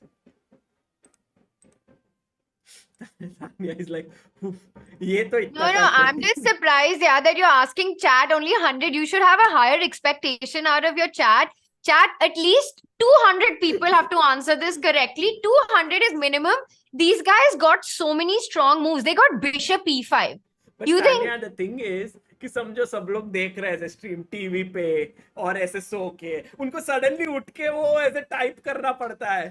[SPEAKER 1] Tanya is like, "Oof, ye to itna
[SPEAKER 3] No,
[SPEAKER 1] tough hai."
[SPEAKER 3] I'm just surprised, yeah, that you're asking chat only 100. You should have a higher expectation out of your chat. Chat, at least 200 people have to answer this correctly. 200 is minimum. These guys got so many strong moves. They got Bishop E5.
[SPEAKER 1] But
[SPEAKER 3] You think-
[SPEAKER 1] Tanya, the thing is कि समझो सब लोग देख रहे हैं ऐसे stream TV पे और ऐसे सो के, उनको सडनली उठ के वो ऐसे टाइप करना पड़ता है.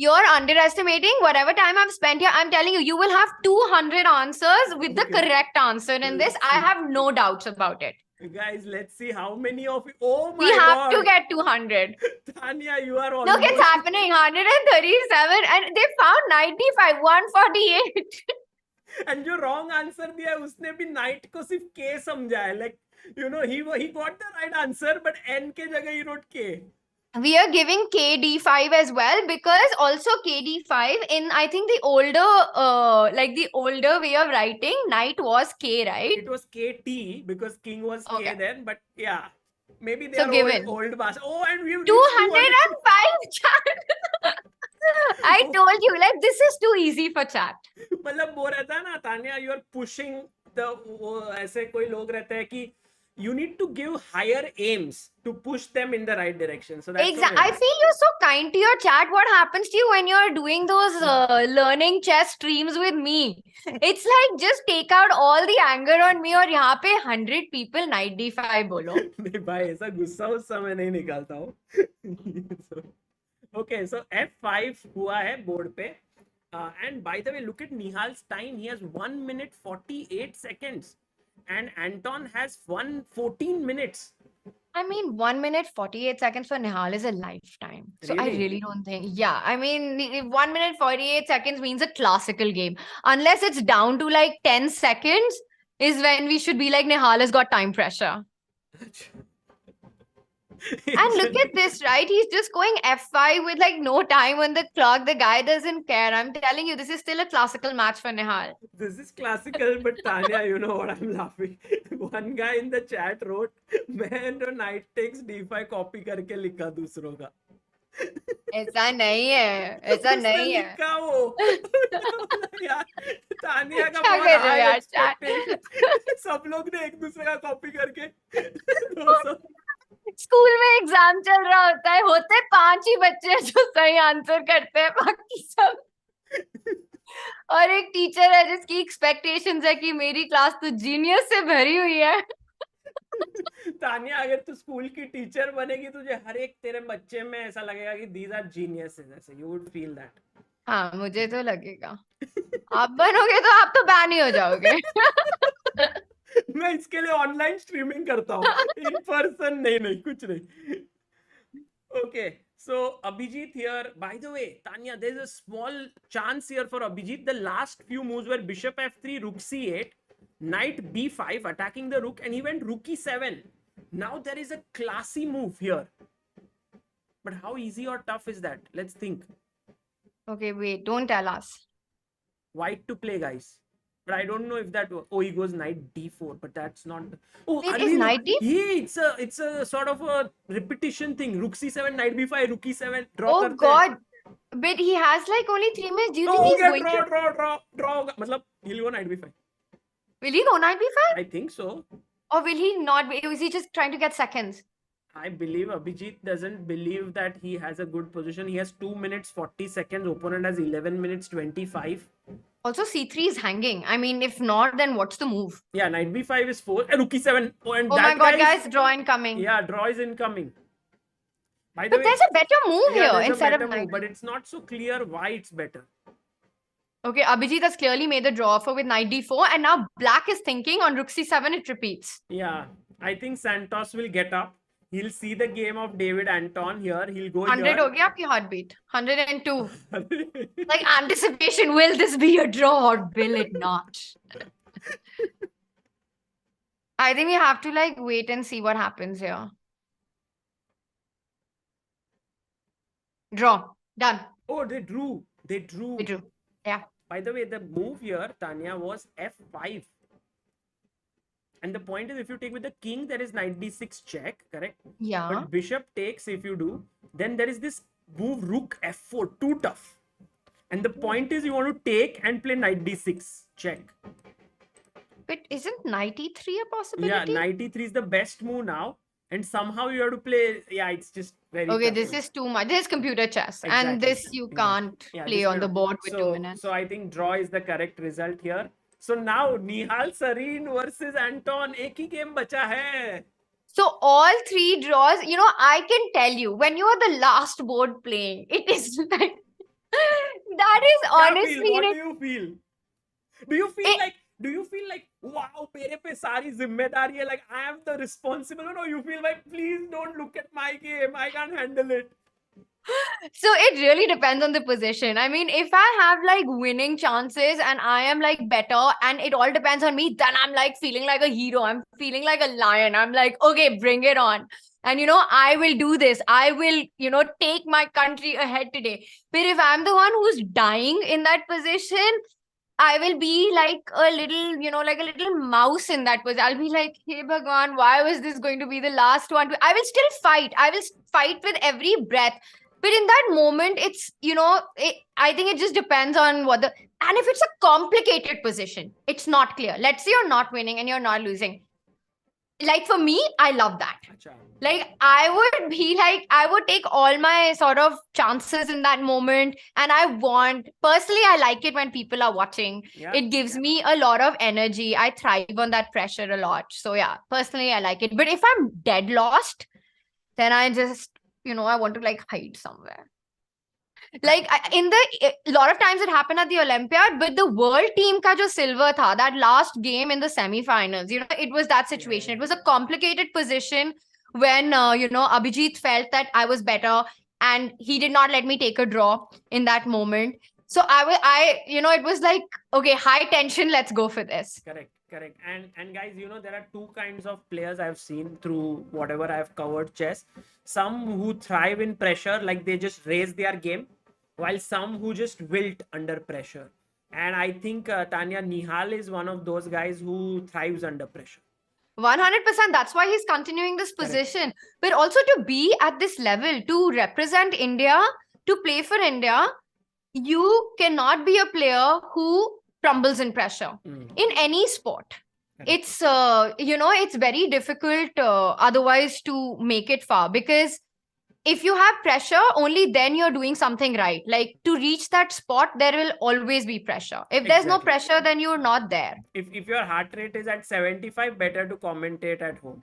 [SPEAKER 3] You're underestimating whatever time I've spent here. I'm telling you, you will have 200 answers with the
[SPEAKER 1] Okay.
[SPEAKER 3] correct answer in this. I have no doubts about it.
[SPEAKER 1] Guys, let's see how many of you. Oh my
[SPEAKER 3] We have
[SPEAKER 1] god.
[SPEAKER 3] to get 200.
[SPEAKER 1] Tanya, you are almost.
[SPEAKER 3] Look, it's happening. 137 and they found 95, 148.
[SPEAKER 1] And जो wrong answer दिया है उसने भी knight को सिर्फ K समझा है. Like, he got the right answer, but N के जगह he wrote K.
[SPEAKER 3] We are giving KD5 as well because also KD5 in I think the older way of writing, knight was K, right?
[SPEAKER 1] It was KT because king was K
[SPEAKER 3] Okay.
[SPEAKER 1] then, but yeah. Maybe they
[SPEAKER 3] So
[SPEAKER 1] are
[SPEAKER 3] given.
[SPEAKER 1] old bas. Oh, and we've reached
[SPEAKER 3] 205 chat. I told you, like, this is too easy for chat.
[SPEAKER 1] मतलब वो रहता है ना Tania, you are pushing the वो ऐसे कोई लोग रहते हैं कि you need to give higher aims to push them in the right direction. So that's
[SPEAKER 3] Exactly. I feel you're so kind to your chat. What happens to you when you're doing those learning chess streams with me? It's like just take out all the anger on me और यहाँ पे 100 people knight d5 बोलो.
[SPEAKER 1] नहीं भाई, ऐसा गुस्सा उस्सा मैं नहीं निकालता हूँ. Okay, so F5 हुआ है बोर्ड पे. And by the way, look at Nihal's time. He has 1 minute 48 seconds. And Anton has 14 minutes.
[SPEAKER 3] I mean, 1 minute 48 seconds for Nihal is a lifetime. So I
[SPEAKER 1] Really?
[SPEAKER 3] really don't think. Yeah, I mean, 1 minute 48 seconds means a classical game. Unless it's down to like 10 seconds, is when we should be like Nihal has got time pressure. And look at this, right? He's just going F5 with like no time on the clock. The guy doesn't care. I'm telling you, this is still a classical match for Nihal.
[SPEAKER 1] This is classical, but Tanya, you know what I'm laughing. one guy in the chat wrote, मैं तो knight takes d5 copy करके लिखा दूसरों का.
[SPEAKER 3] ऐसा नहीं है, ऐसा
[SPEAKER 1] उसने
[SPEAKER 3] नहीं है.
[SPEAKER 1] लिखा वो. यार तानिया का
[SPEAKER 3] क्या
[SPEAKER 1] बहुत
[SPEAKER 3] कर रहे हो
[SPEAKER 1] हाई
[SPEAKER 3] यार
[SPEAKER 1] एक्सपेक्टेशन. सब लोग ने एक दूसरे का कॉपी करके 200.
[SPEAKER 3] स्कूल में एग्जाम चल रहा होता है, होते 5 ही बच्चे हैं जो सही आंसर करते हैं, बाकी सब. और एक टीचर है जिसकी एक्सपेक्टेशंस है कि मेरी क्लास तो जीनियस से भरी हुई है.
[SPEAKER 1] तानिया अगर तू स्कूल की टीचर बनेगी तुझे हर एक तेरे बच्चे में ऐसा लगेगा कि दीज आर जीनियसेस. ऐसे यू वुड फील दैट.
[SPEAKER 3] हाँ, मुझे तो लगेगा. आप बनोगे तो आप तो बैन ही हो जाओगे.
[SPEAKER 1] मैं इसके लिए ऑनलाइन स्ट्रीमिंग करता हूँ. इन पर्सन नहीं नहीं कुछ नहीं. Okay, so Abhijit here. By the way, Tanya, there's a small chance here for Abhijit. The last few moves were bishop f3, rook c8, knight b5, attacking the rook, and he went rook e7. Now there is a classy move here. But how easy or tough is that? Let's think.
[SPEAKER 3] Okay, wait, don't tell us.
[SPEAKER 1] White to play, guys. But I don't know if that. Oh, he goes knight d4, but that's not. Oh,
[SPEAKER 3] Wait, is
[SPEAKER 1] Arvind,
[SPEAKER 3] knight d4?
[SPEAKER 1] yeah, it's a sort of a repetition thing. Rook c7, knight b5, rook e7. Draw
[SPEAKER 3] Oh
[SPEAKER 1] karte hain.
[SPEAKER 3] God. But he has like only 3 minutes. Do you
[SPEAKER 1] No,
[SPEAKER 3] think he's
[SPEAKER 1] okay,
[SPEAKER 3] going to...
[SPEAKER 1] draw. मतलब he'll go knight b5.
[SPEAKER 3] Will he go knight b5?
[SPEAKER 1] I think so.
[SPEAKER 3] Or will he not be? Is he just trying to get seconds?
[SPEAKER 1] I believe Abhijit doesn't believe that he has a good position. He has 2 minutes 40 seconds. Opponent has 11 minutes 25.
[SPEAKER 3] Also, c3 is hanging. I mean, if not, then what's the move?
[SPEAKER 1] Yeah, knight b5 is 4. Rook e7. Oh, and
[SPEAKER 3] Oh
[SPEAKER 1] that
[SPEAKER 3] my God,
[SPEAKER 1] guy
[SPEAKER 3] guys, draw incoming.
[SPEAKER 1] Yeah, draw is incoming. By the
[SPEAKER 3] But
[SPEAKER 1] way,
[SPEAKER 3] there's a better move here
[SPEAKER 1] there's a
[SPEAKER 3] instead
[SPEAKER 1] better
[SPEAKER 3] of
[SPEAKER 1] move,
[SPEAKER 3] knight.
[SPEAKER 1] but it's not so clear why it's better.
[SPEAKER 3] Okay, Abhijit has clearly made the draw offer with knight d4, and now black is thinking on rook c7, it repeats.
[SPEAKER 1] Yeah, I think Santos will get up. He'll see the game of David Anton here. He'll go
[SPEAKER 3] 100
[SPEAKER 1] here.
[SPEAKER 3] ho gaya aapki heartbeat. 102. Like anticipation, will this be a draw or will it not? I think we have to like wait and see what happens here. Draw. Done.
[SPEAKER 1] Oh, they drew. They drew.
[SPEAKER 3] We drew. Yeah.
[SPEAKER 1] By the way, the move here, Tanya, was f5. And the point is, if you take with the king, there is knight d6 check, correct?
[SPEAKER 3] Yeah.
[SPEAKER 1] But bishop takes, if you do, then there is this move rook f4, too tough. And the point is, you want to take and play knight d6 check.
[SPEAKER 3] But isn't knight e3 a possibility?
[SPEAKER 1] Yeah, knight e3 is the best move now. And somehow you have to play, yeah, it's just very
[SPEAKER 3] Okay,
[SPEAKER 1] tough.
[SPEAKER 3] this is too much. This is computer chess.
[SPEAKER 1] Exactly.
[SPEAKER 3] And this you can't
[SPEAKER 1] Yeah,
[SPEAKER 3] play
[SPEAKER 1] this
[SPEAKER 3] on the
[SPEAKER 1] cannot-
[SPEAKER 3] board with 2 minutes.
[SPEAKER 1] So I think draw is the correct result here. So now Nihal Sareen versus Anton. एक ही game बचा है.
[SPEAKER 3] So all 3 draws, you know, I can tell you, when you are the last board playing, it is like, that is honestly...
[SPEAKER 1] What do you feel? Do you feel like, wow, मेरे पे सारी जिम्मेदारी है, like I am the responsible, or you feel like, please don't look at my game, I can't handle it.
[SPEAKER 3] So it really depends on the position. I mean, if I have like winning chances and I am like better and it all depends on me, then I'm like feeling like a hero. I'm feeling like a lion. I'm like, okay, bring it on. And you know, I will do this. I will, you know, take my country ahead today. But if I'm the one who's dying in that position, I will be like a little, you know, like a little mouse in that position. I'll be like, hey, Bhagwan, why was this going to be the last one? I will still fight. I will fight with every breath. But in that moment, it's, you know, I think it just depends on what and if it's a complicated position, it's not clear. Let's say you're not winning and you're not losing. Like for me, I love that. Like I would take all my sort of chances in that moment. And personally, I like it when people are watching.
[SPEAKER 1] Yeah.
[SPEAKER 3] It gives me a lot of energy. I thrive on that pressure a lot. So yeah, personally, I like it. But if I'm dead lost, then I just, you know, I want to like hide somewhere. Like a lot of times it happened at the Olympiad, but the world team ka jo silver tha, that last game in the semi-finals, you know, it was that situation.
[SPEAKER 1] Yeah.
[SPEAKER 3] It was a complicated position when, you know, Abhijit felt that I was better and he did not let me take a draw in that moment. So you know, it was like, okay, high tension, let's go for this.
[SPEAKER 1] Correct. And guys, you know, there are 2 kinds of players I've seen through whatever I've covered chess. Some who thrive in pressure, like they just raise their game, while some who just wilt under pressure. And I think Tanya, Nihal is one of those guys who thrives under pressure.
[SPEAKER 3] 100%. That's why he's continuing this position. But also to be at this level, to represent India, to play for India, you cannot be a player who crumbles in pressure in any sport. It's it's very difficult otherwise to make it far, because if you have pressure, only then you're doing something right. Like to reach that spot, there will always be pressure. If there's no
[SPEAKER 1] Exactly.
[SPEAKER 3] pressure, then you're not there.
[SPEAKER 1] If your heart rate is at 75, better to commentate at home.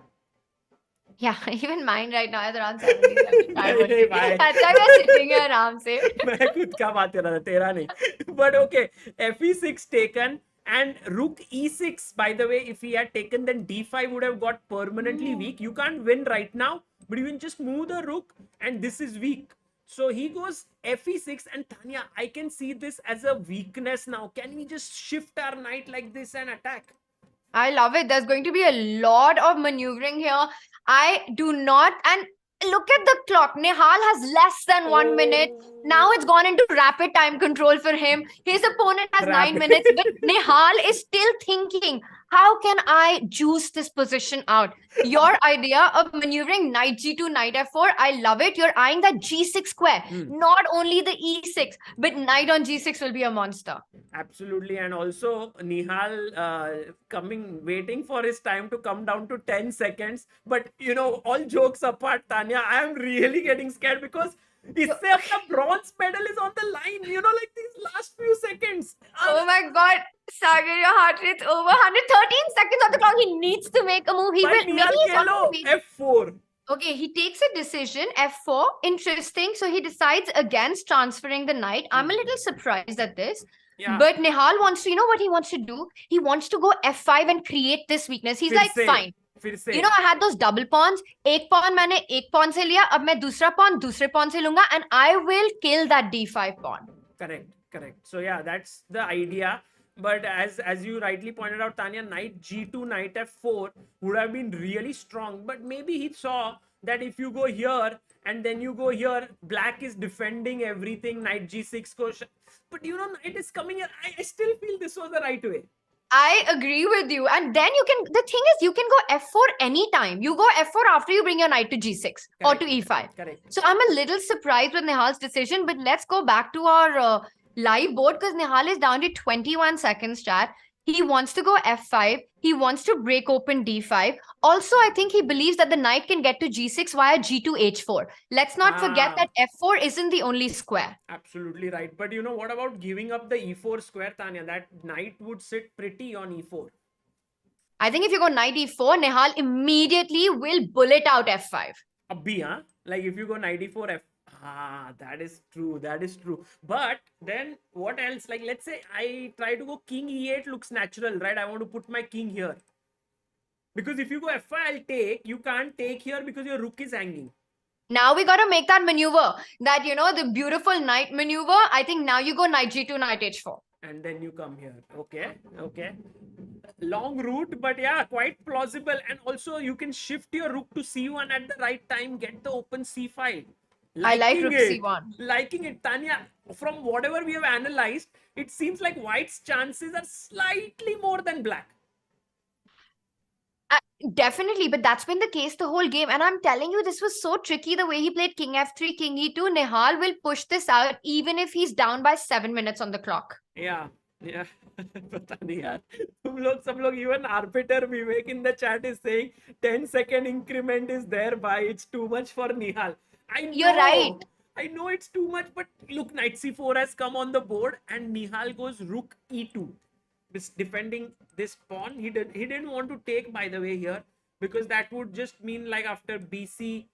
[SPEAKER 3] Yeah, even mine right now is around 70, 75
[SPEAKER 1] नहीं,
[SPEAKER 3] only.
[SPEAKER 1] भाई.
[SPEAKER 3] That's why we're sitting here आराम से.
[SPEAKER 1] मैं खुद का बात कर रहा था, तेरा नहीं. But okay, FE6 taken and rook E6. By the way, if he had taken, then D5 would have got permanently weak. You can't win right now, but you can just move the rook, and this is weak. So he goes FE6, and Tanya, I can see this as a weakness now. Can we just shift our knight like this and attack?
[SPEAKER 3] I love it. There's going to be a lot of maneuvering here. I do not. And look at the clock. Nihal has less than 1 minute. Now it's gone into rapid time control for him. His opponent has 9 minutes, but Nihal is still thinking, how can I juice this position out? Your idea of maneuvering knight g2, knight f4, I love it. You're eyeing that g6 square. Not only the e6, but knight on g6 will be a monster.
[SPEAKER 1] Absolutely. And also Nihal waiting for his time to come down to 10 seconds. But all jokes apart, Tanya, I am really getting scared because इससे अपना bronze medal is on the line, like these last few seconds.
[SPEAKER 3] Oh my God, Sagar, your heart rate's over 113 seconds on the clock. He needs to make a move. He will. Maybe he's on
[SPEAKER 1] F4.
[SPEAKER 3] Okay, he takes a decision, F4. Interesting. So he decides against transferring the knight. I'm a little surprised at this.
[SPEAKER 1] Yeah.
[SPEAKER 3] But Nihal wants to, what he wants to do? He wants to go F5 and create this weakness. He's like, fine. I had those double pawns. एक pawn मैंने एक pawn से लिया. अब मैं दूसरा pawn दूसरे pawn से लूंगा, and I will kill that d5 pawn.
[SPEAKER 1] Correct. So yeah, that's the idea. But as you rightly pointed out, Tanya, knight g2, knight f4 would have been really strong. But maybe he saw that if you go here and then you go here, black is defending everything. Knight g6 goes. But knight is coming here. I still feel this was the right way.
[SPEAKER 3] I agree with you. And then the thing is, you can go f4 anytime. You go f4 after you bring your knight to g6 or to e5.
[SPEAKER 1] Correct.
[SPEAKER 3] So I'm a little surprised with Nihal's decision, but let's go back to our live board, because Nihal is down to 21 seconds, chat. He wants to go f5. He wants to break open d5. Also, I think he believes that the knight can get to g6 via g2 h4. Let's not forget that f4 isn't the only square.
[SPEAKER 1] Absolutely right. But what about giving up the e4 square, Tanya? That knight would sit pretty on e4.
[SPEAKER 3] I think if you go knight e4, Nihal immediately will bullet out f5.
[SPEAKER 1] Abhi, huh? Like if you go knight e4, f. That is true. But then what else? Like let's say I try to go king e8, looks natural, right? I want to put my king here. Because if you go f5, I'll take. You can't take here because your rook is hanging.
[SPEAKER 3] Now we got to make that maneuver. That, the beautiful knight maneuver. I think now you go knight g2, knight h4.
[SPEAKER 1] And then you come here. Okay. Long route, but yeah, quite plausible. And also you can shift your rook to c1 at the right time. Get the open c5.
[SPEAKER 3] I like rook c1.
[SPEAKER 1] Liking it, Tanya. From whatever we have analyzed, it seems like white's chances are slightly more than black.
[SPEAKER 3] Definitely, but that's been the case the whole game. And I'm telling you, this was so tricky the way he played king f3, king e2. Nihal will push this out even if he's down by 7 minutes on the clock.
[SPEAKER 1] Yeah. पता नहीं यार, सब लोग even arbiter Vivek in the chat is saying 10-second increment is there by. It's too much for Nihal.
[SPEAKER 3] You're right.
[SPEAKER 1] I know it's too much, but look, knight c4 has come on the board and Nihal goes rook e2. This defending this pawn. He didn't want to take, by the way, here, because that would just mean like after bc,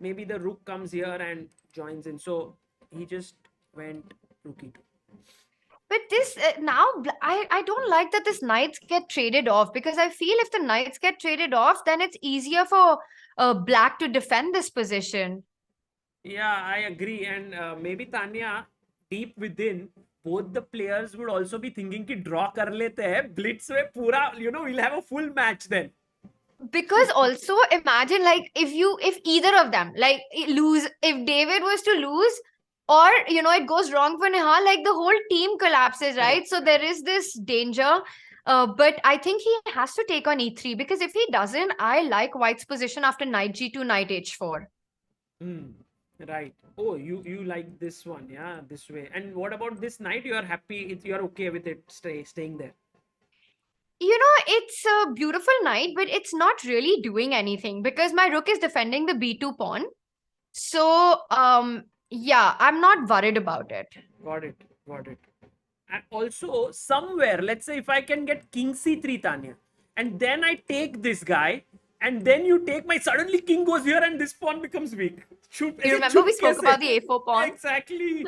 [SPEAKER 1] maybe the rook comes here and joins in. So he just went rook e2.
[SPEAKER 3] But this now, I don't like that this knights get traded off, because I feel if the knights get traded off, then it's easier for black to defend this position.
[SPEAKER 1] Yeah, I agree. And maybe Tanya, deep within, both the players would also be thinking ki draw kar lete hai, blitz mein pura, we'll have a full match then.
[SPEAKER 3] Because also imagine like if either of them like lose, if David was to lose, or it goes wrong for Nihal, like the whole team collapses, right? So there is this danger. But I think he has to take on e3 because if he doesn't, I like White's position after knight g2, knight h4.
[SPEAKER 1] Right. Oh, you like this one, yeah, this way. And what about this knight? You are happy? You're okay with it staying there?
[SPEAKER 3] You know, it's a beautiful knight, but it's not really doing anything because my rook is defending the b2 pawn. So, yeah, I'm not worried about it.
[SPEAKER 1] Got it. Got it. And also, somewhere, let's say if I can get king c3, Tanya, and then I take this guy, and then you take my, suddenly king goes here and this pawn becomes weak.
[SPEAKER 3] You remember we spoke about the a4 pawn?
[SPEAKER 1] Exactly.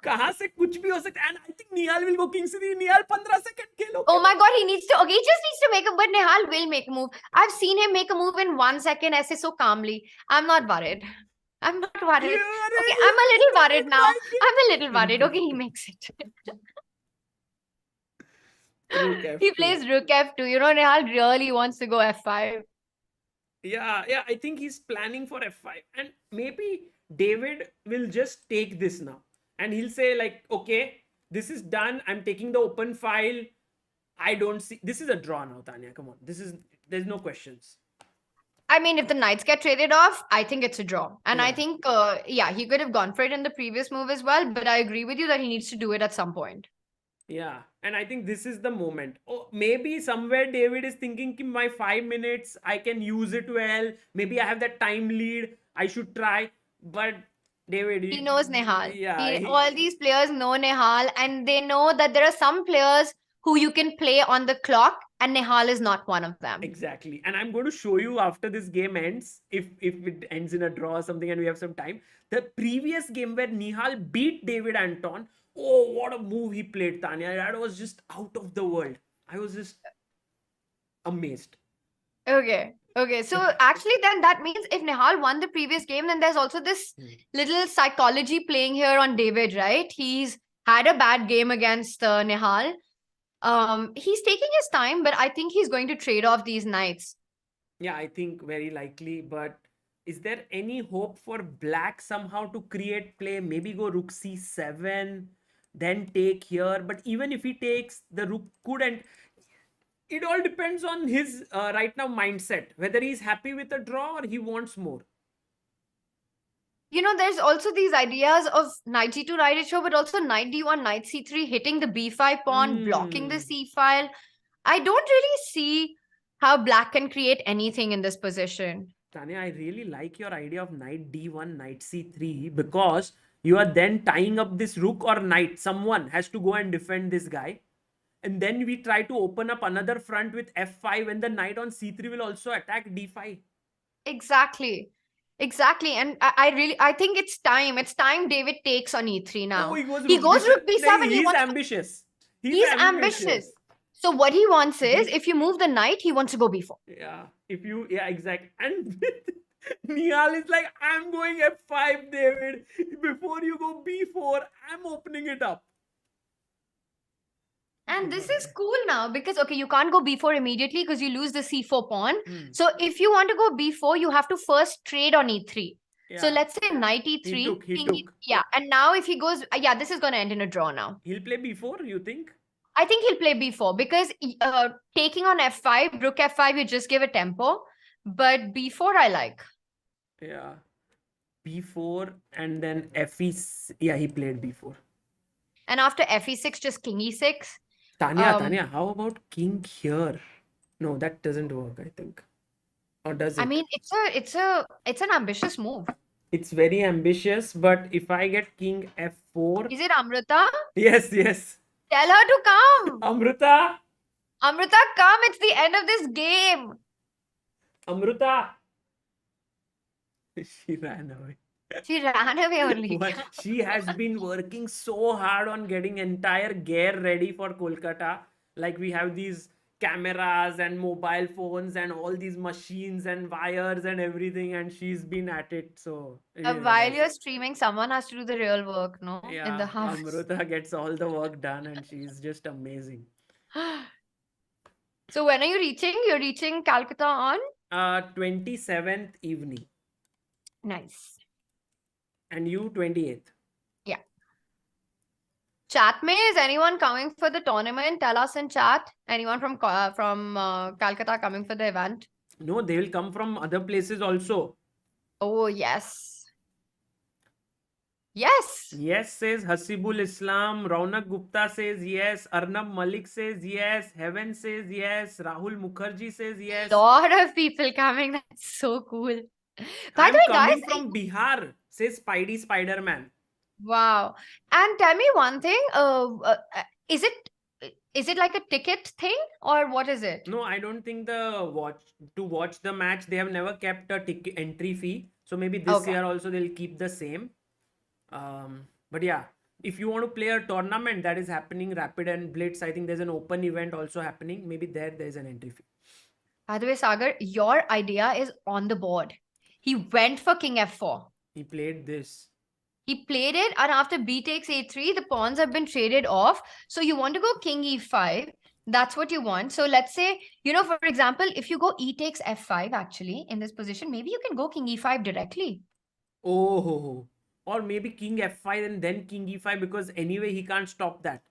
[SPEAKER 1] कहाँ से कुछ भी हो सकता है. And I think Nihal will go king c3. Nihal 15 second Khelo.
[SPEAKER 3] Oh my god, he needs to. Okay, he just needs to make a. But Nihal will make a move. I've seen him make a move in 1 second, ऐसे so calmly. I'm not worried. I'm not worried. Okay, I'm a little worried now. I'm a little worried. Okay, he makes it. He plays rook f2. You know, Nihal really wants to go f5.
[SPEAKER 1] Yeah, I think he's planning for f5. And maybe David will just take this now. And he'll say like, okay, this is done. I'm taking the open file. I don't see. This is a draw now, Tanya. Come on. There's no questions.
[SPEAKER 3] I mean, if the knights get traded off, I think it's a draw. And I
[SPEAKER 1] Yeah.
[SPEAKER 3] think, yeah, he could have gone for it in the previous move as well. But I agree with you that he needs to do it at some point.
[SPEAKER 1] Yeah, and I think this is the moment. Oh, maybe somewhere David is thinking, "Ki my 5 minutes, I can use it well. Maybe I have that time lead. I should try." But David,
[SPEAKER 3] He knows Nihal.
[SPEAKER 1] Yeah,
[SPEAKER 3] all these players know Nihal, and they know that there are some players who you can play on the clock, and Nihal is not one of them.
[SPEAKER 1] Exactly. And I'm going to show you after this game ends, if it ends in a draw or something and we have some time, the previous game where Nihal beat David Anton. Oh, what a move he played, Tanya. That was just out of the world. I was just amazed.
[SPEAKER 3] Okay. So actually, then that means if Nihal won the previous game, then there's also this little psychology playing here on David, right? He's had a bad game against Nihal. He's taking his time, but I think he's going to trade off these knights.
[SPEAKER 1] Yeah, I think very likely. But is there any hope for black somehow to create play? Maybe go rook c7, then take here. But even if he takes, the rook couldn't. It all depends on his right now mindset, whether he's happy with a draw or he wants more.
[SPEAKER 3] You know, there's also these ideas of knight g2, knight h4, but also knight d1, knight c3, hitting the b5 pawn, blocking the c file. I don't really see how black can create anything in this position.
[SPEAKER 1] Tanya, I really like your idea of knight d1, knight c3, because you are then tying up this rook or knight. Someone has to go and defend this guy. And then we try to open up another front with f5, and the knight on c3 will also attack d5.
[SPEAKER 3] Exactly. And I think it's time. It's time David takes on e3 now.
[SPEAKER 1] Oh, he goes
[SPEAKER 3] rook b7.
[SPEAKER 1] He's ambitious.
[SPEAKER 3] He's ambitious. So what he wants is, if you move the knight, he wants to go b4.
[SPEAKER 1] Yeah, exactly. And Nihal is like, I'm going f5, David. Before you go b4, I'm opening it up.
[SPEAKER 3] And this is cool now because, okay, you can't go b4 immediately because you lose the c4 pawn. So if you want to go b4, you have to first trade on e3. Yeah. So let's say knight e3.
[SPEAKER 1] He took.
[SPEAKER 3] Yeah, and now if he goes, yeah, this is going to end in a draw now.
[SPEAKER 1] He'll play b4, you think?
[SPEAKER 3] I think he'll play b4 because taking on f5, rook f5, you just give a tempo. But b4 I like.
[SPEAKER 1] Yeah. b4 and then fe6. Yeah, he played b4.
[SPEAKER 3] And after fe6, just king e6.
[SPEAKER 1] Tanya, how about king here? No, that doesn't work, I think. Or does it?
[SPEAKER 3] I mean, it's an ambitious move.
[SPEAKER 1] It's very ambitious, but if I get king f4...
[SPEAKER 3] Is it Amrita?
[SPEAKER 1] Yes.
[SPEAKER 3] Tell her to come.
[SPEAKER 1] Amrita,
[SPEAKER 3] come. It's the end of this game.
[SPEAKER 1] Amrita. She ran away.
[SPEAKER 3] She ran away only.
[SPEAKER 1] She has been working so hard on getting entire gear ready for Kolkata. Like we have these cameras and mobile phones and all these machines and wires and everything, and she's been at it. So
[SPEAKER 3] while you're streaming, someone has to do the real work, no?
[SPEAKER 1] Yeah,
[SPEAKER 3] in the house.
[SPEAKER 1] Amrita gets all the work done and she's just amazing.
[SPEAKER 3] So when are you reaching? You're reaching Calcutta on?
[SPEAKER 1] 27th evening.
[SPEAKER 3] Nice.
[SPEAKER 1] And you 28th.
[SPEAKER 3] Yeah. Chat mein, is anyone coming for the tournament? Tell us in chat. Anyone from Calcutta coming for the event?
[SPEAKER 1] No, they will come from other places also.
[SPEAKER 3] Oh, yes. Yes.
[SPEAKER 1] Yes says Hasibul Islam. Raunak Gupta says yes. Arnab Malik says yes. Heaven says yes. Rahul Mukherjee says yes.
[SPEAKER 3] Lot of people coming. That's so cool. By
[SPEAKER 1] I'm
[SPEAKER 3] the way,
[SPEAKER 1] coming
[SPEAKER 3] guys,
[SPEAKER 1] from Bihar, says Spidey Spider-Man.
[SPEAKER 3] wow. And tell me one thing. Is it like a ticket thing or what is it?
[SPEAKER 1] No, I don't think to watch the match, they have never kept a ticket entry fee. So maybe this
[SPEAKER 3] Okay.
[SPEAKER 1] year also they'll keep the same. But yeah, if you want to play a tournament that is happening, Rapid and Blitz, I think there's an open event also happening. Maybe there's an entry fee.
[SPEAKER 3] By the way, Sagar, your idea is on the board. He went for King F4.
[SPEAKER 1] He played this.
[SPEAKER 3] He played it, and after B takes A3, the pawns have been traded off. So you want to go King E5. That's what you want. So let's say, for example, if you go E takes F5, actually, in this position, maybe you can go King E5 directly.
[SPEAKER 1] Oh, or maybe King F5 and then King E5 because anyway he can't stop that.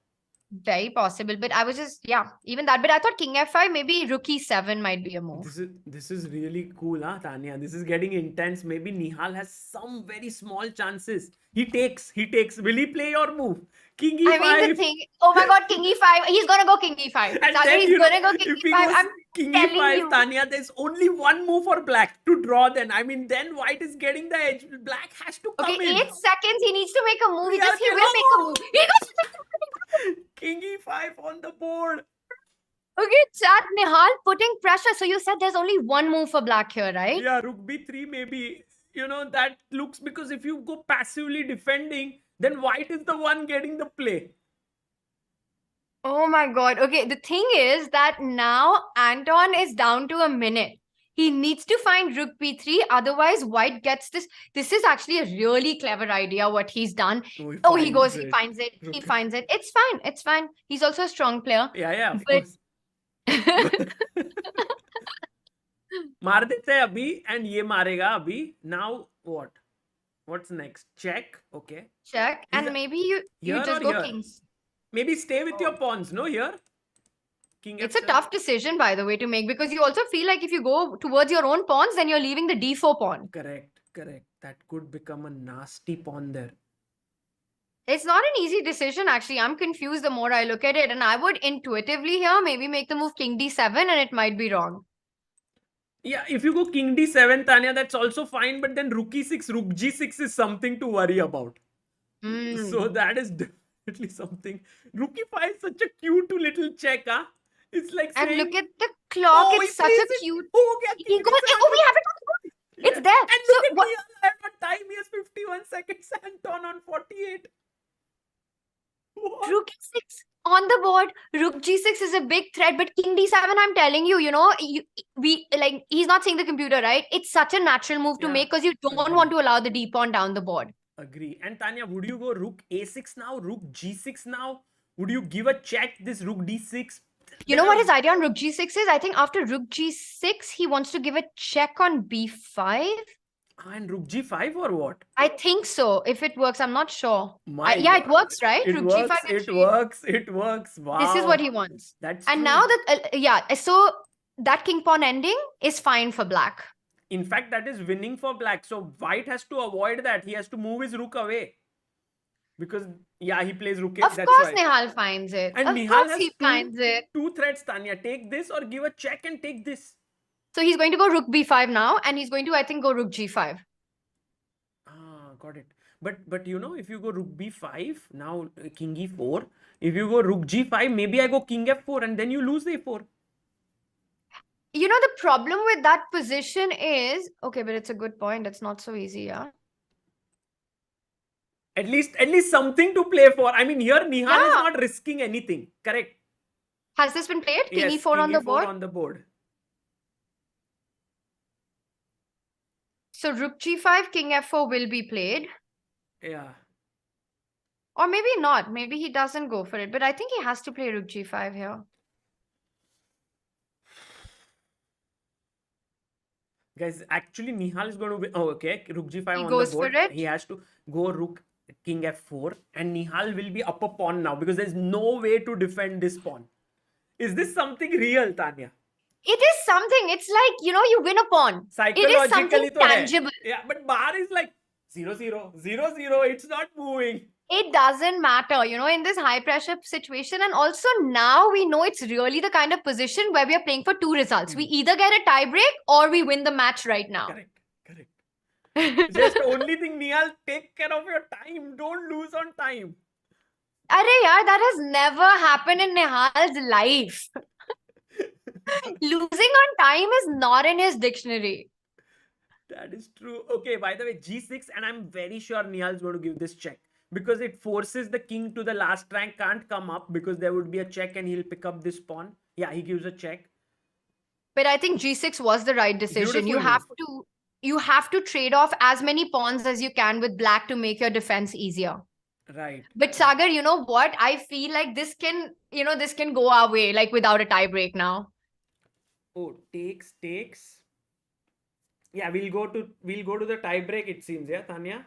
[SPEAKER 3] Very possible. But I was just, even that. But I thought King F5, maybe Rook E7 might be a move.
[SPEAKER 1] This is really cool, huh, Tanya? This is getting intense. Maybe Nihal has some very small chances. He takes. Will he play your move? King E5.
[SPEAKER 3] I mean, the thing, oh my God, King E5. He's going to go King E5.
[SPEAKER 1] And
[SPEAKER 3] Sagar,
[SPEAKER 1] then,
[SPEAKER 3] he's going to go King
[SPEAKER 1] if he
[SPEAKER 3] E5.
[SPEAKER 1] goes
[SPEAKER 3] I'm
[SPEAKER 1] King
[SPEAKER 3] telling
[SPEAKER 1] E5,
[SPEAKER 3] you.
[SPEAKER 1] Tanya, there's only one move for black to draw then. I mean, then white is getting the edge. Black has to come
[SPEAKER 3] Okay,
[SPEAKER 1] in.
[SPEAKER 3] 8 seconds. He needs to make a move. He
[SPEAKER 1] Yeah,
[SPEAKER 3] will make a move. He goes
[SPEAKER 1] King E5 on the board.
[SPEAKER 3] Okay, chat, Nihal putting pressure. So you said there's only one move for black here, right?
[SPEAKER 1] Yeah, Rook B3 maybe. That looks, because if you go passively defending, then white is the one getting the play.
[SPEAKER 3] Oh my God. Okay, the thing is that now Anton is down to a minute. He needs to find Rook B3. Otherwise, white gets this. This is actually a really clever idea what he's done.
[SPEAKER 1] Oh,
[SPEAKER 3] he finds it. He finds it. It's fine. It's fine. He's also a strong player.
[SPEAKER 1] Yeah, of
[SPEAKER 3] But-
[SPEAKER 1] course. मार देते हैं अभी and ये मारेगा अभी. Now what? What's next? Check. Okay.
[SPEAKER 3] Check. And maybe you
[SPEAKER 1] here
[SPEAKER 3] just
[SPEAKER 1] or
[SPEAKER 3] go
[SPEAKER 1] here?
[SPEAKER 3] kings.
[SPEAKER 1] Maybe stay with your pawns. No, here. King
[SPEAKER 3] It's a
[SPEAKER 1] F7.
[SPEAKER 3] tough decision, by the way, to make because you also feel like if you go towards your own pawns, then you're leaving the d4 pawn.
[SPEAKER 1] Correct. That could become a nasty pawn there.
[SPEAKER 3] It's not an easy decision, actually. I'm confused the more I look at it. And I would intuitively here maybe make the move king d7 and it might be wrong.
[SPEAKER 1] Yeah, if you go king d7, Tanya, that's also fine. But then rook e6, rook g6 is something to worry about. So that is definitely something. Rook e5 is such a cute little check, huh? It's like
[SPEAKER 3] And
[SPEAKER 1] saying,
[SPEAKER 3] look at the clock.
[SPEAKER 1] Oh,
[SPEAKER 3] It's
[SPEAKER 1] he
[SPEAKER 3] such a
[SPEAKER 1] plays it.
[SPEAKER 3] cute.
[SPEAKER 1] Oh, yeah,
[SPEAKER 3] He
[SPEAKER 1] king
[SPEAKER 3] goes,
[SPEAKER 1] d7.
[SPEAKER 3] oh, we have it on the board. It's there.
[SPEAKER 1] And
[SPEAKER 3] So
[SPEAKER 1] look at
[SPEAKER 3] what?
[SPEAKER 1] me, I have a time. He has 51 seconds. Anton on 48. What?
[SPEAKER 3] Rook e6 on the board. Rook g6 is a big threat, but king d7, I'm telling you, he's not seeing the computer, right? It's such a natural move to
[SPEAKER 1] Yeah,
[SPEAKER 3] make because you don't
[SPEAKER 1] agree.
[SPEAKER 3] want to allow the d pawn down the board.
[SPEAKER 1] Agree. And Tanya, would you go rook a6 now? Rook g6 now? Would you give a check this rook d6?
[SPEAKER 3] You know what his idea on rook g6 is? I think after rook g6, he wants to give a check on b5.
[SPEAKER 1] And rook g5 or what?
[SPEAKER 3] I think so. If it works, I'm not sure.
[SPEAKER 1] My
[SPEAKER 3] Yeah, it
[SPEAKER 1] God.
[SPEAKER 3] works, right?
[SPEAKER 1] It
[SPEAKER 3] rook
[SPEAKER 1] works.
[SPEAKER 3] g5.
[SPEAKER 1] It works. Wow.
[SPEAKER 3] This is what he wants.
[SPEAKER 1] That's
[SPEAKER 3] And
[SPEAKER 1] true.
[SPEAKER 3] now that, so that king pawn ending is fine for black.
[SPEAKER 1] In fact, that is winning for black. So white has to avoid that. He has to move his rook away. Because, yeah, he plays rook.
[SPEAKER 3] Of
[SPEAKER 1] That's
[SPEAKER 3] course,
[SPEAKER 1] why.
[SPEAKER 3] Nihal finds it.
[SPEAKER 1] And
[SPEAKER 3] Of
[SPEAKER 1] Nihal
[SPEAKER 3] course,
[SPEAKER 1] has
[SPEAKER 3] he finds it.
[SPEAKER 1] two threats, Tanya. Take this or give a check and take this.
[SPEAKER 3] So he's going to go rook b5 now, and he's going to, I think, go rook g5.
[SPEAKER 1] Ah, got it. But if you go rook b5, now king e4. If you go rook g5, maybe I go king f4 and then you lose a4.
[SPEAKER 3] The problem with that position is, okay, but it's a good point. It's not so easy, yeah.
[SPEAKER 1] At least something to play for. I mean, here Nihal is
[SPEAKER 3] Yeah.
[SPEAKER 1] not risking anything. Correct.
[SPEAKER 3] Has this been played? King
[SPEAKER 1] Yes,
[SPEAKER 3] e4 on
[SPEAKER 1] king
[SPEAKER 3] the
[SPEAKER 1] e4
[SPEAKER 3] board.
[SPEAKER 1] on the board.
[SPEAKER 3] So rook g5, king f4 will be played.
[SPEAKER 1] Yeah.
[SPEAKER 3] Or maybe not. Maybe he doesn't go for it. But I think he has to play rook g5 here.
[SPEAKER 1] Guys, actually Nihal is going to win. Oh, okay. Rook g5
[SPEAKER 3] He
[SPEAKER 1] on
[SPEAKER 3] goes
[SPEAKER 1] the
[SPEAKER 3] for
[SPEAKER 1] board.
[SPEAKER 3] it.
[SPEAKER 1] He has to go rook king f4 and Nihal will be up a pawn now because there's no way to defend this pawn. Is this something real, Tanya?
[SPEAKER 3] It is something. It's like, you win a pawn. It is something
[SPEAKER 1] Psychologically to hai.
[SPEAKER 3] tangible.
[SPEAKER 1] Yeah, but bar is like 0-0, 0-0. It's not moving.
[SPEAKER 3] It doesn't matter, in this high pressure situation. And also now we know it's really the kind of position where we are playing for two results. We either get a tie break or we win the match right now.
[SPEAKER 1] Correct. Just only thing, Nihal, take care of your time. Don't lose on time.
[SPEAKER 3] Arey yaar, that has never happened in Nihal's life. Losing on time is not in his dictionary.
[SPEAKER 1] That is true. Okay, by the way, g6, and I'm very sure Nihal's going to give this check because it forces the king to the last rank, can't come up because there would be a check and he'll pick up this pawn. Yeah, he gives a check.
[SPEAKER 3] But I think g6 was the right decision.
[SPEAKER 1] Beautiful
[SPEAKER 3] You have to trade off as many pawns as you can with black to make your defense easier.
[SPEAKER 1] Right.
[SPEAKER 3] But Sagar, you know what? I feel like this can go our way, like without a tie break now.
[SPEAKER 1] Oh, takes. Yeah, we'll go to the tie break, it seems, yeah, Tanya?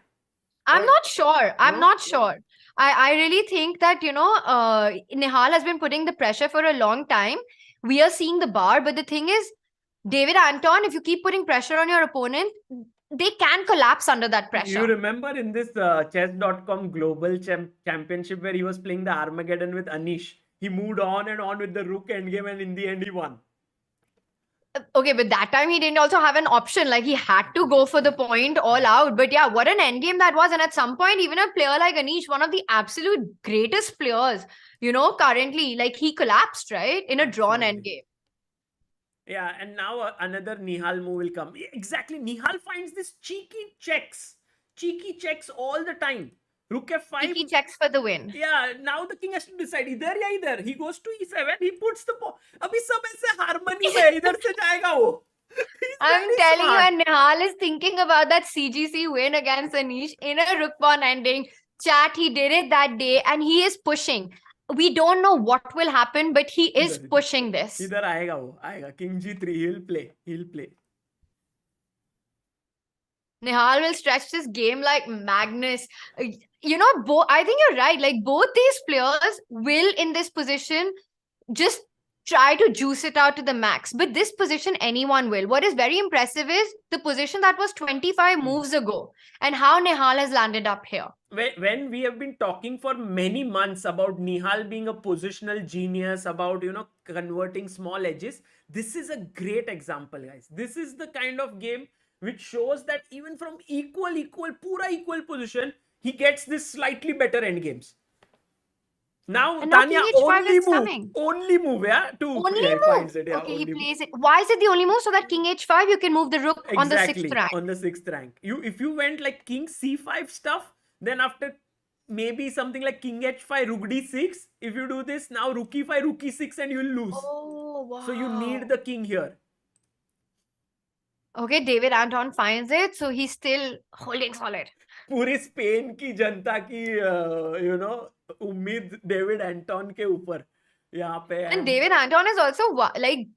[SPEAKER 3] I'm not sure. I'm
[SPEAKER 1] No?
[SPEAKER 3] not sure. I really think that, Nihal has been putting the pressure for a long time. We are seeing the bar, but the thing is, David Anton, if you keep putting pressure on your opponent, they can collapse under that pressure.
[SPEAKER 1] You remember in this chess.com global championship where he was playing the Armageddon with Anish? He moved on and on with the rook endgame and in the end he won.
[SPEAKER 3] Okay, but that time he didn't also have an option. Like he had to go for the point all out. But yeah, what an endgame that was. And at some point, even a player like Anish, one of the absolute greatest players, currently, like he collapsed, right? In a drawn endgame.
[SPEAKER 1] Yeah, and now another Nihal move will come. Exactly, Nihal finds this cheeky checks all the time. Rook f5.
[SPEAKER 3] Cheeky checks for the win.
[SPEAKER 1] Yeah, now the king has to decide either या इधर. He goes to e7. He puts the pawn. अभी सब ऐसे harmony में इधर से जाएगा वो.
[SPEAKER 3] I'm telling you, and Nihal is thinking about that CGC win against Anish in a rook pawn ending. Chat, he did it that day, and he is pushing. We don't know what will happen, but he is pushing this.
[SPEAKER 1] इधर आएगा वो, आएगा. King g3. He'll play.
[SPEAKER 3] Nihal will stretch this game like Magnus. I think you're right. Like both these players will in this position just try to juice it out to the max. But this position, anyone will. What is very impressive is the position that was 25 moves ago and how Nihal has landed up here.
[SPEAKER 1] When we have been talking for many months about Nihal being a positional genius, about, converting small edges, this is a great example, guys. This is the kind of game which shows that even from pura equal position, he gets this slightly better endgames. Now, Tanya, only move, yeah?
[SPEAKER 3] Only move. Okay, he plays it. Why is it the only move? So that king h5, you can move the rook on the 6th rank.
[SPEAKER 1] On the 6th rank. If you went like king c5 stuff, then after maybe something like king h5, rook d6, if you do this, now rook e5, rook e6 and you'll lose.
[SPEAKER 3] Oh, wow.
[SPEAKER 1] So you need the king here.
[SPEAKER 3] Okay, David Anton finds it, so he's still holding solid.
[SPEAKER 1] पूरी Spain की जनता की उम्मीद David एंटन के ऊपर यहाँ पे.
[SPEAKER 3] And David Anton is also like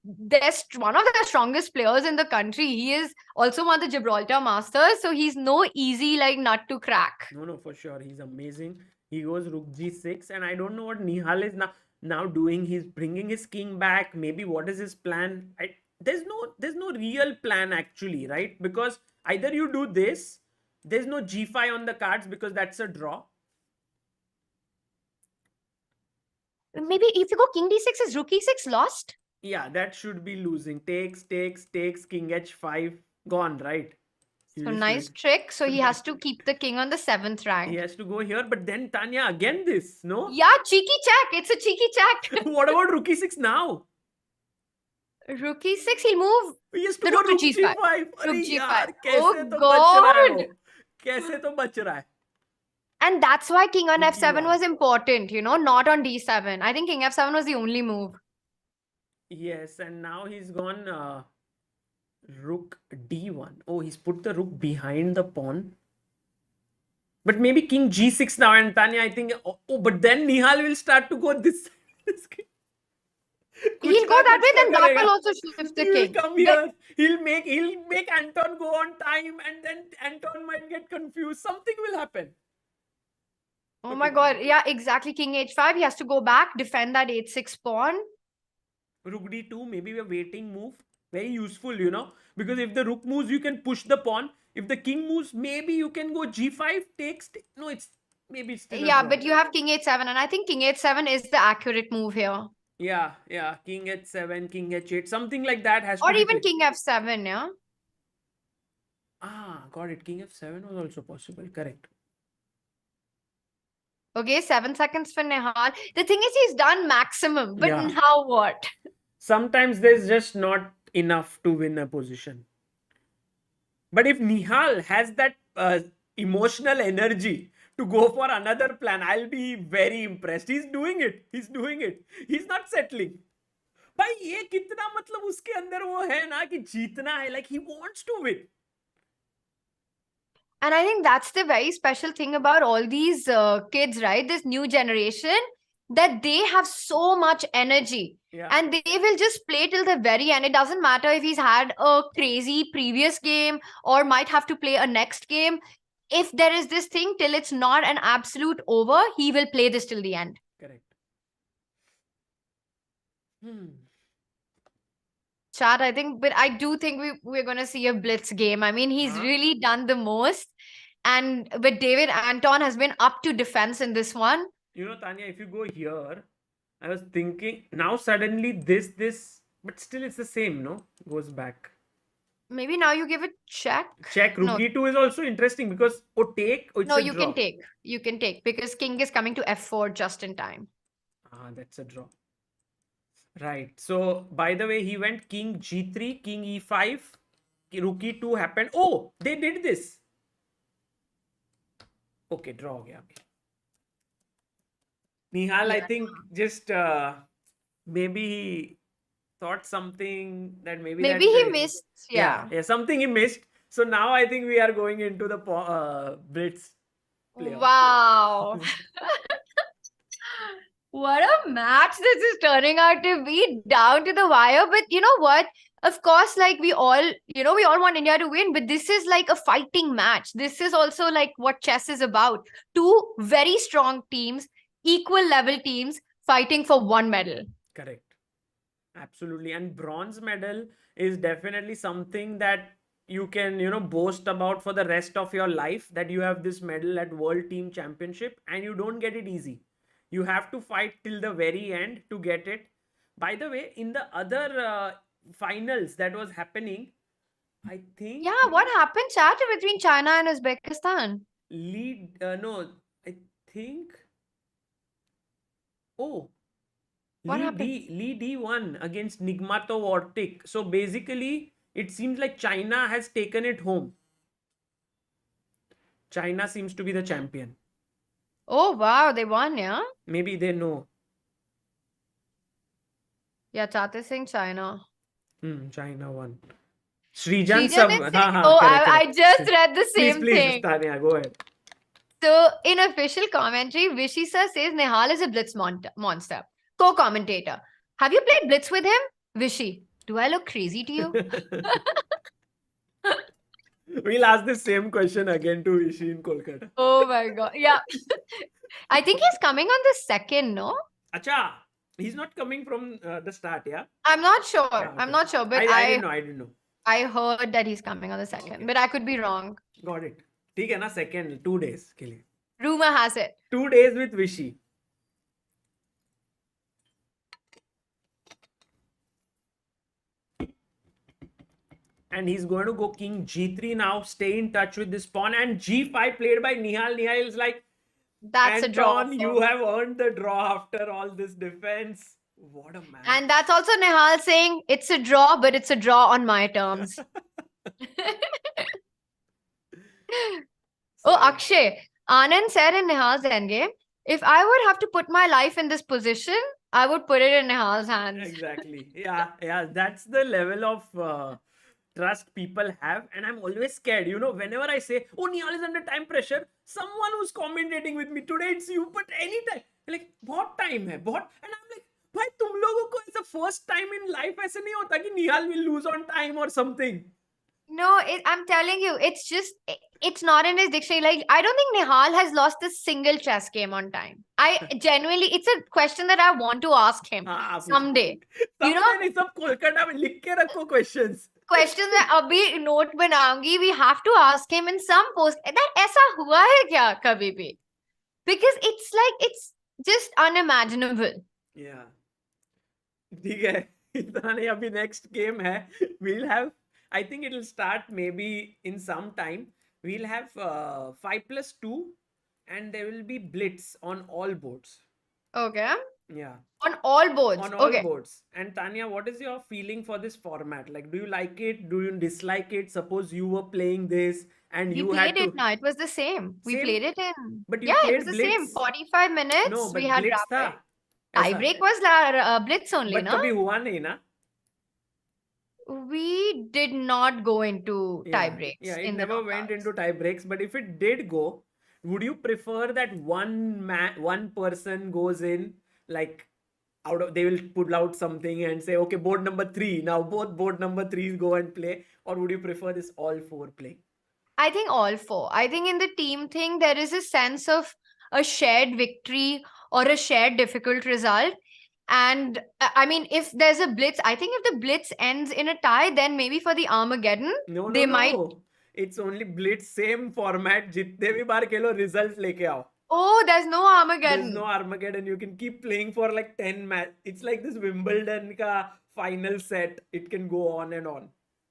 [SPEAKER 3] one of the strongest players in the country. He is also one of the Gibraltar Masters, so he's no easy like nut to crack.
[SPEAKER 1] No, for sure. He's amazing. He goes rook g6, and I don't know what Nihal is now doing. He's bringing his king back. Maybe what is his plan? There's no real plan actually, right? Because either you do this, there's no g5 on the cards because that's a draw.
[SPEAKER 3] Maybe if you go king d6, is rook e6 lost?
[SPEAKER 1] Yeah, that should be losing. Takes, king h5, gone, right?
[SPEAKER 3] So nice trick. So he has to keep the king on the 7th rank.
[SPEAKER 1] He has to go here, but then Tanya, again this, no?
[SPEAKER 3] Yeah, cheeky check. It's a cheeky check.
[SPEAKER 1] What about rook e6 now?
[SPEAKER 3] Rook e6, he'll move.
[SPEAKER 1] He has to go rook g5.
[SPEAKER 3] Rook g5.
[SPEAKER 1] यार,
[SPEAKER 3] Oh God.
[SPEAKER 1] कैसे तो बच रहा है.
[SPEAKER 3] And that's why king on f7 was important, not on d7. I think king f7 was the only move.
[SPEAKER 1] Yes, and now he's gone rook d1. Oh, he's put the rook behind the pawn. But maybe king g6 now, and Tanya, I think, but then Nihal will start to go this side.
[SPEAKER 3] He'll go that way, then that will also shift the king.
[SPEAKER 1] He'll come here. He'll make Anton go on time, and then Anton might get confused. Something will happen.
[SPEAKER 3] Oh my god. Yeah, exactly. King h5. He has to go back, defend that h6 pawn.
[SPEAKER 1] Rook d2, maybe a waiting move. Very useful, you know, because if the rook moves, you can push the pawn. If the king moves, maybe you can go g5, takes. No, it's maybe it's still a
[SPEAKER 3] Yeah,
[SPEAKER 1] draw.
[SPEAKER 3] but you have king h7, and I think king h7 is the accurate move here.
[SPEAKER 1] Yeah. King h7, king h8, something like that has
[SPEAKER 3] Or
[SPEAKER 1] to be
[SPEAKER 3] even
[SPEAKER 1] played.
[SPEAKER 3] king f7, yeah.
[SPEAKER 1] Got it. King f7 was also possible. Correct.
[SPEAKER 3] Okay, 7 seconds for Nihal. The thing is, he's done maximum, but
[SPEAKER 1] Yeah.
[SPEAKER 3] now what?
[SPEAKER 1] Sometimes there's just not enough to win a position. But if Nihal has that emotional energy to go for another plan, I'll be very impressed. He's doing it. He's not settling. भाई ये कितना मतलब उसके अंदर वो है ना कि जीतना है, like he wants to win.
[SPEAKER 3] And I think that's the very special thing about all these kids, right? This new generation, that they have so much energy.
[SPEAKER 1] Yeah.
[SPEAKER 3] And they will just play till the very end. It doesn't matter if he's had a crazy previous game or might have to play a next game. If there is this thing till it's not an absolute over, he will play this till the end.
[SPEAKER 1] Correct.
[SPEAKER 3] Chat, I think, but I do think we're going to see a blitz game. I mean, he's really done the most. And but David Anton has been up to defense in this one.
[SPEAKER 1] You know, Tanya, if you go here, I was thinking now suddenly this, but still it's the same, no? Goes back.
[SPEAKER 3] Maybe now you give it check.
[SPEAKER 1] Check. Rook
[SPEAKER 3] No.
[SPEAKER 1] d2 is also interesting because take. It's
[SPEAKER 3] No,
[SPEAKER 1] a
[SPEAKER 3] you
[SPEAKER 1] draw.
[SPEAKER 3] can take. You can take because king is coming to f4 just in time.
[SPEAKER 1] That's a draw. Right. So, by the way, he went king g3, king e5, rook e2 happened. Oh, they did this. Okay, draw. Yeah. Nihal, I think just maybe he thought something that maybe
[SPEAKER 3] He missed. Yeah.
[SPEAKER 1] Something he missed. So now I think we are going into the blitz playoff.
[SPEAKER 3] Wow. What a match this is turning out to be, down to the wire. But you know what? Of course, like we all want India to win, but this is like a fighting match. This is also like what chess is about. Two very strong teams, equal level teams fighting for one medal.
[SPEAKER 1] Correct. Absolutely. And bronze medal is definitely something that you can, boast about for the rest of your life, that you have this medal at World Team Championship and you don't get it easy. You have to fight till the very end to get it. By the way, in the other finals that was happening, I think...
[SPEAKER 3] Yeah, what happened, chat, between China and Uzbekistan?
[SPEAKER 1] I think... Oh,
[SPEAKER 3] what happened?
[SPEAKER 1] Lee D1 against Nigmato Vortic. So basically, it seems like China has taken it home. China seems to be the champion.
[SPEAKER 3] Oh, wow. They won, yeah?
[SPEAKER 1] Maybe they know.
[SPEAKER 3] Yeah, Chat is saying China.
[SPEAKER 1] China won. Srijan
[SPEAKER 3] is saying, I just read the same thing.
[SPEAKER 1] Please, Tanya, go ahead.
[SPEAKER 3] So, in official commentary, Vishy sir says Nihal is a blitz monster. Co-commentator. Have you played blitz with him? Vishy, do I look crazy to you?
[SPEAKER 1] We'll ask the same question again to Vishy in Kolkata.
[SPEAKER 3] Oh my god. Yeah. I think he's coming on the 2nd, no?
[SPEAKER 1] Acha, he's not coming from the start, yeah?
[SPEAKER 3] I'm not sure.
[SPEAKER 1] Okay.
[SPEAKER 3] I'm not sure, but
[SPEAKER 1] I didn't know.
[SPEAKER 3] I heard that he's coming on the 2nd,
[SPEAKER 1] Okay.
[SPEAKER 3] but I could be wrong.
[SPEAKER 1] Got it. ठीक है ना, 2nd, 2 days के लिए.
[SPEAKER 3] Rumor has it.
[SPEAKER 1] 2 days with Vishy. And he's going to go king g3 now, stay in touch with this pawn, and g5 played by Nihal. Nihal is like,
[SPEAKER 3] that's
[SPEAKER 1] Anton,
[SPEAKER 3] a draw.
[SPEAKER 1] You have earned the draw after all this defense. What a man.
[SPEAKER 3] And that's also Nihal saying, it's a draw, but it's a draw on my terms. Oh, Akshay. Anand said in Nihal's endgame, if I would have to put my life in this position, I would put it in Nihal's hands.
[SPEAKER 1] Exactly. Yeah. That's the level of trust people have. And I'm always scared. Whenever I say, oh, Nihal is under time pressure, someone who's commentating with me, today it's you, but anytime. Like, what time hai? What? And I'm like, why tum logo ko it's the first time in life aise nahi hota ki Nihal will lose on time or something.
[SPEAKER 3] No, I'm telling you, it's not in his dictionary. Like, I don't think Nihal has lost a single chess game on time. I genuinely, it's a question that I want to ask him
[SPEAKER 1] हाँ पूछो
[SPEAKER 3] someday. You know,
[SPEAKER 1] someday नहीं सब कोलकाता में लिख के रखो questions.
[SPEAKER 3] question that अभी note बनाऊंगी. We have to ask him in some post that ऐसा हुआ है क्या कभी भी? Because it's like, it's just unimaginable.
[SPEAKER 1] Yeah. ठीक है इतना नहीं अभी next game है we'll have I think it'll start maybe in some time we'll have 5+2 and there will be blitz on all boards.
[SPEAKER 3] Okay.
[SPEAKER 1] Yeah.
[SPEAKER 3] On all boards.
[SPEAKER 1] On all
[SPEAKER 3] Okay.
[SPEAKER 1] boards. And Tanya, what is your feeling for this format? Like, do you like it? Do you dislike it? Suppose you were playing this and
[SPEAKER 3] We
[SPEAKER 1] you had
[SPEAKER 3] played
[SPEAKER 1] to.
[SPEAKER 3] it now. It was the same. We
[SPEAKER 1] Same?
[SPEAKER 3] played it in.
[SPEAKER 1] But you
[SPEAKER 3] Yeah, it
[SPEAKER 1] played
[SPEAKER 3] was the same.
[SPEAKER 1] blitz?
[SPEAKER 3] 45 minutes.
[SPEAKER 1] No, but
[SPEAKER 3] we had
[SPEAKER 1] blitz था.
[SPEAKER 3] rapid. Tie
[SPEAKER 1] ऐसा.
[SPEAKER 3] break was blitz only,
[SPEAKER 1] But
[SPEAKER 3] na?
[SPEAKER 1] कभी हुआ नहीं ना?
[SPEAKER 3] We did not go into tie
[SPEAKER 1] Yeah.
[SPEAKER 3] breaks
[SPEAKER 1] Yeah, it
[SPEAKER 3] in the
[SPEAKER 1] never went
[SPEAKER 3] knockouts.
[SPEAKER 1] into tie breaks. But if it did go, would you prefer that one person goes in like out of they will pull out something and say, okay, board number 3. Now both board number 3s go and play, or would you prefer this all 4 playing?
[SPEAKER 3] I think all four. I think in the team thing, there is a sense of a shared victory or a shared difficult result. And I mean, if there's a blitz, I think if the blitz ends in a tie, then maybe for the Armageddon,
[SPEAKER 1] No,
[SPEAKER 3] they
[SPEAKER 1] no,
[SPEAKER 3] might.
[SPEAKER 1] no. It's only blitz, same format. जितने भी बार खेलो results लेके आओ.
[SPEAKER 3] Oh, there's no
[SPEAKER 1] There's
[SPEAKER 3] Armageddon.
[SPEAKER 1] no Armageddon. You can keep playing for like 10 match. It's like this Wimbledon ka final set. It can go on and on.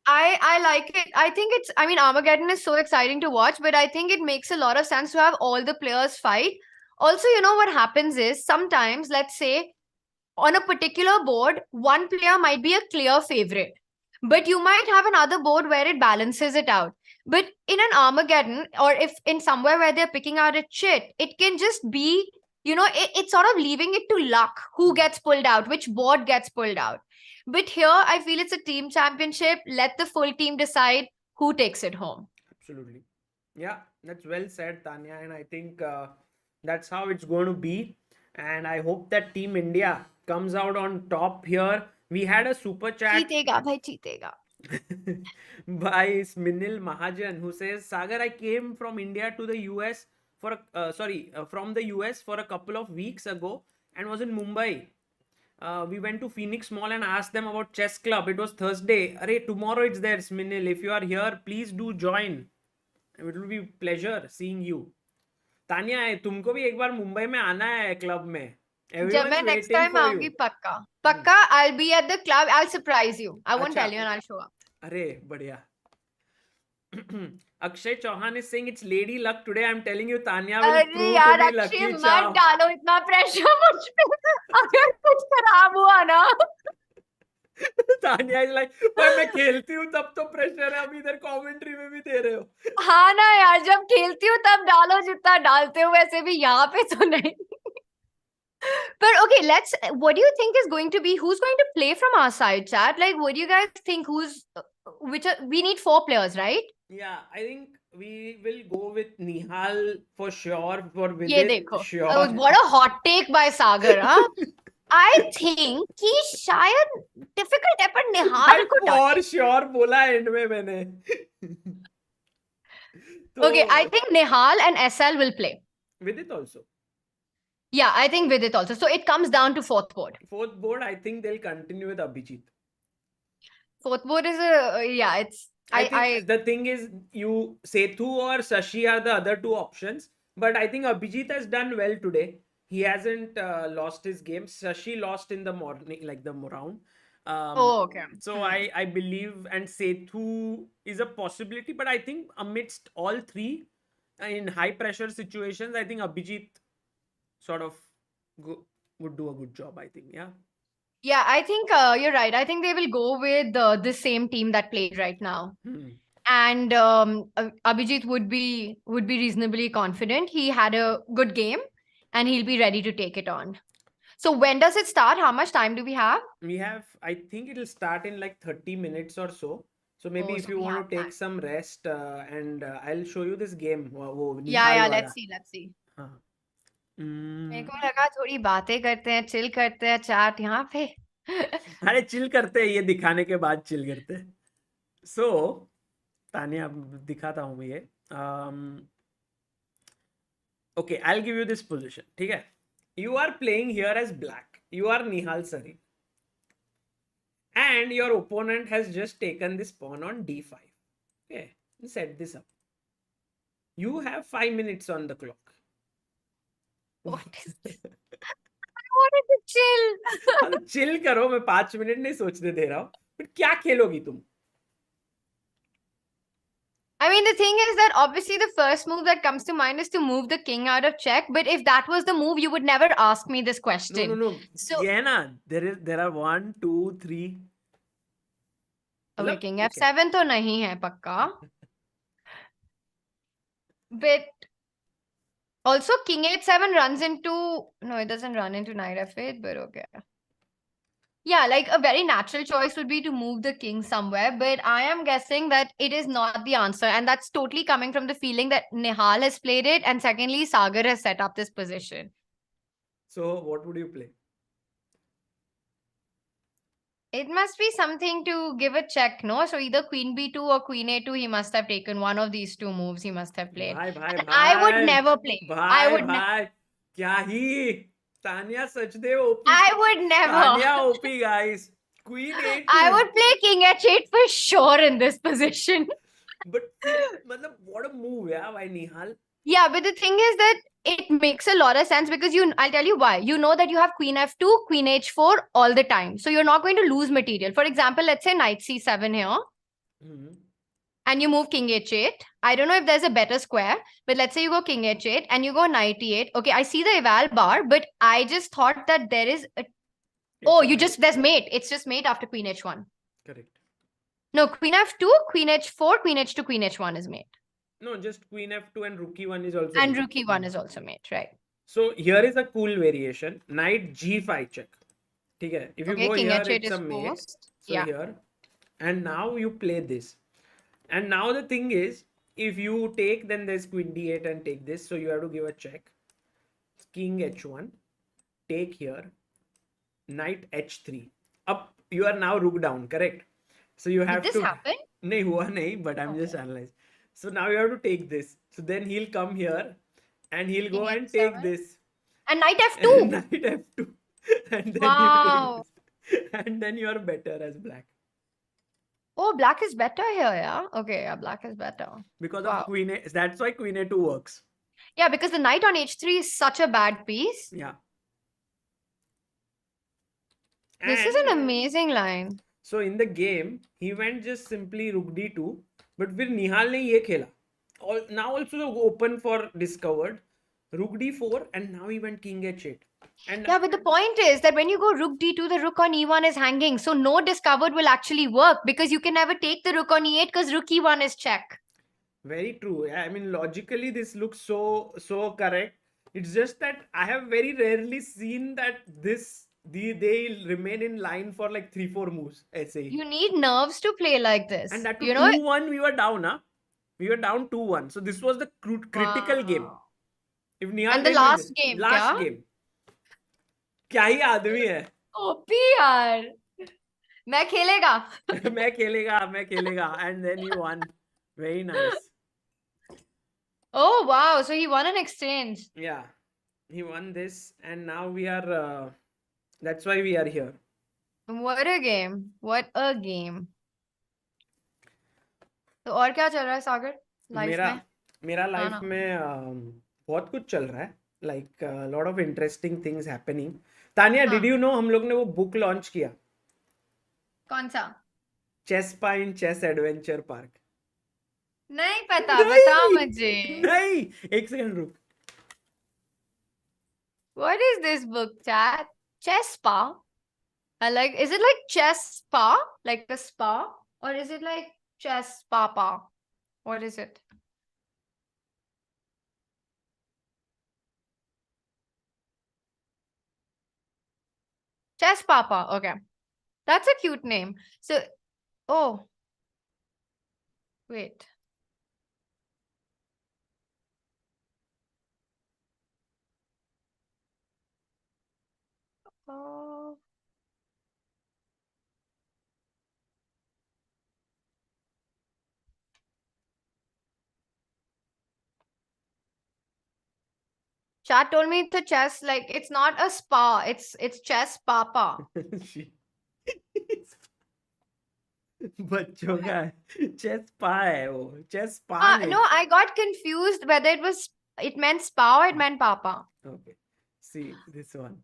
[SPEAKER 3] I like it. I think it's, I mean, Armageddon is so exciting to watch, but I think it makes a lot of sense to have all the players fight. Also, you know what happens is sometimes, let's say, on a particular board, one player might be a clear favorite, but you might have another board where it balances it out. But in an Armageddon, or if in somewhere where they're picking out a chit, it can just be, you know, it's sort of leaving it to luck who gets pulled out, which board gets pulled out. But here, I feel it's a team championship. Let the full team decide who takes it home.
[SPEAKER 1] Absolutely. Yeah, that's well said, Tanya. And I think that's how it's going to be. And I hope that Team India comes out on top here. We had a super chat
[SPEAKER 3] Jeetega, bhai, jeetega.
[SPEAKER 1] by Sminil Mahajan who says, Sagar, I came from India to the US for from the US for a couple of weeks ago and was in Mumbai. We went to Phoenix Mall and asked them about chess club. It was Thursday. Arey, tomorrow it's there, Sminil. If you are here, please do join. It will be pleasure seeing you. Tania तुमको भी एक बार मुंबई में आना है club में.
[SPEAKER 3] जब मैं next time आऊंगी पक्का I'll be at the club. I'll surprise you. I won't tell you and I'll show up.
[SPEAKER 1] अरे बढ़िया. Akshay Chauhan is saying it's lady luck today. I'm telling you, Tanya will
[SPEAKER 3] अरे
[SPEAKER 1] prove
[SPEAKER 3] यार
[SPEAKER 1] to be
[SPEAKER 3] Akshay
[SPEAKER 1] lucky
[SPEAKER 3] मत
[SPEAKER 1] charm.
[SPEAKER 3] डालो इतना pressure मुझ पे अगर कुछ खराब हुआ ना
[SPEAKER 1] तानिया is like, भाई मैं खेलती हूँ तब तो प्रेशर है. अभी इधर कमेंट्री में भी दे रहे हो.
[SPEAKER 3] हाँ ना यार जब खेलती हूँ तब डालो जितना डालते हो वैसे भी यहाँ पे तो नहीं. But okay, what do you think is going to be, who's going to play from our side, chat? Like, what do you guys think, we need 4 players, right?
[SPEAKER 1] Yeah, I think we will go with Nihal for sure. For
[SPEAKER 3] ये
[SPEAKER 1] Vidit,
[SPEAKER 3] देखो.
[SPEAKER 1] sure.
[SPEAKER 3] What a hot take by Sagar, huh? I think कि शायद difficult है पर निहाल को
[SPEAKER 1] for sure बोला end में मैंने.
[SPEAKER 3] Okay, I think Nihal and SL will play.
[SPEAKER 1] Vidit also.
[SPEAKER 3] Yeah, I think Vidit also. So it comes down to 4th board.
[SPEAKER 1] 4th board, I think they'll continue with Abhijit.
[SPEAKER 3] 4th board is it's.
[SPEAKER 1] I think the thing is, you Sethu or Sashi are the other 2 options, but I think Abhijit has done well today. He hasn't lost his game. Sashi lost in the morning, like the round.
[SPEAKER 3] Okay.
[SPEAKER 1] So I believe, and Sethu is a possibility, but I think amidst all 3 in high pressure situations, I think Abhijit sort of would do a good job. I think, yeah. Yeah,
[SPEAKER 3] I think you're right. I think they will go with the same team that played right now. And Abhijit would be reasonably confident. He had a good game and he'll be ready to take it on. So when does it start? How much time do we have?
[SPEAKER 1] We have, I think it'll start in like 30 minutes or so. So maybe if you want to take some rest and I'll show you this game.
[SPEAKER 3] Yeah, let's see. मेरे को लगा थोड़ी बातें करते हैं, chill करते हैं chat यहाँ पे.
[SPEAKER 1] अरे चिल करते हैं, ये दिखाने के बाद चिल करते हैं. So तानिया दिखाता हूँ मैं ये. Okay, I'll give you this position. ठीक है? You are playing here as black. You are Nihal Sarin. And your opponent has just taken this pawn on d5. Okay, set this up. You have 5 minutes on the clock.
[SPEAKER 3] What is this? I wanted to chill.
[SPEAKER 1] Chill करो, मैं 5 minute नहीं सोचने दे रहा हूँ. But क्या खेलोगी तुम?
[SPEAKER 3] I mean, the thing is that obviously the first move that comes to mind is to move the king out of check. But if that was the move, you would never ask me this question.
[SPEAKER 1] No.
[SPEAKER 3] So
[SPEAKER 1] ये ना, there are 1, 2, 3.
[SPEAKER 3] okay, king f7 तो नहीं है पक्का. But also king h7 runs into, no, it doesn't run into knight f8, but okay. Yeah, like a very natural choice would be to move the king somewhere, but I am guessing that it is not the answer, and that's totally coming from the feeling that Nihal has played it, and secondly, Sagar has set up this position.
[SPEAKER 1] So what would you play?
[SPEAKER 3] It must be something to give a check, no? So either queen b2 or queen a2, he must have taken one of these two moves he must have played.
[SPEAKER 1] भाई,
[SPEAKER 3] I would never play. I would
[SPEAKER 1] भाई, क्या ही Tania Sachdev OP.
[SPEAKER 3] I would never.
[SPEAKER 1] Tania OP, guys. Queen a2.
[SPEAKER 3] I would play king h8 for sure in this position.
[SPEAKER 1] But मतलब what a move, yeah, by Nihal.
[SPEAKER 3] Yeah, but the thing is that it makes a lot of sense because I'll tell you why. You know that you have queen f2, queen h4 all the time. So you're not going to lose material. For example, let's say knight c7 here.
[SPEAKER 1] Mm-hmm.
[SPEAKER 3] And you move king h8. I don't know if there's a better square, but let's say you go king h8 and you go knight e8. Okay, I see the eval bar, but I just thought that there is a... there's mate. It's just mate after queen h1.
[SPEAKER 1] Correct.
[SPEAKER 3] No, queen f2, queen h4, queen h2, queen h1 is mate.
[SPEAKER 1] No, just queen f2 and rook e1 is also
[SPEAKER 3] And
[SPEAKER 1] mate.
[SPEAKER 3] rook e1 is also mate, right?
[SPEAKER 1] So here is a cool variation. Knight g5 check. ठीक है? If you go
[SPEAKER 3] king
[SPEAKER 1] here,
[SPEAKER 3] h8
[SPEAKER 1] it's a
[SPEAKER 3] is
[SPEAKER 1] mate.
[SPEAKER 3] forced.
[SPEAKER 1] So
[SPEAKER 3] Yeah.
[SPEAKER 1] here. And now you play this. And now the thing is, if you take, then there's queen d8 and take this. So you have to give a check. King h1. Take here. Knight h3. Up. You are now rook down, correct? So you have
[SPEAKER 3] Did
[SPEAKER 1] to...
[SPEAKER 3] this happen?
[SPEAKER 1] नहीं हुआ नहीं, but I'm just analyzing. So now you have to take this. So then he'll come here and he'll go and take this.
[SPEAKER 3] And knight f2.
[SPEAKER 1] Knight f2. And then
[SPEAKER 3] Wow.
[SPEAKER 1] you take this. And then you are better as black.
[SPEAKER 3] Oh, black is better here, yeah? Okay, yeah, black is better.
[SPEAKER 1] Because
[SPEAKER 3] Wow.
[SPEAKER 1] of queen a. That's why queen a2 works.
[SPEAKER 3] Yeah, because the knight on h3 is such a bad piece.
[SPEAKER 1] Yeah.
[SPEAKER 3] This is an
[SPEAKER 1] And
[SPEAKER 3] amazing line.
[SPEAKER 1] so in the game, he went just simply rook d2. But फिर निहाल ने ये खेला. Now also open for discovered. Rook d4 and now he went king h8. And
[SPEAKER 3] Yeah, but the point is that when you go rook d2, the rook on e1 is hanging. So no discovered will actually work because you can never take the rook on e8 because rook e1 is check.
[SPEAKER 1] Very true. I mean, logically, this looks so correct. It's just that I have very rarely seen that they remain in line for like 3-4 moves. ऐसे ही.
[SPEAKER 3] You need nerves to play like this.
[SPEAKER 1] And that
[SPEAKER 3] you know,
[SPEAKER 1] 2-1 we were down, huh? We were down 2-1. So this was the critical game.
[SPEAKER 3] Wow.
[SPEAKER 1] If Nihal
[SPEAKER 3] And the
[SPEAKER 1] didn't
[SPEAKER 3] last
[SPEAKER 1] win-
[SPEAKER 3] game,
[SPEAKER 1] last
[SPEAKER 3] क्या?
[SPEAKER 1] game. क्या ही आदमी है.
[SPEAKER 3] OP यार. मैं खेलेगा.
[SPEAKER 1] मैं खेलेगा. And then he won. Very nice.
[SPEAKER 3] Oh, wow. So he won an exchange.
[SPEAKER 1] Yeah. He won this. And now we are... that's why we are here.
[SPEAKER 3] What a game. What a game. तो और क्या चल रहा है सागर life में?
[SPEAKER 1] मेरा life
[SPEAKER 3] ना।
[SPEAKER 1] में बहुत कुछ चल रहा है. Like lot of interesting things happening. Tania, did you know हम लोग ने वो बुक लॉन्च किया?
[SPEAKER 3] कौन सा?
[SPEAKER 1] Chess pine chess adventure park.
[SPEAKER 3] नहीं पता, बताओ मुझे.
[SPEAKER 1] नहीं, एक सेकंड रुक.
[SPEAKER 3] What is this book, chat? Chess spa? Is it like chess spa? Like a spa? Or is it like chess papa? What is it? Chess papa. Okay. That's a cute name. So, oh. Wait. Oh. Chat told me it's a chess, like it's not a spa, it's chess papa.
[SPEAKER 1] She- बच्चों का है chess पा है वो chess पा नहीं
[SPEAKER 3] No, I got confused whether it meant spa or it meant papa.
[SPEAKER 1] Okay. See this one.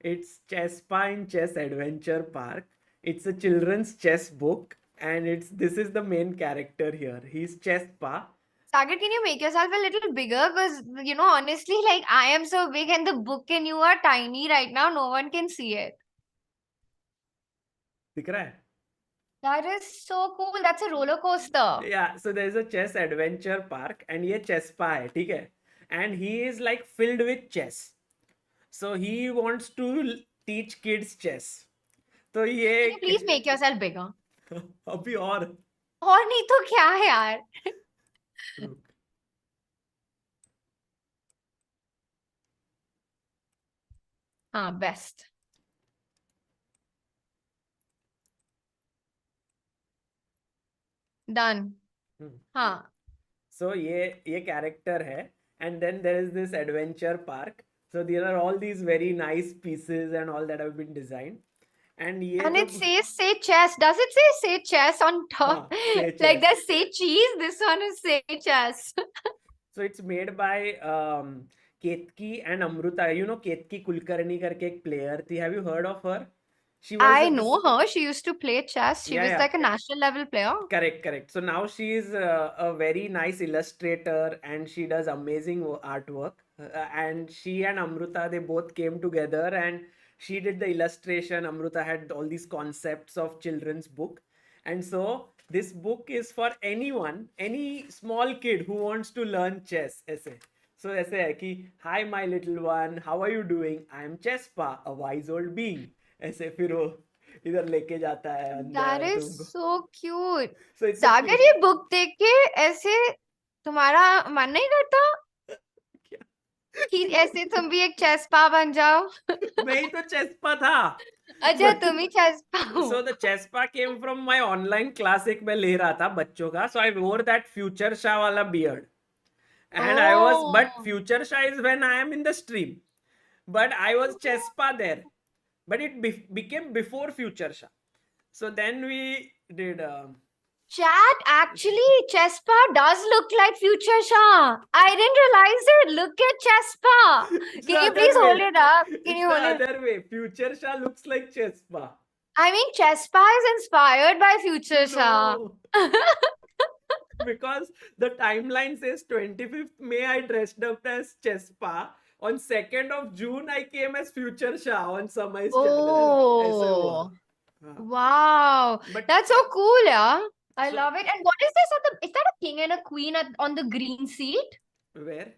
[SPEAKER 1] It's Chespa in Chess Adventure Park. It's a children's chess book, and this is the main character here. He's Chespa.
[SPEAKER 3] Sagar, can you make yourself a little bigger? Because, honestly, like I am so big and the book and you are tiny right now. No one can see it.
[SPEAKER 1] दिख रहा है?
[SPEAKER 3] That is so cool. That's a roller coaster.
[SPEAKER 1] Yeah. So there's a chess adventure park, and ये Chespa है, ठीक है? And he is like filled with chess. So he wants to teach kids chess. तो
[SPEAKER 3] Can you
[SPEAKER 1] ये
[SPEAKER 3] please make yourself bigger?
[SPEAKER 1] अभी और
[SPEAKER 3] और नहीं तो क्या है यार? हाँ, best. Done. हाँ.
[SPEAKER 1] So ये character है, and then there is this adventure park. So there are all these very nice pieces and all that have been designed. And ये
[SPEAKER 3] And
[SPEAKER 1] जो
[SPEAKER 3] it says say chess. Does it say chess on top?
[SPEAKER 1] हाँ, say
[SPEAKER 3] Like
[SPEAKER 1] chess.
[SPEAKER 3] there's say cheese. This one is say chess.
[SPEAKER 1] So it's made by Ketki and Amruta. You know Ketki Kulkarni करके एक player थी. Have you heard of her? She was
[SPEAKER 3] I know her. She used to play chess. She
[SPEAKER 1] Yeah,
[SPEAKER 3] was
[SPEAKER 1] yeah.
[SPEAKER 3] like a national level player.
[SPEAKER 1] Correct. So now she is a very nice illustrator and she does amazing artwork. And she and Amruta, they both came together and she did the illustration. Amruta had all these concepts of children's book. And so this book is for anyone, any small kid who wants to learn chess. ऐसे. So ऐसे है कि hi my little one, how are you doing? I am Chespa, a wise old being. ऐसे फिर वो इधर लेके जाता है
[SPEAKER 3] That
[SPEAKER 1] अंदर
[SPEAKER 3] is
[SPEAKER 1] तुमको.
[SPEAKER 3] so cute.
[SPEAKER 1] So it's a
[SPEAKER 3] Sagar
[SPEAKER 1] cute-
[SPEAKER 3] ये बुक देख के ऐसे तुम्हारा मन नहीं करता
[SPEAKER 1] क्या?
[SPEAKER 3] कि ऐसे तुम भी एक चेस पा बन जाओ?
[SPEAKER 1] मैं ही तो चेस्पा था.
[SPEAKER 3] अच्छा तुम ही चेस पा हो.
[SPEAKER 1] So the chespa came from my online class एक मैं ले रहा था बच्चों का. So I wore that future Shah वाला beard. And I was, but
[SPEAKER 3] Oh.
[SPEAKER 1] future Shah is when I am in the stream. But I was chespa there. But it became before future Shah. So then we did.
[SPEAKER 3] Chat, actually, Chespa does look like Future Shah. I didn't realize it. Look at Chespa. Can you please hold it up? Can you hold it?
[SPEAKER 1] Other way. Future Shah looks like chespa.
[SPEAKER 3] I mean, Chespa is inspired by Future Shah.
[SPEAKER 1] No. Because the timeline says 25th May I dressed up as Chespa. On 2nd of June I came as Future Shah on Samay's channel. ऐसे हुआ.
[SPEAKER 3] Oh,
[SPEAKER 1] हाँ.
[SPEAKER 3] wow.
[SPEAKER 1] But
[SPEAKER 3] That's so cool, yeah. I
[SPEAKER 1] So-
[SPEAKER 3] love it. And what is this? Is that a king and a queen on the green seat?
[SPEAKER 1] where?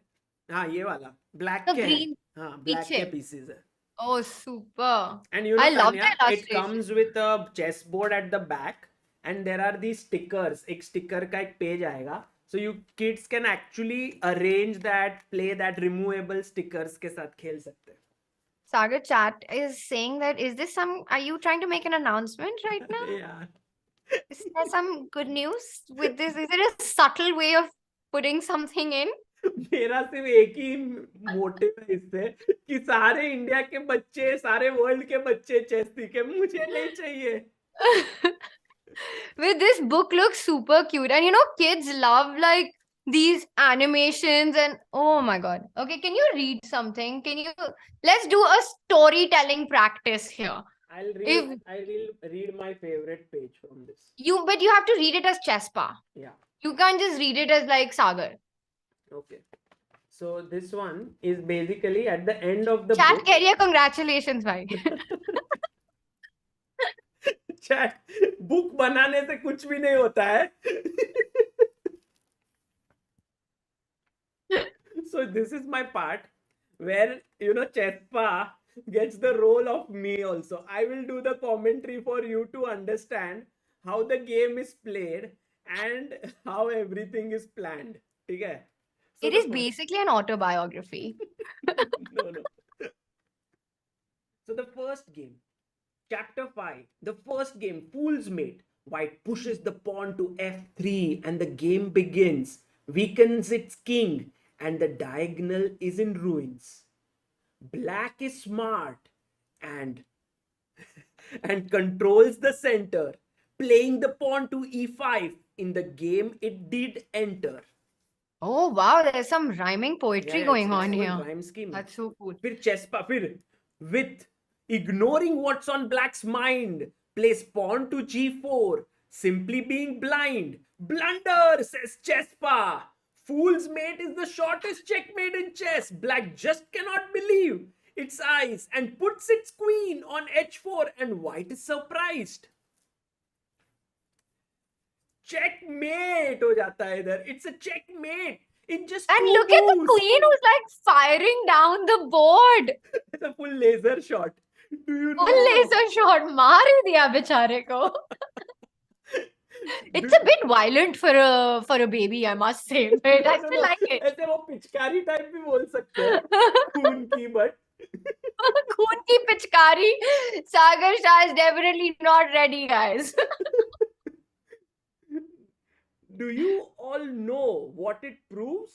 [SPEAKER 1] हाँ ये वाला. Black
[SPEAKER 3] The
[SPEAKER 1] के हैं.
[SPEAKER 3] green.
[SPEAKER 1] हाँ black
[SPEAKER 3] पीछे.
[SPEAKER 1] के pieces है.
[SPEAKER 3] Oh, super.
[SPEAKER 1] And you know
[SPEAKER 3] I love the
[SPEAKER 1] Tanya, it
[SPEAKER 3] illustration.
[SPEAKER 1] comes with a chessboard at the back and there are these stickers. एक sticker का एक page आएगा. So you kids can actually arrange that, play that removable stickers के साथ खेल सकते हैं.
[SPEAKER 3] Sagar Chat is saying that are you trying to make an announcement right now?
[SPEAKER 1] Yeah.
[SPEAKER 3] Is there some good news with this? Is it a subtle way of putting something in?
[SPEAKER 1] मेरा सिर्फ एक ही motive है इससे कि सारे India के बच्चे सारे वर्ल्ड के बच्चे चेस सीखे मुझे नहीं चाहिए.
[SPEAKER 3] With this book looks super cute. And kids love like these animations and oh my god. Okay, can you read something? Let's do a storytelling practice here.
[SPEAKER 1] I'll
[SPEAKER 3] If-
[SPEAKER 1] read my favorite page from this.
[SPEAKER 3] But you have to read it as Chespa.
[SPEAKER 1] Yeah.
[SPEAKER 3] You can't just read it as like Sagar.
[SPEAKER 1] Okay. So this one is basically at the end of the
[SPEAKER 3] Chat
[SPEAKER 1] book.
[SPEAKER 3] career, congratulations, bhai.
[SPEAKER 1] Chat, book बनाने से कुछ भी नहीं होता है. So this is my part where Chespa gets the role of me also. I will do the commentary for you to understand how the game is played and how everything is planned. ठीक है? So
[SPEAKER 3] It
[SPEAKER 1] the
[SPEAKER 3] is
[SPEAKER 1] first-
[SPEAKER 3] basically an autobiography.
[SPEAKER 1] No. So the first game, chapter 5, the first game, Fool's Mate. White pushes the pawn to f3 and the game begins, weakens its king and the diagonal is in ruins. Black is smart and and controls the center, playing the pawn to e5 in the game it did enter.
[SPEAKER 3] Oh wow, there's some rhyming poetry
[SPEAKER 1] Yeah,
[SPEAKER 3] going
[SPEAKER 1] it's
[SPEAKER 3] on
[SPEAKER 1] full
[SPEAKER 3] here.
[SPEAKER 1] rhyme scheme.
[SPEAKER 3] That's so cool.
[SPEAKER 1] फिर chess फिर with ignoring what's on black's mind, plays pawn to g4, simply being blind. Blunder, says Chespa. Fool's mate is the shortest checkmate in chess. Black just cannot believe its eyes and puts its queen on h4 and white is surprised. Checkmate हो जाता है इधर. It's a checkmate. In just
[SPEAKER 3] And
[SPEAKER 1] two
[SPEAKER 3] look at the
[SPEAKER 1] moves.
[SPEAKER 3] queen who's like firing down the board.
[SPEAKER 1] It's a full laser shot. Do you know?
[SPEAKER 3] Full laser shot, maar hi diya bechare ko. It's a bit violent for a baby, I must say. But I still like it.
[SPEAKER 1] ऐसे वो पिचकारी type भी बोल सकते हैं. खून की but
[SPEAKER 3] Khoon ki pichkari. Sagar Shah is definitely not ready, guys.
[SPEAKER 1] do you all know what it proves?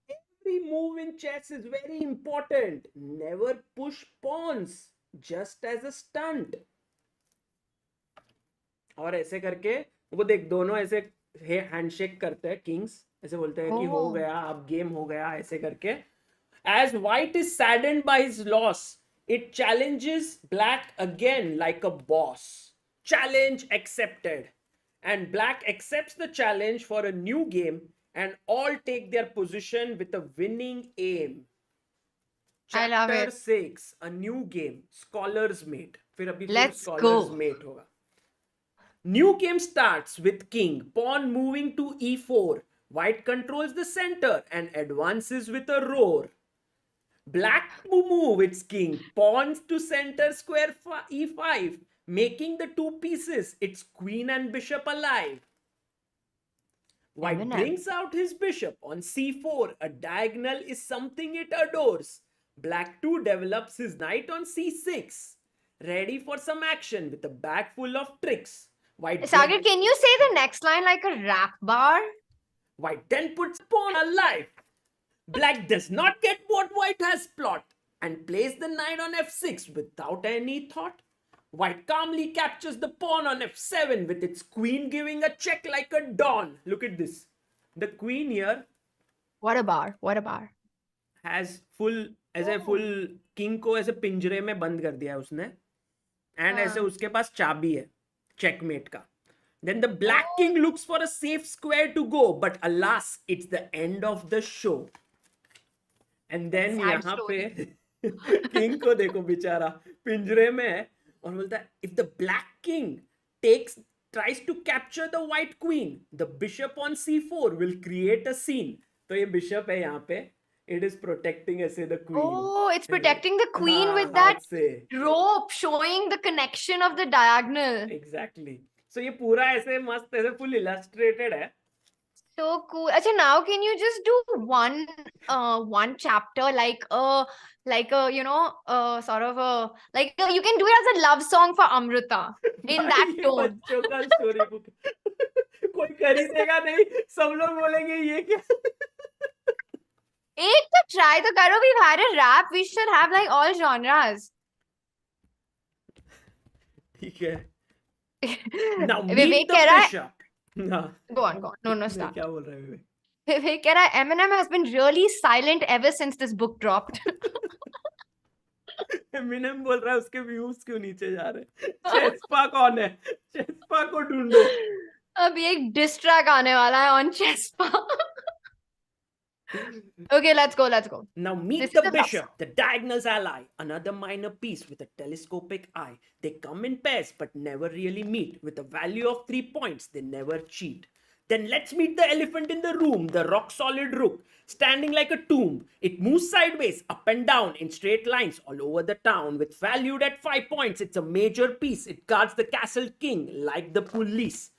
[SPEAKER 1] Every move in chess is very important. Never push pawns just as a stunt. और ऐसे करके वो देख दोनों ऐसे handshake करते हैं Kings ऐसे बोलते हैं कि हो
[SPEAKER 3] Oh.
[SPEAKER 1] गया अब गेम हो गया ऐसे करके. As white is saddened by his loss, it challenges black again like a boss. Challenge accepted. And black accepts the challenge for a new game and all take their position with a winning aim.
[SPEAKER 3] I love
[SPEAKER 1] Chapter
[SPEAKER 3] it.
[SPEAKER 1] 6, a new game, Scholar's Mate. फिर अभी फिर
[SPEAKER 3] Let's
[SPEAKER 1] Scholar's
[SPEAKER 3] go.
[SPEAKER 1] Mate होगा. New game starts with king, pawn moving to e4. White controls the center and advances with a roar. Black to move its king, pawns to center square e5, making the two pieces, its queen and bishop alive. White
[SPEAKER 3] Eminem.
[SPEAKER 1] brings out his bishop on c4. A diagonal is something it adores. Black too develops his knight on c6, ready for some action with a bag full of tricks. White
[SPEAKER 3] Sagar, can you say the next line like a rap bar?
[SPEAKER 1] White then puts pawn alive. Black does not get what white has plot and plays the knight on f6 without any thought. White calmly captures the pawn on f7 with its queen giving a check like a dawn. Look at this. The queen here
[SPEAKER 3] What a bar. What a bar.
[SPEAKER 1] has full ऐसे full king को ऐसे पिंजरे में बंद कर दिया है उसने and ऐसे उसके पास चाबी है checkmate का. Then the black king looks for a safe square to go, but alas, it's the end of the show. And then
[SPEAKER 3] Sad
[SPEAKER 1] यहाँ
[SPEAKER 3] story.
[SPEAKER 1] पे king को देखो बेचारा पिंजरे में है और बोलता है if the black king tries to capture the white queen, the bishop on c4 will create a scene. तो ये bishop है यहाँ पे. It is protecting ऐसे the queen.
[SPEAKER 3] Oh, it's protecting the queen
[SPEAKER 1] हाँ,
[SPEAKER 3] with that
[SPEAKER 1] हाथ से.
[SPEAKER 3] rope showing the connection of the diagonal.
[SPEAKER 1] Exactly. So ये पूरा ऐसे मस्त ऐसे full illustrated है.
[SPEAKER 3] So cool. Achha, now can you just do one chapter like a sort of a you can do it as a love song for Amrita in that
[SPEAKER 1] भाई, ये
[SPEAKER 3] tone.
[SPEAKER 1] बच्चों का स्टोरी बुक कोई खरीदेगा नहीं सब लोग बोलेंगे ये क्या.
[SPEAKER 3] एक तो try the karo. We've had a rap. We should have like all genres.
[SPEAKER 1] ठीक है. Now meet
[SPEAKER 3] Vivek
[SPEAKER 1] the
[SPEAKER 3] कह रहा है
[SPEAKER 1] bishop. हाँ.
[SPEAKER 3] go on. No, start.
[SPEAKER 1] क्या बोल रहा है विवेक?
[SPEAKER 3] Vivek कह रहा है Eminem has been really silent ever since this book dropped.
[SPEAKER 1] Eminem बोल रहा है उसके व्यूज क्यों नीचे जा रहे हैं. चेस्पा कौन है? चेस्पा को ढूंढो.
[SPEAKER 3] अभी एक diss track आने वाला है on ChessBase. Okay, let's go.
[SPEAKER 1] Now meet
[SPEAKER 3] This
[SPEAKER 1] the
[SPEAKER 3] is a love
[SPEAKER 1] bishop, the diagonal's ally, another minor piece with a telescopic eye. They come in pairs but never really meet. With a value of 3 points, they never cheat. Then let's meet the elephant in the room, the rock-solid rook, standing like a tomb. It moves sideways, up and down, in straight lines all over the town. With valued at 5 points, it's a major piece. It guards the castle king like the police.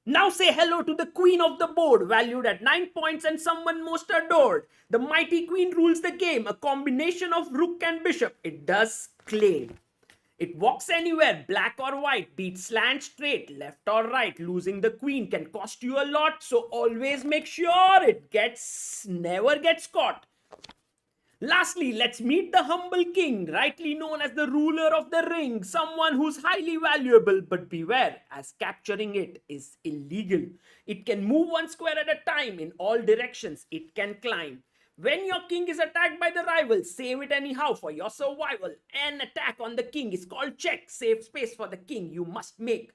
[SPEAKER 1] Now say hello to the queen of the board, valued at 9 points and someone most adored. The mighty queen rules the game, a combination of rook and bishop. It does claim. It walks anywhere, black or white, beats slant straight, left or right. Losing the queen can cost you a lot, so always make sure it never gets caught. Lastly, let's meet the humble king, rightly known as the ruler of the ring, someone who's highly valuable, but beware, as capturing it is illegal. It can move one square at a time in all directions. It can climb. When your king is attacked by the rival, save it anyhow for your survival. An attack on the king is called check. Save space for the king you must make.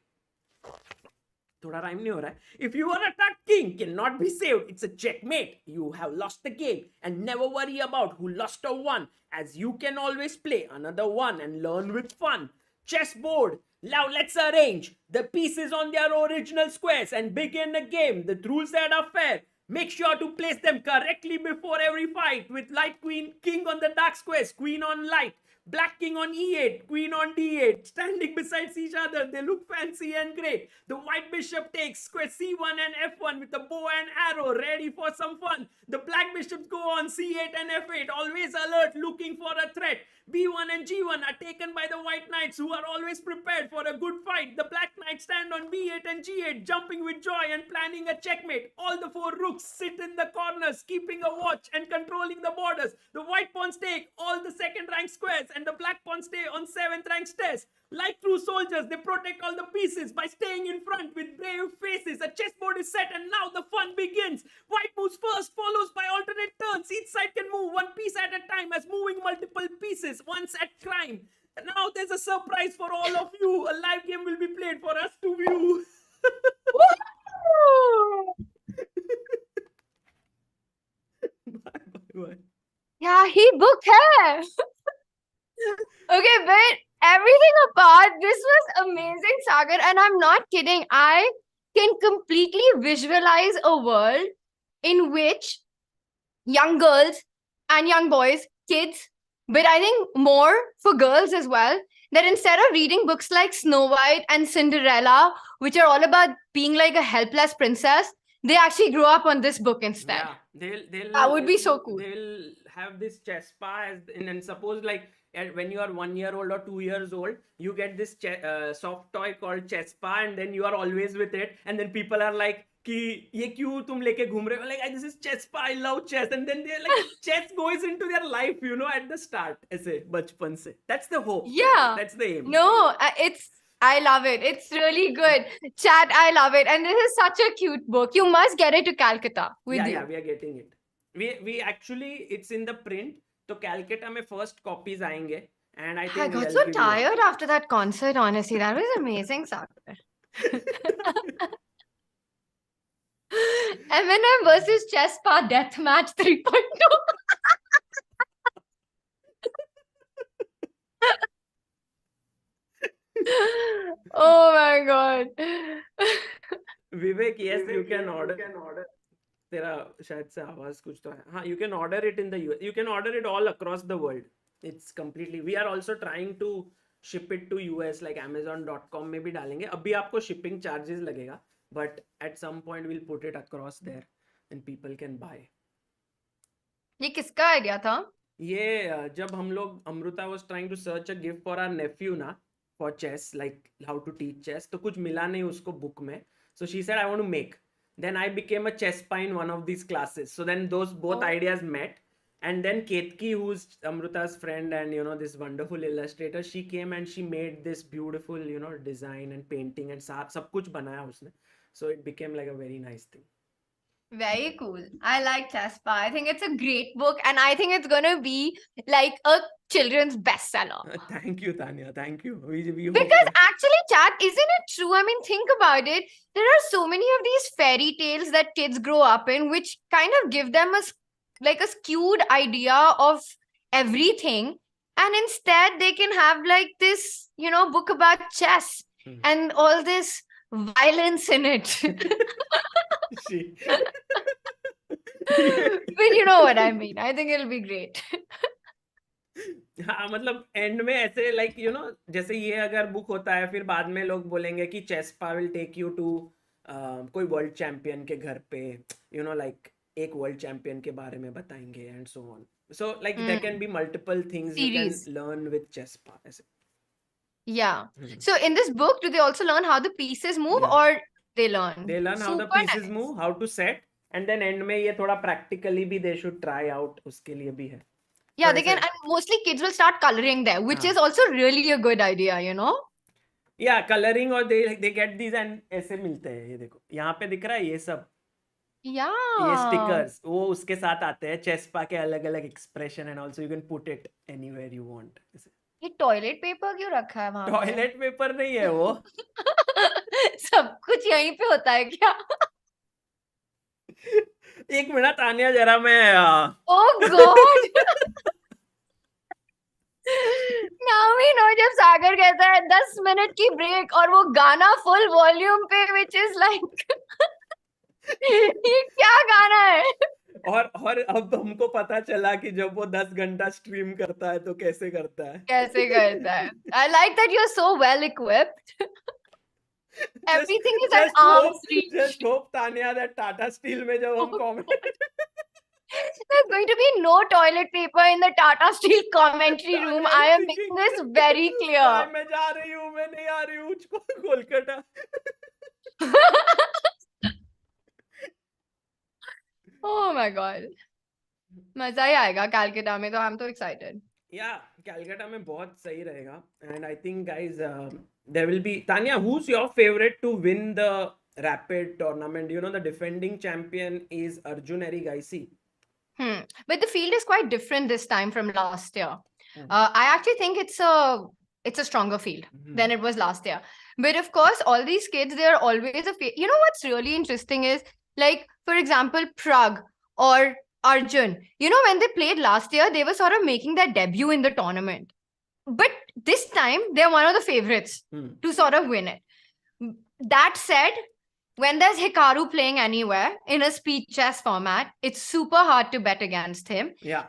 [SPEAKER 1] थोड़ा rhyme नहीं हो रहा है. If you are attacked, king cannot be saved. It's a checkmate. You have lost the game, and never worry about who lost or won, as you can always play another one and learn with fun. Chessboard. Now let's arrange the pieces on their original squares and begin the game. The rules that are fair. Make sure to place them correctly before every fight, with light queen, king on the dark squares, queen on light. Black king on e8, queen on d8, standing beside each other. They look fancy and great. The white bishop takes square c1 and f1 with a bow and arrow, ready for some fun. The black bishops go on c8 and f8, always alert, looking for a threat. b1 and g1 are taken by the white knights, who are always prepared for a good fight. The black knights stand on b8 and g8, jumping with joy and planning a checkmate. All the four rooks sit in the corners, keeping a watch and controlling the borders. The white pawns take all the second rank squares, and the black pawns stay on 7th rank stairs. Like true soldiers, they protect all the pieces by staying in front with brave faces. A chessboard is set, and now the fun begins. White moves first, follows by alternate turns. Each side can move one piece at a time, as moving multiple pieces once at crime. Now there's a surprise for all of you. A live game will be played for us to view. Bye.
[SPEAKER 3] Yeah, he booked her. Okay, but everything apart, this was amazing, Sagar. And I'm not kidding. I can completely visualize a world in which young girls and young boys, kids, but I think more for girls as well, that instead of reading books like Snow White and Cinderella, which are all about being like a helpless princess, they actually grew up on this book instead.
[SPEAKER 1] Yeah, they'll
[SPEAKER 3] That would be so cool.
[SPEAKER 1] They'll have this chess spa and suppose like when you are 1 year old or 2 years old, you get this soft toy called chess spa, and then you are always with it, and then people are like कि ये क्यों तुम लेके घूम रहे हो, like this is chess spa, I love chess, and then they're like chess goes into their life, you know, at the start ऐसे बचपन से. That's the hope.
[SPEAKER 3] Yeah,
[SPEAKER 1] That's the aim.
[SPEAKER 3] no, I love it. It's really good. Chat, I love it. And this is such a cute book. You must get it to Calcutta with you.
[SPEAKER 1] Yeah, we are getting it. We actually, it's in the print. तो Calcutta में first copies आएंगे, and I think
[SPEAKER 3] I got
[SPEAKER 1] they'll
[SPEAKER 3] so
[SPEAKER 1] give you-
[SPEAKER 3] tired after that concert, honestly. That was amazing, Sagar. Eminem versus Chess Spa Deathmatch 3.2. Oh my god.
[SPEAKER 1] Vivek, yes, you can order. तेरा शायद से आवाज कुछ तो है. हाँ, you can order it in the US. You can order it all across the world. It's completely. We are also trying to ship it to US, like Amazon.com में भी डालेंगे. अभी आपको shipping charges लगेगा, but at some point we'll put it across there and people can buy.
[SPEAKER 3] ये किसका idea था?
[SPEAKER 1] ये जब हम लोग Amrita was trying to search a gift for our nephew ना for chess, like how to teach chess, तो कुछ मिला नहीं उसको book में. So she said, I want to make. Then I became a chess spy in one of these classes. So then those both ideas met. And then Ketki, who's Amrita's friend and, you know, this wonderful illustrator, she came and she made this beautiful, you know, design and painting and सब कुछ बनाया उसने. So it became like a very nice thing.
[SPEAKER 3] Very cool. I like Chess Spa. I think it's a great book, and I think it's gonna be like a children's bestseller.
[SPEAKER 1] Thank you, Tanya. Thank you. We hope
[SPEAKER 3] Because
[SPEAKER 1] that-
[SPEAKER 3] actually, chat, isn't it true? I mean, think about it. There are so many of these fairy tales that kids grow up in, which kind of give them a skewed idea of everything. And instead, they can have like this, you know, book about chess and all this violence in it.
[SPEAKER 1] She-
[SPEAKER 3] But you know what I mean. I think it'll be great.
[SPEAKER 1] हाँ, मतलब and में ऐसे like you know जैसे ये अगर book होता है फिर बाद में लोग बोलेंगे कि चेस पा विल टेक यू टू कोई वर्ल्ड चैंपियन के घर पे, यू नो लाइक एक वर्ल्ड चैंपियन के बारे में बताएंगे and so on. So like there can be multiple things you can
[SPEAKER 3] Series.
[SPEAKER 1] Learn with chess पा ऐसे.
[SPEAKER 3] Yeah. So in this book, do they also learn how the pieces move,
[SPEAKER 1] Yeah.
[SPEAKER 3] or they learn?
[SPEAKER 1] They learn how the
[SPEAKER 3] Super
[SPEAKER 1] pieces
[SPEAKER 3] nice.
[SPEAKER 1] move, how to set, and then and में ये थोड़ा practically भी they should try out, उसके लिए भी है.
[SPEAKER 3] Yeah,
[SPEAKER 1] So
[SPEAKER 3] they can,
[SPEAKER 1] ऐसे
[SPEAKER 3] and mostly kids will start coloring there, which
[SPEAKER 1] हाँ
[SPEAKER 3] is also really a good idea, you know?
[SPEAKER 1] या कलरिंग और दे गेट दीज एंड ऐसे मिलते हैं, ये देखो यहाँ पे दिख रहा है ये सब, ये
[SPEAKER 3] Yeah.
[SPEAKER 1] स्टिकर्स वो उसके साथ आते हैं, चेस्पा के अलग अलग expression and also you can put it anywhere you want.
[SPEAKER 3] ये टॉयलेट पेपर क्यों रखा है वहां पे?
[SPEAKER 1] टॉयलेट पेपर नहीं है वो.
[SPEAKER 3] सब कुछ यहीं पे होता है क्या?
[SPEAKER 1] एक मिनट तानिया जरा मैं
[SPEAKER 3] Oh God! Now we know जब सागर कहता है 10 मिनट की ब्रेक और वो गाना फुल वॉल्यूम पे, which is like ये क्या गाना है?
[SPEAKER 1] और अब हमको पता चला कि जब वो 10 घंटा स्ट्रीम करता है तो कैसे करता है.
[SPEAKER 3] कैसे करता है? I like that you're so well equipped. Everything is at arm's reach.
[SPEAKER 1] Just hope Tania that Tata Steel में जब हम comment
[SPEAKER 3] There's going to be no toilet paper in the Tata Steel commentary room. I am making this very clear.
[SPEAKER 1] मैं जा रही हूँ, मैं नहीं आ रही हूँ कोलकाता.
[SPEAKER 3] Oh my God. मजा ही आएगा कैलकाटा में तो. I'm so excited.
[SPEAKER 1] Yeah, Calcutta में बहुत सही रहेगा. And I think guys, there will be Tanya, who's your favorite to win the rapid tournament? You know the defending champion is Arjun Erigaisi.
[SPEAKER 3] But the field is quite different this time from last year.
[SPEAKER 1] Hmm.
[SPEAKER 3] I actually think it's a stronger field than it was last year. But of course, all these kids, they are always you know what's really interesting is, like, for example, Prag or Arjun. You know, when they played last year, they were sort of making their debut in the tournament. But this time, they're one of the favorites to sort of win it. That said, when there's Hikaru playing anywhere in a speed chess format, it's super hard to bet against him.
[SPEAKER 1] Yeah.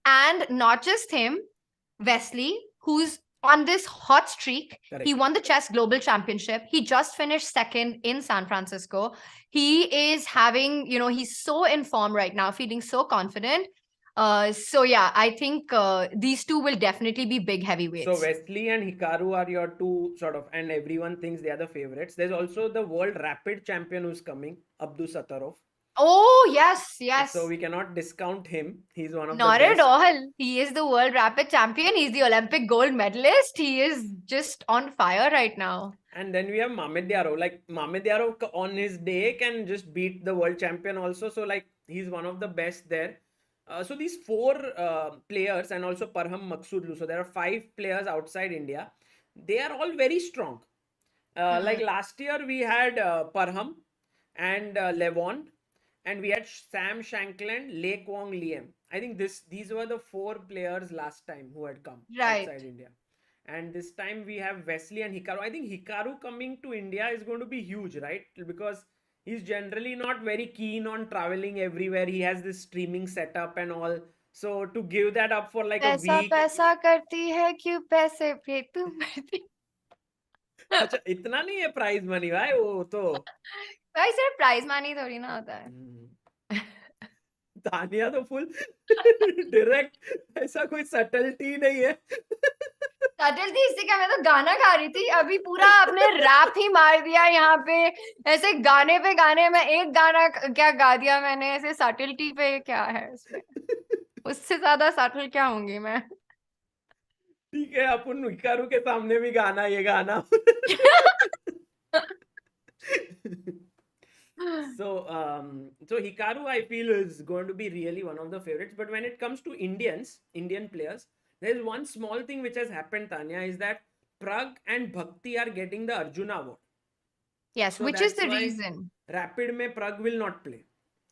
[SPEAKER 3] And not just him, Wesley, who's on this hot streak.
[SPEAKER 1] Correct.
[SPEAKER 3] He won the Chess Global Championship. He just finished second in San Francisco. He is having, you know, he's so in form right now, feeling so confident. So yeah, I think these two will definitely be big heavyweights.
[SPEAKER 1] So Wesley and Hikaru are your two sort of, and everyone thinks they are the favorites. There's also the world rapid champion who's coming, Abdul Sattarov.
[SPEAKER 3] Oh, yes, yes.
[SPEAKER 1] So we cannot discount him. He's one of
[SPEAKER 3] Not
[SPEAKER 1] the best.
[SPEAKER 3] at all. He is the world rapid champion. He's the Olympic gold medalist. He is just on fire right now.
[SPEAKER 1] And then we have Mamed Yarov. Like Mamed Yarov on his day can just beat the world champion also. So like he's one of the best there. So these four players and also Parham Maqsoodlu. So there are 5 players outside India. They are all very strong. Like last year we had Parham and Levon. And we had Sam Shankland, Lei Kwong Liam. I think these were the 4 players last time who had come outside India. And this time we have Wesley and Hikaru. I think Hikaru coming to India is going to be huge, right? Because he's generally not very keen on traveling everywhere. He has this streaming setup and all. So to give that up for like a week.
[SPEAKER 3] पैसा करती है क्यों पैसे पे तू मरती.
[SPEAKER 1] अच्छा इतना नहीं है प्राइज मनी भाई वो तो.
[SPEAKER 3] भाई सिर्फ प्राइज मनी थोड़ी ना होता है.
[SPEAKER 1] तानिया तो फुल डायरेक्ट, ऐसा कोई सटलटी नहीं है.
[SPEAKER 3] सटलटी इससे क्या, मैं तो गाना गा रही थी अभी, पूरा आपने रैप ही मार दिया यहाँ पे. ऐसे गाने पे गाने में एक गाना क्या गा दिया मैंने, ऐसे सटलटी पे क्या है उसमें. उससे ज्यादा सटल क्या होंगी मैं.
[SPEAKER 1] ठीक है अपन हिकारू के सामने भी गाना ये गाना. So Hikaru I feel is going to be really one of the favorites. But when it comes to Indian players, there is one small thing which has happened, Tanya, is that Prag and Bhakti are getting the Arjuna award.
[SPEAKER 3] Yes,
[SPEAKER 1] So
[SPEAKER 3] which is
[SPEAKER 1] that's
[SPEAKER 3] the
[SPEAKER 1] why
[SPEAKER 3] reason.
[SPEAKER 1] Rapid mein Prag will not play.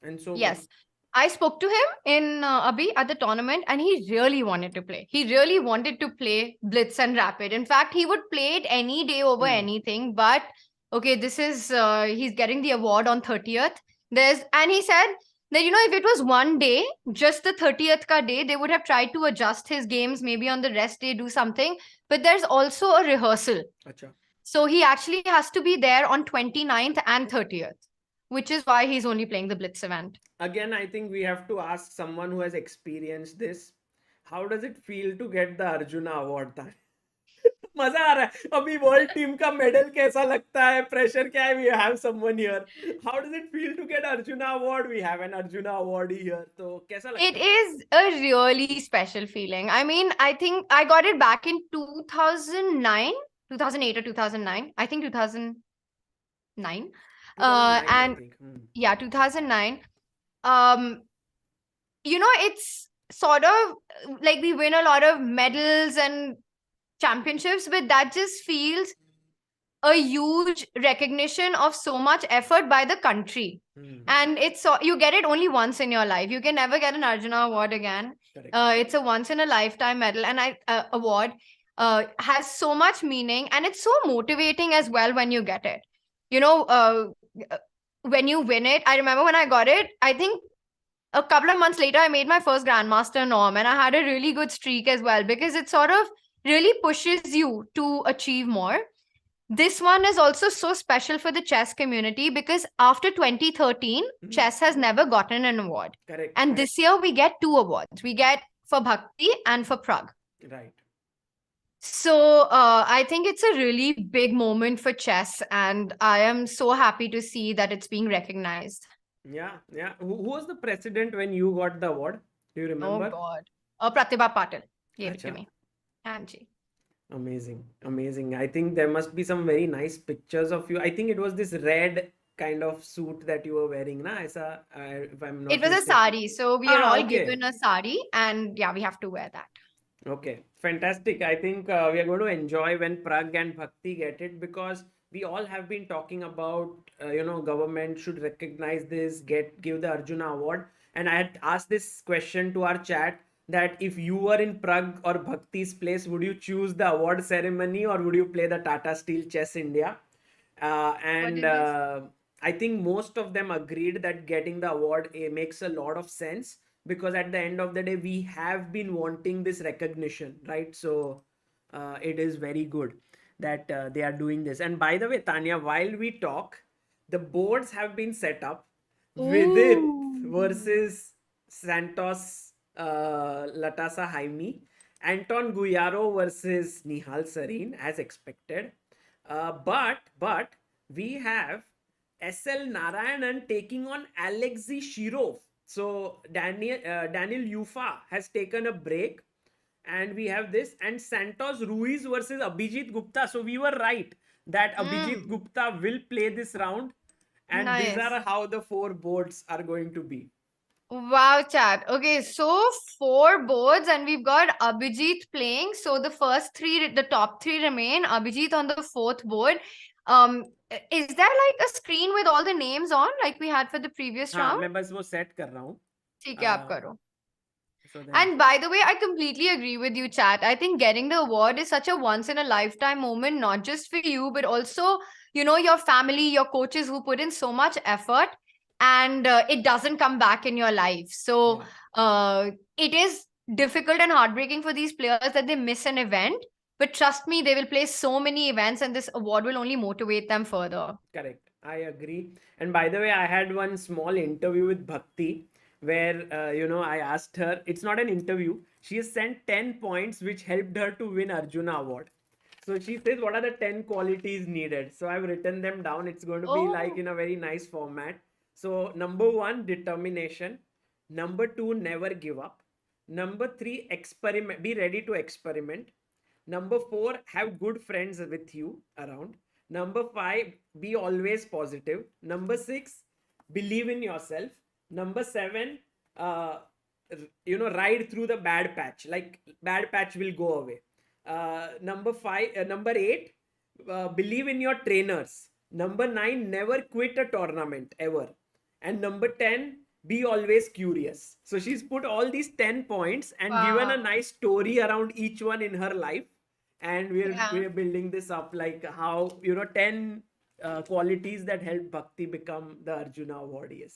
[SPEAKER 1] And so
[SPEAKER 3] Yes. I spoke to him in Abhi at the tournament, and he really wanted to play. He really wanted to play Blitz and Rapid. In fact, he would play it any day over anything. But okay, this is he's getting the award on 30th. And he said that, you know, if it was one day, just the 30th ka day, they would have tried to adjust his games, maybe on the rest day do something. But there's also a rehearsal.
[SPEAKER 1] Achha.
[SPEAKER 3] So he actually has to be there on 29th and 30th. Which is why he's only playing the Blitz event.
[SPEAKER 1] Again, I think we have to ask someone who has experienced this. How does it feel to get the Arjuna award? मजा आ रहा है अभी world team का medal कैसा लगता है pressure क्या है we have someone here how does it feel to get Arjuna award we have an Arjuna award here तो कैसा लगता
[SPEAKER 3] It
[SPEAKER 1] है
[SPEAKER 3] is a really special feeling. I mean, I think I got it back in 2009, 2008 or 2009. I think 2009.
[SPEAKER 1] 2009 I
[SPEAKER 3] And
[SPEAKER 1] think
[SPEAKER 3] yeah, 2009. Um, it's sort of like we win a lot of medals and championships, but that just feels a huge recognition of so much effort by the country. And it's so you get it only once in your life. You can never get an Arjuna award again.
[SPEAKER 1] Correct.
[SPEAKER 3] It's a once in a lifetime medal and award. Has so much meaning and it's so motivating as well when you get it. When you win it, I remember when I got it, I think a couple of months later, I made my first Grandmaster norm and I had a really good streak as well because it sort of really pushes you to achieve more. This one is also so special for the chess community because after 2013, chess has never gotten an award.
[SPEAKER 1] Correct.
[SPEAKER 3] And this year we get 2 awards. We get for Bhakti and for Prag.
[SPEAKER 1] Right.
[SPEAKER 3] So I think it's a really big moment for chess and I am so happy to see that it's being recognized.
[SPEAKER 1] Yeah. Who was the president when you got the award? Do you remember?
[SPEAKER 3] Oh God. Pratibha Patil gave it to
[SPEAKER 1] Acha.
[SPEAKER 3] me. Anji.
[SPEAKER 1] Amazing. I think there must be some very nice pictures of you. I think it was this red kind of suit that you were wearing, na? Aisa, if I'm not
[SPEAKER 3] It was a
[SPEAKER 1] mistaken.
[SPEAKER 3] sari. So we are all
[SPEAKER 1] okay.
[SPEAKER 3] given a sari and yeah, we have to wear that.
[SPEAKER 1] Okay, fantastic. I think we are going to enjoy when Prag and Bhakti get it because we all have been talking about, government should recognize this, give the Arjuna award. And I had asked this question to our chat that if you were in Prag or Bhakti's place, would you choose the award ceremony or would you play the Tata Steel Chess India? And I think most of them agreed that getting the award makes a lot of sense because at the end of the day we have been wanting this recognition, right? So it is very good that they are doing this. And by the way, Tanya, while we talk, the boards have been set up. Vidit versus Santos Latasa Jaime, Anton Guyaro versus Nihal Sarin as expected. But we have SL Narayanan taking on Alexei Shirov. So Daniel Yufa has taken a break and we have this and Santos Ruiz versus Abhijit Gupta. So we were right that Abhijit Gupta will play this round and these
[SPEAKER 3] Nice.
[SPEAKER 1] are how the 4 boards are going to be.
[SPEAKER 3] Wow, chat. Okay, so 4 boards and we've got Abhijit playing. So the top 3 remain. Abhijit on the 4th board. Is there like a screen with all the names on like we had for the previous
[SPEAKER 1] हाँ,
[SPEAKER 3] round?
[SPEAKER 1] मैं बस वो set कर रहा हूँ.
[SPEAKER 3] ठीक है, आप करो.
[SPEAKER 1] So then,
[SPEAKER 3] And by the way, I completely agree with you, chat. I think getting the award is such a once in a lifetime moment, not just for you, but also, your family, your coaches who put in so much effort and it doesn't come back in your life. So it is difficult and heartbreaking for these players that they miss an event. But trust me, they will play so many events and this award will only motivate them further.
[SPEAKER 1] correct. I agree. And by the way, I had one small interview with Bhakti where, I asked her, it's not an interview. She has sent 10 points which helped her to win Arjuna Award. So she says, what are the 10 qualities needed? So I've written them down. It's going to be like in a very nice format. So number 1, determination. Number 2, never give up. Number 3, experiment. Be ready to experiment. Number 4, have good friends with you around. Number 5, be always positive. Number 6, believe in yourself. Number 7, ride through the bad patch. Like bad patch will go away. Number 8, believe in your trainers. Number 9, never quit a tournament ever. And number 10, be always curious. So she's put all these 10 points and given a nice story around each one in her life. And we're building this up like how 10 qualities that help Bhakti become the Arjuna awardee.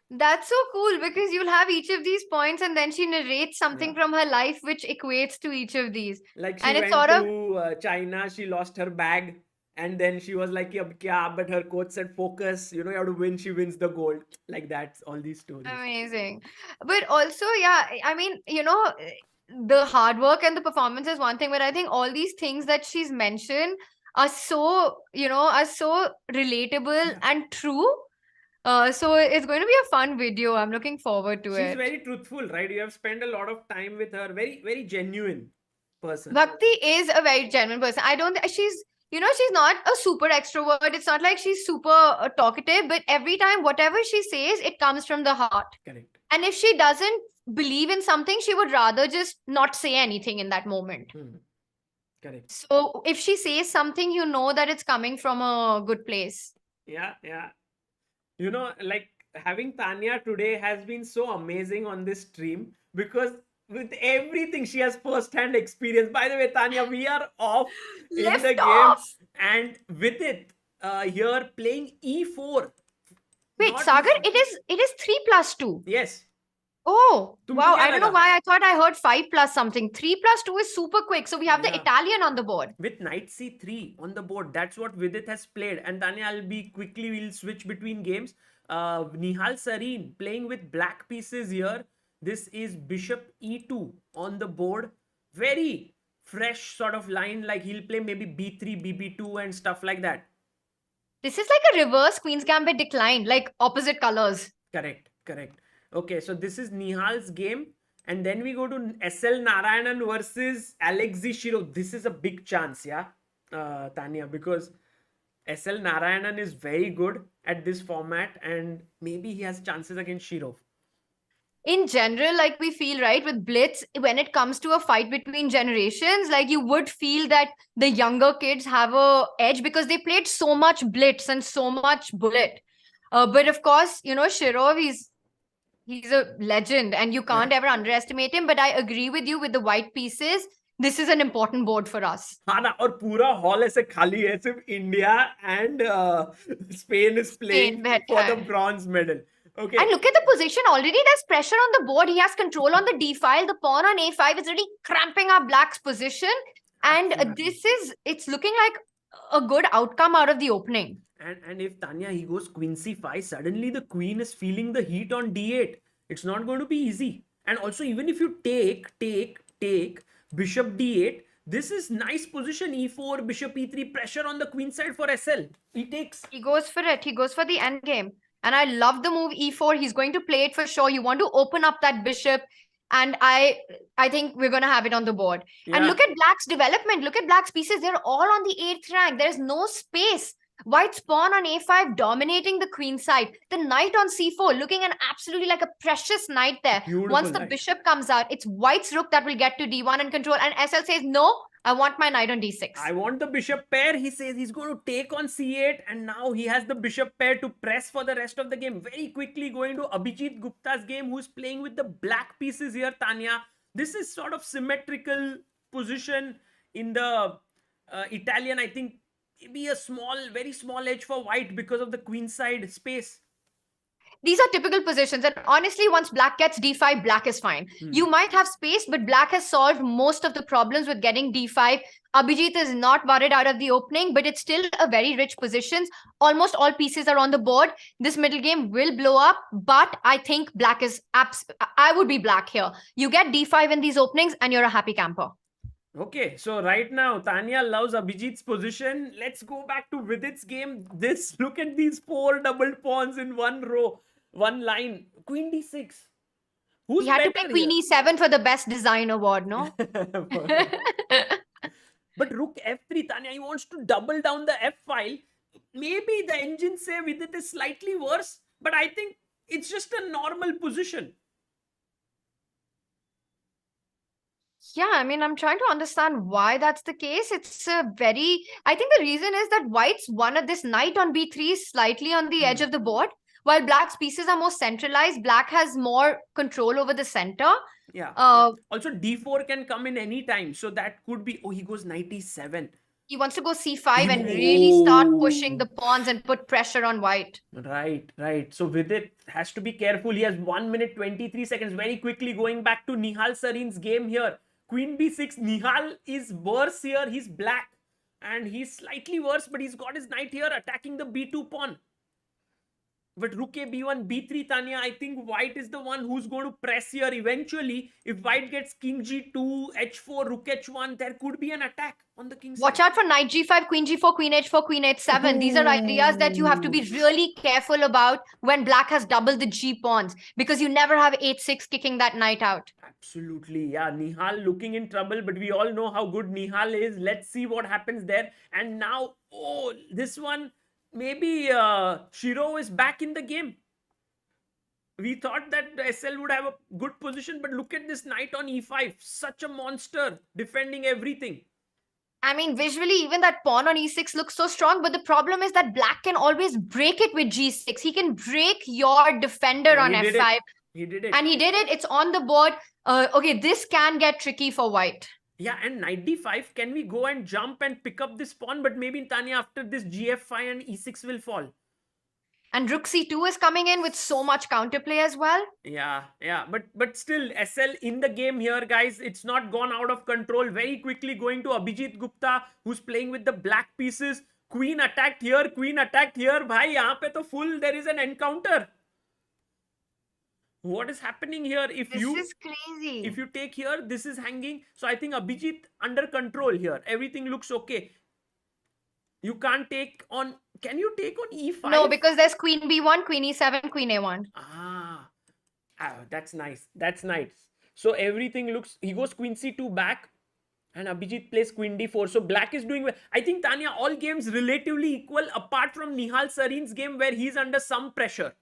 [SPEAKER 3] That's so cool because you'll have each of these points and then she narrates something from her life which equates to each of these.
[SPEAKER 1] Like she
[SPEAKER 3] and
[SPEAKER 1] went
[SPEAKER 3] it's sort of
[SPEAKER 1] to China, she lost her bag and then she was like, "Ab kya?" But her coach said, "Focus, you have to win." She wins the gold. Like that's all these stories.
[SPEAKER 3] amazing. But also, I mean, the hard work and the performance is one thing, but I think all these things that she's mentioned are so, are so relatable and true. So it's going to be a fun video. I'm looking forward to
[SPEAKER 1] She's
[SPEAKER 3] it.
[SPEAKER 1] very truthful, right? You have spent a lot of time with her. Very, very genuine person.
[SPEAKER 3] Bhakti is a very genuine person. I don't, she's, she's not a super extrovert. It's not like she's super talkative, but every time, whatever she says, it comes from the heart.
[SPEAKER 1] Correct.
[SPEAKER 3] And if she doesn't believe in something, she would rather just not say anything in that moment.
[SPEAKER 1] Correct.
[SPEAKER 3] So if she says something, you know that it's coming from a good place.
[SPEAKER 1] Yeah, yeah. Like having Tanya today has been so amazing on this stream because with everything she has first-hand experience. By the way, Tanya, we are off in
[SPEAKER 3] Lift
[SPEAKER 1] the
[SPEAKER 3] off!
[SPEAKER 1] game, and with it, here playing E4.
[SPEAKER 3] Wait,
[SPEAKER 1] Not
[SPEAKER 3] Sagar,
[SPEAKER 1] E4.
[SPEAKER 3] it is 3+2.
[SPEAKER 1] Yes.
[SPEAKER 3] Oh,
[SPEAKER 1] Tumko
[SPEAKER 3] wow.
[SPEAKER 1] kya
[SPEAKER 3] I don't know
[SPEAKER 1] laga?
[SPEAKER 3] why I thought I heard 5 plus something. 3+2 is super quick. So we have the
[SPEAKER 1] Yeah.
[SPEAKER 3] Italian on the board.
[SPEAKER 1] With knight c3 on the board, that's what Vidit has played. And Tanya, we'll switch between games. Nihal Sareen playing with black pieces here. This is bishop e2 on the board. Very fresh sort of line, like he'll play maybe b3, bb2 and stuff like that.
[SPEAKER 3] This is like a reverse Queen's Gambit decline, like opposite colors.
[SPEAKER 1] Correct. Okay, so this is Nihal's game. And then we go to SL Narayanan versus Alexei Shirov. This is a big chance, yeah, Tanya, because SL Narayanan is very good at this format and maybe he has chances against Shirov.
[SPEAKER 3] In general, like we feel, right, with blitz, when it comes to a fight between generations, like you would feel that the younger kids have a edge because they played so much blitz and so much bullet. But of course, Shirov, he's a legend and you can't ever underestimate him. But I agree with you with the white pieces. This is an important board for us.
[SPEAKER 1] हाँ ना, और पूरा hall ऐसे खाली है, सिर्फ India and Spain is playing for the bronze medal. Okay.
[SPEAKER 3] And look at the position already. There's pressure on the board. He has control on the d file. The pawn on a5 is already cramping up black's position. And it's looking like a good outcome out of the opening.
[SPEAKER 1] And if Tanya, he goes queen c5, suddenly the queen is feeling the heat on d8. It's not going to be easy. And also, even if you take bishop d8, this is nice position. E4, bishop e3, pressure on the queen side for SL. He takes.
[SPEAKER 3] He goes for it. He goes for the end game. And I love the move e4. He's going to play it for sure. You want to open up that bishop. And I think we're going to have it on the board. Yeah. And look at black's development. Look at black's pieces. They're all on the 8th rank. There's no space. White's pawn on a5 dominating the queen side. The knight on c4 looking absolutely like a precious knight there. Beautiful. Once the bishop comes out, it's white's rook that will get to d1 and control. And SL says, no, I want my knight on d6.
[SPEAKER 1] I want the bishop pair. He says he's going to take on c8. And now he has the bishop pair to press for the rest of the game. Very quickly going to Abhijit Gupta's game, who's playing with the black pieces here, Tanya. This is sort of symmetrical position in the Italian, I think. Maybe a very small edge for white because of the queen side space.
[SPEAKER 3] These are typical positions. And honestly, once black gets d5, black is fine. You might have space, but black has solved most of the problems with getting d5. Abhijit is not worried out of the opening, but it's still a very rich position. Almost all pieces are on the board. This middle game will blow up, but I think black is... I would be black here. You get d5 in these openings and you're a happy camper.
[SPEAKER 1] Okay, so right now, Tanya loves Abhijit's position. Let's go back to Vidit's game. Look at these 4 doubled pawns in one row, one line. Queen d6. Who's
[SPEAKER 3] he had to pick Queen e7 for the best design award, no?
[SPEAKER 1] But rook f3, Tanya, he wants to double down the f file. Maybe the engines say Vidit is slightly worse, but I think it's just a normal position.
[SPEAKER 3] Yeah, I mean, I'm trying to understand why that's the case. It's I think the reason is that white's one of this knight on b3 is slightly on the edge of the board, while black's pieces are more centralized. Black has more control over the center.
[SPEAKER 1] Yeah. Also, d4 can come in any time. So that could be, he goes knight e7.
[SPEAKER 3] He wants to go c5 and really start pushing the pawns and put pressure on white.
[SPEAKER 1] Right. So Vidit has to be careful. He has 1 minute 23 seconds. Very quickly going back to Nihal Sareen's game here. Queen b6. Nihal is worse here. He's black. And he's slightly worse, but he's got his knight here attacking the b2 pawn. But rook a b1, b3, Tanya. I think white is the one who's going to press here eventually. If white gets king g2, h4, rook h1, there could be an attack on the king
[SPEAKER 3] Watch
[SPEAKER 1] side.
[SPEAKER 3] out for knight g5, queen g4, queen h4, queen h7. These are ideas that you have to be really careful about when black has doubled the g pawns, because you never have h6 kicking that knight out.
[SPEAKER 1] Absolutely. Yeah, Nihal looking in trouble, but we all know how good Nihal is. Let's see what happens there. And now, oh, this one, maybe Shiro is back in the game. We thought that SL would have a good position, but look at this knight on e5. Such a monster, defending everything.
[SPEAKER 3] I mean, visually, even that pawn on e6 looks so strong, but the problem is that black can always break it with g6. He can break your defender on f5.
[SPEAKER 1] He did it.
[SPEAKER 3] And he did it. It's on the board. Okay, this can get tricky for white.
[SPEAKER 1] Yeah, and knight d5, can we go and jump and pick up this pawn? But maybe Tanya, after this gf5 and e6 will fall.
[SPEAKER 3] And rook c2 is coming in with so much counterplay as well.
[SPEAKER 1] Yeah, but still, SL in the game here, guys. It's not gone out of control. Very quickly going to Abhijit Gupta, who's playing with the black pieces. Queen attacked here, queen attacked here. Bhai, yahan pe to full, there is an encounter. What is happening here?
[SPEAKER 3] This is crazy.
[SPEAKER 1] If you take here, this is hanging. So I think Abhijit under control here. Everything looks okay. You can't take on... Can you take on e5?
[SPEAKER 3] No, because there's queen b1, queen e7, queen a1.
[SPEAKER 1] That's nice. That's nice. So everything looks... He goes queen c2 back. And Abhijit plays queen d4. So black is doing well. I think, Tanya, all games relatively equal apart from Nihal Sarin's game where he's under some pressure.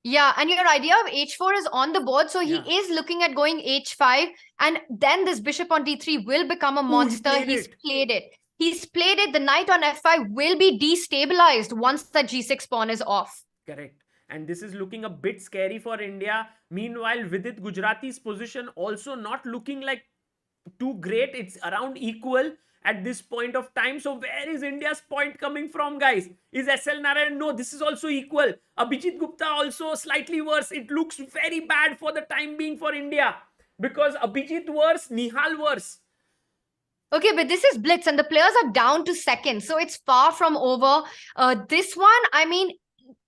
[SPEAKER 3] Yeah, and your idea of h4 is on the board. So he is looking at going h5. And then this bishop on d3 will become a monster. He's played it. He's played it. The knight on f5 will be destabilized once the g6 pawn is off.
[SPEAKER 1] Correct. And this is looking a bit scary for India. Meanwhile, Vidit Gujarati's position also not looking like too great. It's around equal at this point of time. So where is India's point coming from, guys? Is SL Narayan? No, this is also equal. Abhijit Gupta also slightly worse. It looks very bad for the time being for India. Because Abhijit worse, Nihal worse.
[SPEAKER 3] Okay, but this is blitz and the players are down to second. So it's far from over. This one, I mean,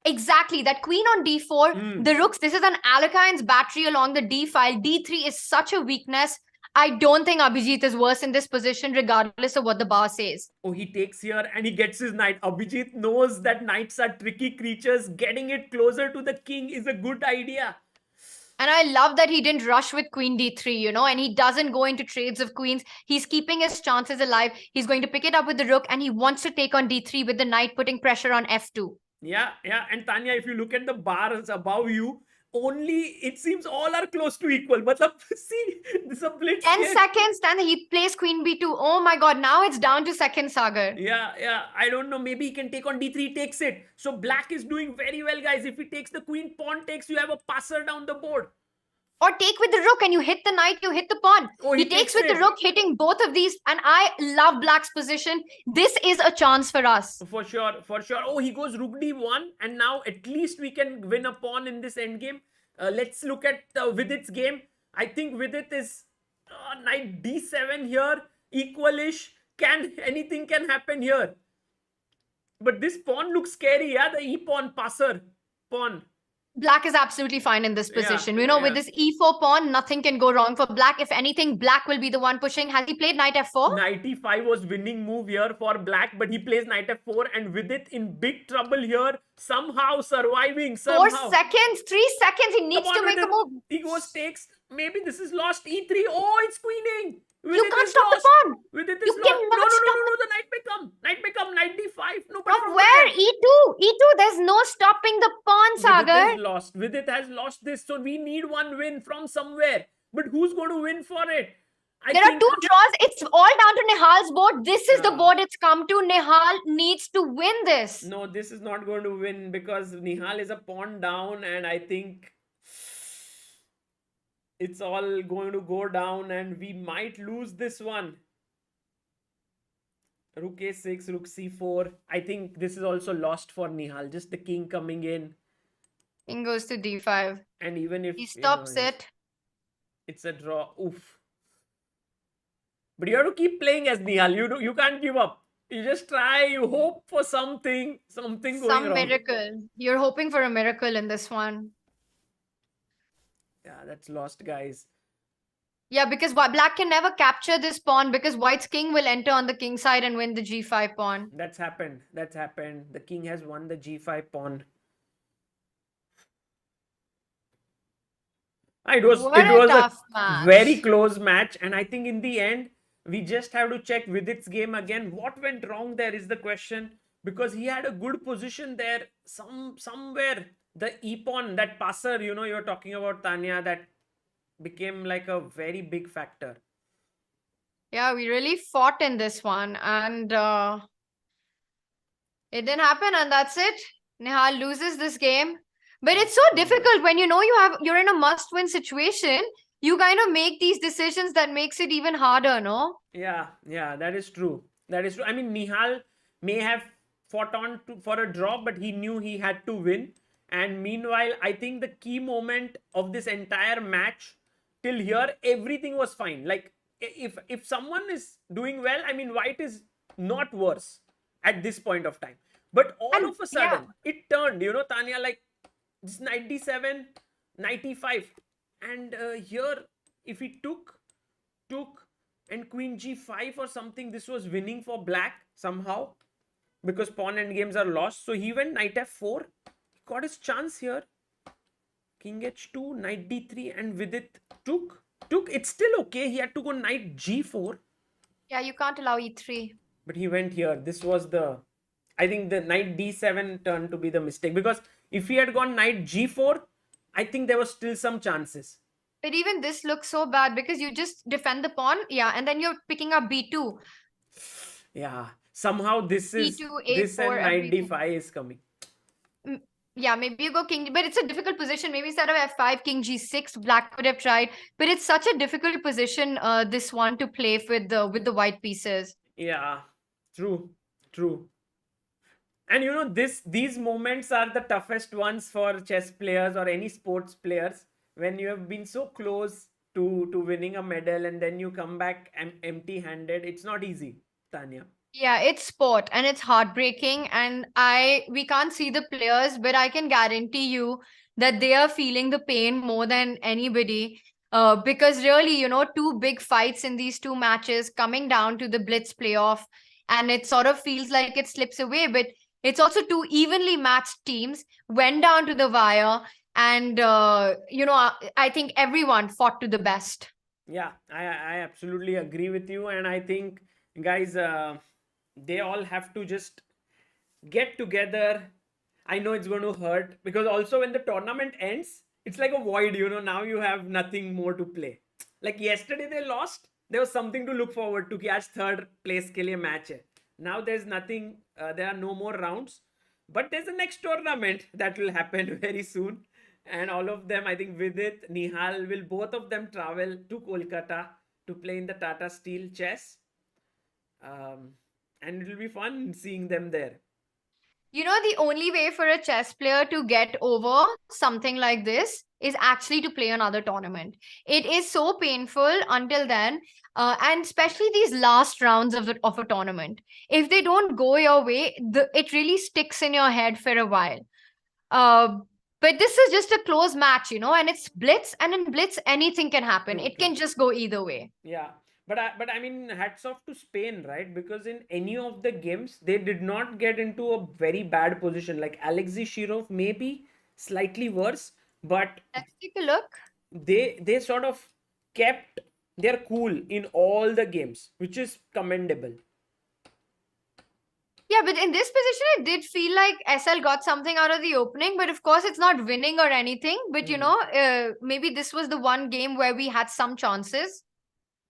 [SPEAKER 3] exactly. That queen on d4, the rooks, this is an Alekhine's battery along the d file. d3 is such a weakness. I don't think Abhijit is worse in this position regardless of what the bar says.
[SPEAKER 1] Oh, he takes here and he gets his knight. Abhijit knows that knights are tricky creatures. Getting it closer to the king is a good idea.
[SPEAKER 3] And I love that he didn't rush with queen d3, you know, and he doesn't go into trades of queens. He's keeping his chances alive. He's going to pick it up with the rook and he wants to take on d3 with the knight putting pressure on f2.
[SPEAKER 1] Yeah. And Tanya, if you look at the bars above you, only it seems all are close to equal. But see, this is a blitz.
[SPEAKER 3] 10 seconds, then he plays queen b2. Oh my god, now it's down to second, Sagar.
[SPEAKER 1] Yeah. I don't know. Maybe he can take on d3, takes it. So black is doing very well, guys. If he takes the queen, pawn takes, you have a passer down the board.
[SPEAKER 3] Or take with the rook and you hit the knight, you hit the pawn.
[SPEAKER 1] Oh,
[SPEAKER 3] he takes with the rook, hitting both of these. And I love black's position. This is a chance for us.
[SPEAKER 1] For sure. Oh, he goes rook d1. And now at least we can win a pawn in this endgame. Let's look at Vidit's game. I think Vidit is knight d7 here. Equalish. Anything can happen here. But this pawn looks scary. Yeah, the e-pawn passer pawn.
[SPEAKER 3] Black is absolutely fine in this position. With this e4 pawn, nothing can go wrong for black. If anything, black will be the one pushing. Has he played knight f4?
[SPEAKER 1] Knight e5 was winning move here for black, but he plays knight f4 and with it in big trouble here. Somehow surviving.
[SPEAKER 3] 4 seconds, 3 seconds. He needs to make a move.
[SPEAKER 1] He goes, takes. Maybe this is lost. e3. Oh, it's queening.
[SPEAKER 3] You can't stop the pawn.
[SPEAKER 1] With it
[SPEAKER 3] You cannot stop.
[SPEAKER 1] No, the knight may come. Knight d5. No, but
[SPEAKER 3] from where? E2. There's no stopping the pawn, Sagar.
[SPEAKER 1] With it has lost this. So we need one win from somewhere. But who's going to win for it?
[SPEAKER 3] There are 2 draws. It's all down to Nihal's board. This is the board it's come to. Nihal needs to win this.
[SPEAKER 1] No, this is not going to win because Nihal is a pawn down and I think it's all going to go down and we might lose this one. Rook a6, rook c4. I think this is also lost for Nihal. Just the king coming in.
[SPEAKER 3] King goes to d5.
[SPEAKER 1] And even if
[SPEAKER 3] he stops it,
[SPEAKER 1] it's a draw. Oof. But you have to keep playing as Nihal. You can't give up. You just try, you hope for something going
[SPEAKER 3] Some
[SPEAKER 1] wrong.
[SPEAKER 3] miracle. You're hoping for a miracle in this one.
[SPEAKER 1] Yeah, that's lost, guys.
[SPEAKER 3] Yeah, because black can never capture this pawn because white's king will enter on the king side and win the g5 pawn.
[SPEAKER 1] That's happened. That's happened. The king has won the g5 pawn. It was
[SPEAKER 3] What a tough match.
[SPEAKER 1] very close match, and I think in the end we just have to check with its game again. What went wrong there is the question, because he had a good position there. Somewhere the e pawn, that passer, you're talking about, Tanya, that became like a very big factor.
[SPEAKER 3] Yeah, we really fought in this one, and it didn't happen, and that's it. Nihal loses this game. But it's so difficult when you're in a must-win situation. You kind of make these decisions that makes it even harder, no?
[SPEAKER 1] Yeah, that is true. That is true. I mean, Nihal may have fought on for a draw, but he knew he had to win. And meanwhile, I think the key moment of this entire match till here, everything was fine. Like, if someone is doing well, I mean, White is not worse at this point of time. But all of a sudden, it turned, Tanya, like this 97, 95. And here, if he took and queen g5 or something, this was winning for black somehow, because pawn end games are lost. So he went knight f4. He got his chance here. King h2, knight d3, and with it took. It's still okay. He had to go knight g4.
[SPEAKER 3] Yeah, you can't allow e3.
[SPEAKER 1] But he went here. This was I think the knight d7 turned to be the mistake, because if he had gone knight g4, I think there was still some chances.
[SPEAKER 3] But even this looks so bad because you just defend the pawn, yeah, and then you're picking up b2.
[SPEAKER 1] Yeah, somehow this is
[SPEAKER 3] b2,
[SPEAKER 1] this and
[SPEAKER 3] a4,
[SPEAKER 1] knight
[SPEAKER 3] everything.
[SPEAKER 1] d5 is coming.
[SPEAKER 3] Yeah, maybe you go king, but it's a difficult position. Maybe instead of f5, king g6, black could have tried. But it's such a difficult position, this one, to play with the white pieces.
[SPEAKER 1] Yeah, true. And these moments are the toughest ones for chess players or any sports players, when you have been so close to winning a medal and then you come back empty handed. It's not easy, Tanya.
[SPEAKER 3] Yeah, it's sport and it's heartbreaking, and we can't see the players, but I can guarantee you that they are feeling the pain more than anybody. Because really, two big fights in these two matches coming down to the blitz playoff, and it sort of feels like it slips away, but it's also two evenly matched teams went down to the wire, and I think everyone fought to the best.
[SPEAKER 1] Yeah, I absolutely agree with you, and I think, guys, they all have to just get together. I know it's going to hurt, because also when the tournament ends, it's like a void, now you have nothing more to play. Like yesterday they lost, there was something to look forward to, कि आज third place के लिए match है. Now there's nothing, there are no more rounds, but there's a next tournament that will happen very soon. And all of them, I think Vidit, Nihal, will both of them travel to Kolkata to play in the Tata Steel Chess. And it will be fun seeing them there.
[SPEAKER 3] The only way for a chess player to get over something like this is actually to play another tournament. It is so painful until then, and especially these last rounds of a tournament. If they don't go your way, it really sticks in your head for a while. But this is just a close match, and it's blitz, and in blitz, anything can happen. It can just go either way.
[SPEAKER 1] Yeah. But I mean, hats off to Spain, right? Because in any of the games, they did not get into a very bad position. Like Alexei Shirov, maybe slightly worse, but
[SPEAKER 3] Let's take a look.
[SPEAKER 1] They sort of kept their cool in all the games, which is commendable.
[SPEAKER 3] Yeah, but in this position, it did feel like SL got something out of the opening. But of course, it's not winning or anything. But maybe this was the one game where we had some chances.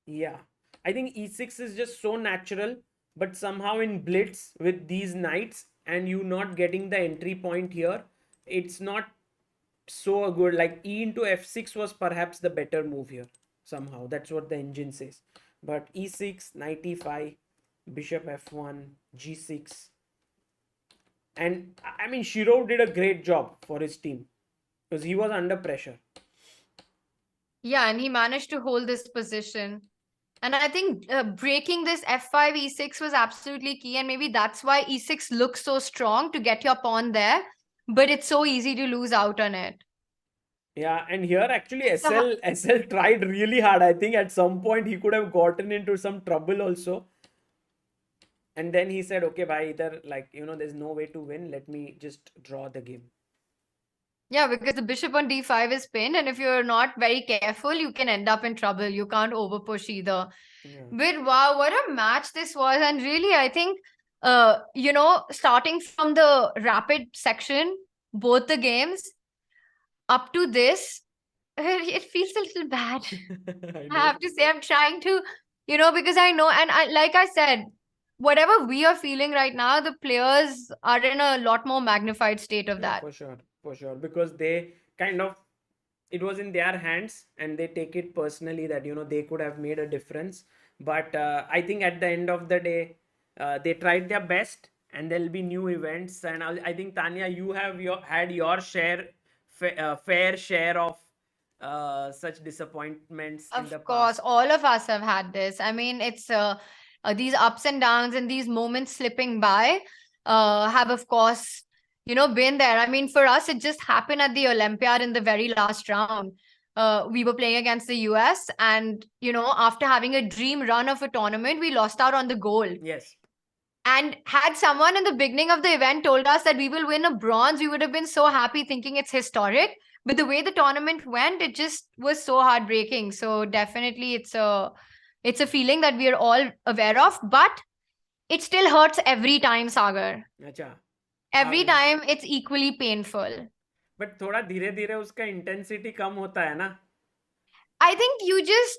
[SPEAKER 1] Yeah, I think e6 is just so natural, but somehow in blitz with these knights and you not getting the entry point here, it's not so good. Like e into f6 was perhaps the better move here. Somehow that's what the engine says. But e6, knight e5, bishop f1, g6. And I mean, Shirov did a great job for his team because he was under pressure.
[SPEAKER 3] Yeah, and he managed to hold this position. And I think breaking this f5 e6 was absolutely key, and maybe that's why e6 looks so strong to get your pawn there, but it's so easy to lose out on it.
[SPEAKER 1] Yeah, and here actually
[SPEAKER 3] So
[SPEAKER 1] SL tried really hard. I think at some point he could have gotten into some trouble also. And then he said, okay, bhai, either like, there's no way to win. Let me just draw the game.
[SPEAKER 3] yeah, because the bishop on d5 is pinned, and if you're not very careful, you can end up in trouble. You can't overpush either.
[SPEAKER 1] Yeah.
[SPEAKER 3] But wow, what a match this was. And really, I think, starting from the rapid section, both the games, up to this, it feels a little bad.
[SPEAKER 1] I
[SPEAKER 3] I
[SPEAKER 1] know.
[SPEAKER 3] have to say, I'm trying to, because I know, and like I said, whatever we are feeling right now, the players are in a lot more magnified state of
[SPEAKER 1] Yeah,
[SPEAKER 3] that.
[SPEAKER 1] for sure. Because they kind of, it was in their hands and they take it personally that, they could have made a difference. But I think at the end of the day, they tried their best and there'll be new events. And I think, Tanya, you have had your fair share of such disappointments in the
[SPEAKER 3] Of course,
[SPEAKER 1] past.
[SPEAKER 3] all of us have had this. I mean, it's these ups and downs and these moments slipping by have, of course, been there. I mean, for us, it just happened at the Olympiad in the very last round. We were playing against the US, and, after having a dream run of a tournament, we lost out on the gold.
[SPEAKER 1] Yes.
[SPEAKER 3] And had someone in the beginning of the event told us that we will win a bronze, we would have been so happy thinking it's historic. But the way the tournament went, it just was so heartbreaking. So definitely it's a feeling that we are all aware of, but it still hurts every time, Sagar.
[SPEAKER 1] Acha.
[SPEAKER 3] Every
[SPEAKER 1] Um,
[SPEAKER 3] time it's equally painful.
[SPEAKER 1] But थोड़ा धीरे धीरे उसका intensity कम होता है ना.
[SPEAKER 3] I think you just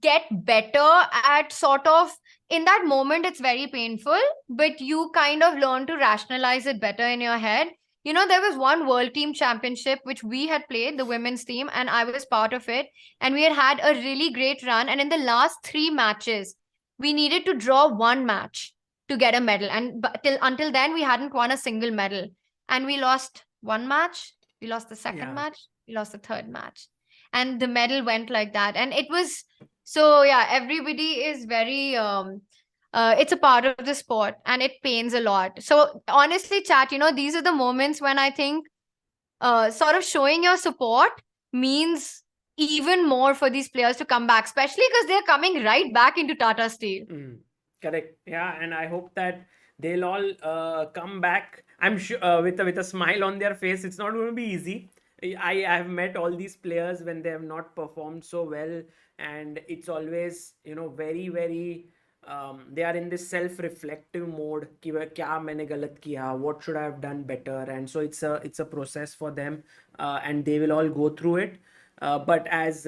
[SPEAKER 3] get better at sort of, in that moment it's very painful, but you kind of learn to rationalize it better in your head. There was one World Team Championship which we had played, the women's team, and I was part of it, and we had a really great run, and in the last 3 matches we needed to draw one match to get a medal, and until then we hadn't won a single medal, and we lost one match, we lost the second
[SPEAKER 1] Yeah.
[SPEAKER 3] match, we lost the third match, and the medal went like that. And it was so, yeah, everybody is very it's a part of the sport and it pains a lot. So honestly, chat, these are the moments when I think sort of showing your support means even more for these players to come back, especially because they're coming right back into Tata Steel.
[SPEAKER 1] Correct. Yeah, and I hope that they'll all come back. I'm sure with a smile on their face. It's not going to be easy. I have met all these players when they have not performed so well, and it's always very very. They are in this self-reflective mode. कि वह क्या मैंने गलत किया? What should I have done better? And so it's a process for them, and they will all go through it. But as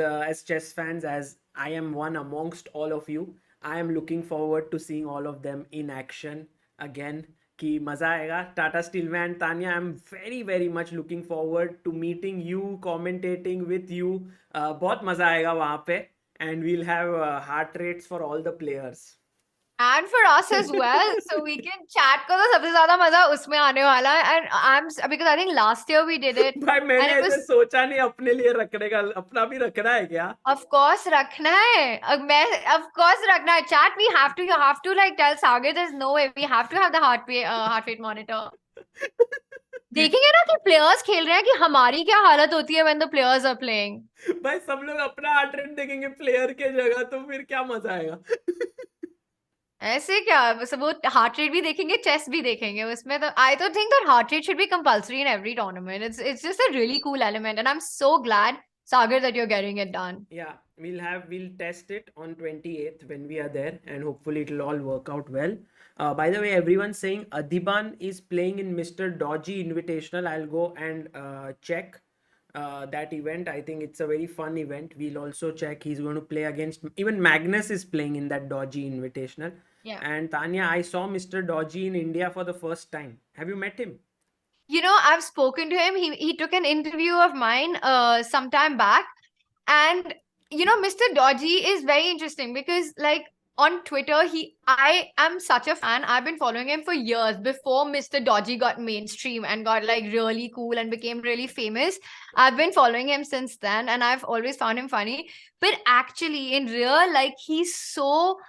[SPEAKER 1] chess fans, as I am one amongst all of you, I am looking forward to seeing all of them in action again. कि मजा आएगा Tata steel में. And Tania, I am very very much looking forward to meeting you, commentating with you. बहुत मजा आएगा वहाँ पे, and we'll have heart rates for all the players.
[SPEAKER 3] And for us as well, so we can chat को तो सबसे ज्यादा मजा उसमें आने वाला है. And because I think last year we did it.
[SPEAKER 1] भाई मैंने
[SPEAKER 3] and it
[SPEAKER 1] ऐसे
[SPEAKER 3] was,
[SPEAKER 1] सोचा नहीं अपने लिए रखने का. अपना भी रखना है क्या?
[SPEAKER 3] of course रखना है. Of course रखना है. Chat, you have to like tell Sagar there's no way, we have to have the heart rate monitor. देखेंगे ना कि प्लेयर्स खेल रहे हैं कि हमारी क्या हालत होती है when the players are playing.
[SPEAKER 1] भाई सब लोग अपना हार्ट रेट देखेंगे प्लेयर के जगह, तो फिर क्या मजा आएगा?
[SPEAKER 3] ऐसे क्या, बस वो हार्ट रेट भी देखेंगे, चेस भी देखेंगे उसमें. तो I don't think that heart rate should be compulsory in every tournament. It's just a really cool element, and I'm so glad, Sagar, that you're getting it done.
[SPEAKER 1] Yeah, we'll test it on 28th when we are there, and hopefully it'll all work out well. By the way, everyone's saying Adhiban is playing in Mr. Dodgy Invitational. I'll go and check that event. I think it's a very fun event. We'll also check. He's going to play against, even Magnus is playing in that Dodgy Invitational.
[SPEAKER 3] Yeah.
[SPEAKER 1] And Tanya, I saw Mr. Dodgy in India for the first time. Have you met him?
[SPEAKER 3] I've spoken to him. He took an interview of mine some time back, and Mr. Dodgy is very interesting because, like, on Twitter, I am such a fan. I've been following him for years before Mr. Dodgy got mainstream and got like really cool and became really famous. I've been following him since then, and I've always found him funny. But actually, in real, like he's so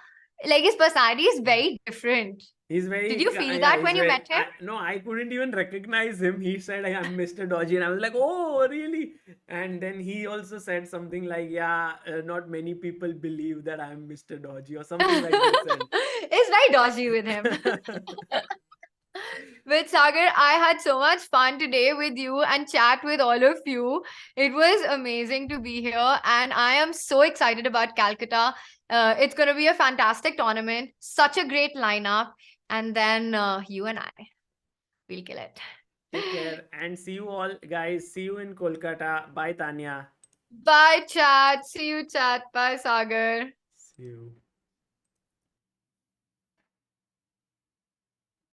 [SPEAKER 3] like his personality is very different.
[SPEAKER 1] He's very.
[SPEAKER 3] Did you feel
[SPEAKER 1] Yeah,
[SPEAKER 3] that
[SPEAKER 1] he's
[SPEAKER 3] when you
[SPEAKER 1] very,
[SPEAKER 3] met him?
[SPEAKER 1] no, I couldn't even recognize him. He said, I'm Mr. Dodgy. And I was like, oh, really? And then he also said something like, yeah, not many people believe that I'm Mr. Dodgy or something like this.
[SPEAKER 3] It's very dodgy with him. But Sagar, I had so much fun today with you and chat with all of you. It was amazing to be here, and I am so excited about Calcutta. It's going to be a fantastic tournament, such a great lineup, and then you and I will kill it.
[SPEAKER 1] Take care and see you all, guys. See you in Kolkata. Bye, Tanya.
[SPEAKER 3] Bye, chat. See you, chat. Bye, Sagar.
[SPEAKER 1] See you.